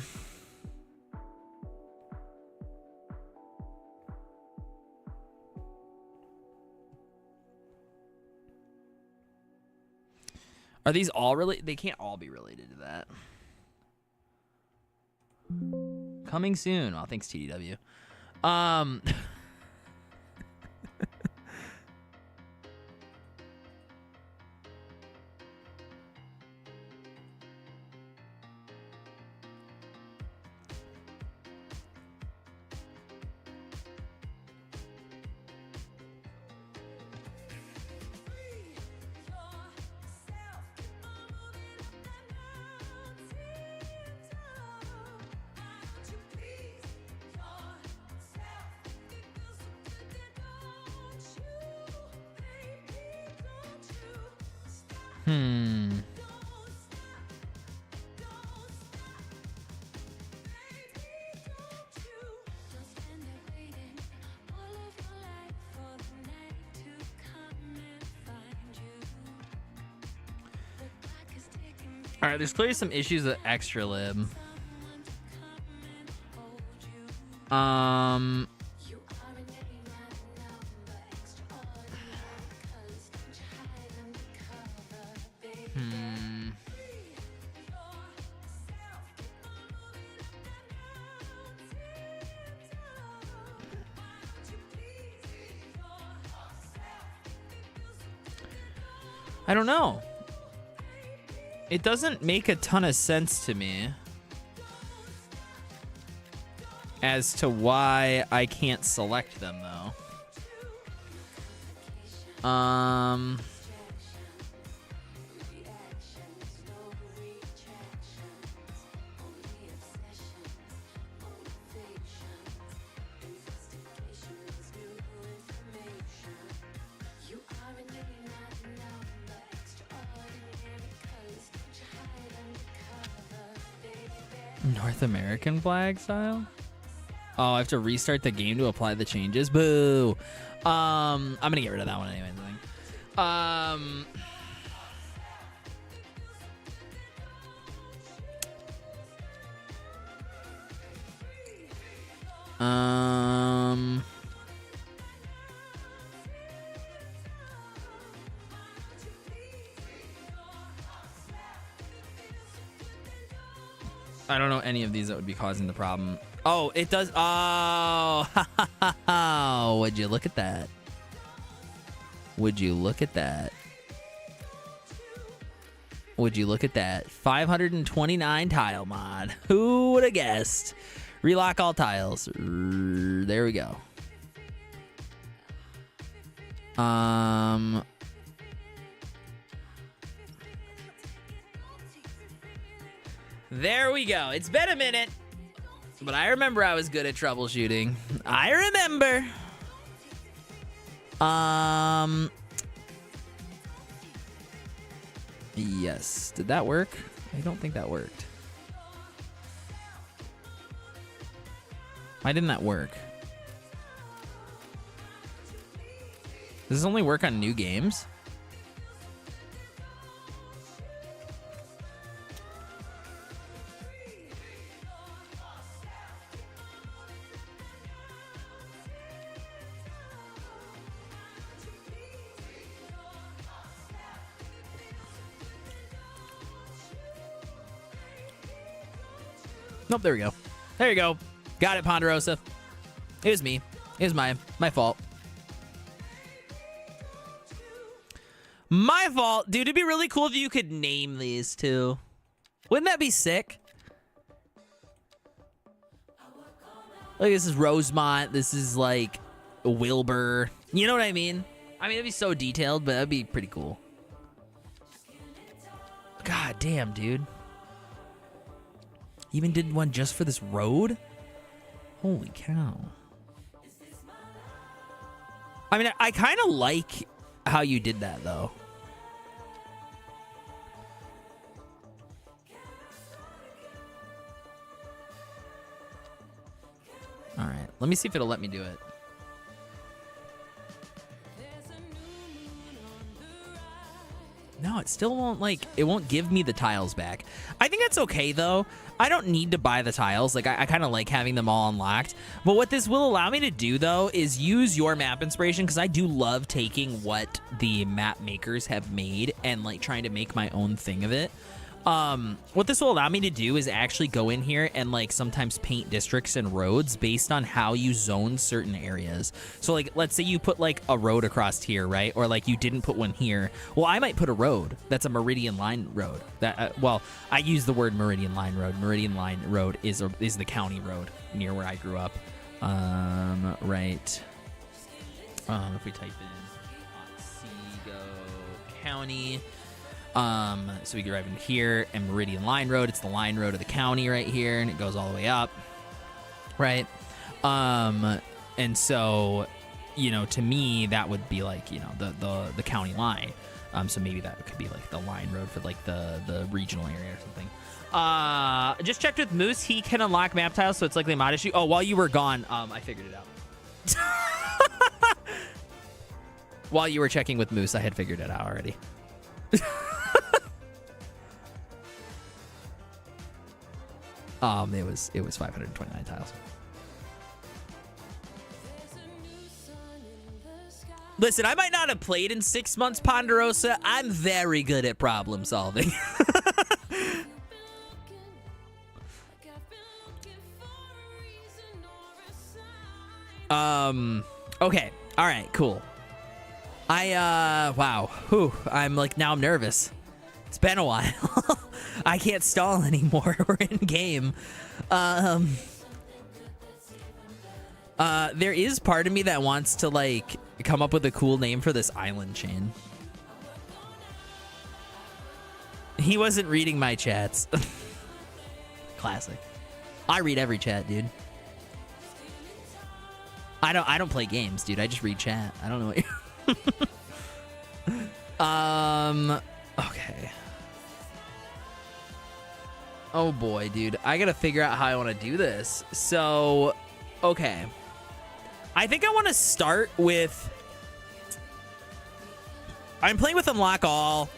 these all related? They can't all be related to that. Coming soon. Oh, thanks, TDW. All right, there's clearly some issues with extra lib. I don't know. It doesn't make a ton of sense to me as to why I can't select them, though. North American flag style? Oh, I have to restart the game to apply the changes. Boo. I'm gonna get rid of that one anyway. I don't know any of these that would be causing the problem. Oh, it does. Oh, would you look at that? Would you look at that? Would you look at that? 529 tile mod. Who would have guessed? Relock all tiles. There we go. There we go. It's been a minute, but I remember I was good at troubleshooting. I remember. Yes. Did that work? I don't think that worked. Why didn't that work? Does this only work on new games? Nope, there we go. There you go. Got it, Ponderosa. It was me. It was my fault. My fault. Dude, it'd be really cool if you could name these two. Wouldn't that be sick? Like, this is Rosemont. This is, like, Wilbur. You know what I mean? I mean, it'd be so detailed, but that'd be pretty cool. God damn, dude. Even did one just for this road? Holy cow. I mean, I kind of like how you did that, though. All right, let me see if it'll let me do it. No, it still won't, like, it won't give me the tiles back. I think that's okay, though. I don't need to buy the tiles. Like, I kind of like having them all unlocked. But what this will allow me to do, though, is use your map inspiration, because I do love taking what the map makers have made and, like, trying to make my own thing of it. What this will allow me to do is actually go in here and, like, sometimes paint districts and roads based on how you zone certain areas. So, like, let's say you put, like, a road across here, right? Or, like, you didn't put one here. Well, I might put a road that's a meridian line road. That well, I use the word meridian line road. Meridian line road is the county road near where I grew up. Right. If we type in Otsego County. So we can drive in here, and Meridian Line Road, it's the line road of the county right here, and it goes all the way up, right? And so, you know, to me, that would be like, you know, the county line. So maybe that could be like the line road for like the regional area or something. Just checked with Moose, he can unlock map tiles, so it's likely a mod issue. Oh, while you were gone, I figured it out. While you were checking with Moose, I had figured it out already. It was 529 tiles. Listen, I might not have played in 6 months, Ponderosa. I'm very good at problem solving. Okay. All right, cool. Wow. Whew. I'm nervous. It's been a while. I can't stall anymore. We're in game. There is part of me that wants to like come up with a cool name for this island chain. He wasn't reading my chats. Classic. I read every chat, dude. I don't play games, dude. I just read chat. I don't know what okay. Oh boy, dude. I gotta figure out how I want to do this. So, okay. I think I want to start with... I'm playing with Unlock All.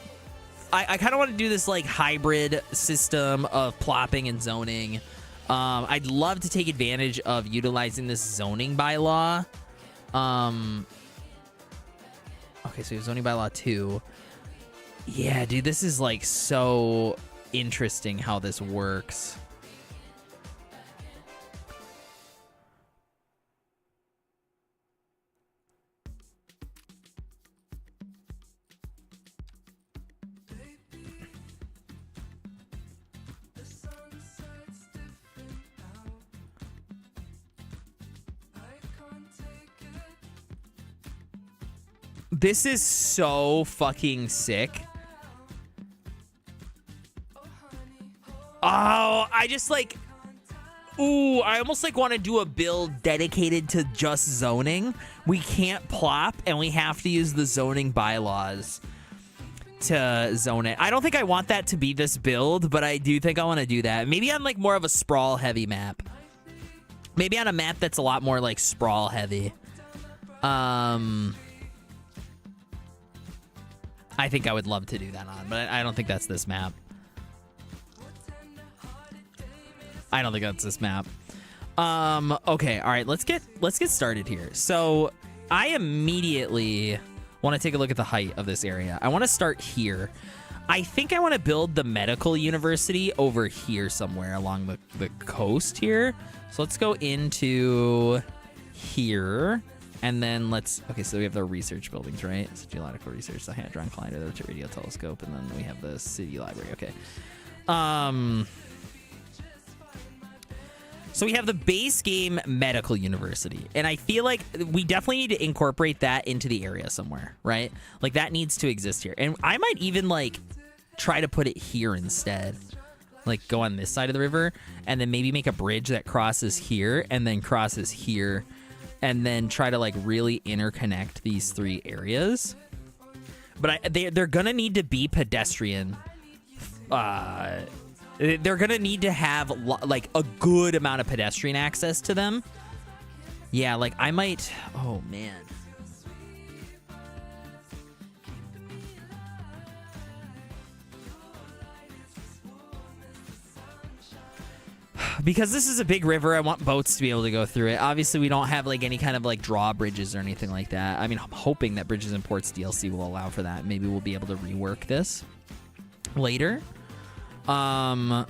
I kind of want to do this like hybrid system of plopping and zoning. I'd love to take advantage of utilizing this zoning bylaw. Okay, so you have zoning bylaw 2. Yeah, dude, this is like so interesting how this works. This is so fucking sick. Oh, I just like... Ooh, I almost like want to do a build dedicated to just zoning. We can't plop, and we have to use the zoning bylaws to zone it. I don't think I want that to be this build, but I do think I want to do that. Maybe on like more of a sprawl-heavy map. Maybe on a map that's a lot more like sprawl-heavy. I think I would love to do that on, but I don't think that's this map. I don't think that's this map. Okay, all right, let's get started here. So I immediately want to take a look at the height of this area. I want to start here. I think I want to build the medical university over here somewhere along the coast here. So let's go into here. And then okay, so we have the research buildings, right? So geological research, the Hadron Collider, the radio telescope, and then we have the city library. Okay. So we have the base game medical university. And I feel like we definitely need to incorporate that into the area somewhere, right? Like that needs to exist here. And I might even like try to put it here instead. Like go on this side of the river and then maybe make a bridge that crosses here and then crosses here. And then try to like really interconnect these three areas. But they're gonna need to be pedestrian. They're gonna need to have like a good amount of pedestrian access to them. Yeah, like I might. Oh man. Because this is a big river, I want boats to be able to go through it. Obviously, we don't have like any kind of like drawbridges or anything like that. I mean, I'm hoping that Bridges and Ports DLC will allow for that. Maybe we'll be able to rework this later. But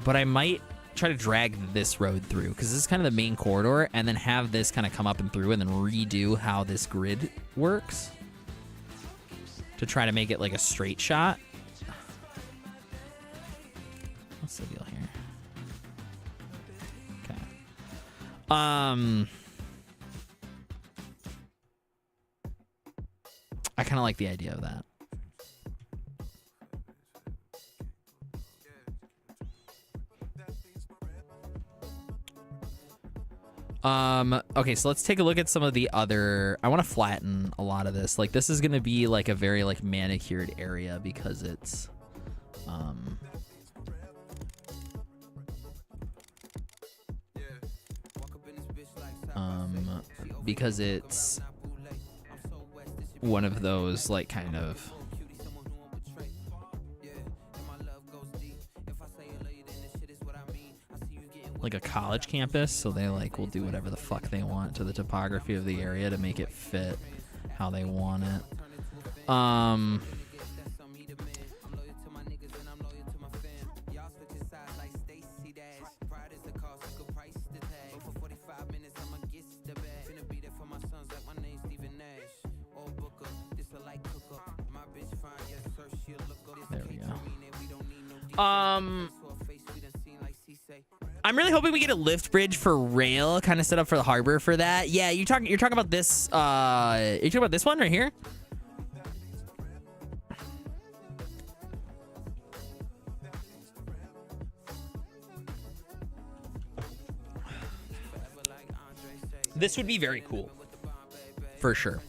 I might try to drag this road through because this is kind of the main corridor, and then have this kind of come up and through, and then redo how this grid works to try to make it like a straight shot. What's the deal here? I kind of like the idea of that. Okay, so let's take a look at some of the other... I want to flatten a lot of this. Like, this is going to be like a very like manicured area because it's... because it's one of those like kind of like a college campus, so they like will do whatever the fuck they want to the topography of the area to make it fit how they want it. There we go. I'm really hoping we get a lift bridge for rail, kind of set up for the harbor for that. Yeah, you're talking about this. You're talking about this one right here. This would be very cool, for sure.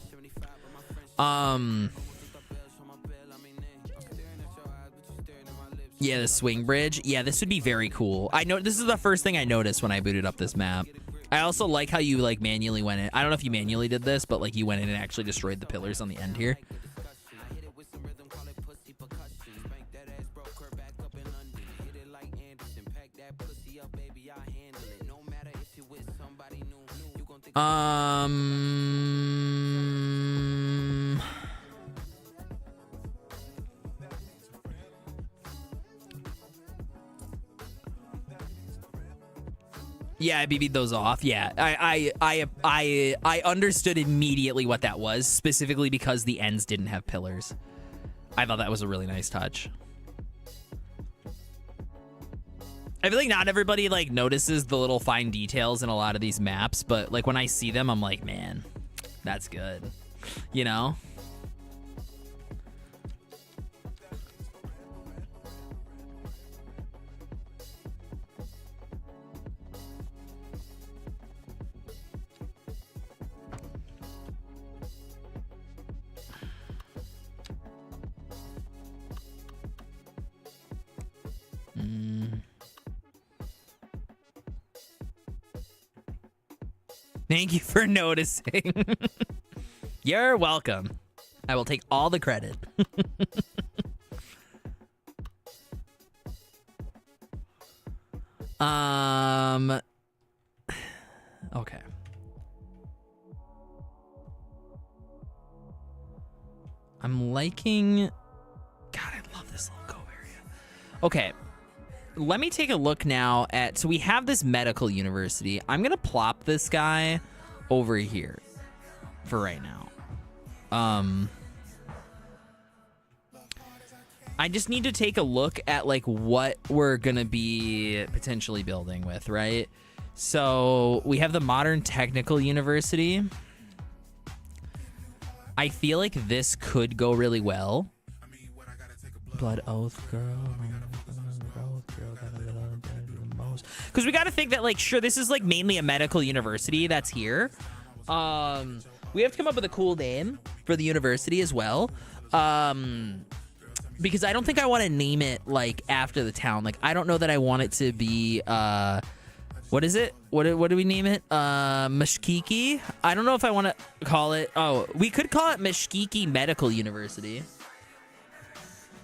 Yeah, the swing bridge. Yeah, this would be very cool. I know this is the first thing I noticed when I booted up this map. I also like how you like manually went in. I don't know if you manually did this, but like you went in and actually destroyed the pillars on the end here. Yeah, I BB'd those off. Yeah, I understood immediately what that was, specifically because the ends didn't have pillars. I thought that was a really nice touch. I feel like not everybody like notices the little fine details in a lot of these maps, but like when I see them, I'm like, man, that's good. You know? Thank you for noticing. You're welcome. I will take all the credit. Okay. I'm liking... God, I love this little go area. Okay. Let me take a look now at... So we have this medical university. I'm going to plop this guy over here for right now. I just need to take a look at like what we're going to be potentially building with, right? So we have the Modern Technical University. I feel like this could go really well. Blood Oath Girl. Because we got to think that, like, sure, this is, like, mainly a medical university that's here. We have to come up with a cool name for the university as well. Because I don't think I want to name it, like, after the town. Like, I don't know that I want it to be, what is it? What do we name it? Bsquiklehausen? I don't know if I want to call it... Oh, we could call it Bsquiklehausen Medical University.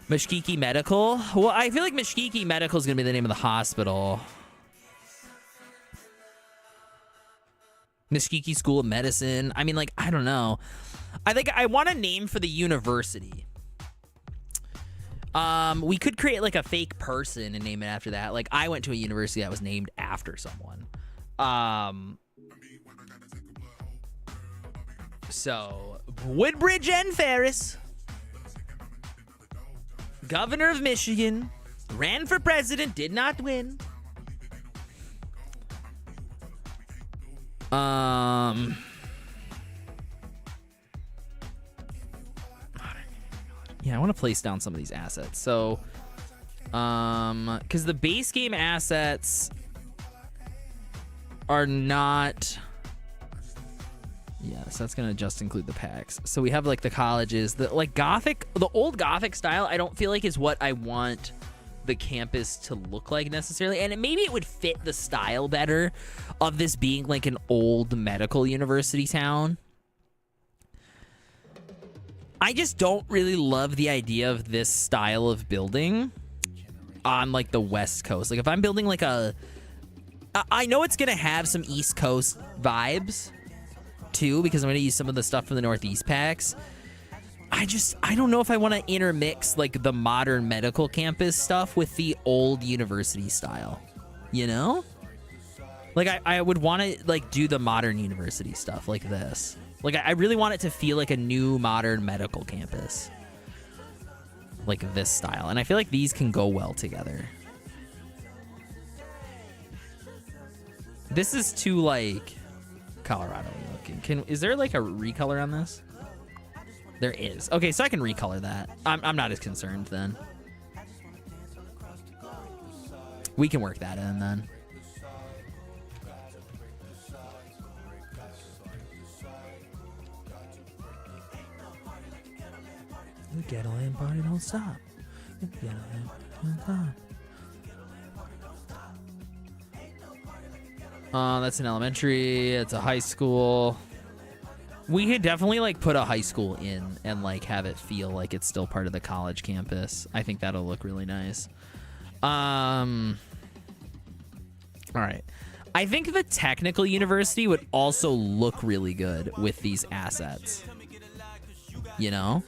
Bsquiklehausen Medical? Well, I feel like Bsquiklehausen Medical is going to be the name of the hospital. Bsquiklehausen School of Medicine. I mean, like, I don't know. I think I want a name for the university. We could create, like, a fake person and name it after that. Like, I went to a university that was named after someone. So, Woodbridge and Ferris. Governor of Michigan, ran for president, did not win. Yeah, I want to place down some of these assets. So, because the base game assets are not... Yes, that's going to just include the packs. So we have, like, the colleges. The, like, Gothic... The old Gothic style, I don't feel like is what I want the campus to look like necessarily. And maybe it would fit the style better of this being, like, an old medical university town. I just don't really love the idea of this style of building on, like, the West Coast. Like, if I'm building, like, a... I know it's going to have some East Coast vibes... too, because I'm going to use some of the stuff from the Northeast packs. I don't know if I want to intermix like the modern medical campus stuff with the old university style, you know? Like I would want to like do the modern university stuff like this. Like I really want it to feel like a new modern medical campus. like this style. And I feel like these can go well together. This is too like Colorado looking. Is there like a recolor on this? There is. Okay, so I can recolor that. I'm not as concerned then. We can work that in then. The ghetto land party don't stop. The ghetto land party don't stop. That's an elementary. It's a high school. We could definitely like put a high school in and like have it feel like it's still part of the college campus. I think that'll look really nice. All right. I think the technical university would also look really good with these assets. You know?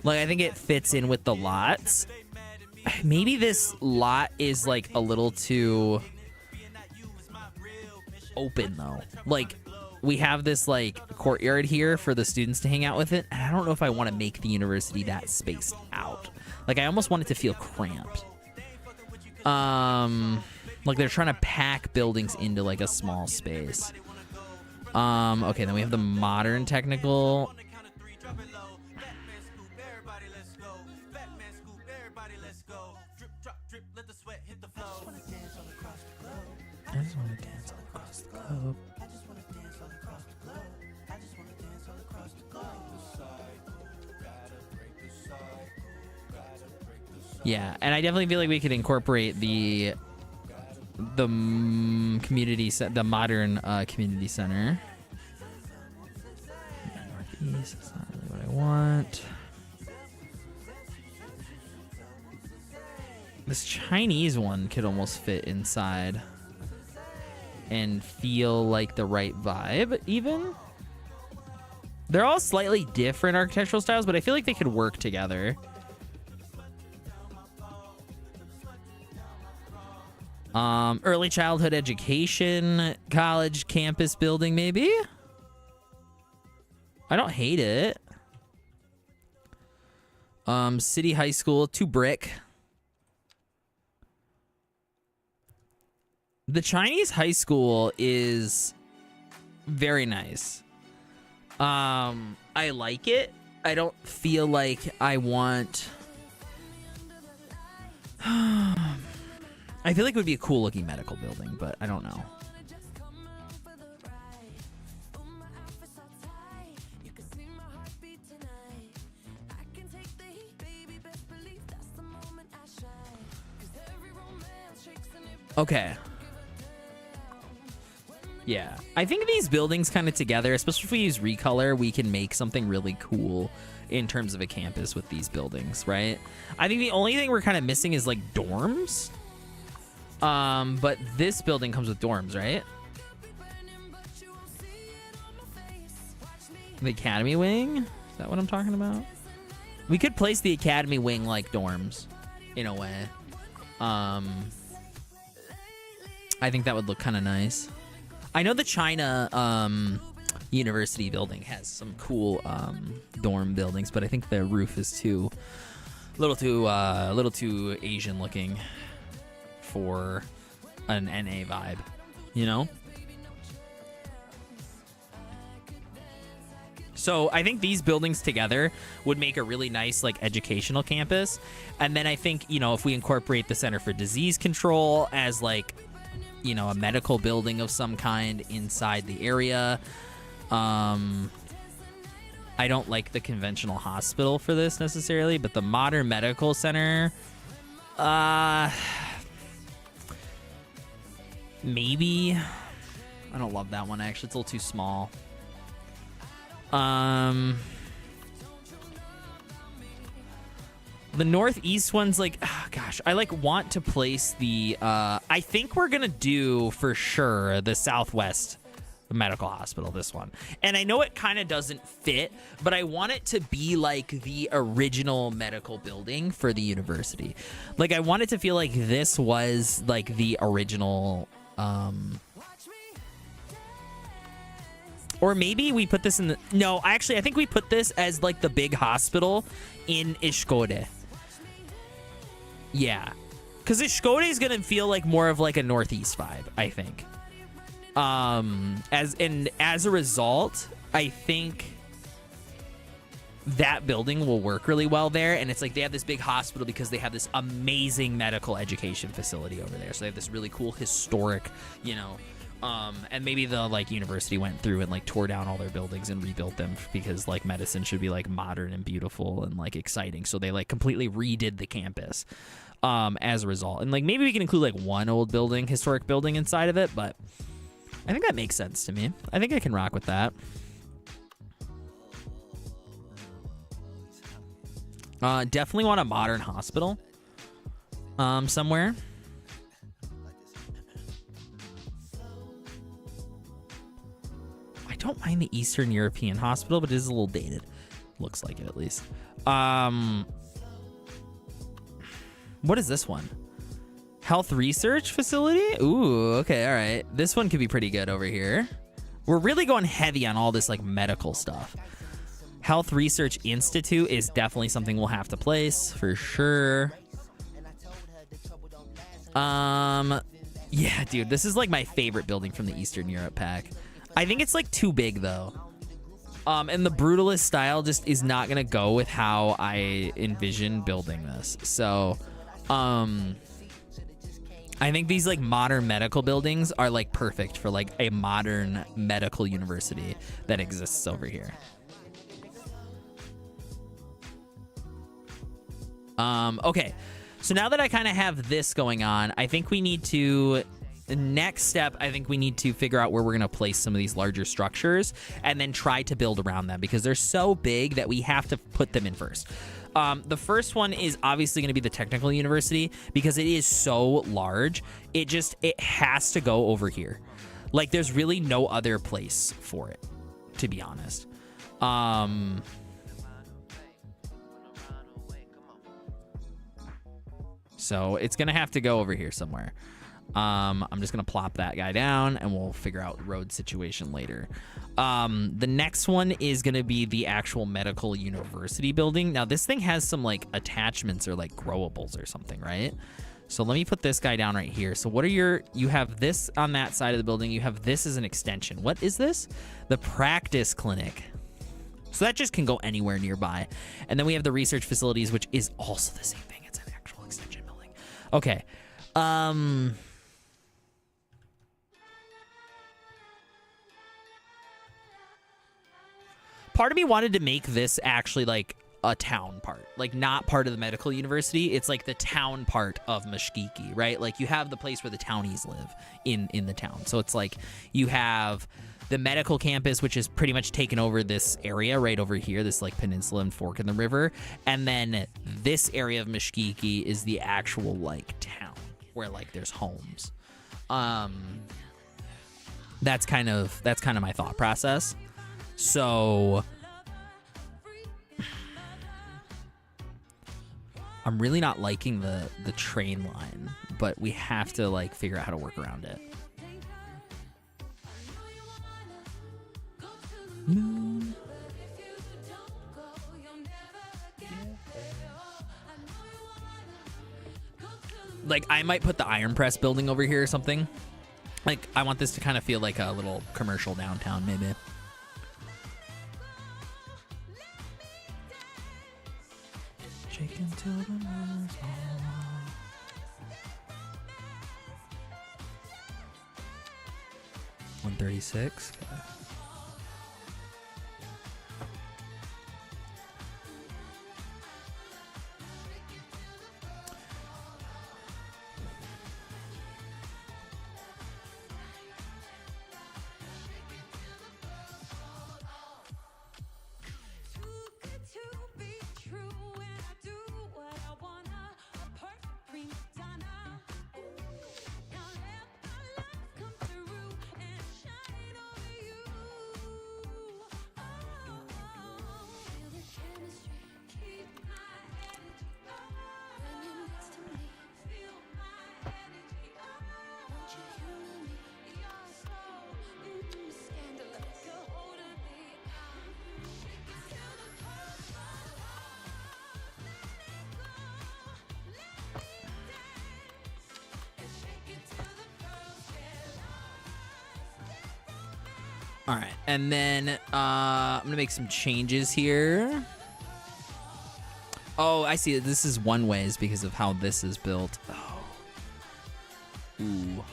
Like, I think it fits in with the lots. Maybe this lot is like a little too open though. Like, we have this like courtyard here for the students to hang out with it, and I don't know if I want to make the university that spaced out. Like, I almost want it to feel cramped. Like they're trying to pack buildings into like a small space. Okay, then we have the modern technical. I just want to dance all across the globe. Yeah, and I definitely feel like we could incorporate the community the modern community center. Northeast, that's not really what I want. This Chinese one could almost fit inside and feel like the right vibe, even. They're all slightly different architectural styles, but I feel like they could work together. Early childhood education, college campus building, maybe? I don't hate it. City high school, 2 brick. The Chinese high school is very nice. I like it. I don't feel like I want... I feel like it would be a cool looking medical building, but I don't know. Okay. Yeah, I think these buildings kind of together, especially if we use recolor, we can make something really cool in terms of a campus with these buildings, right? I think the only thing we're kind of missing is like dorms. But this building comes with dorms, right? The Academy Wing? Is that what I'm talking about? We could place the Academy Wing like dorms, in a way. I think that would look kind of nice. I know the China University building has some cool dorm buildings, but I think the roof is a little too Asian looking for an NA vibe, you know? So I think these buildings together would make a really nice like educational campus. And then I think, you know, if we incorporate the Center for Disease Control as like, you know, a medical building of some kind inside the area. I don't like the conventional hospital for this necessarily, but the modern medical center, maybe. I don't love that one, actually. It's a little too small. The northeast one's like, oh gosh, I like want to place the, I think we're going to do for sure the Southwest Medical Hospital, this one. And I know it kind of doesn't fit, but I want it to be like the original medical building for the university. Like, I want it to feel like this was like the original, or maybe we put this in the... No, actually, I think we put this as, like, the big hospital in Bsquiklehausen. Yeah. Because the Škoda is going to feel like more of like a Northeast vibe, I think. As a result, I think that building will work really well there. And it's like they have this big hospital because they have this amazing medical education facility over there. So they have this really cool historic, you know, and maybe the like university went through and like tore down all their buildings and rebuilt them because like medicine should be like modern and beautiful and like exciting. So they like completely redid the campus as a result. And like maybe we can include like one old building, historic building inside of it, but I think that makes sense to me. I think I can rock with that. Definitely want a modern hospital somewhere. I don't mind the Eastern European hospital, but it is a little dated. Looks like it, at least. What is this one? Health research facility? Ooh, okay, all right. This one could be pretty good over here. We're really going heavy on all this like medical stuff. Health Research Institute is definitely something we'll have to place for sure. Yeah, dude, this is like my favorite building from the Eastern Europe pack. I think it's like too big though. And the brutalist style just is not gonna go with how I envision building this. So, I think these like modern medical buildings are like perfect for like a modern medical university that exists over here. Okay, so now that I kind of have this going on, I think we need to, the next step, I think we need to figure out where we're going to place some of these larger structures and then try to build around them because they're so big that we have to put them in first. The first one is obviously going to be the technical university because it is so large. It has to go over here. Like there's really no other place for it, to be honest. So it's going to have to go over here somewhere. I'm just going to plop that guy down and we'll figure out road situation later. The next one is going to be the actual medical university building. Now this thing has some like attachments or like growables or something, right? So let me put this guy down right here. So what are you have this on that side of the building. You have this as an extension. What is this? The practice clinic. So that just can go anywhere nearby. And then we have the research facilities, which is also the same thing. It's an actual extension building. Okay. Part of me wanted to make this actually like a town part, like not part of the medical university. It's like the town part of Bsquiklehausen, right? Like you have the place where the townies live in the town. So it's like you have the medical campus, which is pretty much taken over this area right over here, this like peninsula and fork in the river. And then this area of Bsquiklehausen is the actual like town where like there's homes. That's kind of my thought process. So I'm really not liking the train line, but we have to like figure out how to work around it. Like I might put the iron press building over here or something. Like I want this to kind of feel like a little commercial downtown maybe. Chicken till the morning's on. $136. Okay. All right, and then I'm gonna make some changes here. Oh, I see. This is one ways because of how this is built. Oh. Ooh.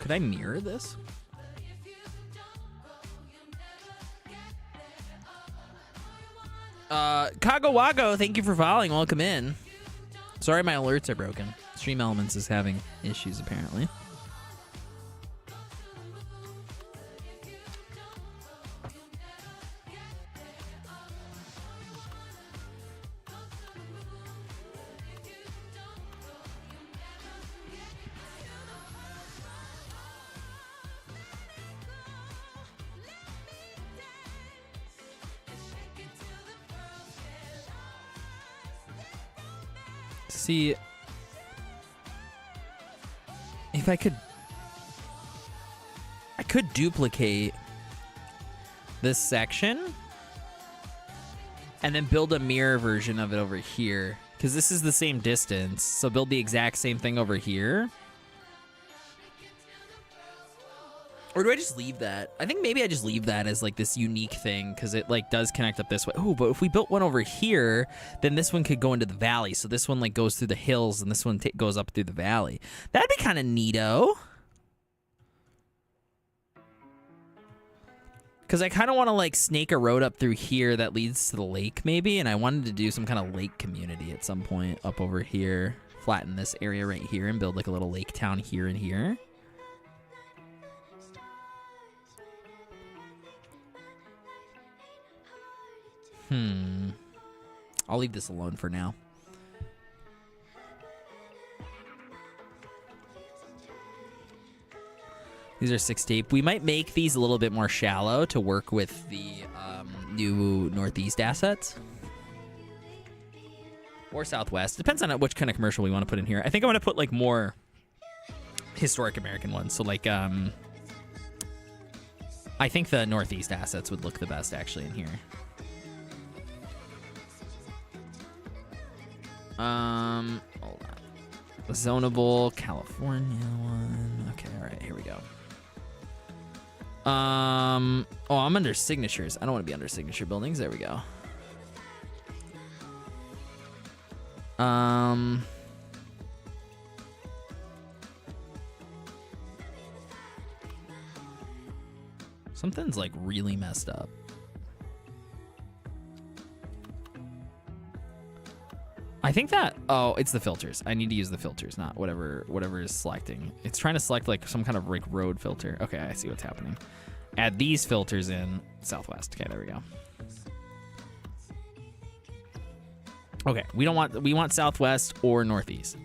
Could I mirror this? Kagawago, thank you for following. Welcome in. Sorry my alerts are broken. Stream Elements is having issues apparently. See, if I could duplicate this section and then build a mirror version of it over here, because this is the same distance, so build the exact same thing over here. Or do I just leave that? I think maybe I just leave that as like this unique thing because it like does connect up this way. Oh, but if we built one over here, then this one could go into the valley. So this one like goes through the hills and this one goes up through the valley. That'd be kind of neato. Because I kind of want to like snake a road up through here that leads to the lake maybe. And I wanted to do some kind of lake community at some point up over here. Flatten this area right here and build like a little lake town here and here. I'll leave this alone for now. These are 6 deep. We might make these a little bit more shallow to work with the new Northeast assets. Or Southwest. Depends on which kind of commercial we want to put in here. I think I want to put like more historic American ones. So like, I think the Northeast assets would look the best actually in here. Hold on. The Zonable California one. Okay, all right, here we go. Oh, I'm under signatures. I don't want to be under signature buildings. There we go. Something's like really messed up. I think that, oh, it's the filters. I need to use the filters, not whatever is selecting. It's trying to select like some kind of like road filter. Okay, I see what's happening. Add these filters in Southwest. Okay, there we go. Okay, we want Southwest or Northeast.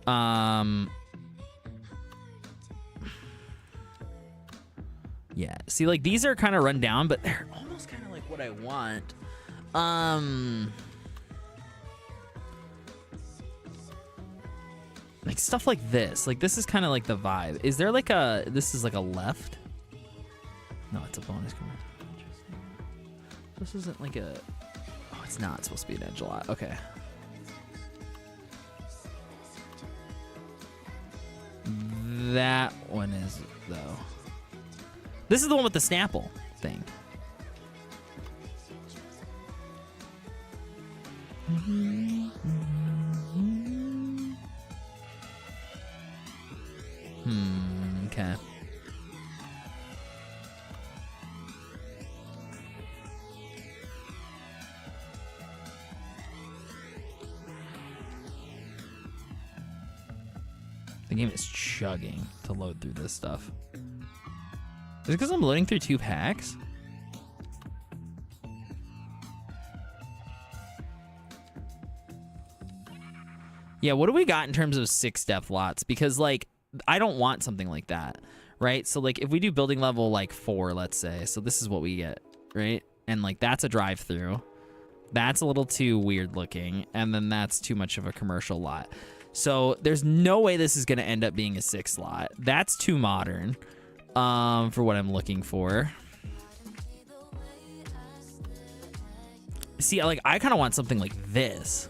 Yeah, see, like these are kind of run down, but they're almost kind of like what I want. Like stuff like this. Like this is kind of like the vibe. Is there like this is like a left? No, it's a bonus command. This isn't like a, oh, it's not supposed to be an edge lot. Okay. That one is though. This is the one with the Snapple thing. Okay. The game is chugging to load through this stuff. Is it because I'm loading through 2 packs? Yeah, what do we got in terms of 6 depth lots? Because, like, I don't want something like that, right? So, like, if we do building level, like, 4, let's say. So this is what we get, right? And, like, that's a drive-through. That's a little too weird looking, and then that's too much of a commercial lot. So there's no way this is going to end up being a 6 lot. That's too modern for what I'm looking for. See, like, I kind of want something like this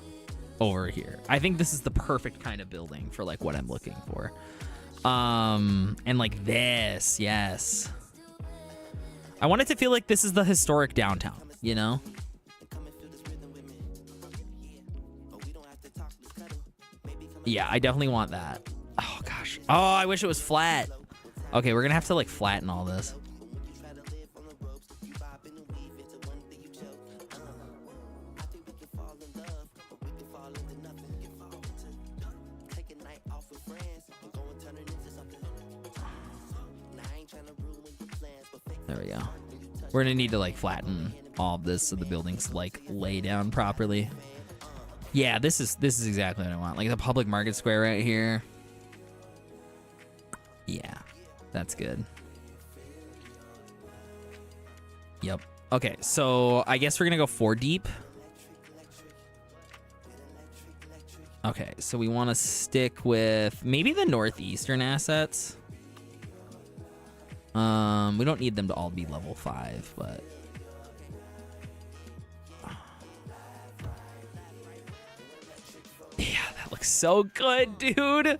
over here. I think this is the perfect kind of building for like what I'm looking for. And like this, yes. I want it to feel like this is the historic downtown, you know? Yeah, I definitely want that. Oh gosh. Oh, I wish it was flat. Okay, we're gonna have to like flatten all this. There we go. We're gonna need to like flatten all of this so the buildings like lay down properly. Yeah, this is exactly what I want. Like the public market square right here. Yeah, that's good. Yep. Okay, so I guess we're gonna go 4 deep. Okay, so we want to stick with maybe the northeastern assets. We don't need them to all be level 5, but yeah, that looks so good, dude.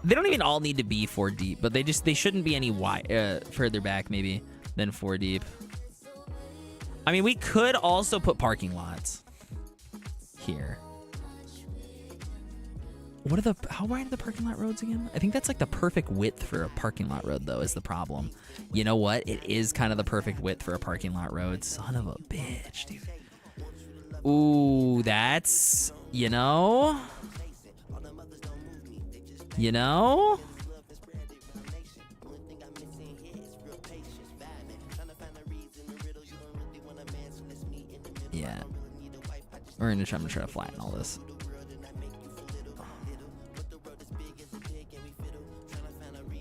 They don't even all need to be 4 deep, but they shouldn't be any further back maybe than 4 deep. I mean, we could also put parking lots here. How wide are the parking lot roads again? I think that's like the perfect width for a parking lot road, though, is the problem. You know what? It is kind of the perfect width for a parking lot road. Son of a bitch, dude. Ooh, that's, you know? You know? Yeah. I'm gonna try to flatten all this.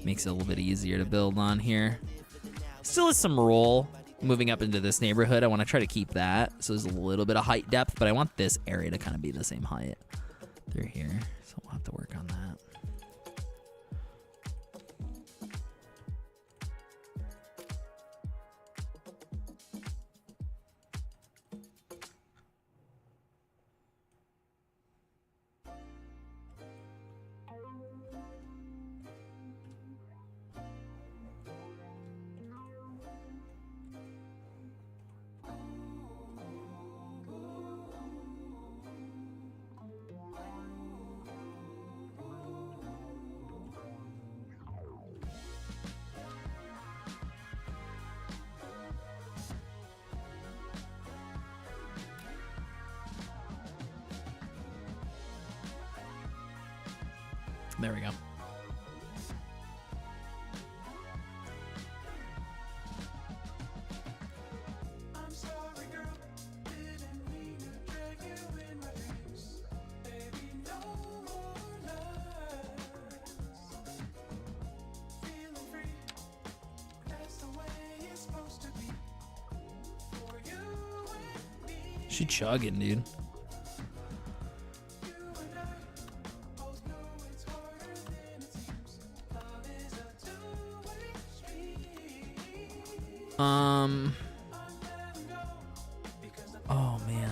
Makes it a little bit easier to build on here. Still has some roll moving up into this neighborhood. I want to try to keep that. So there's a little bit of height depth, but I want this area to kind of be the same height through here. So we'll have to work on that. There we go. She chugging, dude. Oh man,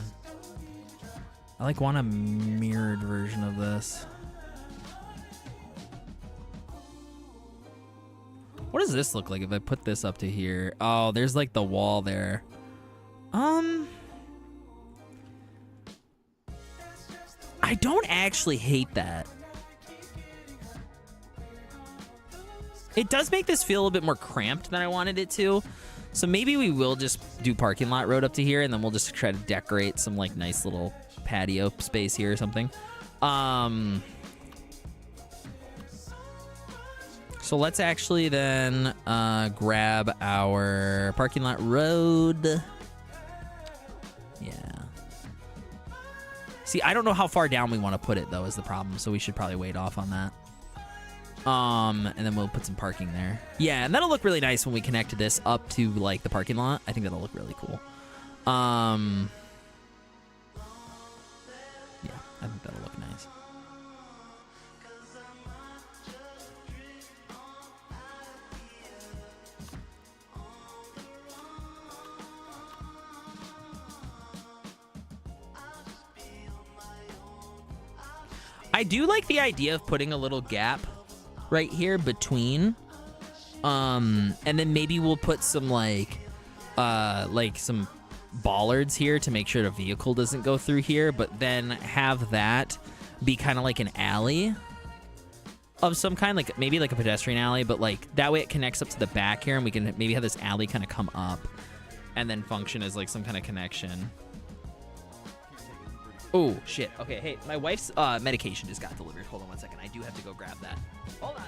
I like want a mirrored version of this. What does this look like if I put this up to here? Oh, there's like the wall there. I don't actually hate that. It does make this feel a little bit more cramped than I wanted it to. So maybe we will just do parking lot road up to here, and then we'll just try to decorate some like nice little patio space here or something. So let's actually then grab our parking lot road. Yeah. See, I don't know how far down we want to put it though is the problem, so we should probably wait off on that. And then we'll put some parking there. Yeah, and that'll look really nice when we connect this up to like the parking lot. I think that'll look really cool. I think that'll look nice. I do like the idea of putting a little gap right here between, and then maybe we'll put some like some bollards here to make sure the vehicle doesn't go through here, but then have that be kind of like an alley of some kind, like maybe like a pedestrian alley, but like that way it connects up to the back here, and we can maybe have this alley kind of come up and then function as like some kind of connection. Oh, shit. Okay, hey, my wife's medication just got delivered. Hold on one second. I do have to go grab that. Hold on.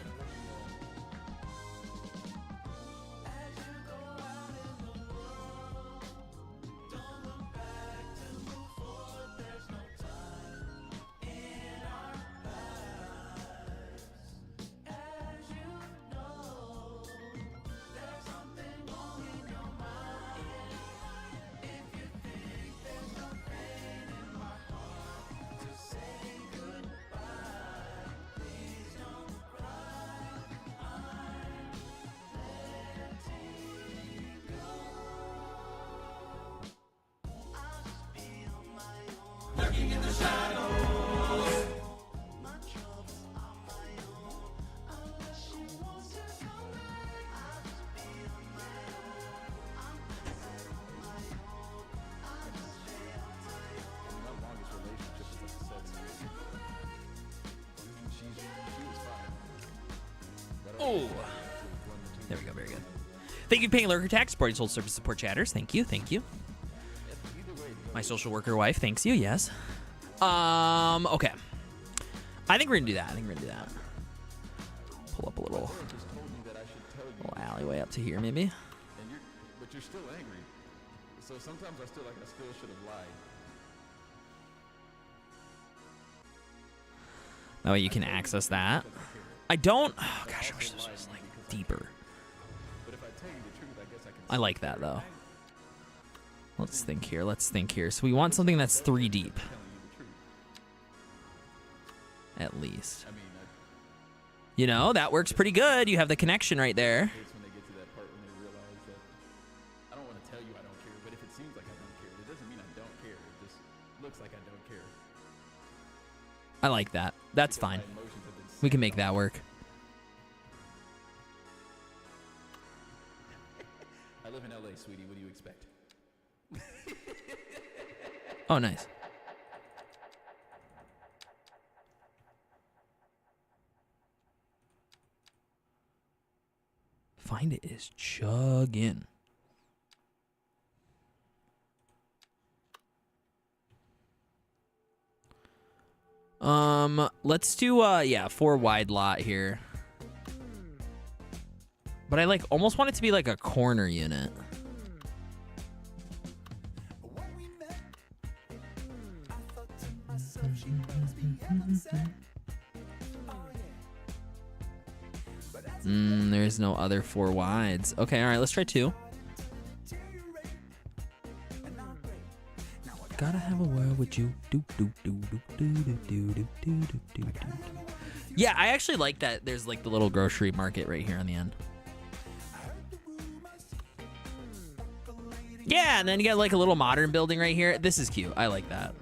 Oh, there we go. Very good. Thank you for paying Lurker Tax, supporting Soul Service Support Chatters. Thank you. Thank you. My social worker wife thanks you. Yes. Okay. I think we're gonna do that. Pull up a little alleyway up to here, maybe. But you're still angry. So sometimes I still should have lied. That way you can access that. I don't. Oh gosh, I wish this was like deeper. I like that though. Let's think here. So we want something that's 3 deep. At least. You know, that works pretty good. You have the connection right there. I like that. That's fine. We can make that work. I live in LA, sweetie. What do you expect? Oh, nice. Find it is chugging. Let's do 4 wide lot here. But I like almost want it to be like a corner unit. There's no other 4 wides. Okay, all right, let's try 2. Gotta have a word with you. Yeah, I actually like that there's like the little grocery market right here on the end. Yeah, and then you got like a little modern building right here. This is cute. I like that.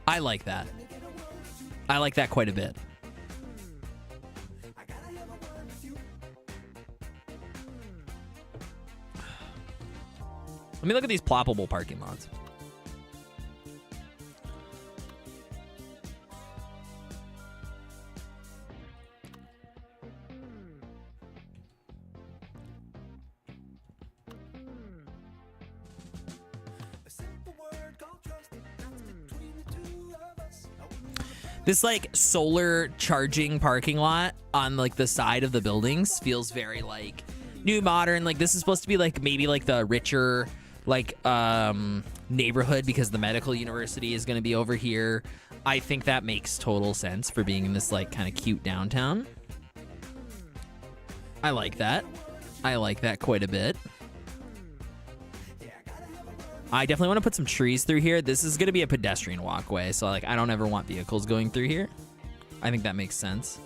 I like that. I like that quite a bit. Let me look at these ploppable parking lots. This like solar charging parking lot on like the side of the buildings feels very like new modern. Like this is supposed to be like maybe like the richer like neighborhood because the medical university is going to be over here. I think that makes total sense for being in this like kind of cute downtown. I like that. I like that quite a bit. I definitely want to put some trees through here. This is going to be a pedestrian walkway, so like I don't ever want vehicles going through here. I think that makes sense.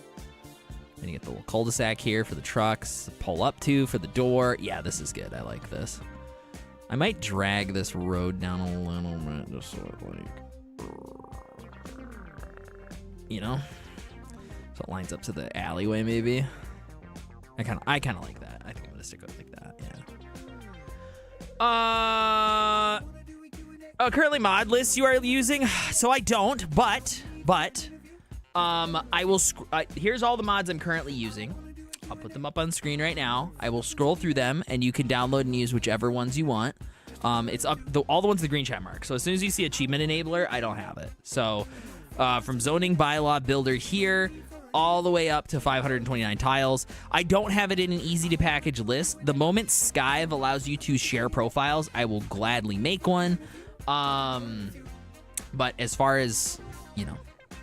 And you get the little cul-de-sac here for the trucks, pull up to for the door. Yeah, this is good. I like this. I might drag this road down a little bit, just sort of like, you know, so it lines up to the alleyway. Maybe. I kind of like that. I think I'm gonna stick with it like that. Yeah. Currently mod list you are using, so I don't. But I will. Here's all the mods I'm currently using. I'll put them up on screen right now. I will scroll through them, and you can download and use whichever ones you want. It's up all the ones with the green chat mark. So as soon as you see achievement enabler, I don't have it. So from zoning bylaw builder here, all the way up to 529 tiles. I don't have it in an easy to package list. The moment Skyve allows you to share profiles, I will gladly make one. But as far as, you know,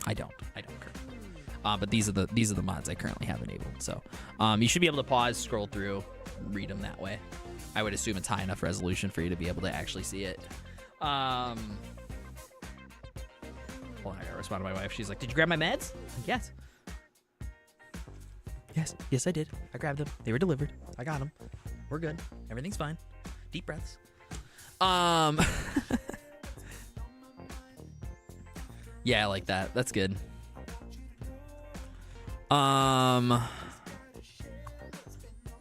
I don't currently. But these are the mods I currently have enabled. So you should be able to pause, scroll through, read them that way. I would assume it's high enough resolution for you to be able to actually see it. Well, I gotta respond to my wife. She's like, "Did you grab my meds?" I'm like, yes. Yes, I did. I grabbed them. They were delivered. I got them. We're good. Everything's fine. Deep breaths. Yeah, I like that. That's good.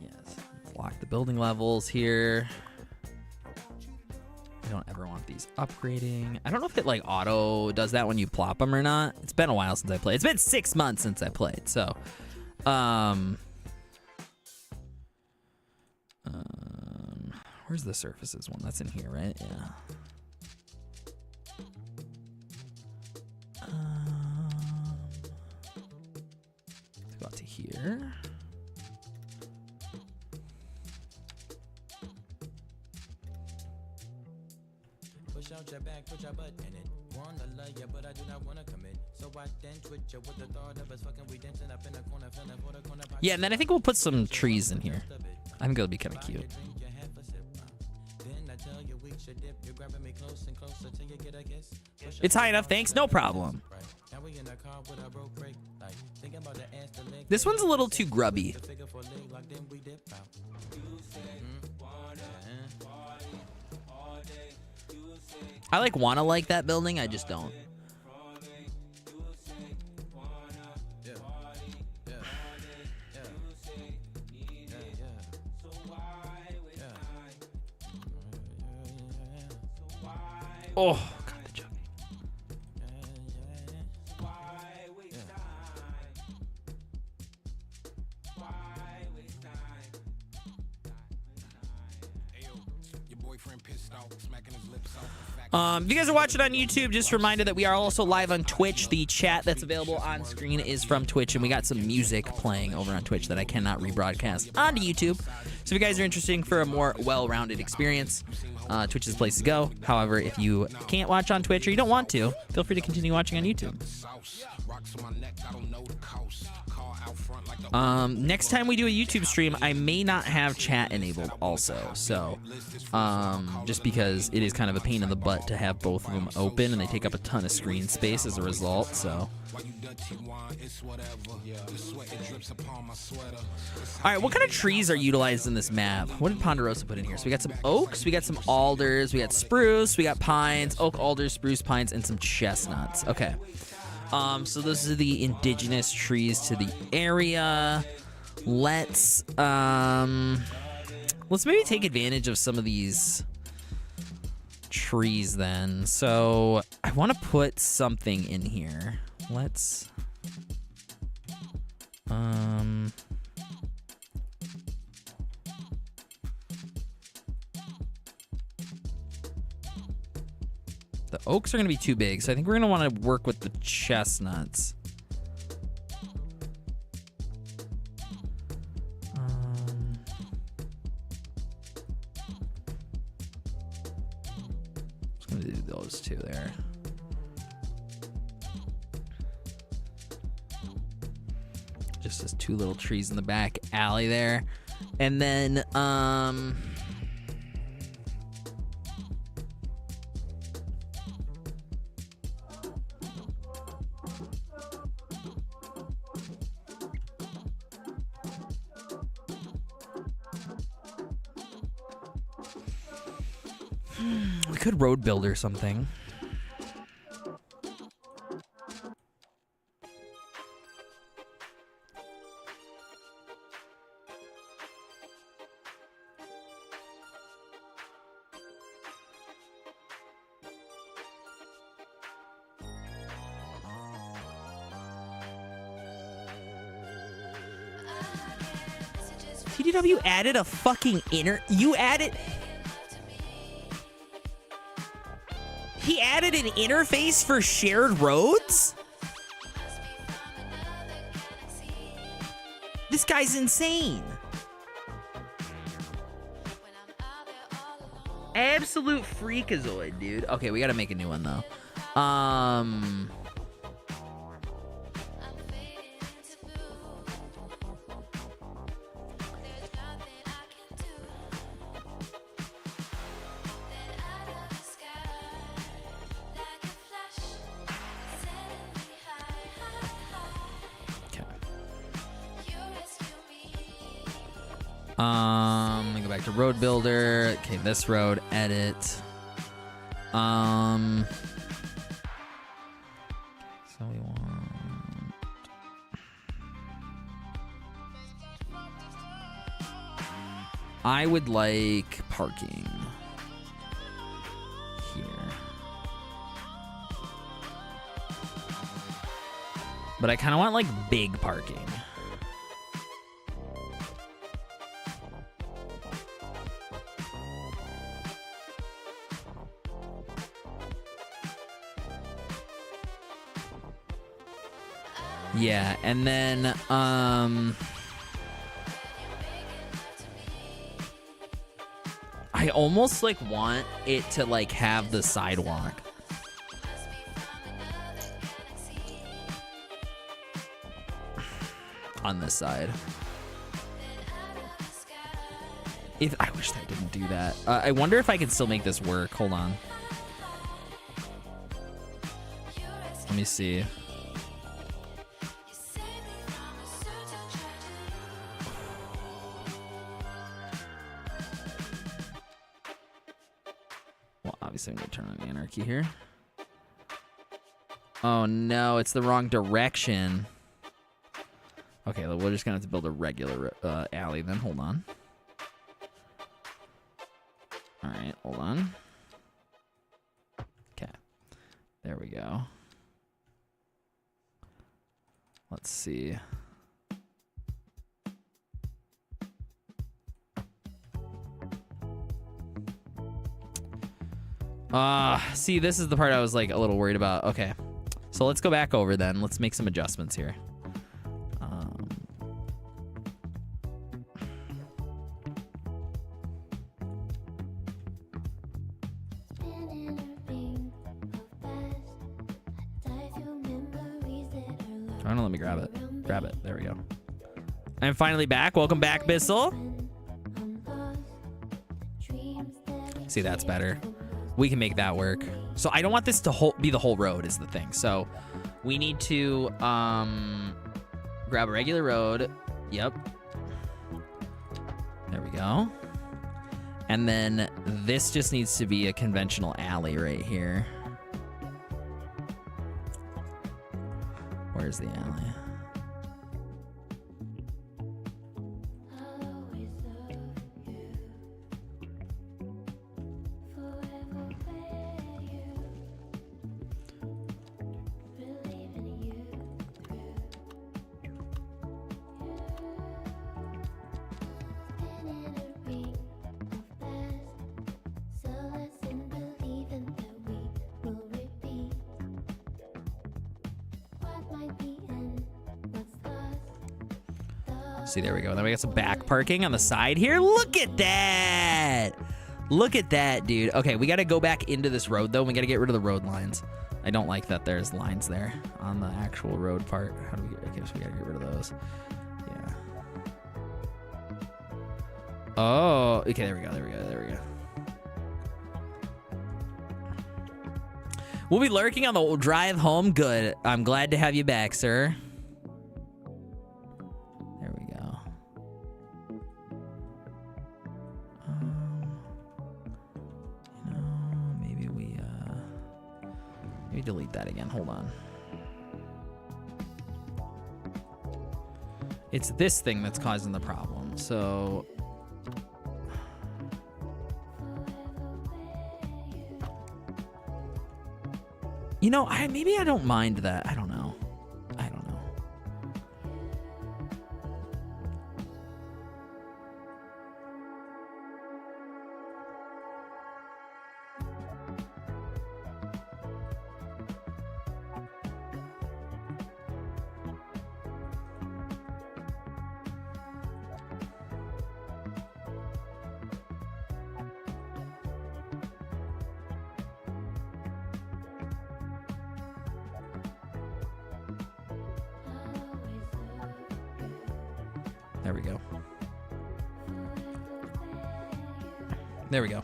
Yes. Lock the building levels here. I don't ever want these upgrading. I don't know if it like auto does that when you plop them or not. It's been a while since I played. It's been 6 months since I played, so where's the surfaces one? That's in here, right? Yeah. Let's go out to here. Push out your back, put your butt in it. Wanna love you, but I do not wanna commit. So I dance with you with the thought of us fucking. We dancing up in the corner, feeling for the corner. Yeah, and then I think we'll put some trees in here. I think it'll be kind of cute. It's high enough, thanks, no problem. This one's a little too grubby. I wanna like that building, I just don't. Oh, God, the joke. If you guys are watching on YouTube, just a reminder that we are also live on Twitch. The chat that's available on screen is from Twitch, and we got some music playing over on Twitch that I cannot rebroadcast onto YouTube. So if you guys are interested for a more well-rounded experience, Twitch is the place to go. However, if you can't watch on Twitch or you don't want to, feel free to continue watching on YouTube. Next time we do a YouTube stream, I may not have chat enabled also. So, just because it is kind of a pain in the butt to have both of them open, and they take up a ton of screen space as a result. So, all right, what kind of trees are utilized in this map? What did Ponderosa put in here? So we got some oaks, we got some alders, we got spruce, we got pines, oak, alders, spruce, pines, and some chestnuts. Okay. So those are the indigenous trees to the area. Let's maybe take advantage of some of these trees then. So I want to put something in here. Let's the oaks are going to be too big, so I think we're going to want to work with the chestnuts. Just going too there. Just as 2 little trees in the back alley there. And then, we could road build or something. TDW added a fucking you added... He added an interface for shared roads? This guy's insane. Absolute freakazoid, dude. Okay, we gotta make a new one, though. Let me go back to road builder. Okay, this road, edit. So we want... I would like parking here. But I kind of want like big parking. Yeah, and then, I almost, like, want it to, like, have the sidewalk. On this side. I wish that didn't do that. I wonder if I can still make this work. Hold on. Let me see. I'm gonna turn on anarchy here. Oh no, it's the wrong direction. Okay, we're just gonna have to build a regular alley then. Hold on. All right, hold on. Okay, there we go. Let's see. See, this is the part I was like a little worried about. Okay, so let's go back over then. Let's make some adjustments here. Trying to let me grab it. Grab it. There we go. I'm finally back. Welcome back, Bissell. See, that's better. We can make that work. So I don't want this to be the whole road is the thing. So we need to grab a regular road. Yep. There we go. And then this just needs to be a conventional alley right here. Where's the alley? See, there we go. Then we got some back parking on the side here. Look at that. Look at that, dude. Okay, we got to go back into this road, though. We got to get rid of the road lines. I don't like that there's lines there on the actual road part. How do we get... Okay, so we got to get rid of those. Yeah. Oh, okay, there we go, there we go, there we go. We'll be lurking on the drive home. Good. I'm glad to have you back, sir. There we go. You know, maybe maybe delete that again. Hold on. It's this thing that's causing the problem. So you know, maybe I don't mind that. I don't know. I don't know. There we go. There we go.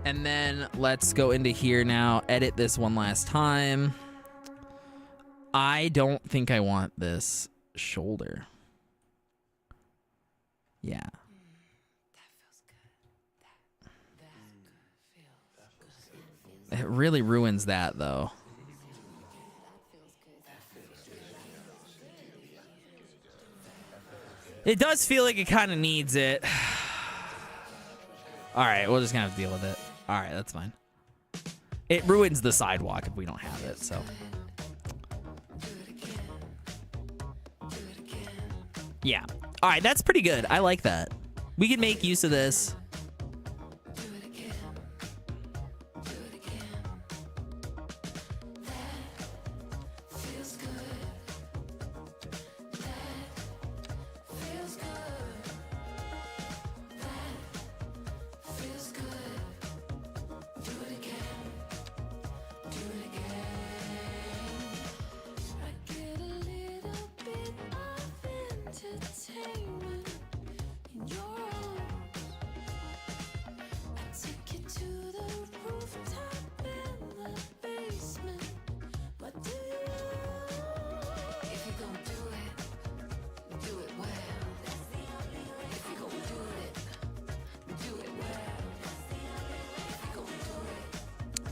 And then let's go into here now, edit this one last time. I don't think I want this shoulder. Yeah. It really ruins that, though. It does feel like it kind of needs it. All right, we're just gonna have to deal with it. All right, that's fine. It ruins the sidewalk if we don't have it, so. Yeah. All right, that's pretty good. I like that. We can make use of this.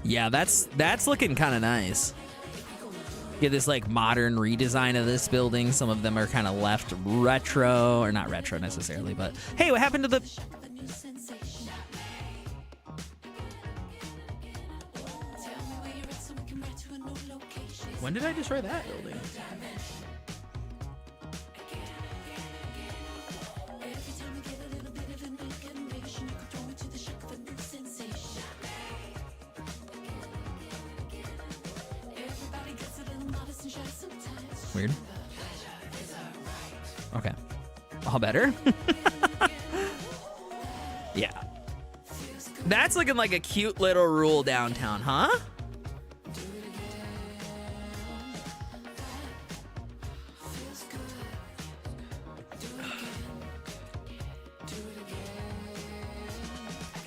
Yeah, that's looking kind of nice. Get this like modern redesign of this building. Some of them are kind of left retro, or not retro necessarily, but hey, what happened to the... When did I destroy that building? Weird. Okay. All better? Yeah. That's looking like a cute little rule downtown, huh?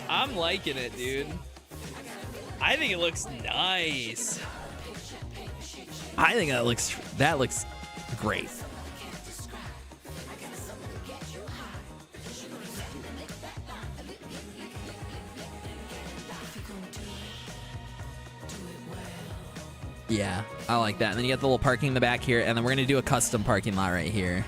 I'm liking it, dude. I think it looks nice. I think that looks great. Yeah, I like that. And then you got the little parking in the back here, and then we're gonna do a custom parking lot right here.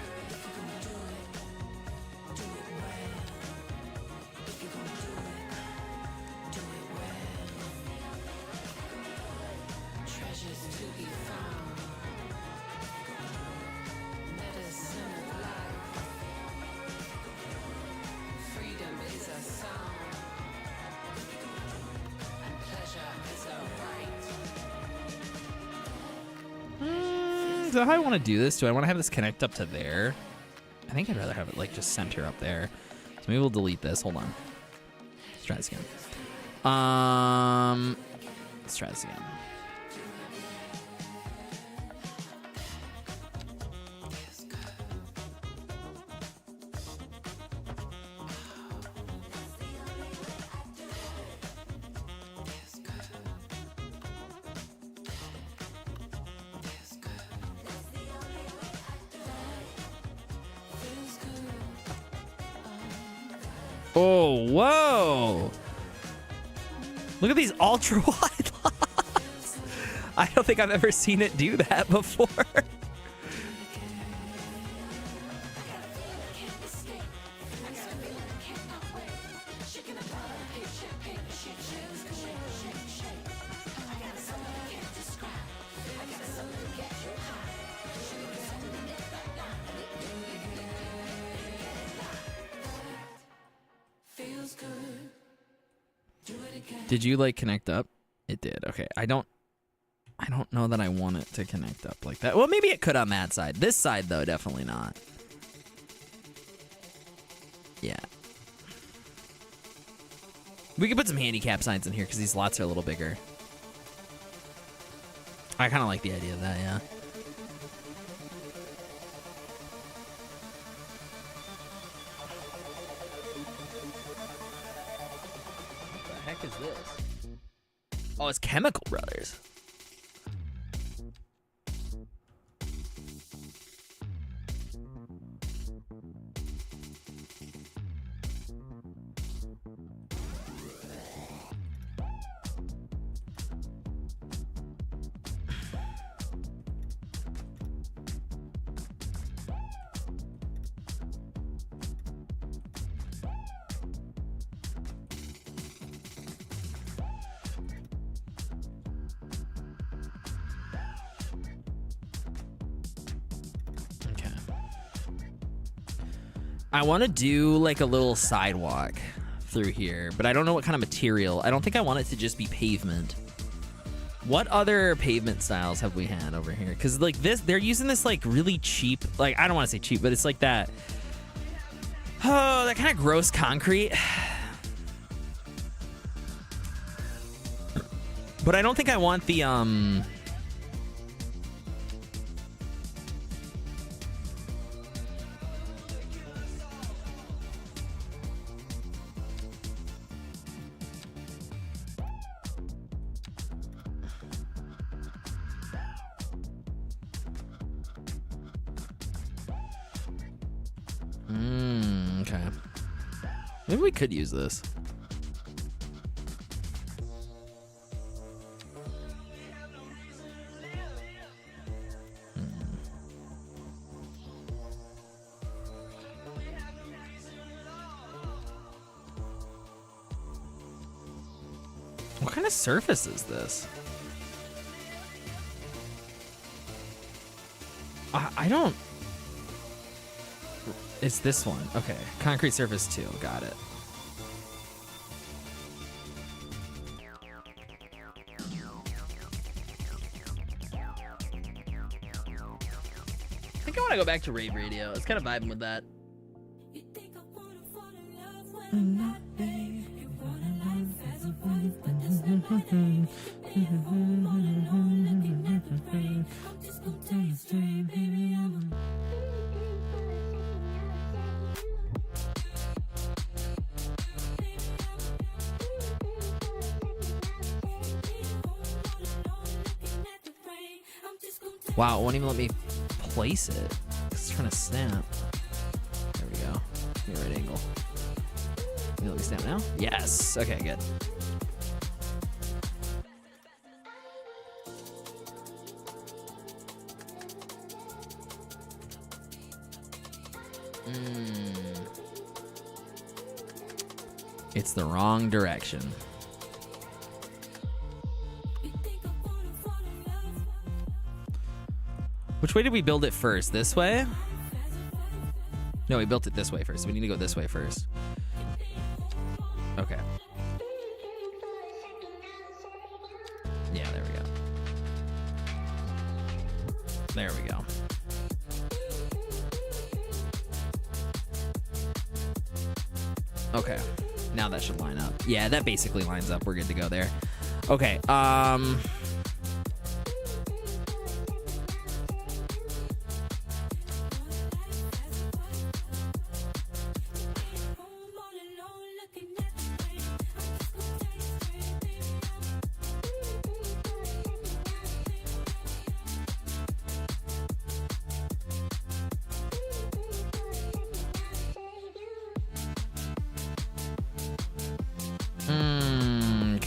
So how do I want to do this? Do I want to have this connect up to there? I think I'd rather have it like just center up there. So maybe we'll delete this. Hold on. Let's try this again. Let's try this again. Oh, whoa. Look at these ultra wide lines. I don't think I've ever seen it do that before. Did you like connect up? It did. Okay. I don't know that I want it to connect up like that. Well, maybe it could on that side. This side though, definitely not. Yeah. We could put some handicap signs in here because these lots are a little bigger. I kind of like the idea of that, yeah. Is this? Oh, it's Chemical Brothers. I want to do like a little sidewalk through here, but I don't know what kind of material. I don't think I want it to just be pavement. What other pavement styles have we had over here? Because like this, they're using this like really cheap, like I don't want to say cheap, but it's like that, oh, that kind of gross concrete. But I don't think I want the okay. Maybe we could use this. What kind of surface is this? I don't... It's this one. Okay. Concrete surface 2. Got it. I think I want to go back to rave radio. It's kind of vibing with that. Wow, it won't even let me place it. It's trying to snap. There we go. Give me a right angle. Can you let me snap now? Yes. Okay, good. It's the wrong direction. Which way did we build it first? This way? No, we built it this way first. We need to go this way first. Okay. Yeah, there we go. There we go. Okay. Now that should line up. Yeah, that basically lines up. We're good to go there. Okay.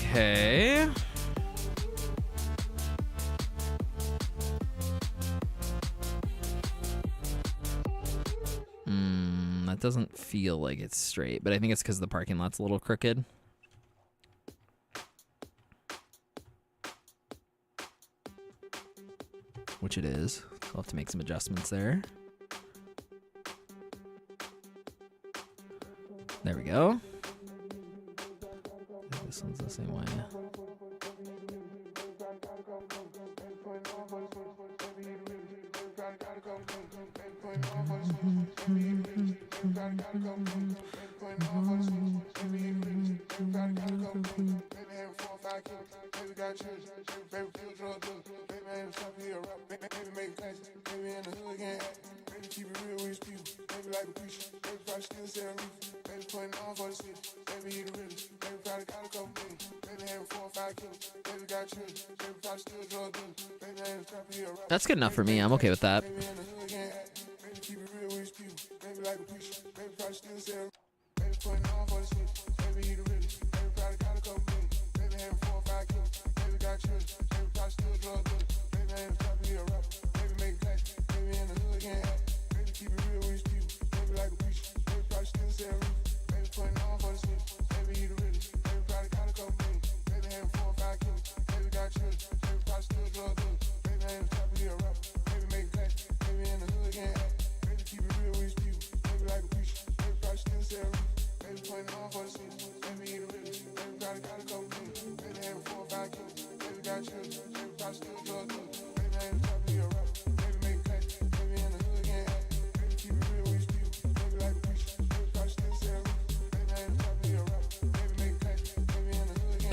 Okay. That doesn't feel like it's straight, but I think it's because the parking lot's a little crooked. Which it is. I'll have to make some adjustments there. There we go. This one's the same way. That's good enough for me. I'm okay with that.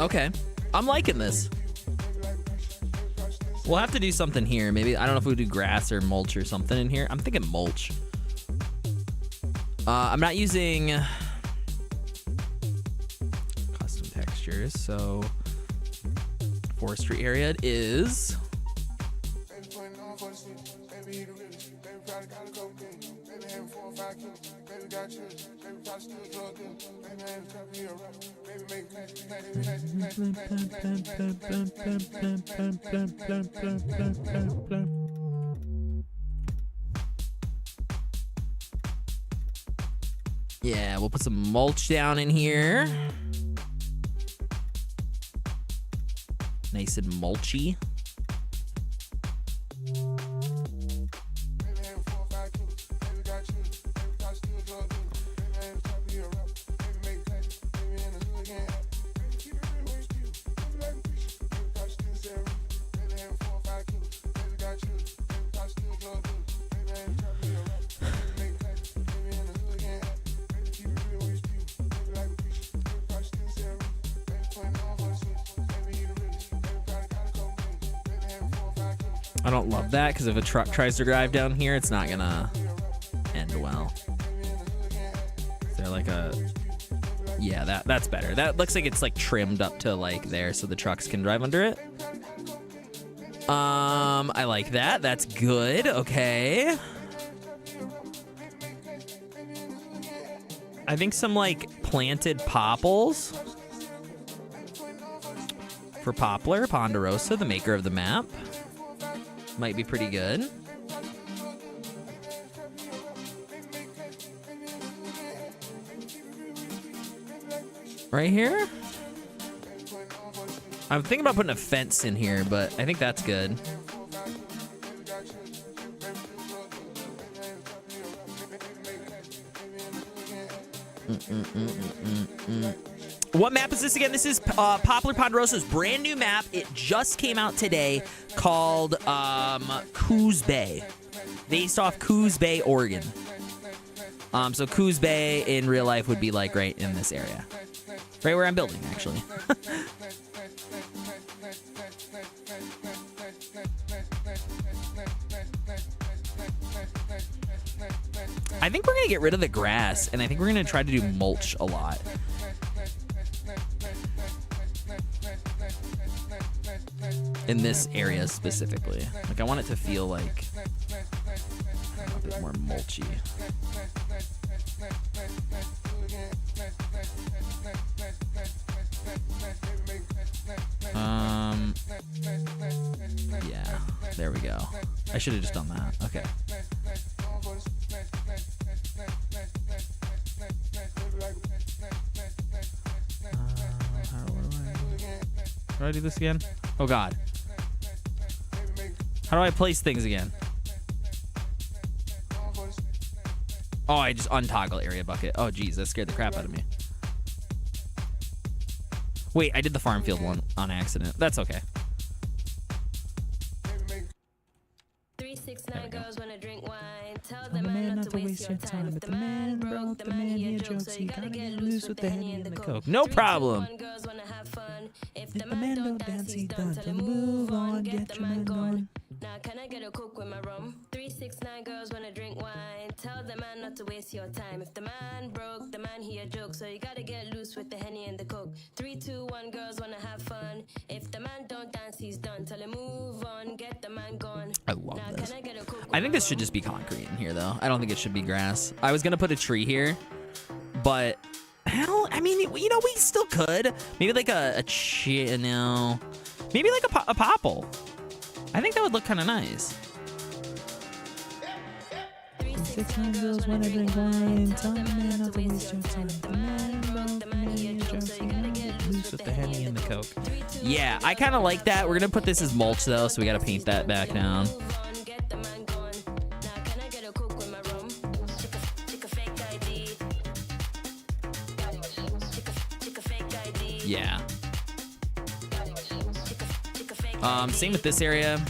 Okay, I'm liking this. We'll have to do something here. Maybe, I don't know if we do grass or mulch or something in here. I'm thinking mulch. I'm not using custom textures, so forestry area it is. Yeah, we'll put some mulch down in here. Nice and mulchy. I don't love that because if a truck tries to drive down here, it's not gonna end well. Is there like a... Yeah, that's better. That looks like it's like trimmed up to like there so the trucks can drive under it. I like that. That's good. Okay. I think some like planted popples for Poplar Ponderosa, the maker of the map. Might be pretty good. Right here? I'm thinking about putting a fence in here, but I think that's good. What map is this again? This is Poplar Ponderosa's brand new map. It just came out today, called Coos Bay, based off Coos Bay, Oregon. So Coos Bay in real life would be like right in this area. Right where I'm building, actually. I think we're going to get rid of the grass, and I think we're going to try to do mulch a lot. In this area specifically. Like, I want it to feel like a bit more mulchy. Yeah, there we go. I should have just done that. Okay. How do I do this again? Oh God. How do I place things again? Oh, I just untoggle area bucket. Oh geez, that scared the crap out of me. Wait, I did the farm field one on accident. That's okay. 369 girls wanna drink wine. Tell the man not to waste your time. If the man broke, the man he a joke, so you gotta get loose with the Henny and the Coke. No problem. Girls wanna have fun. If the man don't dance, he's done. Tell him move on, get your man going. Now can I get a Coke with my rum? 369 girls wanna drink wine. Tell the man not to waste your time. If the man broke, the man he a joke, so you gotta get loose with the Henny and the Coke. 3, 2, 1, girls wanna have fun. If the man don't dance, he's done. Tell him move on, get the man gone. I love this. I think this should just be concrete in here, though. I don't think it should be grass. I was gonna put a tree here, but hell, I mean, you know, we still could. Maybe like maybe like a popple. I think that would look kind of nice. 6 girls wanna drink wine. Tell the man not to waste your time. The man broke, the man he a joke, so you gotta get loose with the Henny and the Coke. Yeah, I kind of like that. We're gonna put this as mulch though, so we gotta paint that back down. Yeah. Same with this area.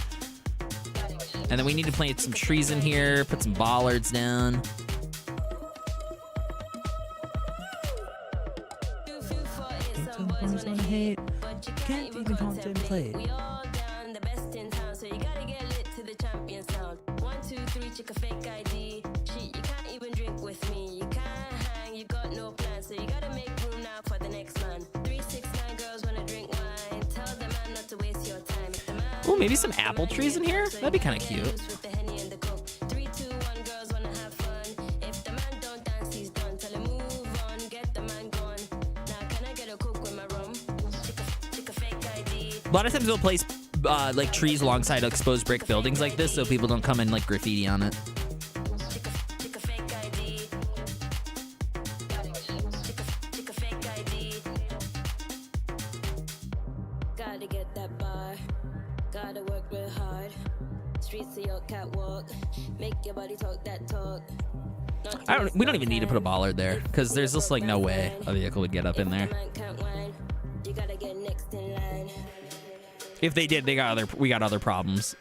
And then we need to plant some trees in here, put some bollards down. Some boys wanna hate, but you can't even contemplate. We all down, the best in town, so you gotta get lit to the champion sound. 1, 2, 3, check a fake ID. Shit, you can't even drink with me. You can't hang, you got no plan, so you gotta make room now for the next man. 369 girls wanna drink wine. Tell the man not to waste your time. Oh, maybe some apple trees in here? That'd be kind of cute. 3, 2, 1, girls wanna have fun. If the man don't dance, he's done. Tell him move on, get the man gone. Now can I get a Coke with my rum? Check a fake ID. A lot of times we'll place like trees alongside exposed brick buildings like this so people don't come and like graffiti on it. Check a fake ID. Check a fake ID. Gotta get that bar. Gotta work real hard. Streets of your catwalk. Make your body talk that talk. We don't even need to put a bollard there because there's just like no way a vehicle would get up in there. You gotta get next in line. If they did, we got other problems.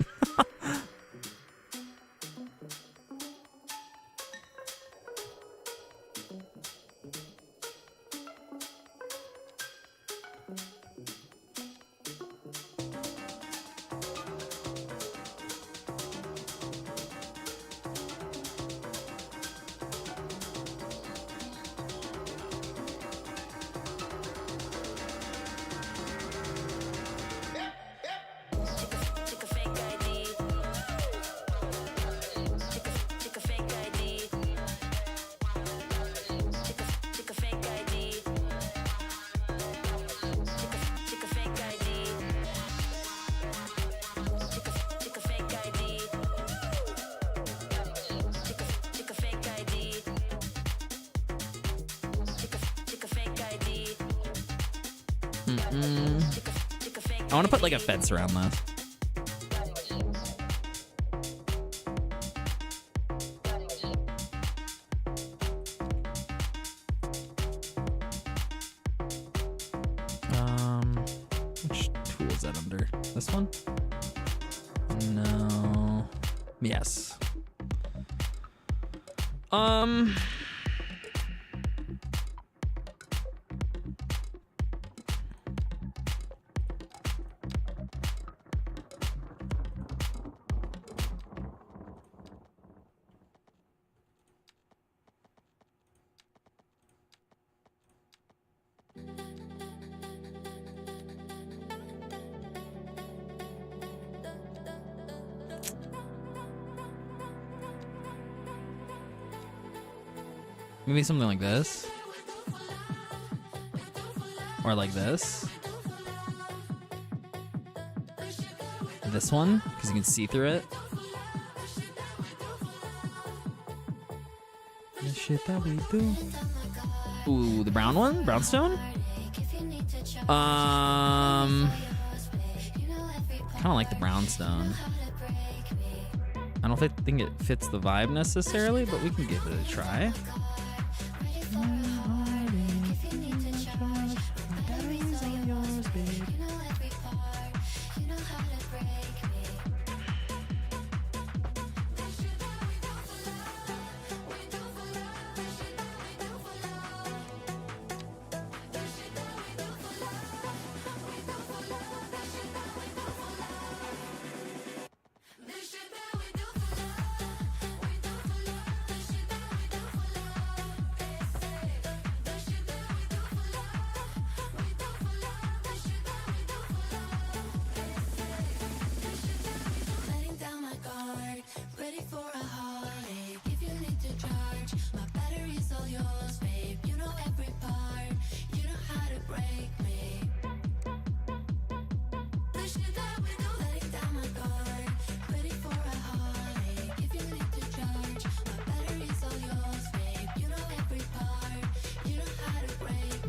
I want to put like a fence around this. Which tool is that under? This one? No. Yes. Maybe something like this. Or like this. This one, because you can see through it. The shit that we do. Ooh, the brown one? Brownstone? Kind of like the brownstone. I don't think it fits the vibe necessarily, but we can give it a try.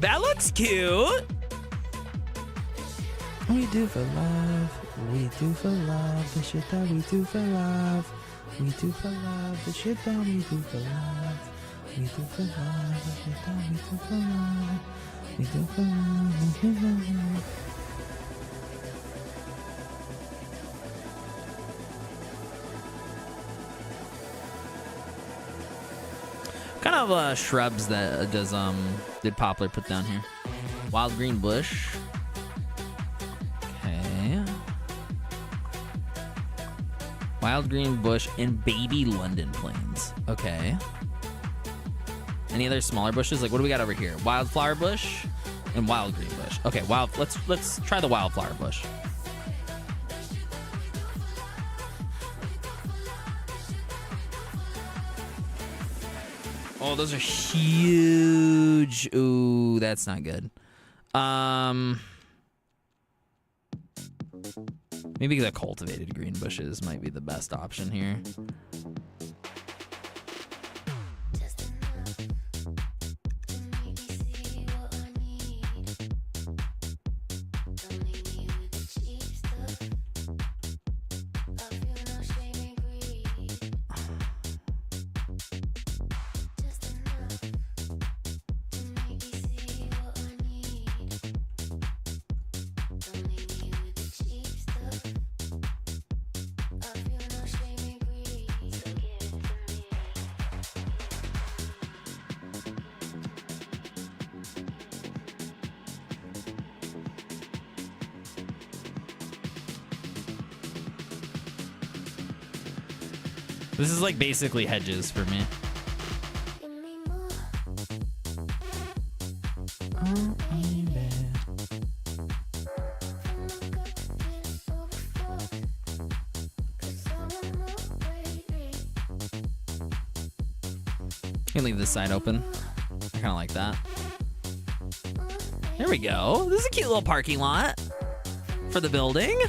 That looks cute. We do for love. We do for love. The shit that we do for love. We do for love. The shit that we do for love. We do for love. The shit that we do for love. We do for love. We do for love. Kind of shrubs that did Poplar put down here. Wild green bush. Okay. Wild green bush and baby London planes. Okay. Any other smaller bushes? Like what do we got over here? Wildflower bush and wild green bush. Okay, let's try the wildflower bush. Oh, those are huge. Ooh, that's not good. Maybe the cultivated green bushes might be the best option here. This is like basically hedges for me. You can leave this side open. I kind of like that. There we go. This is a cute little parking lot for the building.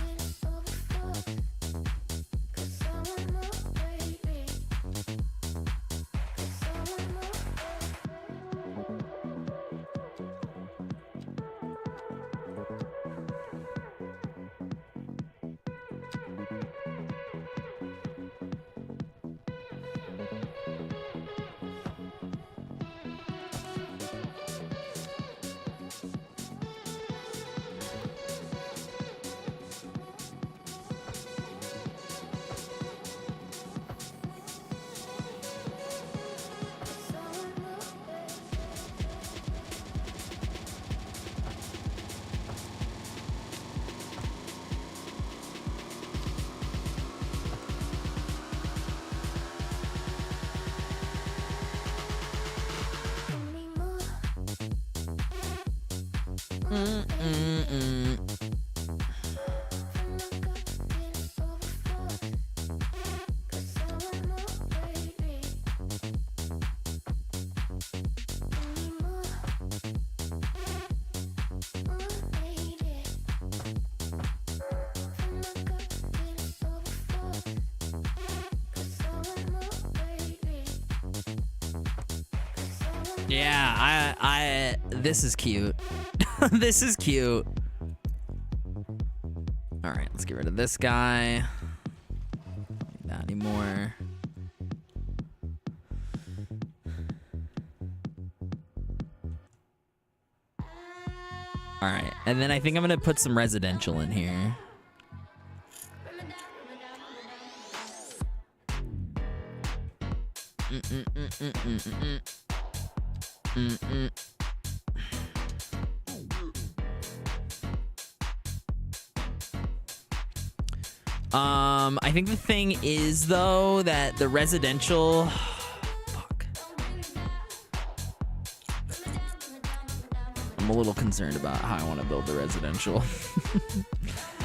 Yeah, this is cute. This is cute. All right, let's get rid of this guy. Don't need that anymore. All right, and then I think I'm gonna put some residential in here. I think the thing is though that the residential. Fuck. I'm a little concerned about how I want to build the residential.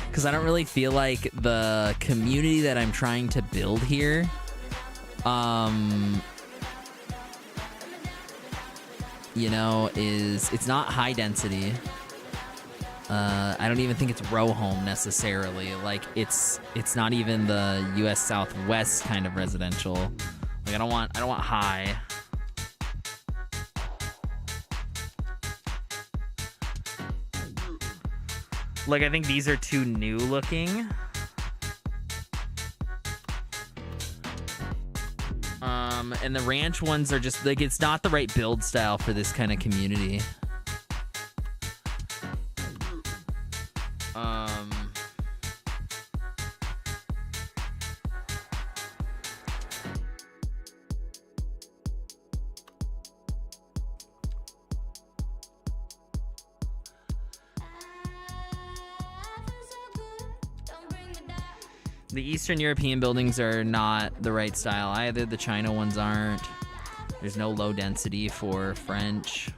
Because I don't really feel like the community that I'm trying to build here you know, it's not high density. I don't even think it's row home necessarily. Like it's not even the US Southwest kind of residential. Like I don't want high. Like I think these are too new looking. And the ranch ones are just like, it's not the right build style for this kind of community. The Eastern European buildings are not the right style either. The China ones aren't. There's no low density for French.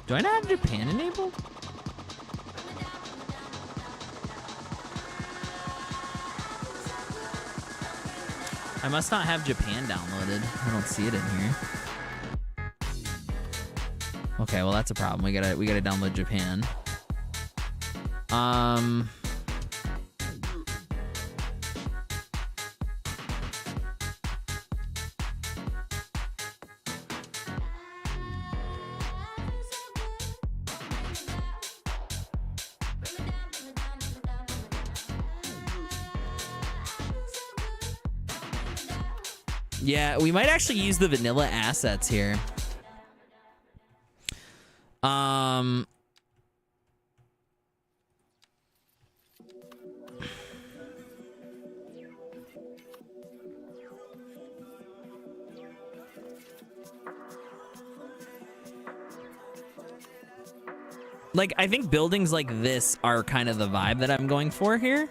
Do I not have Japan enabled? I must not have Japan downloaded. I don't see it in here. Okay, well that's a problem. We gotta download Japan. Yeah, we might actually use the vanilla assets here. Like, I think buildings like this are kind of the vibe that I'm going for here.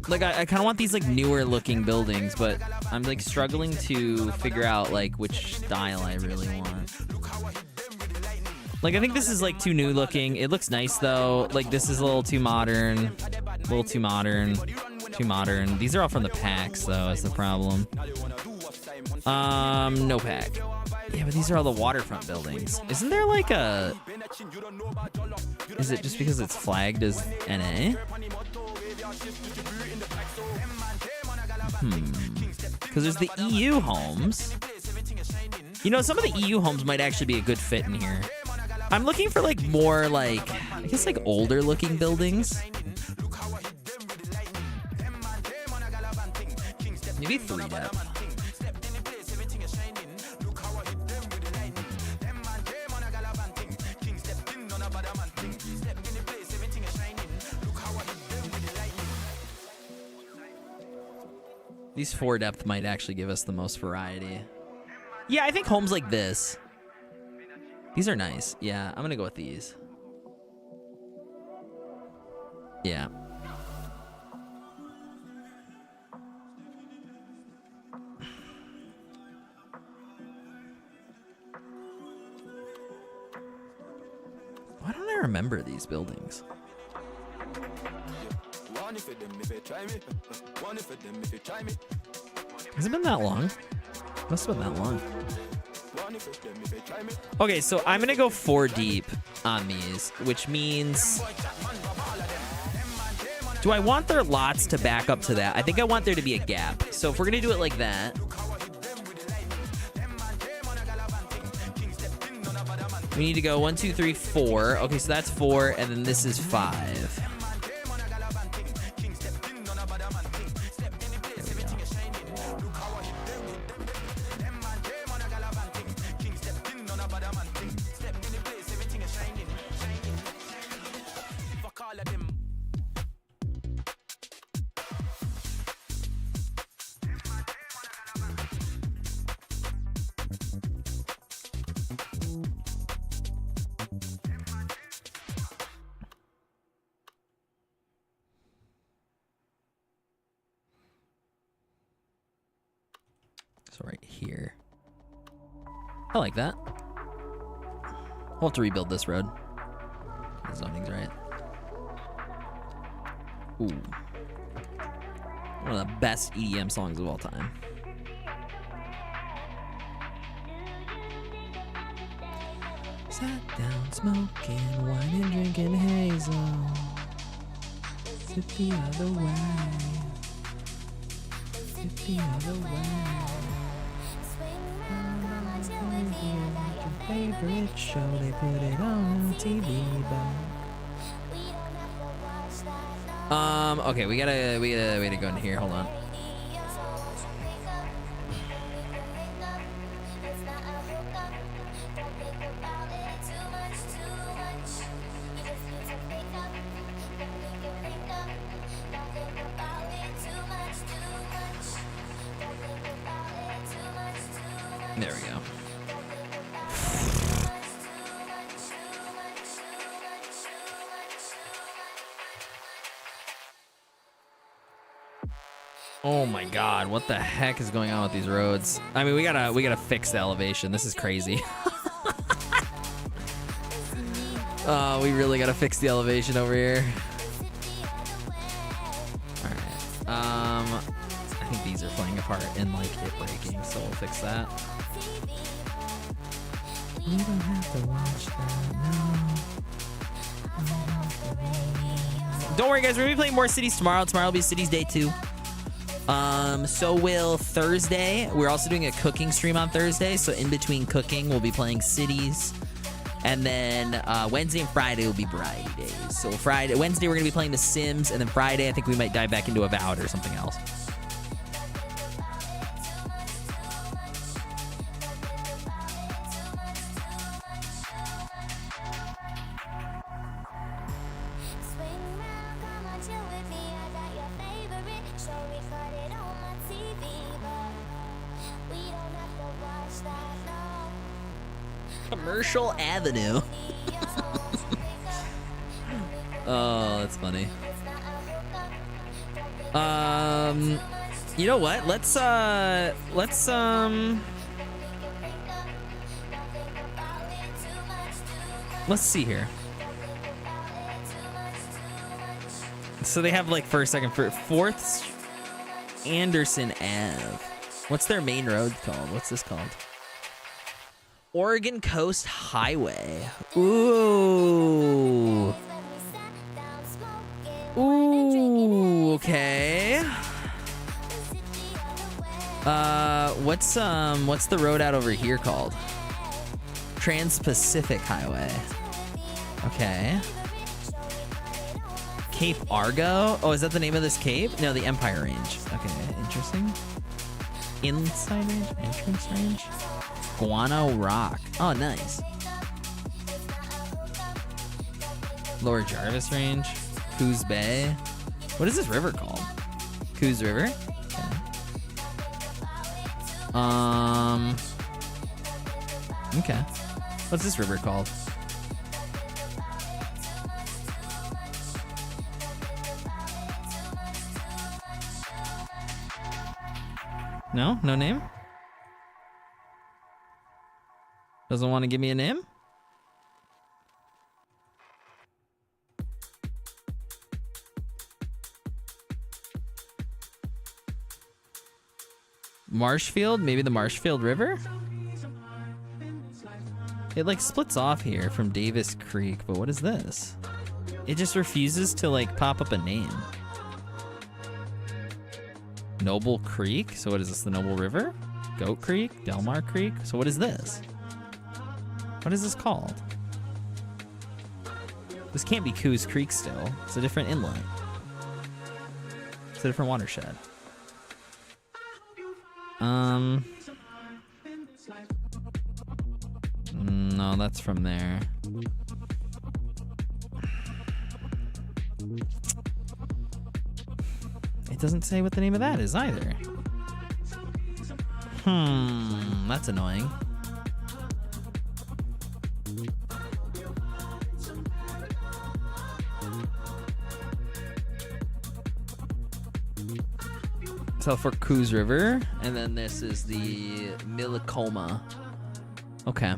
Like, I kind of want these, like, newer looking buildings, but I'm, like, struggling to figure out, like, which style I really want. Like, I think this is, like, too new looking. It looks nice, though. Like, this is a little too modern. A little too modern. Too modern. These are all from the packs, though, is the problem. No pack. Yeah, but these are all the waterfront buildings. Isn't there, like, a... Is it just because it's flagged as NA? Because there's the EU homes. You know, some of the EU homes might actually be a good fit in here. I'm looking for, like, more, like, I guess, like, older looking buildings. Maybe 3 depth. These 4 depth might actually give us the most variety. Yeah, I think homes like this. These are nice. Yeah, I'm gonna go with these. Yeah. Why don't I remember these buildings? Has it been that long? Must have been that long. Okay, so I'm gonna go 4 deep on these, which means, do I want their lots to back up to that? I think I want there to be a gap. So if we're gonna do it like that, we need to go 1, 2, 3, 4. Okay, so that's 4, and then this is 5. So right here. I like that. We'll have to rebuild this road. The zoning's right. Ooh. One of the best EDM songs of all time. Sat down smoking, wine and drinking hazel. Sit the other way. Sit the other way. Favorite show, they put it on TV, okay, we gotta go in here. Hold on. There we go. Oh my god, what the heck is going on with these roads? I mean, we gotta fix the elevation. This is crazy. We really gotta fix the elevation over here. Alright. I think these are playing a part in like it breaking, so we'll fix that. You don't have to watch that, no. Don't worry guys, we're gonna be playing more cities tomorrow. Tomorrow will be Cities Day 2. So will Thursday. We're also doing a cooking stream on Thursday, so in between cooking we'll be playing cities, and then Wednesday and Friday will be variety days. So Wednesday we're gonna be playing The Sims, and then Friday I think we might dive back into Avowed or something else. Commercial Avenue. Oh, that's funny. You know what? Let's see here. So they have like first, second, fourth Anderson Ave. What's their main road called? What's this called? Oregon Coast Highway. Ooh. Ooh, okay. What's the road out over here called? Trans-Pacific Highway. Okay. Cape Argo? Oh, is that the name of this cape? No, the Empire Range. Okay, interesting. Inside range? Entrance range? Guano Rock. Oh, nice. Lower Jarvis Range. Coos Bay. What is this river called? Coos River? Okay. Okay. What's this river called? No? No name? Doesn't want to give me a name? Marshfield? Maybe the Marshfield River? It like splits off here from Davis Creek, but what is this? It just refuses to like pop up a name. Noble Creek? So what is this, the Noble River? Goat Creek? Delmar Creek? So what is this? What is this called? This can't be Coos Creek still. It's a different inlet. It's a different watershed. No, that's from there. It doesn't say what the name of that is either. That's annoying. South Fork Coos River, and then this is the Millicoma. Okay.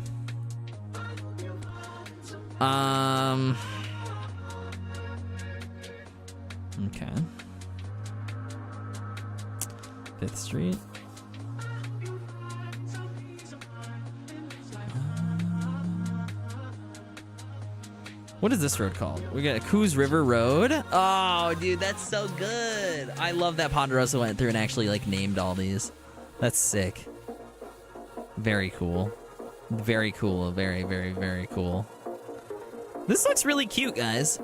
Okay. 5th Street. What is this road called? We got a Coos River Road. Oh, dude, that's so good. I love that Ponderosa went through and actually like named all these. That's sick. Very cool. Very cool. Very, very, very cool. This looks really cute, guys.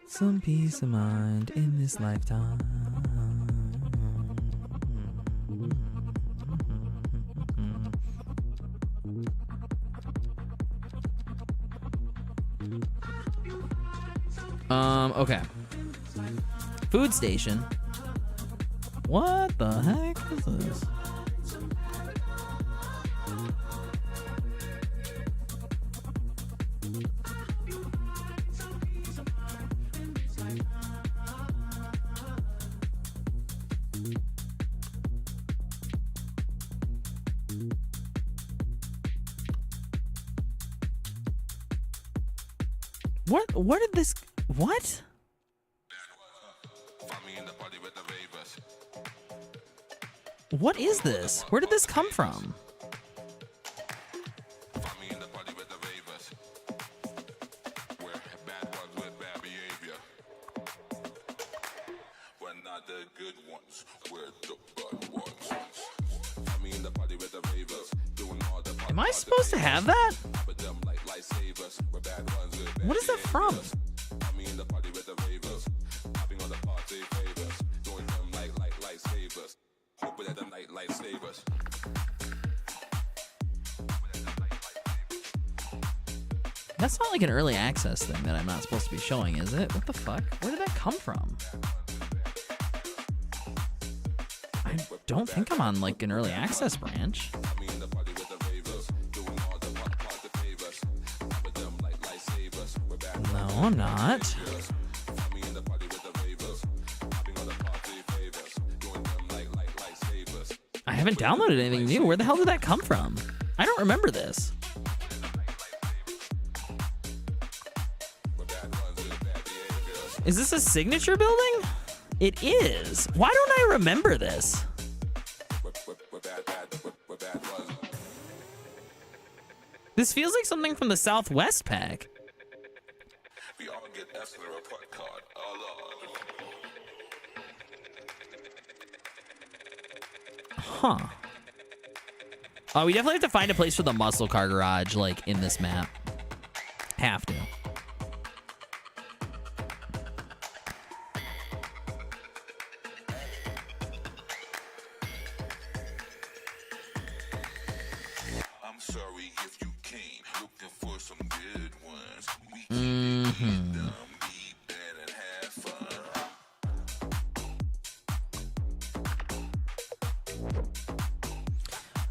Some peace of mind in this lifetime. Okay. Food station. What the heck is this? What did this... What? What is this? Where did this come from? Am I supposed to have that? What is that from? That's not like an early access thing that I'm not supposed to be showing, is it? What the fuck? Where did that come from? I don't think I'm on like an early access branch. No, I'm not. I haven't downloaded anything new. Where the hell did that come from? I don't remember this. Is this a signature building? It is. Why don't I remember this? This feels like something from the Southwest pack. Huh. Oh, we definitely have to find a place for the muscle car garage, like, in this map. Have to. I'm sorry if you came looking for some good ones.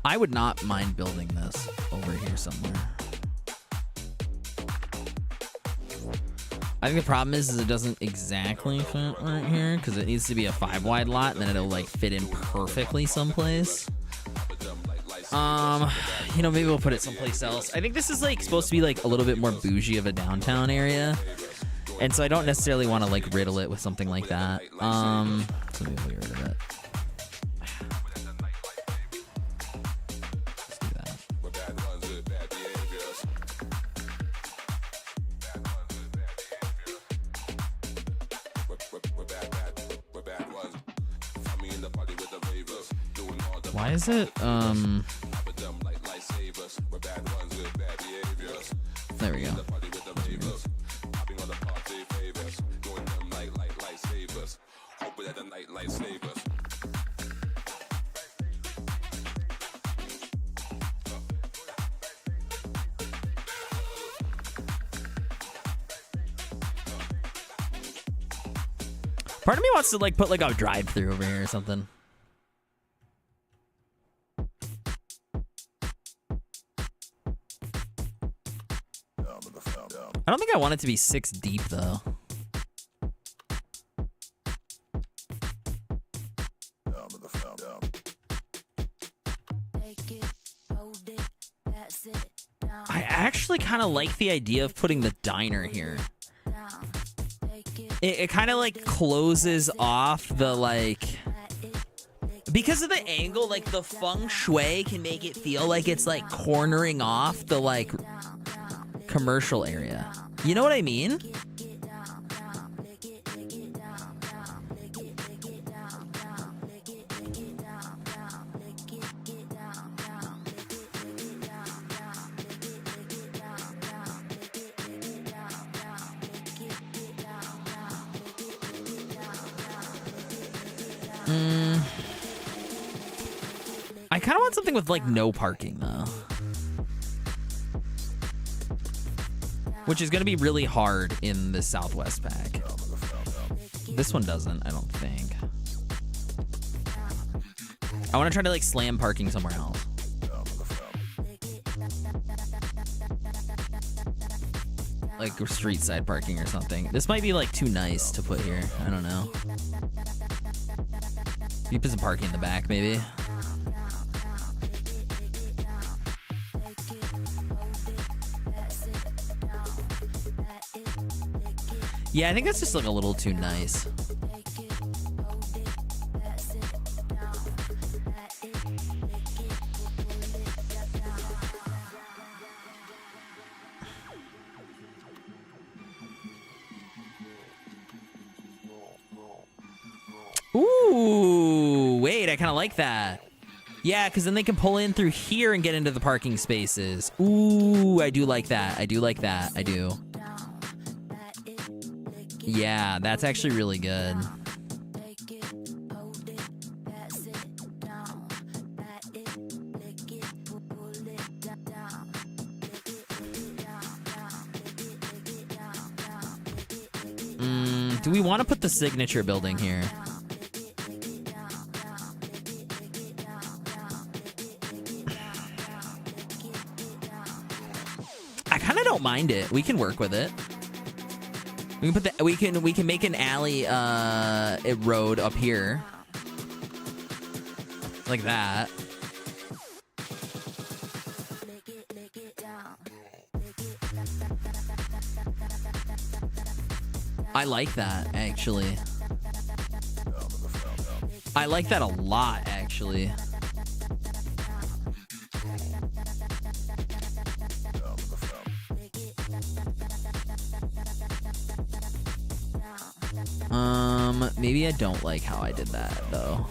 I would not mind building this over here somewhere. I think the problem is it doesn't exactly fit right here because it needs to be a 5-wide lot and then it'll like fit in perfectly someplace. You know, maybe we'll put it someplace else. I think this is like supposed to be like a little bit more bougie of a downtown area. And so I don't necessarily want to like riddle it with something like that. So maybe we'll get rid of it. Let's do that. Why is it there we go. Part of me wants to like put like a drive-through over here or something. I don't think I want it to be 6 deep though. I actually kind of like the idea of putting the diner here. It kind of like closes off the like, because of the angle, like the feng shui can make it feel like it's like cornering off the like commercial area. You know what I mean? I kind of want something with like no parking though. Which is going to be really hard in the Southwest pack. This one doesn't, I don't think. I want to try to like slam parking somewhere else. Like street side parking or something. This might be like too nice to put here. I don't know. You put some parking in the back maybe. Yeah, I think that's just like a little too nice. Ooh, wait, I kind of like that. Yeah, because then they can pull in through here and get into the parking spaces. Ooh, I do like that. I do like that. I do. Yeah, that's actually really good. Do we want to put the signature building here? I kind of don't mind it. We can work with it. We can put the we can make an alley a road up here. Like that. I like that actually. I like that a lot actually. Maybe I don't like how I did that though.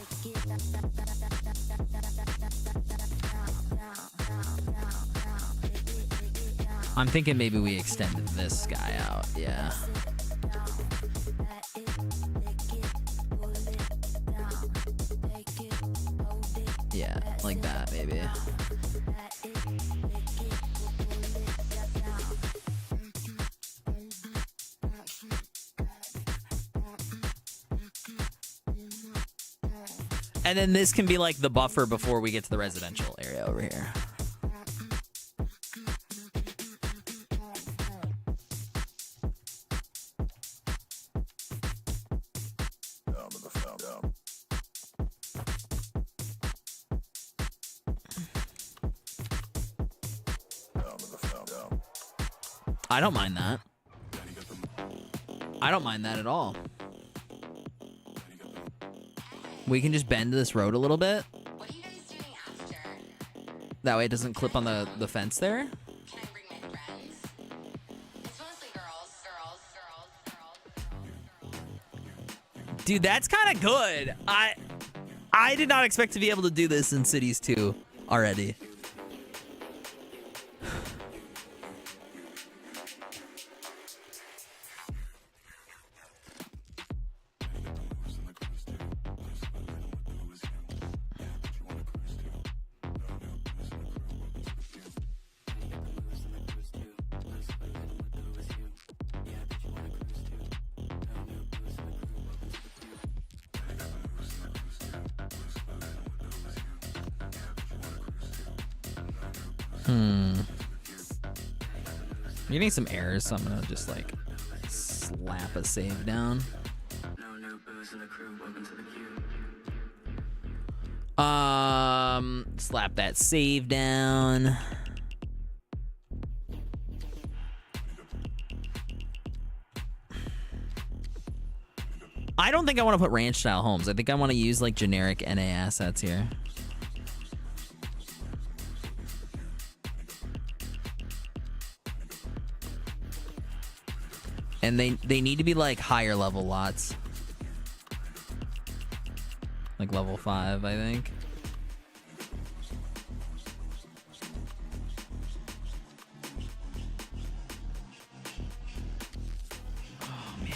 I'm thinking maybe we extended this guy out, yeah. Yeah, like that maybe. And then this can be like the buffer before we get to the residential area over here. I don't mind that. I don't mind that at all. We can just bend this road a little bit. What are you guys doing after? That way it doesn't clip on the fence there. Can I bring my friends? It's mostly girls. Dude, that's kind of good. I did not expect to be able to do this in Cities 2 already. I'm getting some errors, so I'm gonna just like slap a save down. Slap that save down. I don't think I want to put ranch style homes. I think I want to use like generic NA assets here. And they need to be like higher level lots. Like level 5, I think. Oh man.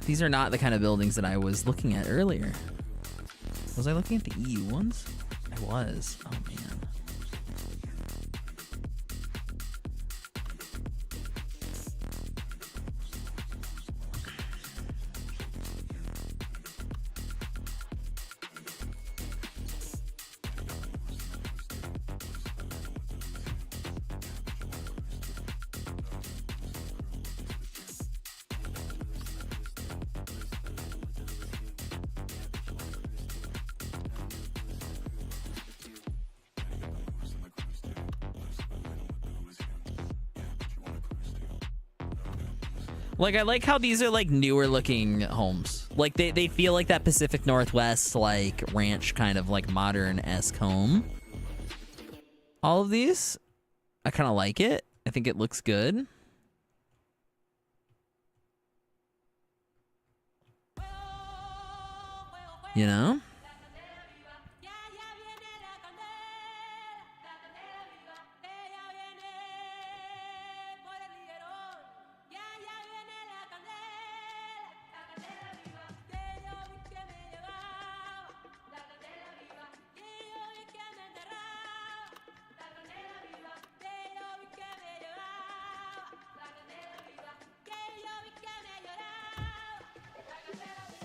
These are not the kind of buildings that I was looking at earlier. Was I looking at the EU ones? I was. Oh man. Like, I like how these are, like, newer looking homes. Like, they feel like that Pacific Northwest, like, ranch kind of, like, modern-esque home. All of these, I kind of like it. I think it looks good. You know?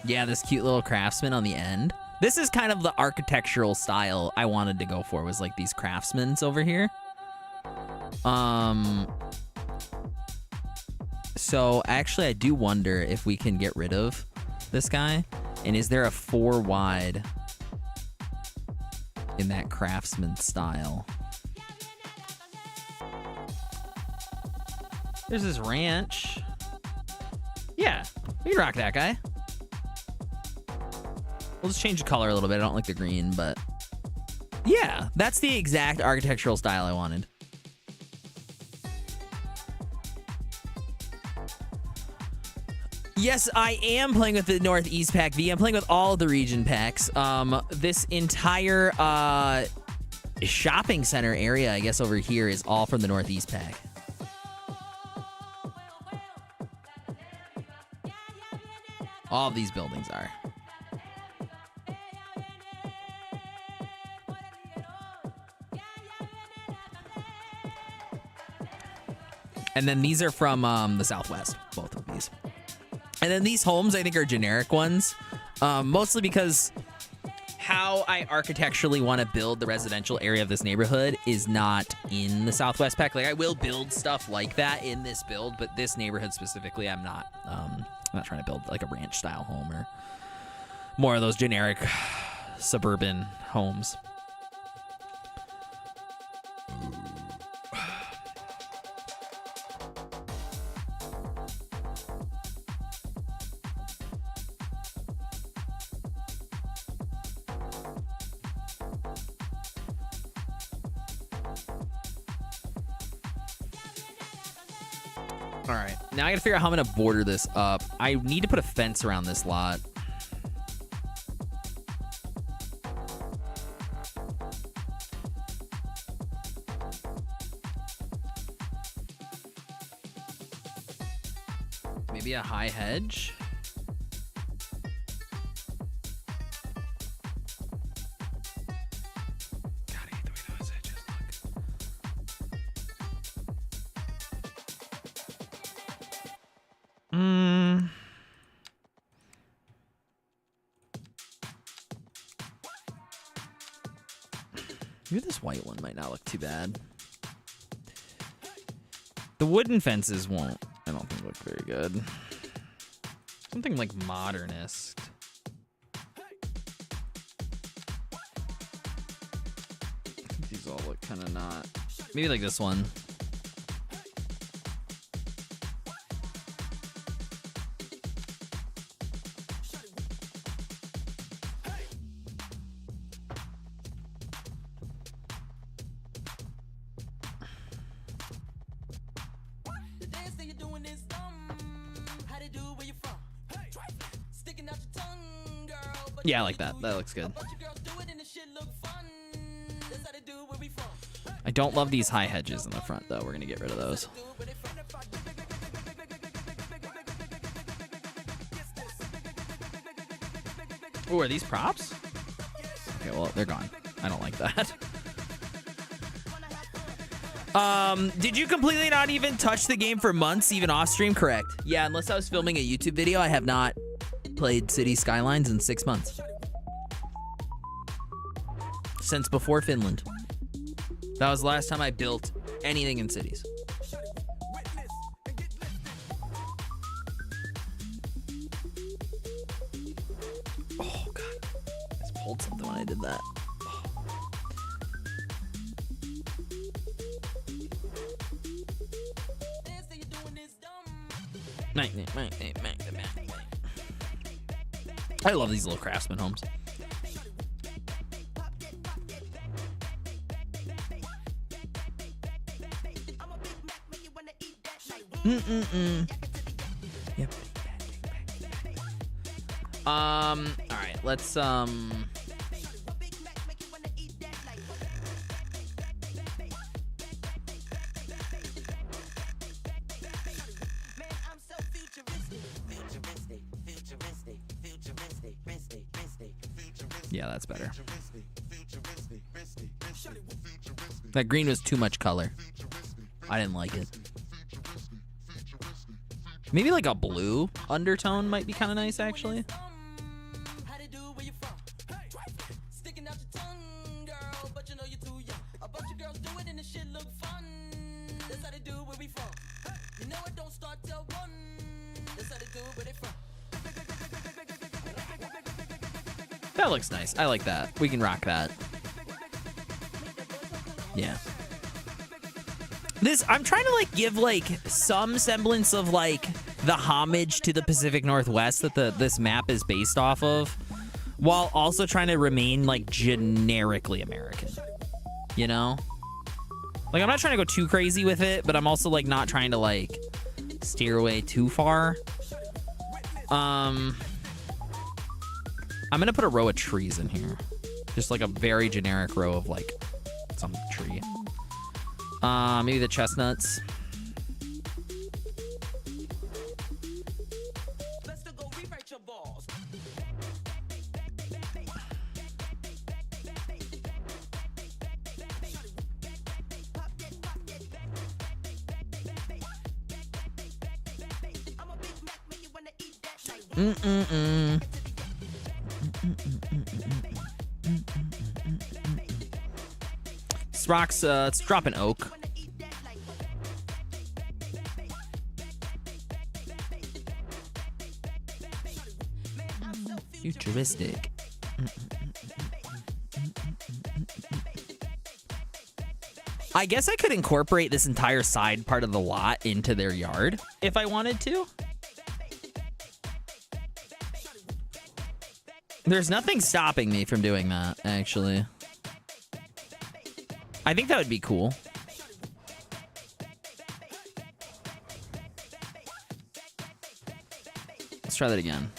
Yeah, this cute little craftsman on the end. This is kind of the architectural style I wanted to go for, was like these craftsmen over here. So actually I do wonder if we can get rid of this guy. And is there a 4 wide in that craftsman style? There's this ranch. Yeah, we can rock that guy. We'll just change the color a little bit. I don't like the green, but yeah, that's the exact architectural style I wanted. Yes, I am playing with the Northeast Pack V. I'm playing with all of the region packs. This entire shopping center area, I guess, over here is all from the Northeast Pack. All of these buildings are. And then these are from the Southwest, both of these. And then these homes, I think, are generic ones. Mostly because how I architecturally want to build the residential area of this neighborhood is not in the Southwest pack. Like, I will build stuff like that in this build, but this neighborhood specifically, I'm not trying to build like a ranch style home or more of those generic suburban homes. All right, now I gotta figure out how I'm gonna border this up. I need to put a fence around this lot. Maybe a high hedge. God, I hate the way those hedges look. Maybe this white one might not look too bad. The wooden fences won't, I don't think, look very good. Something like modernist. I think these all look kind of not. Maybe like this one. Yeah, I like that. That looks good. I don't love these high hedges in the front, though. We're going to get rid of those. Oh, are these props? Okay, well, they're gone. I don't like that. Did you completely not even touch the game for months, even off stream? Correct. Yeah, unless I was filming a YouTube video, I have not played Cities Skylines in 6 months. Since before Finland. That was the last time I built anything in Cities. Oh, God. I just pulled something when I did that. I love these little craftsman homes. Yep. All right, let's yeah, that's better. That green was too much color. I didn't like it. Maybe like a blue undertone might be kind of nice, actually. That looks nice. I like that. We can rock that. Yeah. This, I'm trying to like give like some semblance of like the homage to the Pacific Northwest that this map is based off of, while also trying to remain like generically American. You know? Like, I'm not trying to go too crazy with it, but I'm also like not trying to like steer away too far. I'm gonna put a row of trees in here. Just like a very generic row of like some tree. Maybe the chestnuts. All Rocks, let's drop an oak. Futuristic. I guess I could incorporate this entire side part of the lot into their yard if I wanted to. There's nothing stopping me from doing that, actually. I think that would be cool. Let's try that again.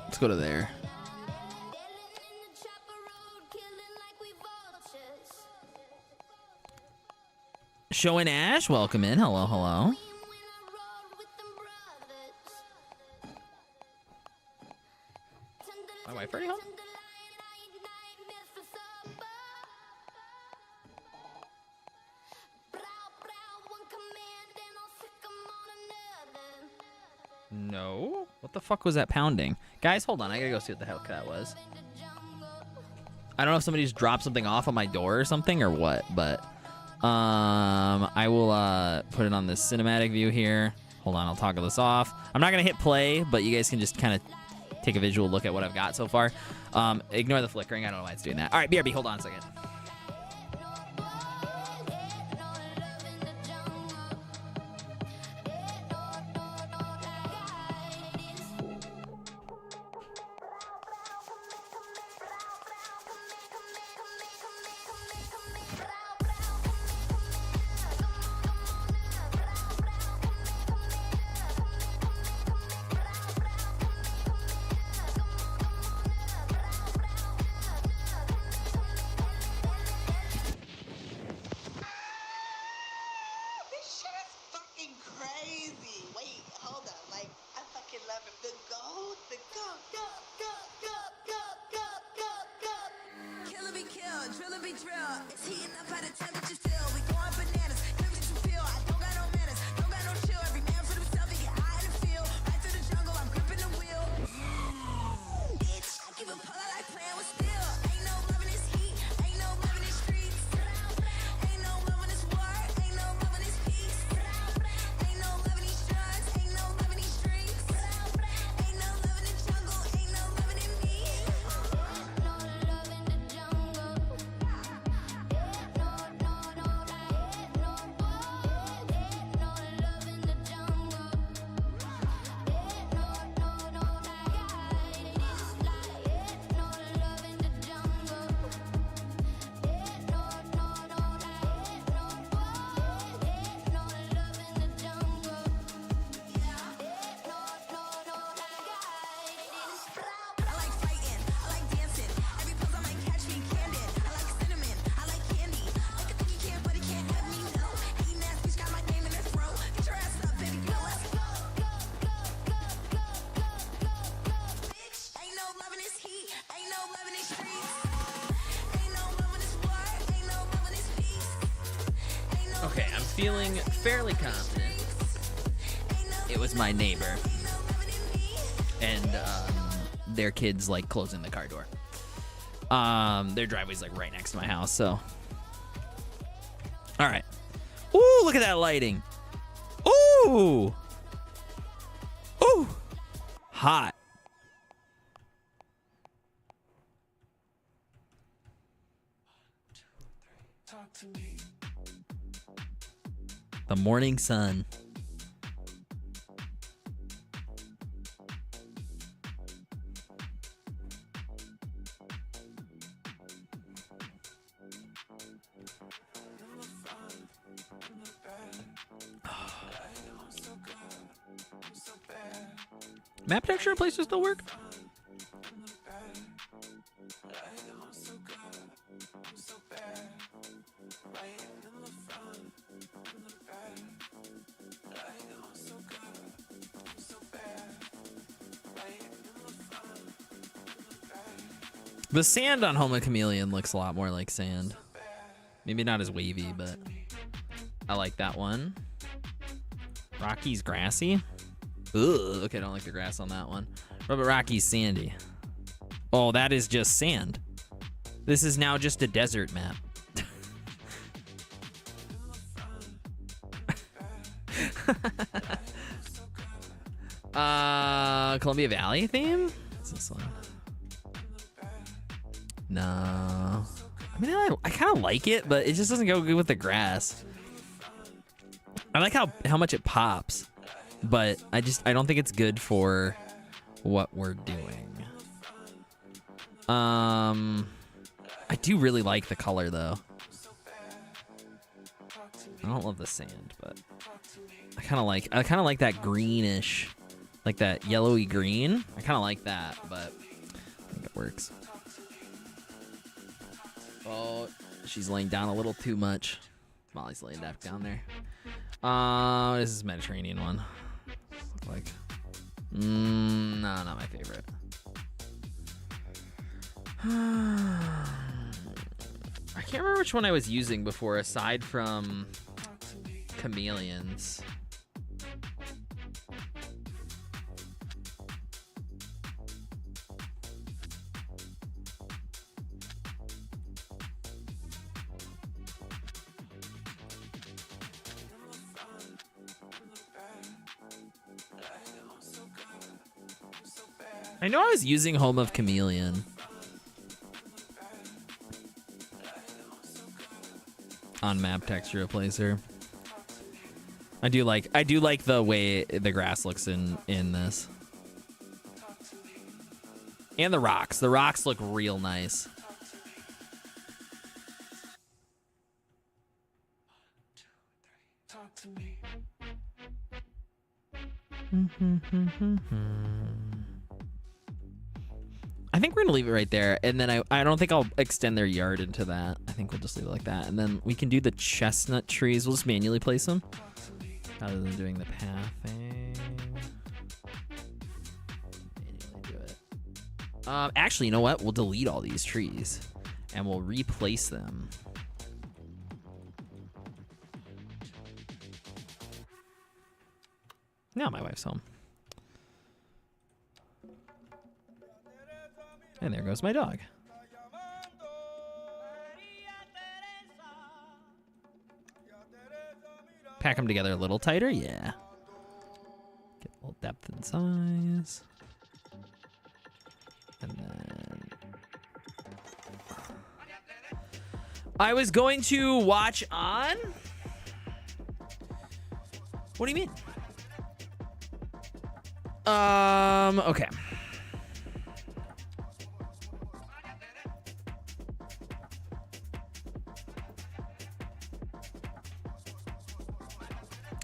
Let's go to there. Show and Ash, welcome in. Hello, hello. My wife already home? No. What the fuck was that pounding? Guys, hold on. I gotta go see what the hell that was. I don't know if somebody just dropped something off on my door or something or what, but I will put it on this cinematic view here. Hold on, I'll toggle this off. I'm not gonna hit play, but you guys can just kind of take a visual look at what I've got so far. Ignore the flickering. I don't know why it's doing that. All right, BRB, hold on a second. Okay, I'm feeling fairly confident. It was my neighbor. And their kids like closing the car door. Their driveway's like right next to my house, so. All right. Ooh, look at that lighting. Ooh. Ooh. Hot. The morning sun. Map texture places still work? The sand on Home of Chameleon looks a lot more like sand. Maybe not as wavy, but I like that one. Rocky's grassy. Ugh, okay, I don't like the grass on that one. What about Rocky's sandy? Oh, that is just sand. This is now just a desert map. Columbia Valley theme? What's this one? No. I mean, I kind of like it, but it just doesn't go good with the grass. I like how much it pops, but I don't think it's good for what we're doing. I do really like the color though. I don't love the sand, but I kind of like that greenish, like that yellowy green. I kind of like that, but I think it works. Oh, she's laying down a little too much. Molly's laying down there. This is Mediterranean one. Like, no, not my favorite. I can't remember which one I was using before, aside from chameleons. I know I was using Home of Chameleon on Map Texture Replacer. I do like the way the grass looks in this. And the rocks. The rocks look real nice. I think we're gonna leave it right there, and then I don't think I'll extend their yard into that. I think we'll just leave it like that, and then we can do the chestnut trees. We'll just manually place them rather than doing the pathing. Manually do it. Actually, you know what? We'll delete all these trees, and we'll replace them. Now my wife's home. And there goes my dog. Pack them together a little tighter, yeah. Get a little depth and size. And then I was going to watch on. What do you mean? Okay.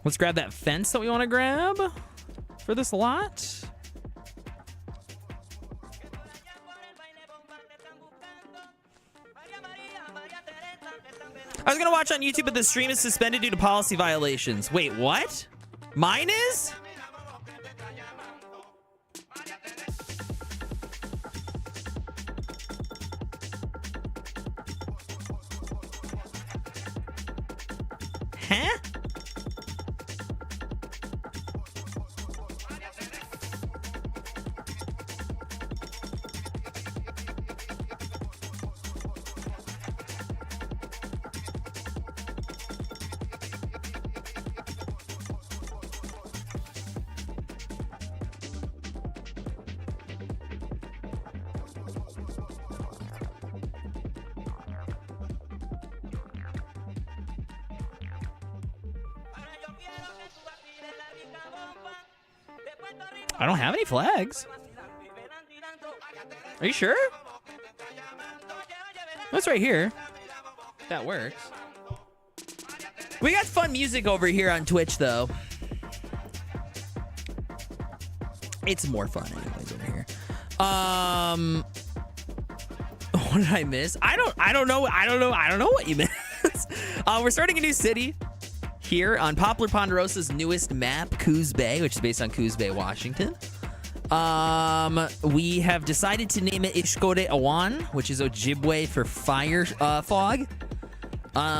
Let's grab that fence that we want to grab for this lot. I was going to watch on YouTube, but the stream is suspended due to policy violations. Wait, what? Mine is? Huh? I don't have any flags. Are you sure? That's right here. That works. We got fun music over here on Twitch, though. It's more fun anyways over here. What did I miss? I don't know what you missed. We're starting a new city here on Poplar Ponderosa's newest map, Coos Bay, which is based on Coos Bay, Washington. We have decided to name it Bsquiklehausen, which is Ojibwe for fire fog.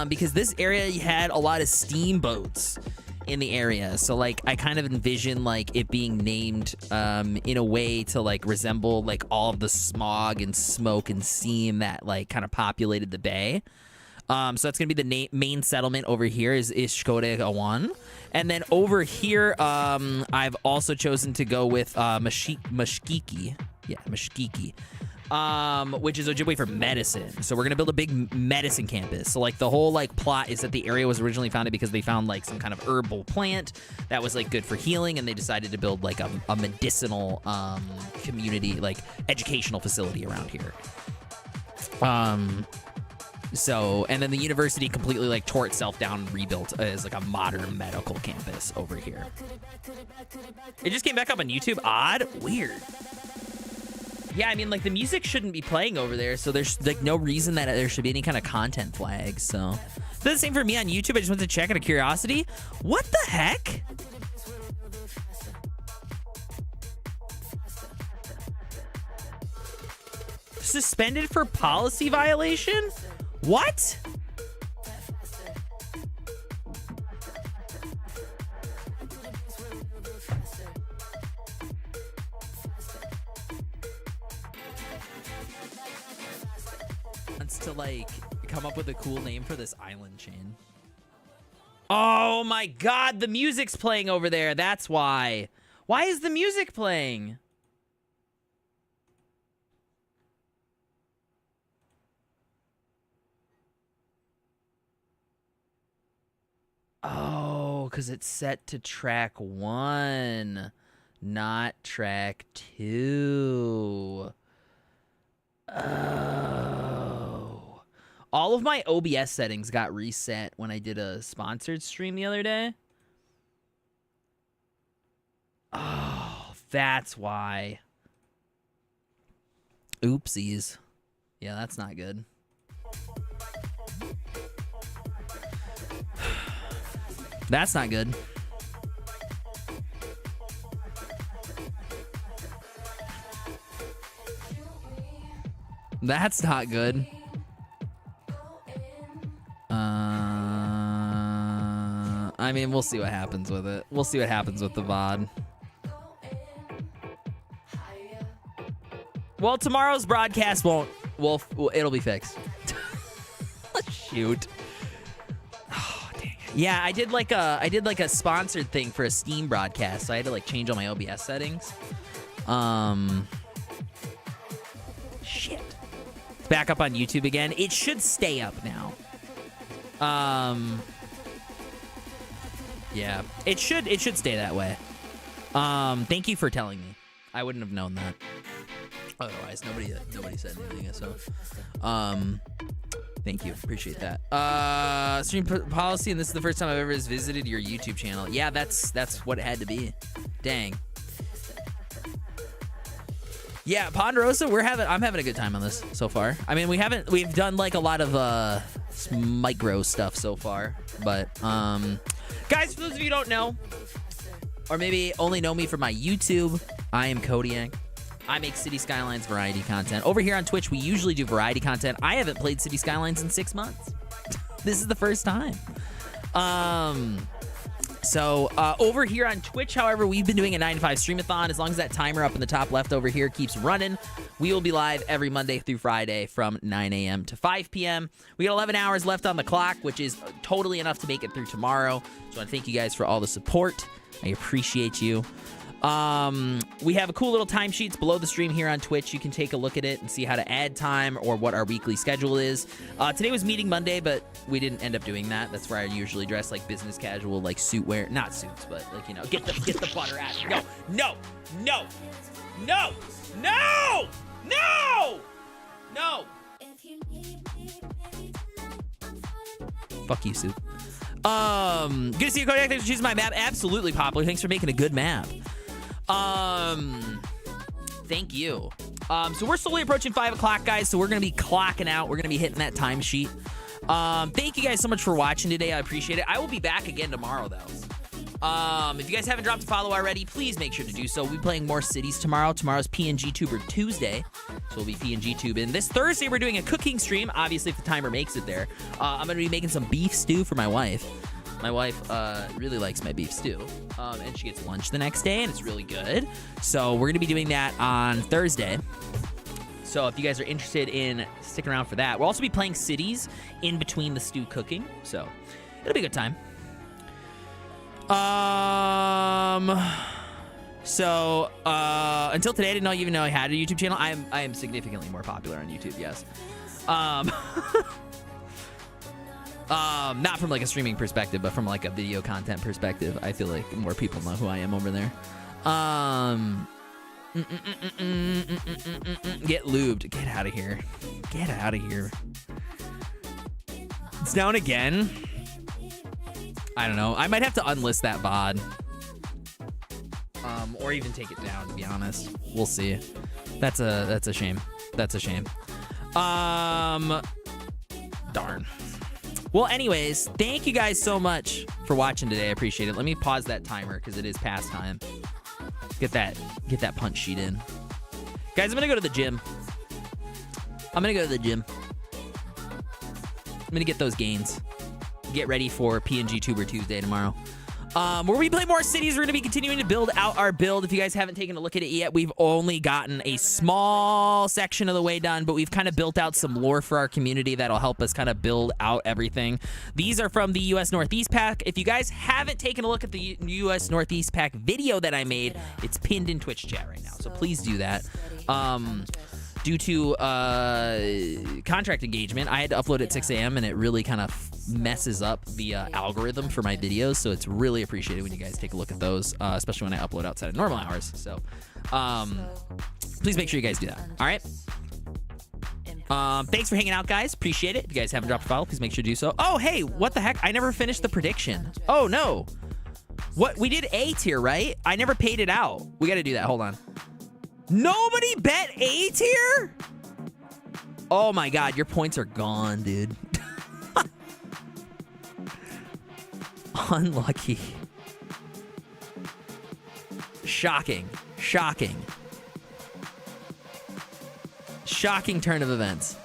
Because this area had a lot of steamboats in the area. So, like, I kind of envision, like, it being named in a way to, like, resemble, like, all of the smog and smoke and steam that, like, kind of populated the bay. So that's going to be the main settlement over here is Bsquiklehausen. And then over here, I've also chosen to go with Bsquiklehausen. Yeah, Bsquiklehausen. Which is Ojibwe for medicine. So we're gonna build a big medicine campus. So like the whole like plot is that the area was originally founded because they found like some kind of herbal plant that was like good for healing, and they decided to build like a medicinal community, like educational facility around here. So, and then the university completely like tore itself down and rebuilt as like a modern medical campus over here. It just came back up on YouTube. Odd, weird. Yeah, I mean, like, the music shouldn't be playing over there, so there's, like, no reason that there should be any kind of content flags, so. That's the same for me on YouTube. I just went to check out of curiosity. What the heck? Suspended for policy violation? What? To like come up with a cool name for this island chain. Oh my god, the music's playing over there. That's why. Why is the music playing? Oh, because it's set to track 1, not track 2. Oh. All of my OBS settings got reset when I did a sponsored stream the other day. Oh, that's why. Oopsies. Yeah, that's not good. That's not good. That's not good. I mean, we'll see what happens with it. We'll see what happens with the VOD. Well, tomorrow's broadcast won't. Well, it'll be fixed. Shoot. Oh, dang it. Yeah, I did like a sponsored thing for a Steam broadcast, so I had to like change all my OBS settings. Shit. It's back up on YouTube again. It should stay up now. Yeah, it should stay that way. Thank you for telling me. I wouldn't have known that. Otherwise, nobody said anything. So, thank you, appreciate that. Stream policy, and this is the first time I've ever visited your YouTube channel. Yeah, that's what it had to be. Dang. Yeah, Ponderosa, I'm having a good time on this so far. I mean, we've done like a lot of micro stuff so far, but guys, for those of you who don't know, or maybe only know me from my YouTube, I am Kodiak. I make Cities Skylines variety content. Over here on Twitch, we usually do variety content. I haven't played Cities Skylines in 6 months. This is the first time. So over here on Twitch, however, we've been doing a 9 to 5 streamathon. As long as that timer up in the top left over here keeps running, we will be live every Monday through Friday from 9 a.m. to 5 p.m. We got 11 hours left on the clock, which is totally enough to make it through tomorrow. So I want to thank you guys for all the support. I appreciate you. We have a cool little timesheets below the stream here on Twitch. You can take a look at it and see how to add time or what our weekly schedule is. Today was meeting Monday, but we didn't end up doing that. That's where I usually dress like business casual, like suit wear, not suits, but like, you know, get the butter out of it. No. Fuck you, Soup. Good to see you, Kodiak. Thanks for choosing my map. Absolutely popular. Thanks for making a good map. Thank you. So we're slowly approaching 5 o'clock, guys. So we're going to be clocking out. We're going to be hitting that timesheet. Thank you guys so much for watching today. I appreciate it. I will be back again tomorrow, though. If you guys haven't dropped a follow already, please make sure to do so. We'll be playing more cities tomorrow. Tomorrow's PNG Tuber Tuesday, so we'll be PNG tubing. This Thursday, we're doing a cooking stream, obviously if the timer makes it there. I'm going to be making some beef stew for my wife. My wife really likes my beef stew, and she gets lunch the next day, and it's really good. So we're going to be doing that on Thursday. So if you guys are interested in sticking around for that, we'll also be playing cities in between the stew cooking. So it'll be a good time. So until today, I didn't even know I had a YouTube channel. I am significantly more popular on YouTube. Yes. Not from like a streaming perspective, but from like a video content perspective. I feel like more people know who I am over there. Get lubed. Get out of here. Get out of here. It's down again. I don't know. I might have to unlist that VOD. Or even take it down, to be honest. We'll see. That's a shame. That's a shame. Darn. Well, anyways, thank you guys so much for watching today. I appreciate it. Let me pause that timer because it is past time. Get that punch sheet in. Guys, I'm gonna go to the gym. I'm gonna get those gains. Get ready for PNG Tuber Tuesday tomorrow. Where we play more cities, we're going to be continuing to build out our build. If you guys haven't taken a look at it yet, we've only gotten a small section of the way done, but we've kind of built out some lore for our community that'll help us kind of build out everything. These are from the U.S. Northeast Pack. If you guys haven't taken a look at the U.S. Northeast Pack video that I made, it's pinned in Twitch chat right now, so please do that. Due to contract engagement, I had to upload at 6 a.m. and it really kind of messes up the algorithm for my videos, so it's really appreciated when you guys take a look at those, especially when I upload outside of normal hours. So please make sure you guys do that. All right. Thanks for hanging out, guys. Appreciate it. If you guys haven't dropped a follow, please make sure to do so. Oh, hey, what the heck? I never finished the prediction. Oh, no. What? We did A tier, right? I never paid it out. We got to do that. Hold on. Nobody bet A tier? Oh my god, your points are gone, dude. Unlucky. Shocking. Shocking. Shocking turn of events.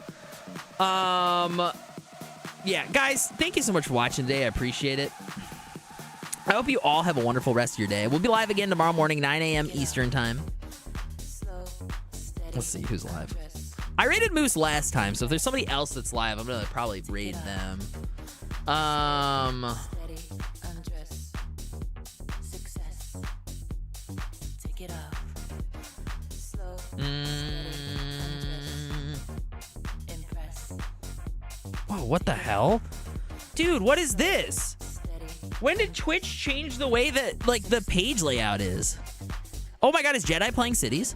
Yeah, guys, thank you so much for watching today. I appreciate it. I hope you all have a wonderful rest of your day. We'll be live again tomorrow morning, 9 a.m. Eastern time. Let's see who's live. I rated Moose last time, so if there's somebody else that's live, I'm gonna probably raid them. Whoa, what the hell? Dude, what is this? When did Twitch change the way that, like, the page layout is? Oh my god, is Jedi playing Cities?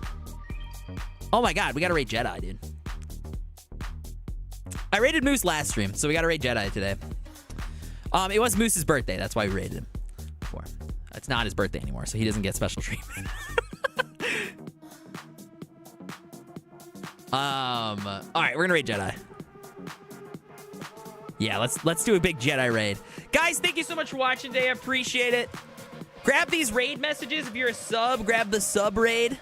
Oh my god, we gotta rate Jedi, dude. I rated Moose last stream, so we gotta rate Jedi today. It was Moose's birthday, that's why we rated him before. It's not his birthday anymore, so he doesn't get special treatment. Alright, we're gonna rate Jedi. Yeah, let's do a big Jedi raid. Guys, thank you so much for watching today. I appreciate it. Grab these raid messages. If you're a sub, grab the sub raid.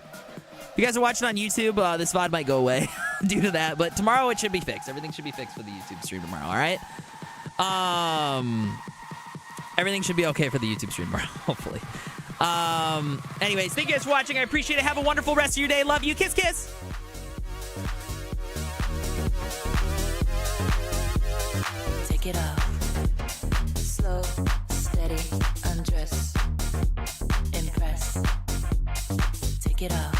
If you guys are watching on YouTube, this VOD might go away due to that. But tomorrow it should be fixed. Everything should be fixed for the YouTube stream tomorrow, all right? Everything should be okay for the YouTube stream tomorrow, hopefully. Anyways, thank you guys for watching. I appreciate it. Have a wonderful rest of your day. Love you. Kiss, kiss. Take it off. Slow, steady, undress. Impress. Take it off.